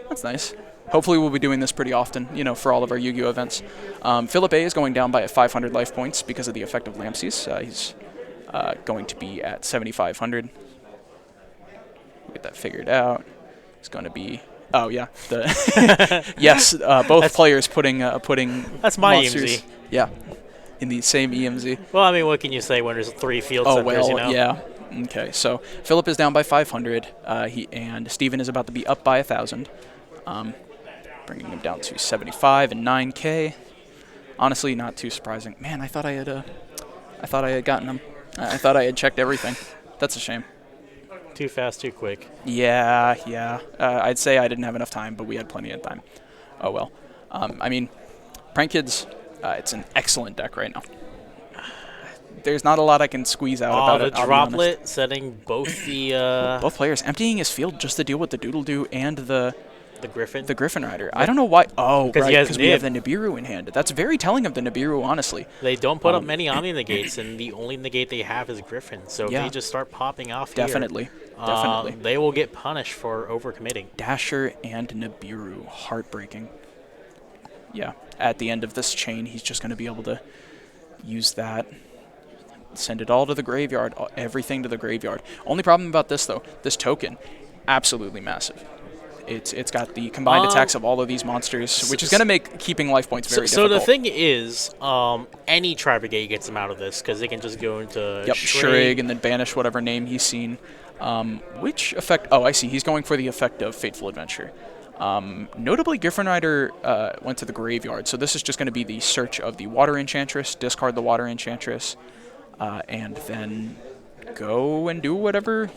That's nice. Hopefully we'll be doing this pretty often, for all of our Yu-Gi-Oh! Events. Philip A is going down by 500 life points because of the effect of Lampsies. He's going to be at 7,500. Get that figured out. It's going to be... Oh, yeah. Yes, both players putting That's my monsters, EMZ. Yeah, in the same EMZ. Well, I mean, what can you say when there's 3 field centers, yeah. Okay, so Philip is down by 500, and Steven is about to be up by 1,000. Bringing him down to 75 and 9K. Honestly, not too surprising. Man, I thought I had gotten him. I thought I had checked everything. That's a shame. Too fast, too quick. Yeah. I'd say I didn't have enough time, but we had plenty of time. Oh well. I mean, Prank Kids, it's an excellent deck right now. There's not a lot I can squeeze out about it. The Droplet setting both the... both players emptying his field just to deal with the Doodle Doo and the Griffin? The Griffin Rider. I don't know why. Oh, right, because we have the Nib. Nibiru in hand. That's very telling of the Nibiru, honestly. They don't put up many Omni negates, and the only negate they have is Griffin. So if they just start popping off Definitely. they will get punished for overcommitting. Dasher and Nibiru. Heartbreaking. Yeah, at the end of this chain, he's just going to be able to use that. Send it all to the graveyard, everything to the graveyard. Only problem about this, though, this token, absolutely massive. It's got the combined attacks of all of these monsters, which is going to make keeping life points very difficult. So the thing is, any Tri-Brigade gets him out of this, because they can just go into Shrig and then banish whatever name he's seen. Which effect? Oh, I see. He's going for the effect of Fateful Adventure. Notably, Griffin Rider went to the graveyard, so this is just going to be the search of the Water Enchantress, discard the Water Enchantress, and then go and do whatever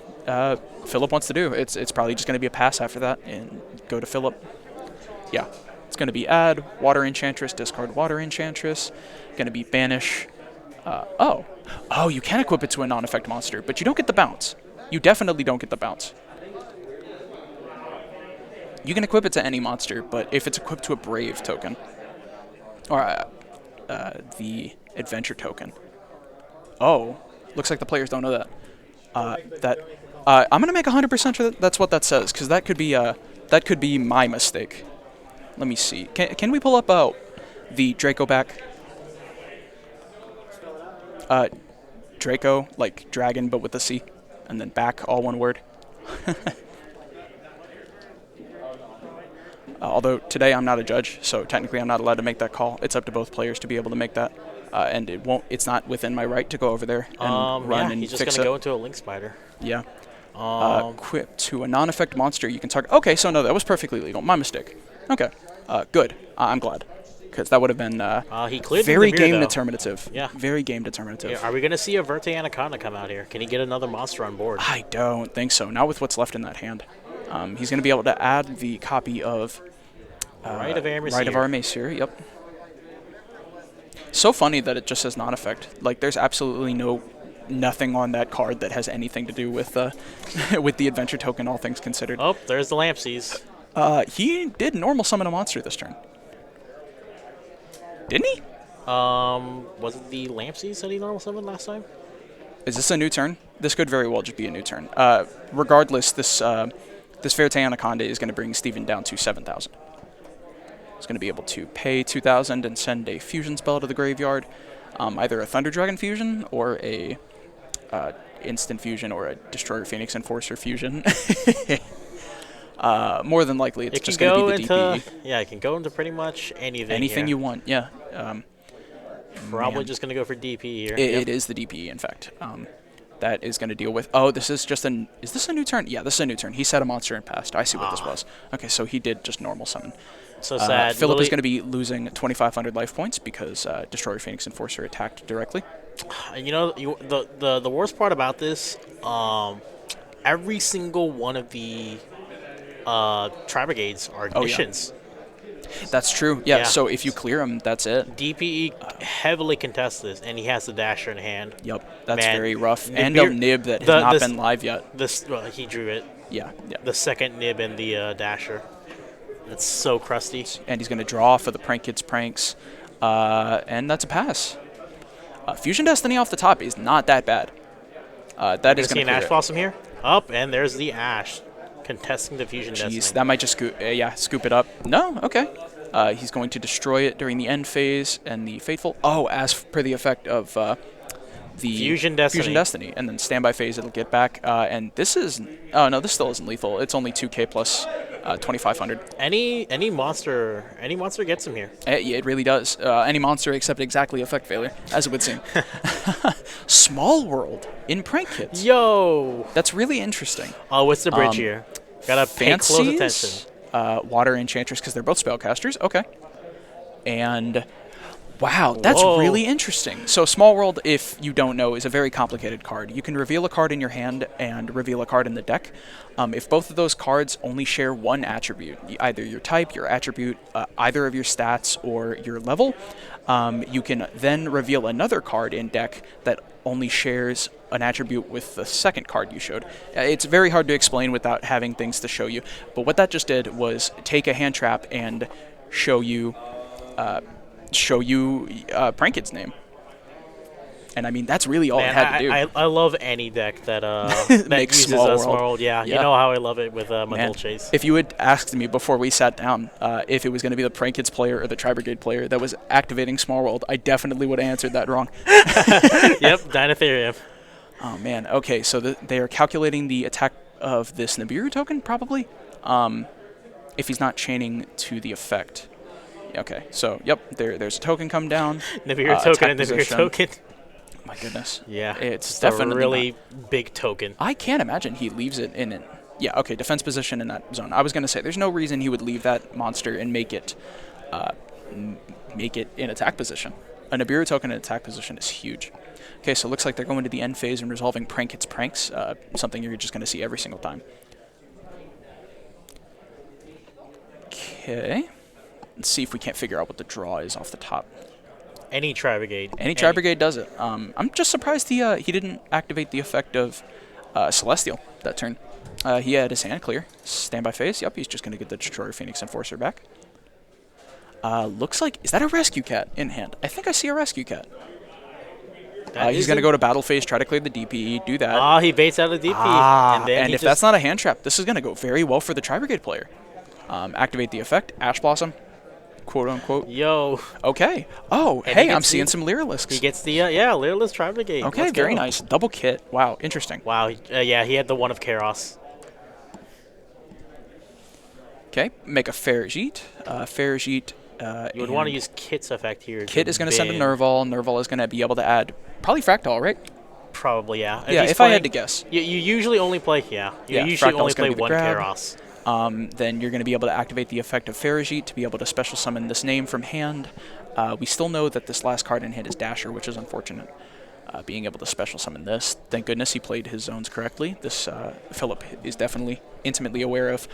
Philip wants to do. It's probably just going to be a pass after that and go to Philip. Yeah, it's going to be add Water Enchantress, discard Water Enchantress. Going to be banish. Oh, you can equip it to a non-effect monster, but you don't get the bounce. You definitely don't get the bounce. You can equip it to any monster, but if it's equipped to a Brave token, or the Adventure token. Oh, looks like the players don't know that. I'm gonna make 100% sure that's what that says, because that could be my mistake. Let me see. Can we pull up the Draco back? Draco, like dragon, but with a C, and then back, all one word. Although today I'm not a judge, so technically I'm not allowed to make that call. It's up to both players to be able to make that, and it's not within my right to go over there and run and he's just fix gonna it. go into a Link Spider. Yeah. Equip to a non-effect monster you can target. Okay, so no, that was perfectly legal. My mistake. Okay. Good. I'm glad, because that would have been he cleared very the mirror, game though. determinative. Yeah. Very game determinative. Yeah, are we gonna see a Verte Anaconda come out here? Can he get another monster on board? I don't think so. Not with what's left in that hand. He's going to be able to add the copy of Rite of Armacyr. Rite of Armacyr, yep. So funny that it just says non-effect. Like, there's absolutely nothing on that card that has anything to do with with the adventure token, all things considered. Oh, there's the Lampsies. He did normal summon a monster this turn. Didn't he? Was it the Lampsies that he normal summoned last time? Is this a new turn? This could very well just be a new turn. Regardless, this Verte Anaconda is going to bring Steven down to 7,000. He's going to be able to pay 2,000 and send a fusion spell to the graveyard, either a Thunder Dragon fusion or a instant fusion or a Destroyer Phoenix Enforcer fusion. More than likely, it's just going to be the DP. Yeah, it can go into pretty much anything. Anything here. you want, yeah. Probably just going to go for DP here. It is the DP, in fact. That is going to deal with... Oh, this is just an... Is this a new turn? Yeah, this is a new turn. He set a monster and passed. I see what this was. Okay, so he did just normal summon. So sad. Philip is going to be losing 2,500 life points because Destroyer Phoenix Enforcer attacked directly. You know, the worst part about this, every single one of the Tri-Brigades are ignitions. Yeah. That's true. Yeah, so if you clear him, that's it. DPE heavily contests this, and he has the Dasher in hand. Yep, that's very rough. And a nib that has not been live yet. He drew it. Yeah. The second nib and the Dasher. That's so crusty. And he's going to draw for the Prank Kids pranks. And that's a pass. Fusion Destiny off the top is not that bad. That is going to see an Ash Blossom here? Up, and there's the Ash. Contesting the Fusion Destiny. That might just scoop it up. No, okay. He's going to destroy it during the end phase and the Fateful. Oh, as per the effect of the Fusion Destiny. And then standby phase, it'll get back. And this is... Oh, no, this still isn't lethal. It's only 2k plus 2,500. Any monster gets him here. It really does. Any monster except exactly effect failure, as it would seem. Small World in Prank Kids. Yo! That's really interesting. Oh, what's the bridge here? Gotta pay close attention. Water Enchantress, because they're both spellcasters. Okay. And... Wow, that's really interesting. So Small World, if you don't know, is a very complicated card. You can reveal a card in your hand and reveal a card in the deck. If both of those cards only share one attribute, either your type, your attribute, either of your stats, or your level, you can then reveal another card in deck that only shares an attribute with the second card you showed. It's very hard to explain without having things to show you. But what that just did was take a hand trap and show you Prank Kid's name. And I mean, that's really all it had to do. I love any deck that that uses Small a small world. Yeah, you know how I love it with my Dolces. If you had asked me before we sat down if it was going to be the Prank Kids player or the Tri-Brigade player that was activating Small World, I definitely would have answered that wrong. Yep, Dinotherium. Oh, man. Okay, so they are calculating the attack of this Nibiru token, probably, if he's not chaining to the effect. Okay, so, yep, there's a token come down. Nibiru token and Nibiru token. My goodness. Yeah, it's definitely a really big token. I can't imagine he leaves it in it. Yeah, okay, defense position in that zone. I was going to say, there's no reason he would leave that monster and make it in attack position. A Nibiru token in attack position is huge. Okay, so it looks like they're going to the end phase and resolving Prank Hits Pranks, something you're just going to see every single time. Okay. Let's see if we can't figure out what the draw is off the top. Any Tri-Brigade. Any Tri-Brigade does it. I'm just surprised he didn't activate the effect of Celestial that turn. He had his hand clear. Standby phase. Yep, he's just going to get the Destroyer Phoenix Enforcer back. Looks like... Is that a Rescue Cat in hand? I think I see a Rescue Cat. He's going to go to battle phase, try to clear the DPE, do that. He baits out of DPE. And if that's not a hand trap, this is going to go very well for the Tri-Brigade player. Activate the effect. Ash Blossom. Quote unquote. Yo. Okay. Oh, and hey, I'm seeing some Lyrilisks. He gets the Lyrilis Tri-Brigade. Okay, Let's very go. nice. Double kit. Wow, interesting. Wow. Yeah, he had the one of Chaos. Okay, make a Farigite. Farigite. You would want to use Kit's effect here. Kit is going to send a Nerval. Nerval is going to be able to add probably Fractal, right? Probably, yeah. If I had to guess. You usually only play, You usually only play one Chaos. Then you're going to be able to activate the effect of Farigite to be able to special summon this name from hand. We still know that this last card in hand is Dasher, which is unfortunate. Being able to special summon this. Thank goodness he played his zones correctly. This Philip is definitely intimately aware of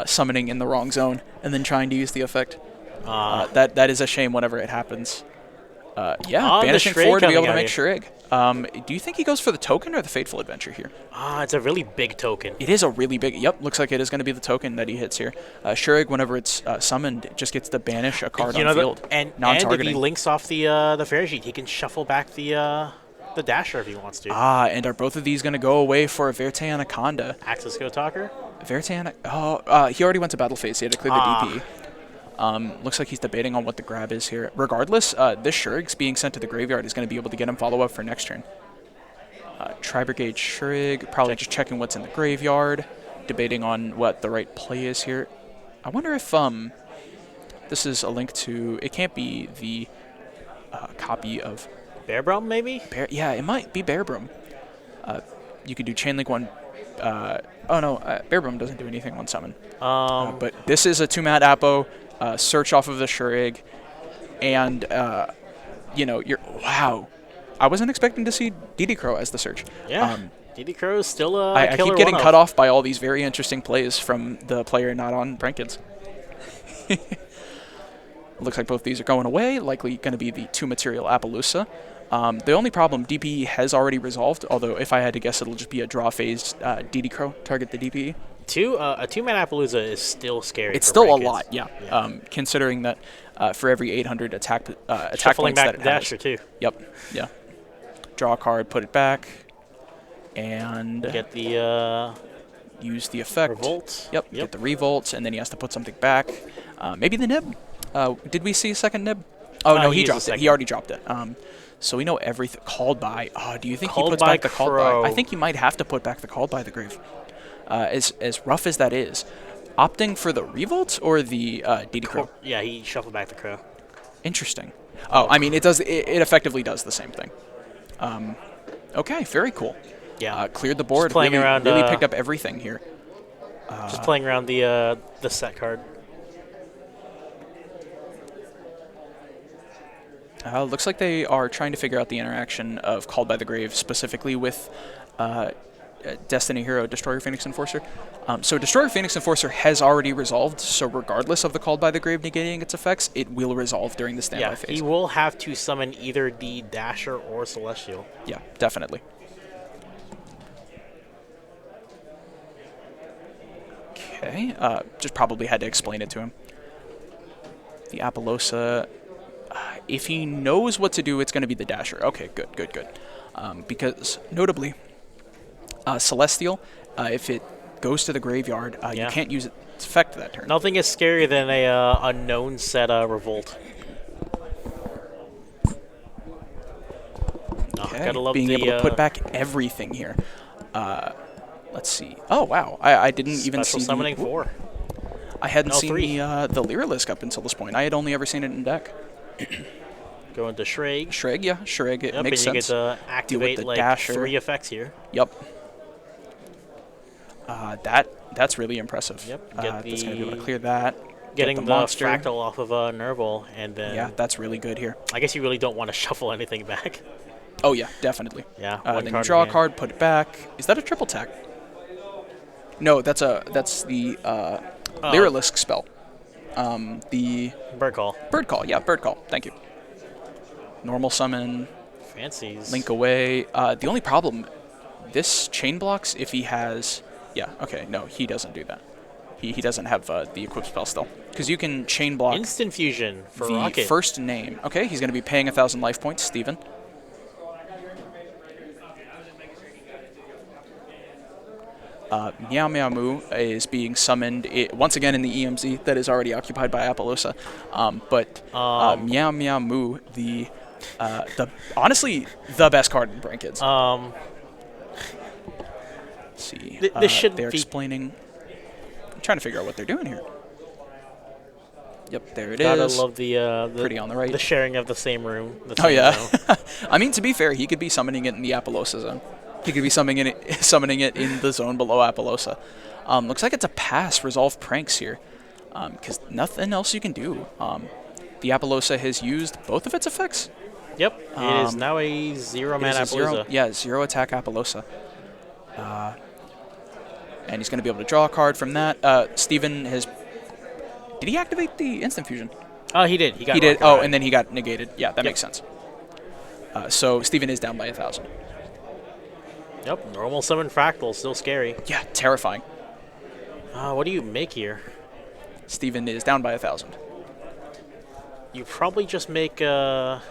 summoning in the wrong zone and then trying to use the effect. That is a shame whenever it happens. Banishing 4 to be able to make Shrig. Do you think he goes for the token or the Fateful Adventure here? It's a really big token. It is a really big... Yep, looks like it is going to be the token that he hits here. Shrig, whenever it's summoned, it just gets to banish a card on field. And if he links off the Farigite, he can shuffle back the Dasher if he wants to. And are both of these going to go away for a Verte Anaconda? Access Go Talker? Verte he already went to battle phase. He had to clear the DP. Looks like he's debating on what the grab is here. Regardless, this Shurig's being sent to the graveyard is going to be able to get him follow-up for next turn. Tri-Brigade Shurig, probably just checking what's in the graveyard, debating on what the right play is here. I wonder if this is a link to... It can't be the copy of... Bearbrum, maybe? Yeah, it might be Bearbrum. You could do Chainlink 1... Bearbrum doesn't do anything on summon. But this is a 2-mat Apo. Search off of the Shurig, and you're wow. I wasn't expecting to see DD Crow as the search. Yeah, DD Crow is still a I killer keep getting cut off by all these very interesting plays from the player not on Prank Kids. Looks like both these are going away. Likely going to be the 2-material Appaloosa. The only problem, DPE has already resolved, although if I had to guess, it'll just be a draw phase DD Crow, target the DPE. A 2-man Appaloosa is still scary. It's still a lot, yeah. Considering that for every 800 attack shuffling points back that the Dasher too. Yep, yeah. Draw a card, put it back, and get the use the effect. Revolt. Yep, get the Revolt, and then he has to put something back. Maybe the Nib. Did we see a second Nib? Oh no, he dropped it. He already dropped it. So we know everything. Called by. Do you think he puts back the Called by? I think he might have to put back the Called by the grave. As rough as that is, opting for the Revolt or the DD Crow? Yeah, he shuffled back the Crow. Interesting. I mean, it does. It effectively does the same thing. Okay, very cool. Yeah. Cleared the board. Just playing around. Really picked up everything here. Just playing around the set card. Looks like they are trying to figure out the interaction of Called by the Grave, specifically with Destiny Hero Destroyer Phoenix Enforcer. So Destroyer Phoenix Enforcer has already resolved, so regardless of the Called by the Grave negating its effects, it will resolve during the standby phase. He will have to summon either the Dasher or Celestial. Yeah, definitely. Okay, just probably had to explain it to him. The Appaloosa... if he knows what to do, it's going to be the Dasher. Okay, good. Because notably, Celestial, if it goes to the graveyard, you can't use its effect that turn. Nothing is scarier than a unknown set Revolt. Okay, gotta love being able to put back everything here. Let's see. Oh wow, I didn't even see summoning 4. I hadn't seen the Lyralisk up until this point. I had only ever seen it in deck. Going to Shreg. Shreg, yeah, Shreg. It makes and you sense. get to activate like Dasher. 3 effects here. Yep. That's really impressive. Yep. That's going to be able to clear that. Getting the the monster. Fractal off of Nerval, and then that's really good here. I guess you really don't want to shuffle anything back. Oh yeah, definitely. Yeah. Then you draw a card, put it back. Is that a triple tack? No, that's the Lyralisk spell. The Bird Call. Bird Call, yeah, Bird Call. Thank you. Normal summon. Fancies. Link away. The only problem, this chain blocks if he has. Yeah. Okay. No, he doesn't do that. He doesn't have the equip spell still, because you can chain block. Instant fusion for the Rocket. First name. Okay, he's going to be paying 1,000 life points, Steven. Meow Meow Moo is being summoned once again in the EMZ that is already occupied by Appaloosa. Meow Meow Moo, the honestly the best card in Brain Kids. Um, Let's see. This should they're be explaining. I'm trying to figure out what they're doing here. Yep, there it gotta is. love the pretty on the right. The sharing of the same room. Oh yeah. I mean, to be fair, he could be summoning it in the Appaloosa zone. He could be summoning it in the zone below Appaloosa. Looks like it's a pass. Resolve Pranks here, because nothing else you can do. The Appaloosa has used both of its effects. Yep. It is now a 0-mana Appaloosa. Zero attack Appaloosa. And he's going to be able to draw a card from that. Steven has. Did he activate the instant fusion? Oh, he did. He did. Oh, and then he got negated. Yeah, that makes sense. So Steven is down by 1,000. Yep. Normal summon Fractal, still scary. Yeah, terrifying. What do you make here? Steven is down by 1,000. You probably just make Rugal?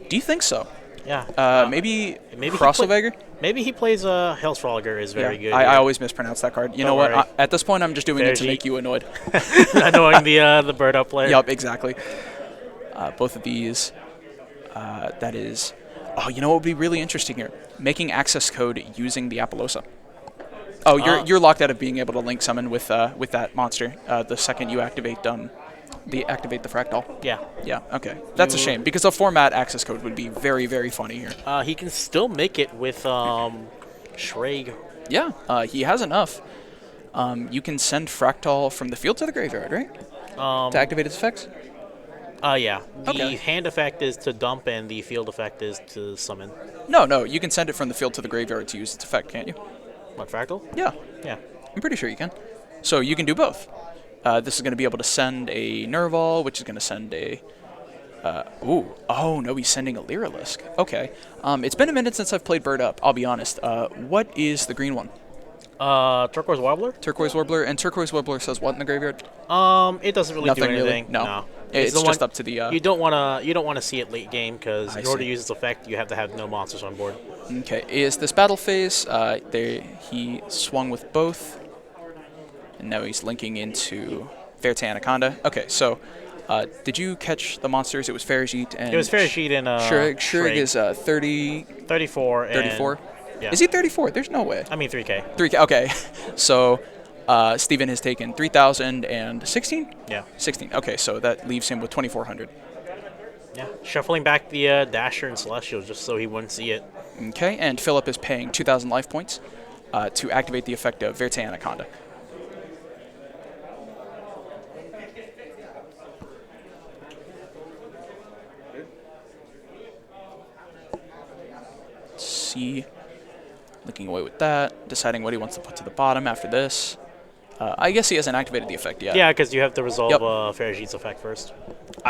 Do you think so? Yeah. Maybe Crossover? Maybe he plays Hellsfrogger is very good. I always mispronounce that card. You know what? At this point, I'm just doing it to make you annoyed. Annoying the bird up player. Yup, exactly. Both of these. That is. Oh, you know what would be really interesting here? Making access code using the Appaloosa. Oh, you're locked out of being able to link summon with that monster. The second you activate the Fractal. Yeah. Yeah. Okay. That's a shame because the format access code would be very, very funny here. He can still make it with Shreg. Yeah. He has enough. You can send Fractal from the field to the graveyard, right? To activate its effects. Yeah. The hand effect is to dump, and the field effect is to summon. No. You can send it from the field to the graveyard to use its effect, can't you? What, Fractal? Yeah. Yeah. I'm pretty sure you can. So you can do both. This is going to be able to send a Nerval, which is going to send a... Oh, no, he's sending a Lyralisk. Okay. It's been a minute since I've played Bird Up, I'll be honest. What is the green one? Turquoise Warbler? Turquoise Warbler. And Turquoise Warbler says what in the graveyard? It doesn't really do anything. Really? No. It's just up to the... You don't want to see it late game, because in order to use its effect, you have to have no monsters on board. Okay. Is this battle phase? He swung with both. And now he's linking into Verte Anaconda. Okay, so did you catch the monsters? It was Ferrigit and... It was Ferrigit and Shreg is 30... 34. 34? Yeah. Is he 34? There's no way. I mean 3K. 3K, okay. So Steven has taken 3,016? Yeah. 16. Okay, so that leaves him with 2,400. Yeah, shuffling back the Dasher and Celestial just so he wouldn't see it. Okay, and Philip is paying 2,000 life points to activate the effect of Verte Anaconda. Looking away with that, deciding what he wants to put to the bottom after this. I guess he hasn't activated the effect yet. Yeah, because you have to resolve Ferrigit's effect first.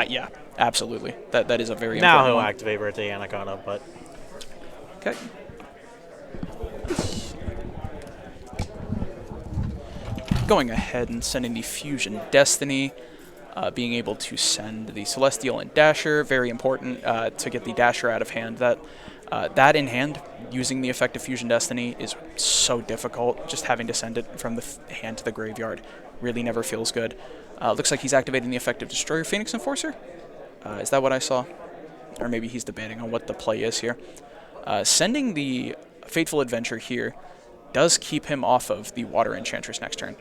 Yeah, absolutely. That is a very now important he'll one. activate Verte Anaconda, but... Okay. Going ahead and sending the Fusion Destiny. being able to send the Celestial and Dasher, very important to get the Dasher out of hand. That in hand, using the effect of Fusion Destiny is so difficult. Just having to send it from the hand to the graveyard really never feels good. Looks like he's activating the effect of Destroyer Phoenix Enforcer. Is that what I saw? Or maybe he's debating on what the play is here. Sending the Fateful Adventure here does keep him off of the Water Enchantress next turn.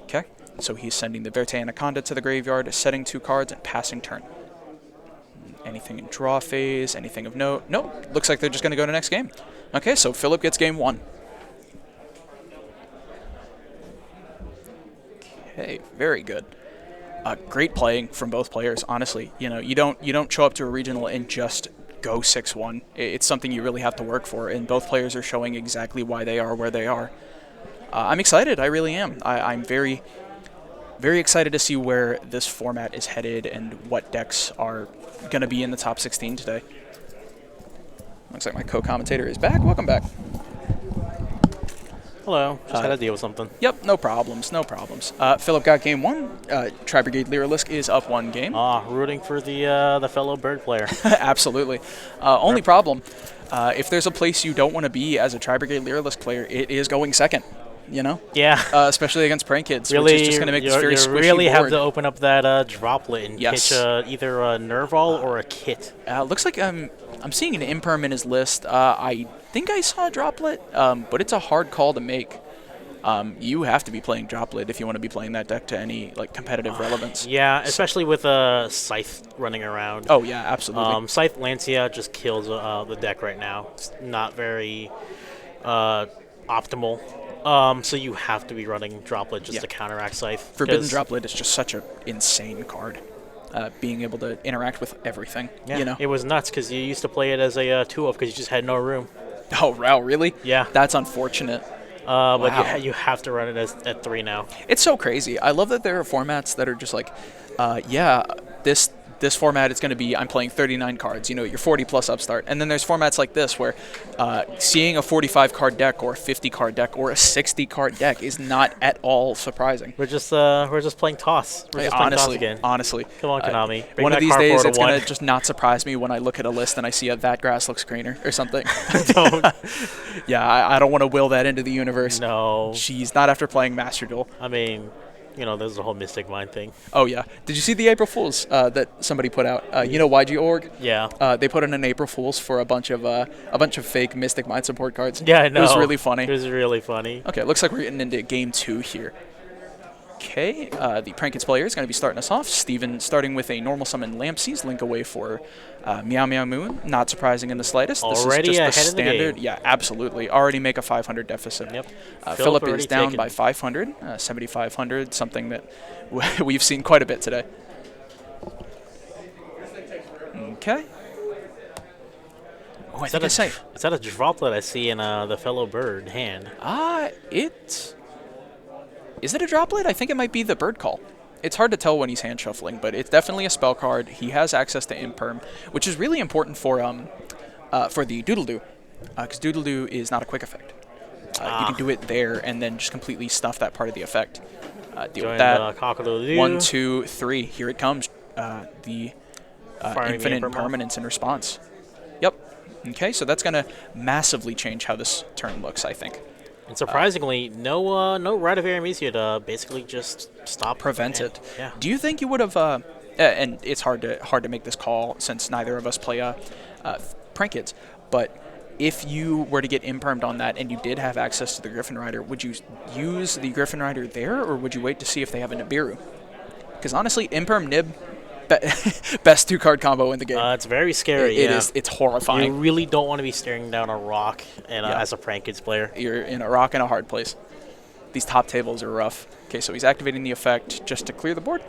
Okay, so he's sending the Verte Anaconda to the graveyard, setting 2 cards, and passing turn. Anything in draw phase, anything of note? Nope, looks like they're just going to go to next game. Okay, so Philip gets game 1. Okay, very good. Great playing from both players, honestly. You know, you don't show up to a regional and just go 6-1. It's something you really have to work for, and both players are showing exactly why they are where they are. I'm excited, I really am. I'm very, very excited to see where this format is headed and what decks are going to be in the top 16 today. Looks like my co-commentator is back. Welcome back. Hello. Just had to deal with something. Yep, no problems, no problems. Philip got game 1. Tri-Brigade Lyralisk is up 1 game. Rooting for the fellow bird player. Absolutely. Only problem, if there's a place you don't want to be as a Tri-Brigade Lyralisk player, it is going second. You know? Yeah. Especially against Prank Kids, really, which is just going to make this very squishy board. You really have to open up that droplet and yes. pitch either a Nerval or a Kit. Looks like I'm seeing an Imperm in his list. I think I saw a Droplet, but it's a hard call to make. You have to be playing Droplet if you want to be playing that deck to any competitive relevance. Yeah, especially with Scythe running around. Oh, yeah, absolutely. Scythe Lancia just kills the deck right now. It's not very optimal. So you have to be running Droplet just to counteract Scythe. Forbidden Droplet is just such an insane card. Being able to interact with everything, you know? It was nuts because you used to play it as a 2-of because you just had no room. Oh, wow, really? Yeah. That's unfortunate. But you have to run it at 3 now. It's so crazy. I love that there are formats that are just like, this format is going to be, I'm playing 39 cards, you know, your 40-plus upstart. And then there's formats like this where seeing a 45-card deck or a 50-card deck or a 60-card deck is not at all surprising. We're just playing Toss. We're just playing Toss again. Honestly. Come on, Konami. One of these days, it's going to just not surprise me when I look at a list and I see that grass looks greener or something. Don't. Yeah, I don't want to will that into the universe. No. Jeez, not after playing Master Duel. I mean, you know, there's the whole Mystic Mind thing. Oh, yeah. Did you see the April Fools that somebody put out? You know YG.org? Yeah. They put in an April Fools for a bunch of fake Mystic Mind support cards. Yeah, I know. It was really funny. It was really funny. Okay, looks like we're getting into game 2 here. Okay, the Prank Kids player is going to be starting us off. Steven starting with a normal summon Lampsies, link away for Meow Meow Moon. Not surprising in the slightest. Already this is just ahead the standard. of the game. Yeah, absolutely. Already make a 500 deficit. Yep. Philip is down by 500, 7,500, something that we've seen quite a bit today. Okay. Oh, Is that a Droplet I see in the fellow bird hand? Is it a Droplet? I think it might be the Bird Call. It's hard to tell when he's hand shuffling, but it's definitely a spell card. He has access to Imperm, which is really important for the Doodle-Doo, because Doodle-Doo is not a quick effect. You can do it there and then just completely stuff that part of the effect. Deal with that. 1, 2, 3. Here it comes. The infinite impermanence in response. Yep. Okay, so that's going to massively change how this turn looks, I think. And surprisingly, no Rite of Aramesia to basically just stop. Prevent it. Yeah. Do you think you would have, and it's hard to make this call since neither of us play Prank Kids, but if you were to get impermed on that and you did have access to the Griffin Rider, would you use the Griffin Rider there, or would you wait to see if they have a Nibiru? Because honestly, Imperm Nib, best 2-card combo in the game. It's very scary. It is. It's horrifying. You really don't want to be staring down a rock as a Prank Kids player. You're in a rock and a hard place. These top tables are rough. Okay, so he's activating the effect just to clear the board.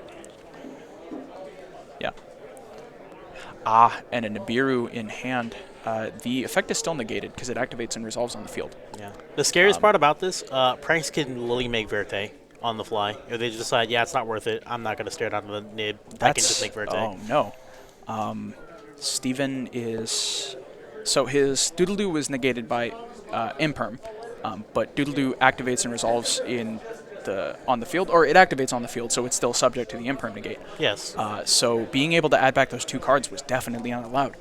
Yeah. And a Nibiru in hand. The effect is still negated because it activates and resolves on the field. Yeah. The scariest part about this, Pranks can literally make Verte on the fly. If they just decide, yeah, it's not worth it, I'm not going to stare down the nib, I can just make Verte. Oh, no. Steven is... So his Doodle-Doo was negated by Imperm, but Doodle-Doo activates and resolves in on the field, or it activates on the field, so it's still subject to the imperm negate. Yes. So being able to add back those 2 cards was definitely not allowed.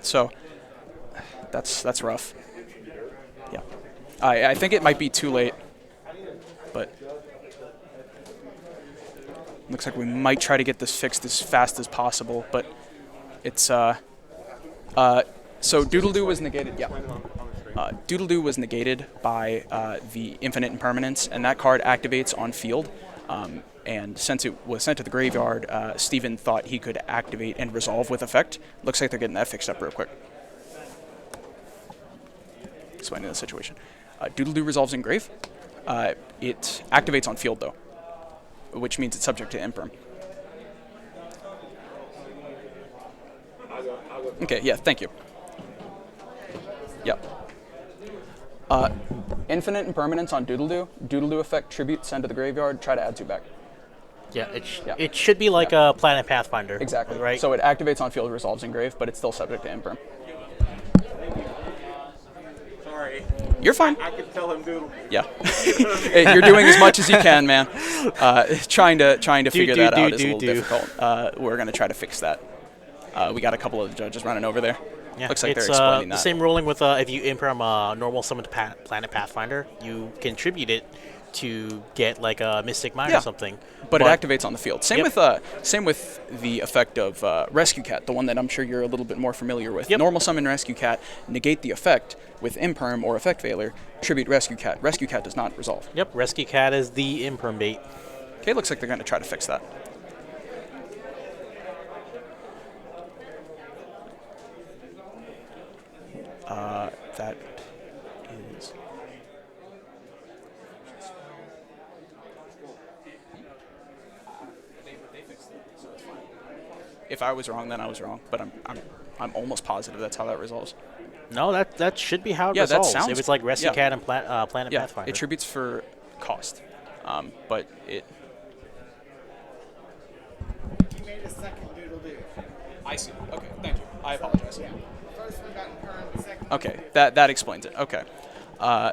So that's rough. Yeah, I think it might be too late, but looks like we might try to get this fixed as fast as possible. But it's so Doodle-Doo was negated. Yeah. Doodle-Doo was negated by the Infinite Impermanence, and that card activates on field. And since it was sent to the graveyard, Steven thought he could activate and resolve with effect. Looks like they're getting that fixed up real quick. Explaining the situation. Doodle-Doo resolves in grave. It activates on field, though, which means it's subject to imperm. Okay, yeah, thank you. Yep. Infinite Impermanence on Doodle-Doo. Doodle-Doo effect, tribute, send to the graveyard, try to add 2 back. Yeah, it should be like a Planet Pathfinder. Exactly. Right? So it activates on field, resolves in grave, but it's still subject to imperm. Sorry. You're fine. I could tell him Doodle. Yeah. Hey, you're doing as much as you can, man. Trying to figure that out is a little difficult. We're going to try to fix that. We got a couple of the judges running over there. Yeah, looks like it's they're explaining the that. same ruling with if you imperm a normal summon to Planet Pathfinder, you contribute it to get like a Mystic Mine or something. But it activates on the field. Same with the effect of Rescue Cat, the one that I'm sure you're a little bit more familiar with. Normal summon Rescue Cat, negate the effect with imperm or effect failure, tribute Rescue Cat. Rescue Cat does not resolve. Yep, Rescue Cat is the imperm bait. Okay, looks like they're going to try to fix that. That is... If I was wrong, then I was wrong. But I'm almost positive that's how that resolves. No, that should be how it resolves. That sounds... If it's like Rescue Cat and Planet Pathfinder. It tributes for cost. But it... You made a second Doodle-Doo. I see. Okay, thank you. I apologize. Yeah. First one got impermed, the second Okay, that explains it. Okay.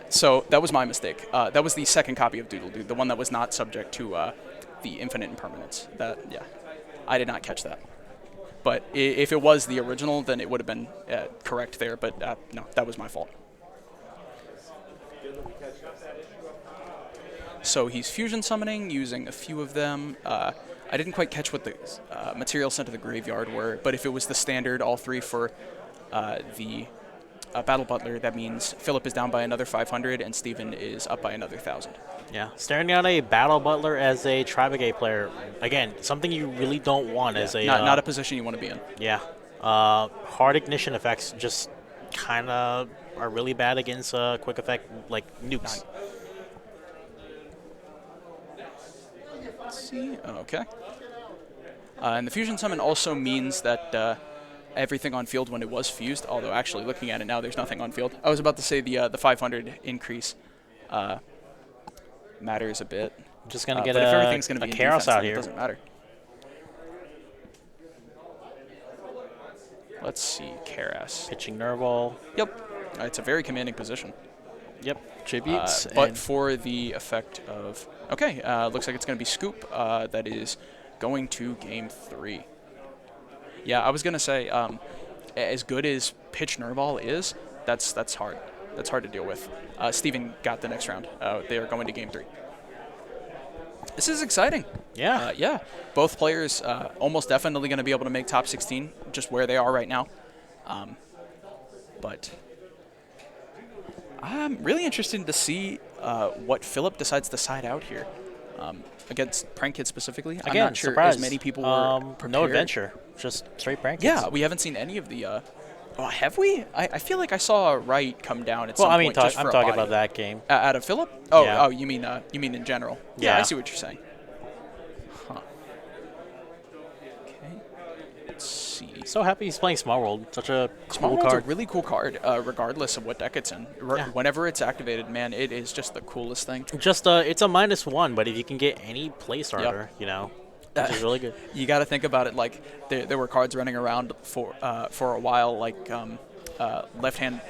So that was my mistake. That was the second copy of Doodle-Doo, the one that was not subject to the Infinite Impermanence. I did not catch that. But if it was the original, then it would have been correct there. But no, that was my fault. So he's fusion summoning, using a few of them. I didn't quite catch what the materials sent to the graveyard were, but if it was the standard, all 3 for the Battle Butler, that means Philip is down by another 500 and Steven is up by another 1,000. Yeah, staring down a Battle Butler as a Tribegate player, again, something you really don't want as a... Not a position you want to be in. Yeah. Hard ignition effects just kind of are really bad against quick effect, like nukes. Let's see. Okay. And the fusion summon also means that everything on field when it was fused, although actually looking at it now, there's nothing on field. I was about to say the 500 increase matters a bit. Just going to get if everything's gonna be chaos defense, out here. It doesn't matter. Let's see, Karas. Pitching Nerval. Yep. It's a very commanding position. Yep. Tributes. But for the effect of... Okay, looks like it's going to be Scoop. That is going to game 3. Yeah, I was going to say, as good as Pitch Nerval is, that's hard. That's hard to deal with. Steven got the next round. They are going to game 3. This is exciting. Yeah. Yeah. Both players almost definitely going to be able to make top 16, just where they are right now. But I'm really interested to see what Philip decides to side out here. Against Prank Kid specifically. Again, I'm not sure surprise. as many people were prepared. No adventure, just straight Prank Kids. Yeah, we haven't seen any of the... have we? I feel like I saw Wright come down at some point just for I'm a talking body. about that game. Out of Philip? Oh, yeah. you mean in general? Yeah, I see what you're saying. Huh. Okay. Let's see. So happy he's playing Small World. Such a Small cool World's card. a really cool card, regardless of what deck it's in. Whenever it's activated, man, it is just the coolest thing. Just it's a -1, but if you can get any play starter, you know, which is really good. You got to think about it like there were cards running around for a while, like left hand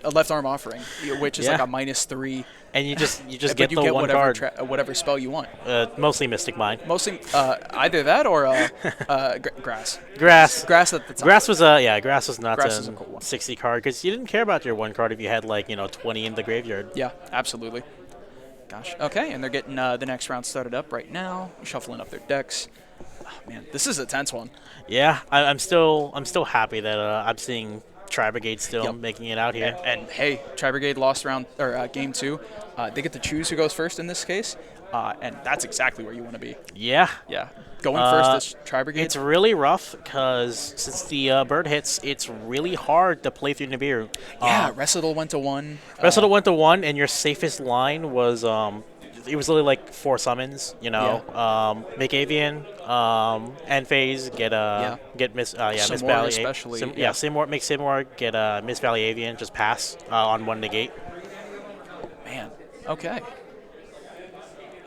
a left arm offering, which is like a -3. And you just get the one whatever card. whatever spell you want. Mostly Mystic Mine. Mostly either that or grass. Grass. Grass at the top. Grass was Grass was not Grass is a a cool one. 60 card because you didn't care about your one card if you had like 20 in the graveyard. Yeah, absolutely. Gosh. Okay, and they're getting the next round started up right now, shuffling up their decks. Oh, man, this is a tense one. Yeah, I'm still happy that I'm seeing Tri-Brigade still making it out here. And hey, Tri-Brigade lost game 2. They get to choose who goes first in this case, and that's exactly where you want to be. Yeah. Yeah. Going first is Tri-Brigade. It's really rough because since the bird hits, it's really hard to play through Nibiru. Yeah, Recittal went to 1. Recittal went to 1, and your safest line was it was literally like 4 summons. Make Avian, end phase, get Miss Miss Valley, especially. Simor, make Simor, get Miss Valley Avian, just pass on 1 negate. Man, okay.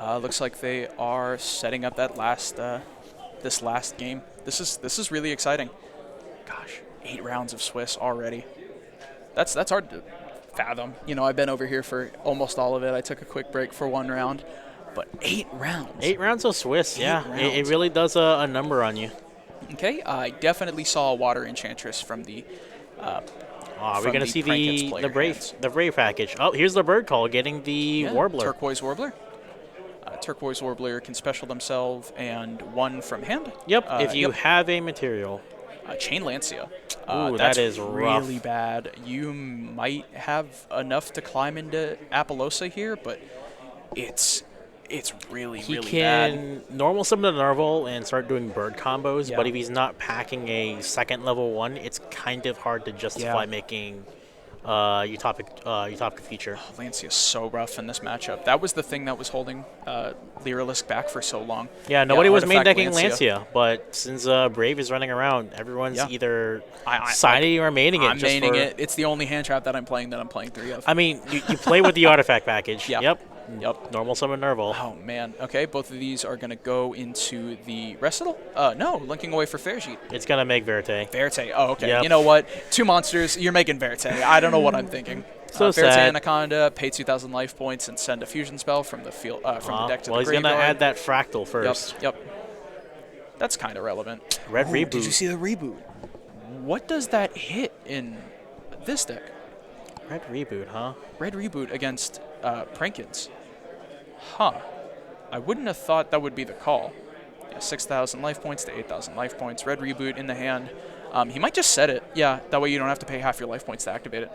Looks like they are setting up that this last game. This is really exciting. Gosh, 8 rounds of Swiss already. That's hard to fathom. I've been over here for almost all of it. I took a quick break for 1 round, but 8 rounds. 8 rounds of Swiss, it really does a number on you. Okay, I definitely saw a Water Enchantress from the. We're gonna see the Brave package. Oh, here's the bird call, getting the Warbler. Turquoise Warbler. Turquoise Warbler can special themselves and 1 from hand. Yep, if you have a material. Chain Lancia. Ooh, that's that is rough. really bad. You might have enough to climb into Apollosa here, but it's really bad. He can normal summon the Narval and start doing bird combos, but if he's not packing a 2nd level 1, it's kind of hard to justify making utopic feature. Lancia is so rough in this matchup. That was the thing that was holding Lyralisk back for so long. Yeah, nobody was main decking Lancia, but since Brave is running around, everyone's either siding or maining it. I'm maining it. It's the only hand trap that I'm playing 3 of. I mean, you play with the artifact package. Yep. Normal summon Nerval. Oh, man. Okay, both of these are going to go into the Recittal? No, linking away for Fairjeet. It's going to make Verte. Verte. Oh, okay. Yep. You know what? 2 monsters. You're making Verte. I don't know what I'm thinking. So Verte sad. Anaconda, pay 2,000 life points, and send a fusion spell from the field from the deck to the graveyard. Well, he's going to add that Fractal first. Yep. That's kind of relevant. Red Reboot. Did you see the reboot? What does that hit in this deck? Red Reboot, huh? Red Reboot against Prankins. Huh. I wouldn't have thought that would be the call. Yeah, 6,000 life points to 8,000 life points. Red Reboot in the hand. He might just set it. Yeah, that way you don't have to pay half your life points to activate it.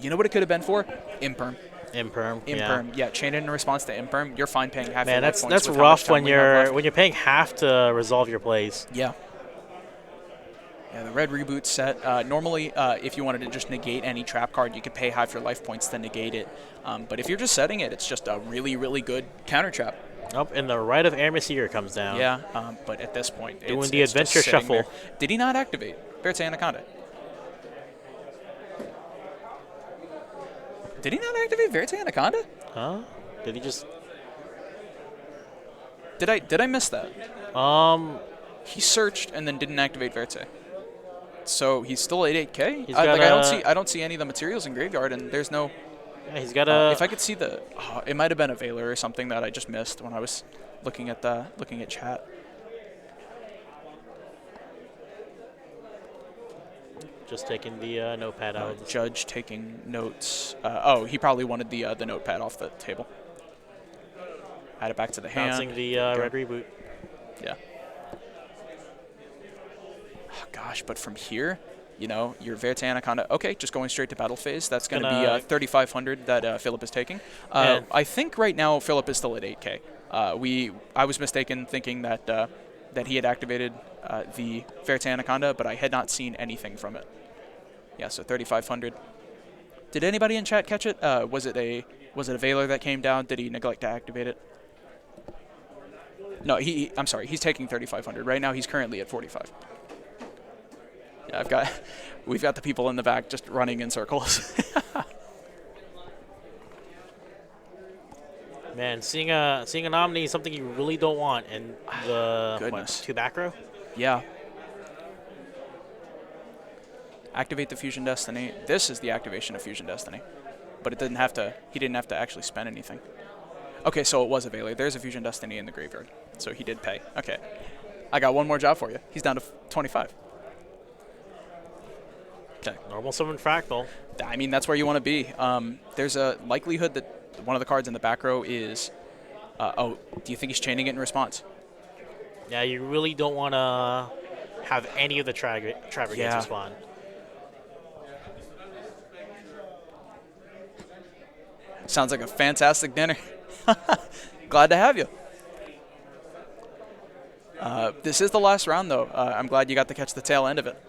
You know what it could have been for? Imperm. Imperm. Yeah, chain it in response to Imperm. You're fine paying half Man, your life points. that's rough when you're paying half to resolve your plays. Yeah. Yeah, the Red Reboot set. Normally, if you wanted to just negate any trap card, you could pay half your life points to negate it. But if you're just setting it, it's just a really, really good counter trap. Oh, and the Rite of Aramesir comes down. Yeah, but at this point, doing the Adventure Shuffle. There. Did he not activate Verte Anaconda? Did he not activate Verte Anaconda? Huh? Did he just? Did I miss that? He searched and then didn't activate Verte. So he's still at 8K. I don't see any of the materials in graveyard, and there's no. Yeah, he's got a. If I could see the, it might have been a Veiler or something that I just missed when I was looking at chat. Just taking the notepad out. Judge taking notes. He probably wanted the notepad off the table. Add it back to the hand. Bouncing the Red Reboot. Yeah. Oh, gosh, but from here, your Verte Anaconda, okay, just going straight to battle phase. That's going to be 3,500 that Philip is taking. I think right now Philip is still at 8K. I was mistaken thinking that he had activated the Verte Anaconda, but I had not seen anything from it. Yeah, so 3,500. Did anybody in chat catch it? Was it a Veiler that came down? Did he neglect to activate it? No, I'm sorry. He's taking 3,500 right now. He's currently at 45. Yeah, we've got the people in the back just running in circles. Man, seeing an Omni is something you really don't want, and the Goodness. 2 back row. Yeah. Activate the Fusion Destiny. This is the activation of Fusion Destiny. But it didn't have to, he didn't have to actually spend anything. Okay, so it was available. There's a Fusion Destiny in the graveyard. So he did pay. Okay. I got one more job for you. He's down to 25. Okay. Normal summon Fractal. I mean, that's where you want to be. There's a likelihood that one of the cards in the back row is... oh, do you think he's chaining it in response? Yeah, you really don't want to have any of the Trap-Brigades respond. Sounds like a fantastic dinner. Glad to have you. This is the last round, though. I'm glad you got to catch the tail end of it.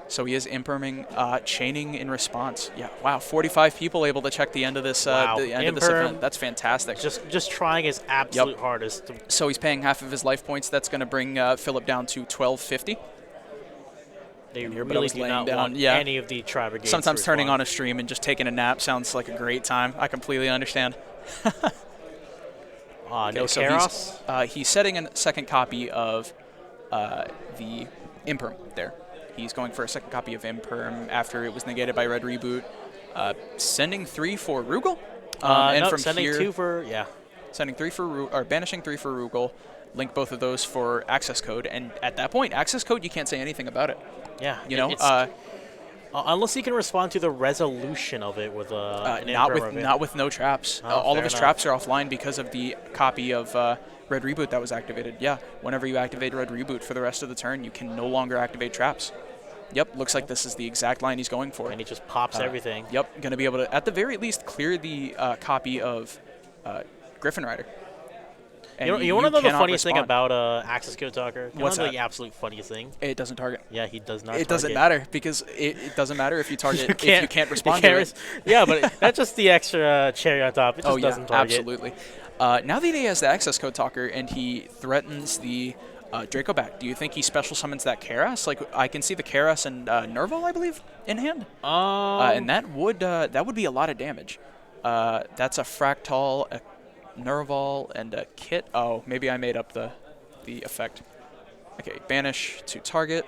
So he is imperming, chaining in response. Yeah, wow, 45 people able to check the end of this the end of this event. That's fantastic. Just trying his absolute hardest. So he's paying half of his life points. That's going to bring Philip down to 1250. They really do not want any of the Tri-Brigades. Sometimes turning on a stream and just taking a nap sounds like a great time. I completely understand. No Chaos? He's setting a second copy of the Imperm there. He's going for a second copy of Imperm after it was negated by Red Reboot. Sending 3 for Rugal. And from sending here, 2 for, Sending 3 for or banishing 3 for Rugal. Link both of those for access code. And at that point, access code, you can't say anything about it. Yeah. You know? Unless he can respond to the resolution of it with not with no traps. All of his traps are offline because of the copy of Red Reboot that was activated. Yeah, whenever you activate Red Reboot for the rest of the turn, you can no longer activate traps. Yep, looks like this is the exact line he's going for. And he just pops everything. Yep, going to be able to, at the very least, clear the copy of Griffin Rider. You want to know the funniest thing about Access Code Talker? What's that? The absolute funniest thing? It doesn't target. Yeah, he does not It target. Doesn't matter, because it doesn't matter if you target if you can't respond to it. Yeah, but that's just the extra cherry on top. It just doesn't target. Absolutely. Now that he has the Access Code Talker and he threatens the Draco back, do you think he special summons that Karas? Like, I can see the Karas and Nerval, I believe, in hand. And that would be a lot of damage. That's a Fractal, a Nerval, and a Kit. Oh, maybe I made up the effect. Okay, banish to target.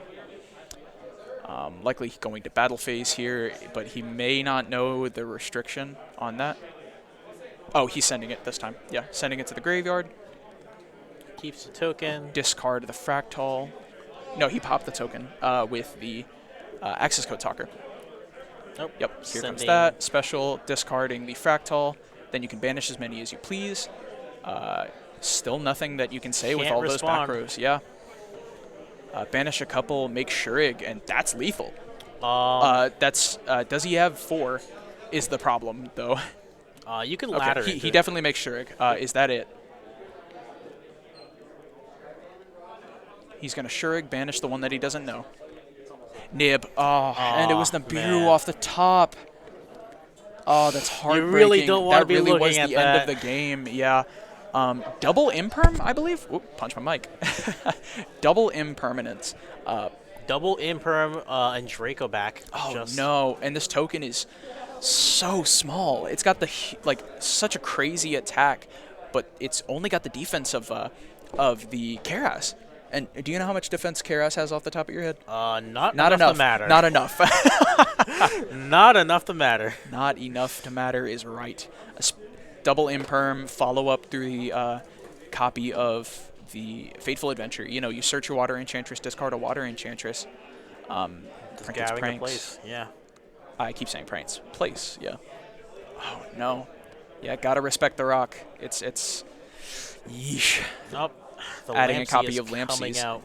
Likely going to battle phase here, but he may not know the restriction on that. Oh, he's sending it this time. Yeah, sending it to the graveyard. Keeps the token. Discard the Fractal. No, he popped the token with the Access Code Talker. Oh, yep, here comes that. Special, discarding the Fractal. Then you can banish as many as you please. Still nothing that you can say with all those back rows. Yeah. Banish a couple, make Shurig, and that's lethal. Does he have 4 is the problem, though. You can ladder it. He definitely makes Shurig. Is that it? He's going to Shurig, banish the one that he doesn't know. Nib. And it was Nibiru off the top. Oh, that's heartbreaking. You really don't want to be looking at that. That really was the end of the game, yeah. Double Imperm, I believe? Oop, punch my mic. Double Impermanence. Double Imperm and Draco back. Oh, no. And this token is so small. It's got such a crazy attack, but it's only got the defense of the Karas. And do you know how much defense Karas has off the top of your head? Not enough to matter. Not enough. Not enough to matter. Not enough to matter is right. Double Imperm, follow up through the copy of the Fateful Adventure. You know, you search your Water Enchantress, discard a Water Enchantress. Pranks. Place. Yeah. I keep saying pranks. Place, yeah. Oh, no. Yeah, gotta respect the rock. It's yeesh. Nope. Adding a copy of Lampseas.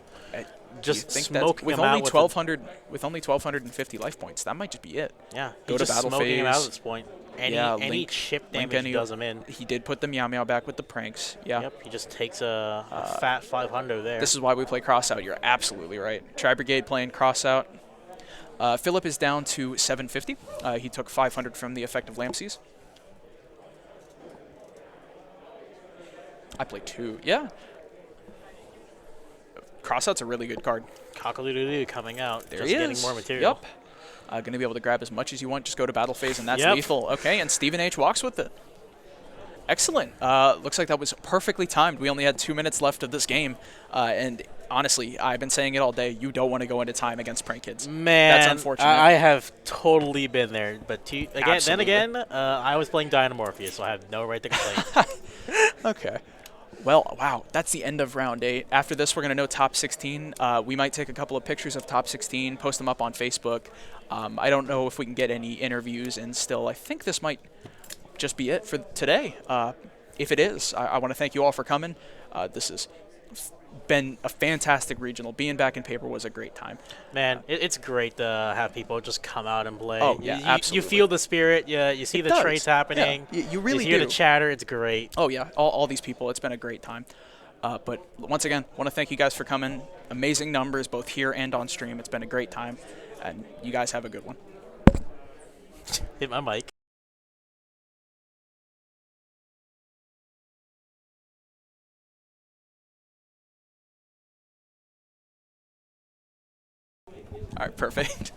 Just think smoking with him only out 1250 life points, that might just be it. Yeah, go to battle smoking phase. Him out at this point. Any chip damage does him in. He did put the Meow Meow back with the pranks. Yeah. Yep. He just takes a fat 500 there. This is why we play Crossout. You're absolutely right. Tri-Brigade playing Crossout. Philip is down to 750. He took 500 from the effect of Lampseas. I play 2. Yeah. Crossout's a really good card. Cock-a-doodle-doo coming out. There just he is. Getting more material. Yep. Going to be able to grab as much as you want. Just go to battle phase, and that's lethal. Okay, and Stephen H. walks with it. Excellent. Looks like that was perfectly timed. We only had 2 minutes left of this game, and honestly, I've been saying it all day. You don't want to go into time against prank kids. Man, that's unfortunate. I have totally been there. But Absolutely. then again, I was playing Dynamorpheus, so I have no right to complain. Okay. Well, wow, that's the end of round 8. After this, we're going to know top 16. We might take a couple of pictures of top 16, post them up on Facebook. I don't know if we can get any interviews, and still, I think this might just be it for today. If it is, I want to thank you all for coming. This has been a fantastic regional. Being back in paper was a great time. Man, it's great to have people just come out and play. Oh, yeah, absolutely. You feel the spirit. You see the trades happening. Yeah, you really hear do. the chatter. It's great. Oh, yeah, all these people. It's been a great time. But once again, I want to thank you guys for coming. Amazing numbers, both here and on stream. It's been a great time. And you guys have a good one. Hit my mic. All right, perfect.